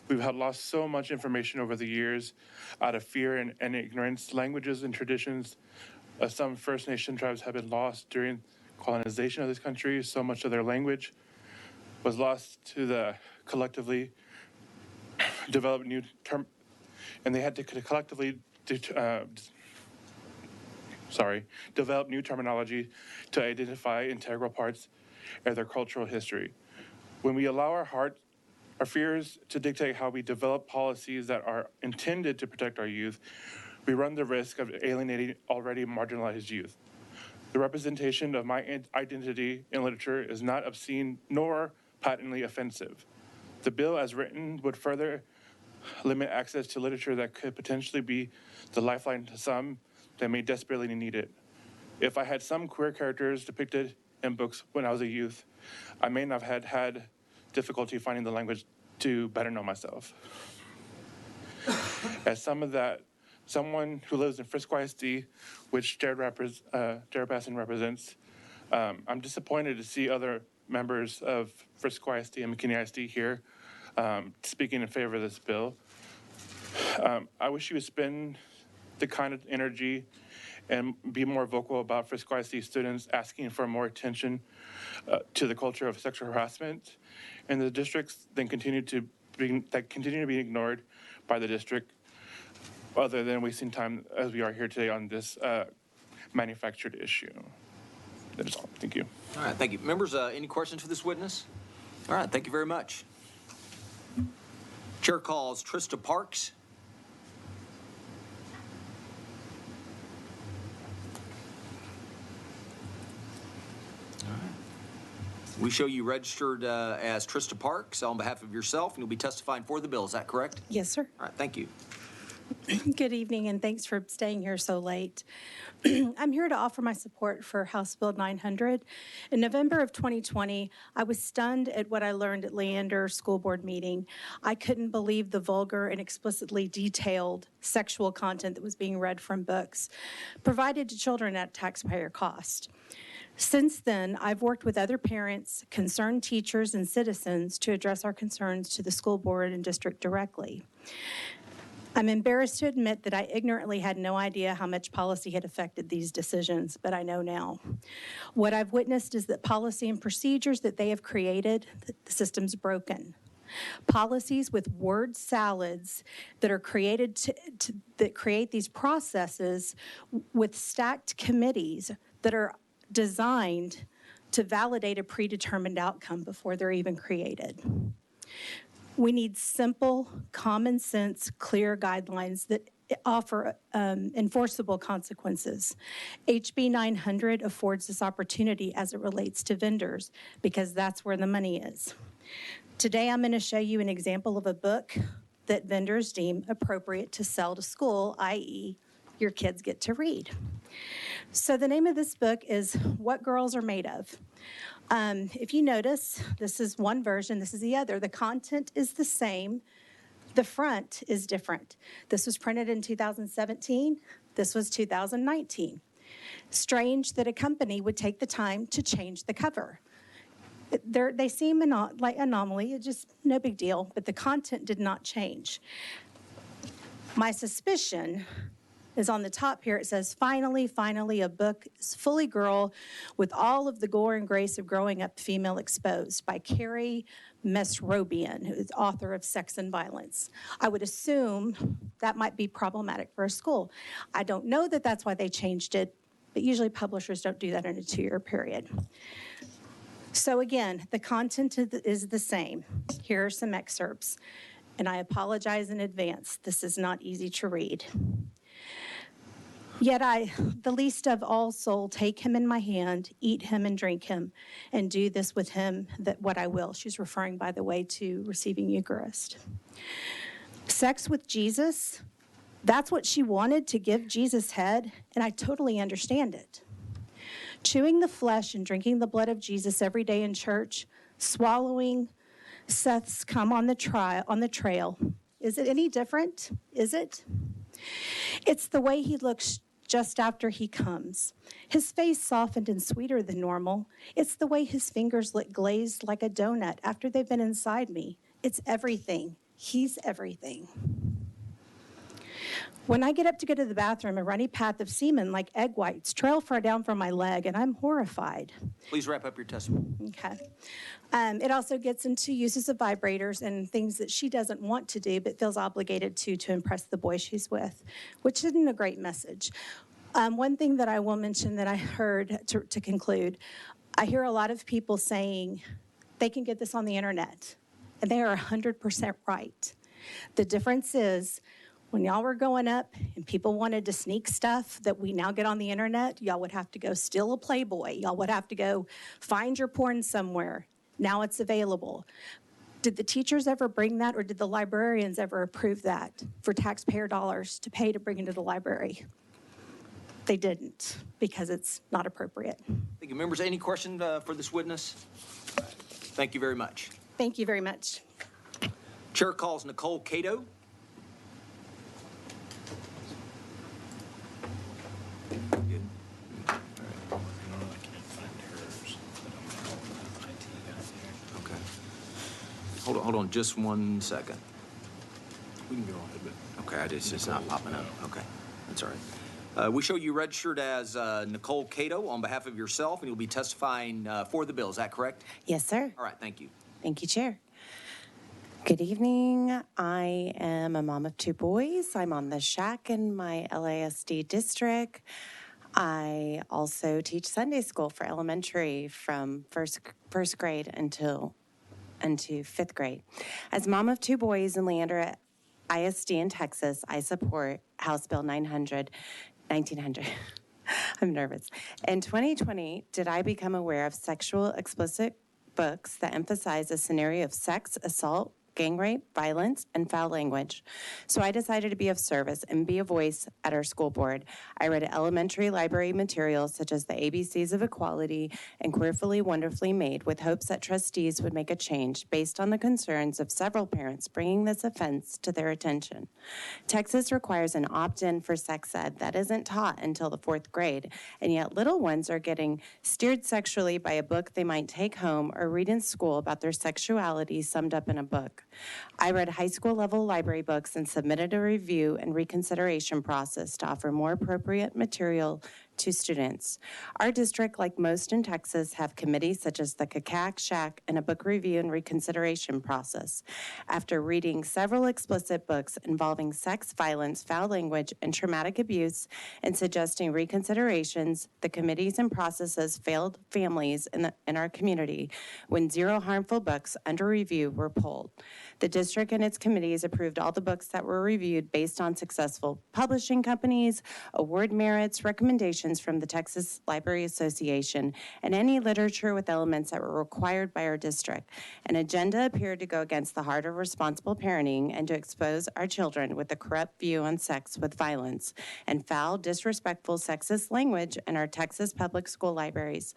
[SPEAKER 14] We've had lost so much information over the years out of fear and ignorance. Languages and traditions of some First Nation tribes have been lost during colonization of this country. So much of their language was lost to the collectively developed new term, and they had to collectively develop new terminology to identify integral parts of their cultural history. When we allow our fears to dictate how we develop policies that are intended to protect our youth, we run the risk of alienating already marginalized youth. The representation of my identity in literature is not obscene nor patently offensive. The bill as written would further limit access to literature that could potentially be the lifeline to some that may desperately need it. If I had some queer characters depicted in books when I was a youth, I may not have had difficulty finding the language to better know myself. As someone who lives in Frisco ISD, which Jared Patterson represents, I'm disappointed to see other members of Frisco ISD and McKinney ISD here speaking in favor of this bill. I wish you would spend the kind of energy and be more vocal about Frisco ISD students asking for more attention to the culture of sexual harassment in the districts that continue to be ignored by the district, other than wasting time as we are here today on this manufactured issue. That is all. Thank you.
[SPEAKER 2] All right, thank you. Members, any questions for this witness? All right, thank you very much. Chair calls Trista Parks. All right. We show you registered as Trista Parks on behalf of yourself, and you'll be testifying for the bill. Is that correct?
[SPEAKER 12] Yes, sir.
[SPEAKER 2] All right, thank you.
[SPEAKER 12] Good evening, and thanks for staying here so late. I'm here to offer my support for House Bill 900. In November of 2020, I was stunned at what I learned at Leander School Board meeting. I couldn't believe the vulgar and explicitly detailed sexual content that was being read from books provided to children at taxpayer cost. Since then, I've worked with other parents, concerned teachers, and citizens to address our concerns to the school board and district directly. I'm embarrassed to admit that I ignorantly had no idea how much policy had affected these decisions, but I know now. What I've witnessed is that policy and procedures that they have created, the system's broken. Policies with word salads that are created that create these processes with stacked committees that are designed to validate a predetermined outcome before they're even created. We need simple, common sense, clear guidelines that offer enforceable consequences. HB 900 affords this opportunity as it relates to vendors because that's where the money is. Today, I'm going to show you an example of a book that vendors deem appropriate to sell to school, i.e., your kids get to read. So the name of this book is What Girls Are Made Of. If you notice, this is one version, this is the other. The content is the same. The front is different. This was printed in 2017. This was 2019. Strange that a company would take the time to change the cover. They seem like anomaly, it's just no big deal, but the content did not change. My suspicion is on the top here. It says, finally, a book is fully girl with all of the gore and grace of growing up female exposed by Carrie Mesrobian, who is author of Sex and Violence. I would assume that might be problematic for a school. I don't know that that's why they changed it, but usually publishers don't do that in a 2-year period. So again, the content is the same. Here are some excerpts, and I apologize in advance. This is not easy to read. Yet I, the least of all soul, take him in my hand, eat him and drink him, and do this with him that what I will. She's referring, by the way, to receiving Eucharist. Sex with Jesus, that's what she wanted, to give Jesus head, and I totally understand it. Chewing the flesh and drinking the blood of Jesus every day in church, swallowing Seth's cum on the trail. Is it any different? Is it? It's the way he looks just after he comes. His face softened and sweeter than normal. It's the way his fingers look glazed like a donut after they've been inside me. It's everything. He's everything. When I get up to go to the bathroom, a runny path of semen like egg whites trail far down from my leg, and I'm horrified.
[SPEAKER 2] Please wrap up your testimony.
[SPEAKER 12] Okay. It also gets into uses of vibrators and things that she doesn't want to do but feels obligated to impress the boy she's with, which isn't a great message. One thing that I will mention that I heard to conclude, I hear a lot of people saying they can get this on the internet, and they are 100% right. The difference is, when y'all were growing up and people wanted to sneak stuff that we now get on the internet, y'all would have to go steal a Playboy. Y'all would have to go find your porn somewhere. Now it's available. Did the teachers ever bring that, or did the librarians ever approve that for taxpayer dollars to pay to bring into the library? They didn't, because it's not appropriate.
[SPEAKER 2] Thank you. Members, any question for this witness? Thank you very much.
[SPEAKER 12] Thank you very much.
[SPEAKER 2] Chair calls Nicole Cato. Hold on just 1 second.
[SPEAKER 22] We can go on a bit.
[SPEAKER 2] Okay, it's not popping up. Okay, that's all right. We show you registered as Nicole Cato on behalf of yourself, and you'll be testifying for the bill. Is that correct?
[SPEAKER 1] Yes, sir.
[SPEAKER 2] All right, thank you.
[SPEAKER 1] Thank you, Chair. Good evening. I am a mom of 2 boys. I'm on the shack in my LASD district. I also teach Sunday school for elementary from first grade into 5th grade. As mom of 2 boys in Leander ISD in Texas, I support House Bill 1900. I'm nervous. In 2020, did I become aware of sexual explicit
[SPEAKER 5] books that emphasize a scenario of sex, assault, gang rape, violence, and foul language. So I decided to be of service and be a voice at our school board. I read elementary library materials such as the ABCs of Equality and Queerfully Wonderfully Made with hopes that trustees would make a change based on the concerns of several parents bringing this offense to their attention. Texas requires an opt-in for sex ed that isn't taught until the 4th grade, and yet little ones are getting steered sexually by a book they might take home or read in school about their sexuality summed up in a book. I read high school level library books and submitted a review and reconsideration process to offer more appropriate material to students. Our district, like most in Texas, have committees such as the CACAC, SHAC, and a book review and reconsideration process. After reading several explicit books involving sex, violence, foul language, and traumatic abuse, and suggesting reconsiderations, the committees and processes failed families in our community when 0 harmful books under review were pulled. The district and its committees approved all the books that were reviewed based on successful publishing companies, award merits, recommendations from the Texas Library Association, and any literature with elements that were required by our district. An agenda appeared to go against the heart of responsible parenting and to expose our children with a corrupt view on sex with violence and foul, disrespectful, sexist language in our Texas public school libraries.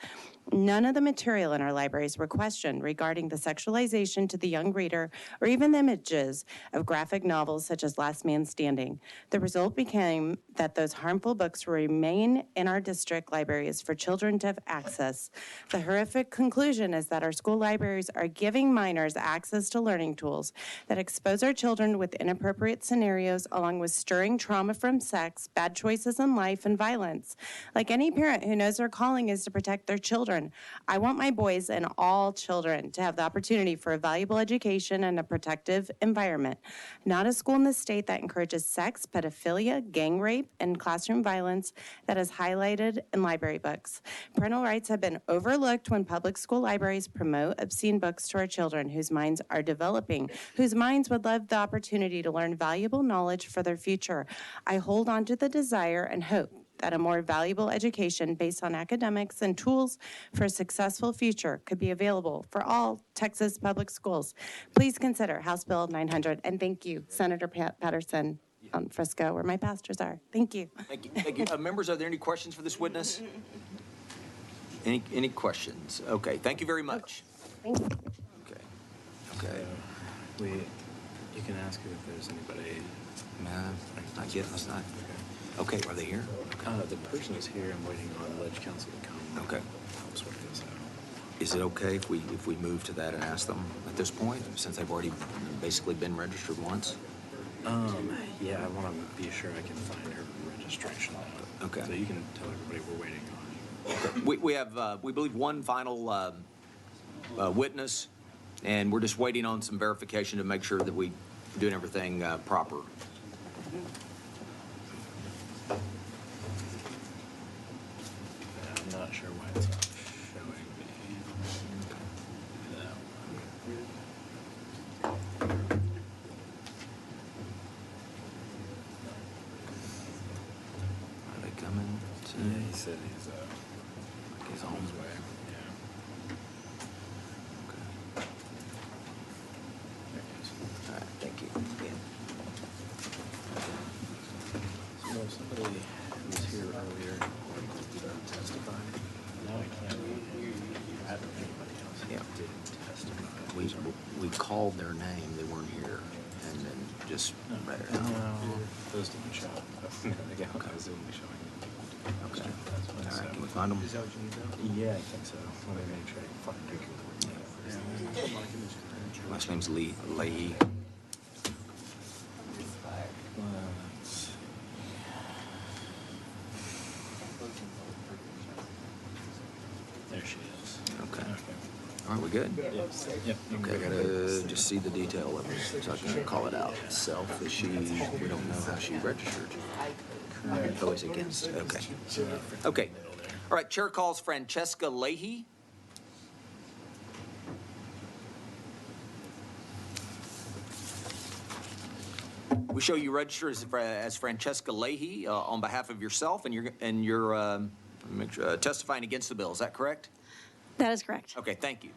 [SPEAKER 5] None of the material in our libraries were questioned regarding the sexualization to the young reader or even the images of graphic novels such as Last Man Standing. The result became that those harmful books remain in our district libraries for children to have access. The horrific conclusion is that our school libraries are giving minors access to learning tools that expose our children with inappropriate scenarios along with stirring trauma from sex, bad choices in life, and violence. Like any parent who knows their calling is to protect their children, I want my boys and all children to have the opportunity for a valuable education and a protective environment, not a school in the state that encourages sex, pedophilia, gang rape, and classroom violence that is highlighted in library books. Parental rights have been overlooked when public school libraries promote obscene books to our children whose minds are developing, whose minds would love the opportunity to learn valuable knowledge for their future. I hold on to the desire and hope that a more valuable education based on academics and tools for a successful future could be available for all Texas public schools. Please consider House Bill 900, and thank you, Senator Patterson on Frisco, where my pastors are. Thank you.
[SPEAKER 2] Thank you. Thank you. Members, are there any questions for this witness? Any questions? Okay, thank you very much.
[SPEAKER 5] Thank you.
[SPEAKER 2] Okay.
[SPEAKER 22] You can ask her if there's anybody.
[SPEAKER 2] I guess not. Okay, are they here?
[SPEAKER 22] The person is here. I'm waiting on the Ledge Council to come.
[SPEAKER 2] Okay.
[SPEAKER 22] Help sort this out.
[SPEAKER 2] Is it okay if we move to that and ask them at this point, since they've already basically been registered once?
[SPEAKER 22] Yeah, I want to be sure I can find her registration.
[SPEAKER 2] Okay.
[SPEAKER 22] So you can tell everybody we're waiting on you.
[SPEAKER 2] We have, we believe, one final witness, and we're just waiting on some verification to make sure that we're doing everything proper.
[SPEAKER 22] I'm not sure why it's not showing me.
[SPEAKER 2] Are they coming?
[SPEAKER 22] Yeah, he said he's on his way. Yeah.
[SPEAKER 2] Okay.
[SPEAKER 22] There he is.
[SPEAKER 2] All right, thank you.
[SPEAKER 22] So somebody who was here earlier testify. No, I can't. I don't think anybody else didn't testify.
[SPEAKER 2] We called their name, they weren't here, and then just read it out.
[SPEAKER 22] No, those didn't show. The guy was only showing.
[SPEAKER 2] Okay. All right, can we find them?
[SPEAKER 22] Is that what you need though? Yeah, I think so. Let me make sure I can fucking drink it.
[SPEAKER 2] Last name's Leahy.
[SPEAKER 22] There she is.
[SPEAKER 2] Okay. All right, we good?
[SPEAKER 22] Yep.
[SPEAKER 2] Okay, I gotta just see the detail of it, so I can call it out. Self, is she, we don't know how she registered. Oh, it's against, okay. Okay. All right, chair calls Francesca Leahy. We show you register as Francesca Leahy on behalf of yourself, and you're testifying against the bill. Is that correct?
[SPEAKER 15] That is correct.
[SPEAKER 2] Okay, thank you.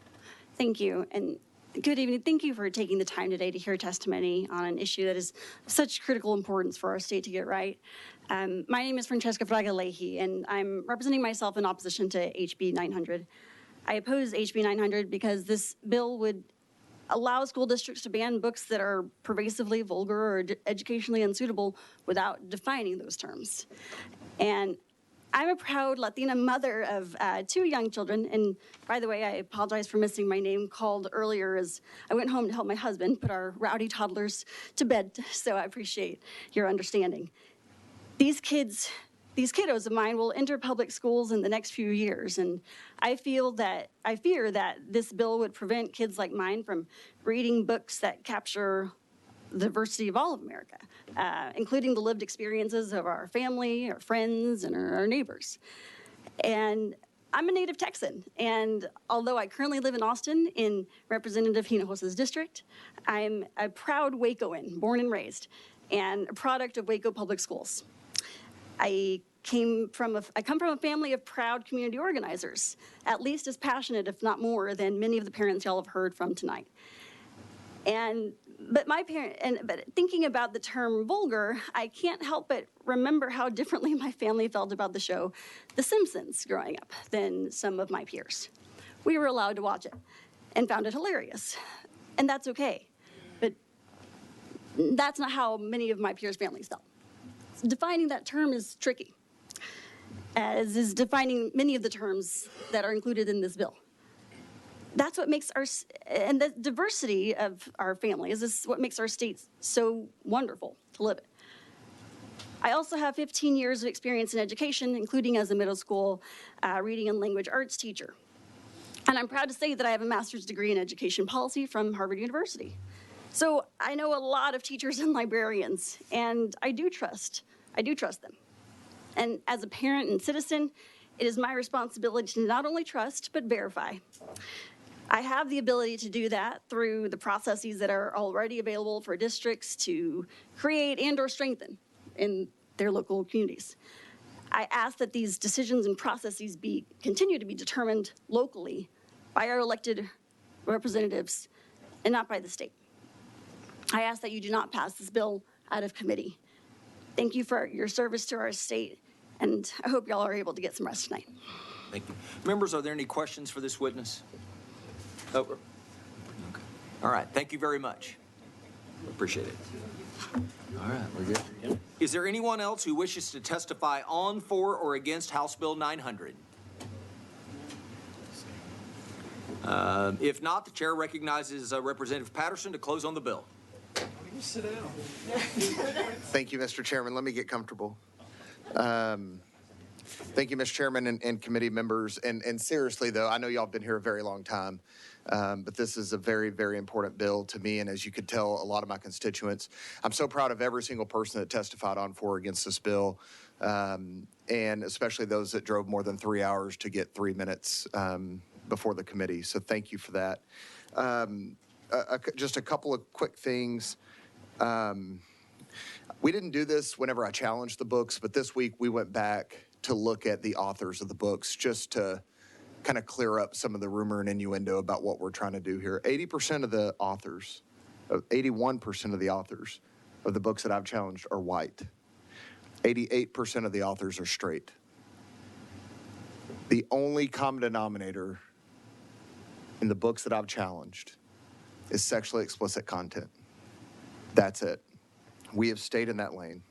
[SPEAKER 15] Thank you, and good evening. Thank you for taking the time today to hear testimony on an issue that is of such critical importance for our state to get right. My name is Francesca Fraga Leahy, and I'm representing myself in opposition to HB 900. I oppose HB 900 because this bill would allow school districts to ban books that are pervasively vulgar or educationally unsuitable without defining those terms. And I'm a proud Latina mother of 2 young children, and by the way, I apologize for missing my name called earlier as I went home to help my husband put our rowdy toddlers to bed, so I appreciate your understanding. These kiddos of mine will enter public schools in the next few years, and I fear that this bill would prevent kids like mine from reading books that capture the diversity of all of America, including the lived experiences of our family, our friends, and our neighbors. And I'm a native Texan, and although I currently live in Austin in Representative Hinojos' district, I'm a proud Wacoan, born and raised, and a product of Waco Public Schools. I come from a family of proud community organizers, at least as passionate, if not more, than many of the parents y'all have heard from tonight. But thinking about the term vulgar, I can't help but remember how differently my family felt about the show The Simpsons growing up than some of my peers. We were allowed to watch it and found it hilarious, and that's okay. But that's not how many of my peers' families felt. Defining that term is tricky, as is defining many of the terms that are included in this bill. That's what makes and the diversity of our families is what makes our state so wonderful to live in. I also have 15 years of experience in education, including as a middle school reading and language arts teacher. And I'm proud to say that I have a master's degree in education policy from Harvard University. So I know a lot of teachers and librarians, and I do trust them. And as a parent and citizen, it is my responsibility to not only trust, but verify. I have the ability to do that through the processes that are already available for districts to create and or strengthen in their local communities. I ask that these decisions and processes continue to be determined locally by our elected representatives and not by the state. I ask that you do not pass this bill out of committee. Thank you for your service to our state, and I hope y'all are able to get some rest tonight.
[SPEAKER 2] Thank you. Members, are there any questions for this witness? Over. Okay. All right. Thank you very much. Appreciate it. All right. We're good. Yep. Is there anyone else who wishes to testify on, for, or against House Bill 900? If not, the chair recognizes Representative Patterson to close on the bill.
[SPEAKER 22] Sit down.
[SPEAKER 20] Thank you, Mr. Chairman. Let me get comfortable. Thank you, Mr. Chairman and committee members. And seriously, though, I know y'all have been here a very long time, but this is a very, very important bill to me, and as you could tell, a lot of my constituents. I'm so proud of every single person that testified on, for, or against this bill, and especially those that drove more than 3 hours to get 3 minutes before the committee. So thank you for that. Just a couple of quick things. We didn't do this whenever I challenged the books, but this week we went back to look at the authors of the books just to kind of clear up some of the rumor and innuendo about what we're trying to do here. 80% of the authors, 81% of the authors of the books that I've challenged are white. 88% of the authors are straight. The only common denominator in the books that I've challenged is sexually explicit content. That's it. We have stayed in that lane.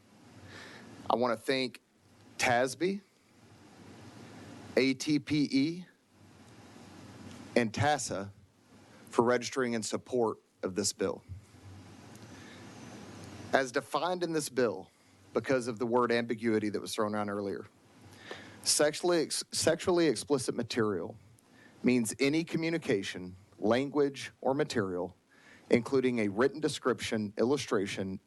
[SPEAKER 20] I want to thank TASB, ATPE, and TASA for registering in support of this bill. As defined in this bill, because of the word ambiguity that was thrown around earlier, sexually explicit material means any communication, language, or material, including a written description, illustration,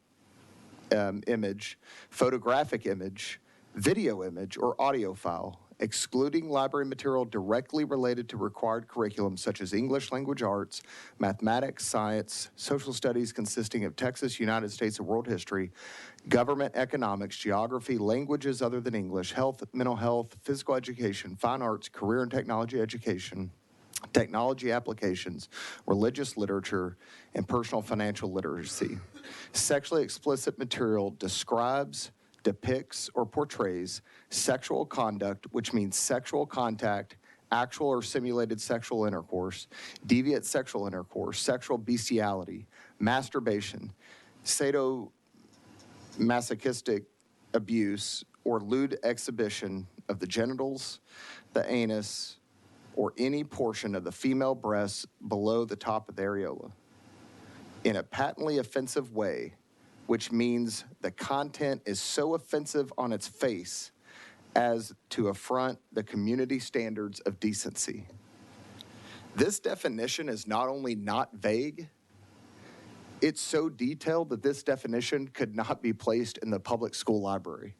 [SPEAKER 20] image, photographic image, video image, or audio file, excluding library material directly related to required curriculum such as English language arts, mathematics, science, social studies consisting of Texas, United States, and world history, government, economics, geography, languages other than English, health, mental health, physical education, fine arts, career and technology education, technology applications, religious literature, and personal financial literacy. Sexually explicit material describes, depicts, or portrays sexual conduct, which means sexual contact, actual or simulated sexual intercourse, deviant sexual intercourse, sexual bestiality, masturbation, sadomasochistic abuse, or lewd exhibition of the genitals, the anus, or any portion of the female breasts below the top of the areola in a patently offensive way, which means the content is so offensive on its face as to affront the community standards of decency. This definition is not only not vague, it's so detailed that this definition could not be placed in the public school library.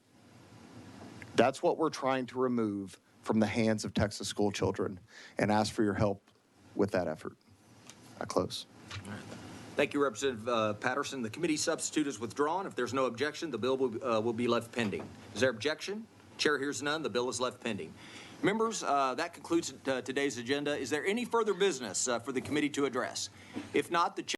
[SPEAKER 20] That's what we're trying to remove from the hands of Texas school children, and ask for your help with that effort. I close.
[SPEAKER 2] Thank you, Representative Patterson. The committee substitute is withdrawn. If there's no objection, the bill will be left pending. Is there objection? Chair hears none. The bill is left pending. Members, that concludes today's agenda. Is there any further business for the committee to address? If not, the chair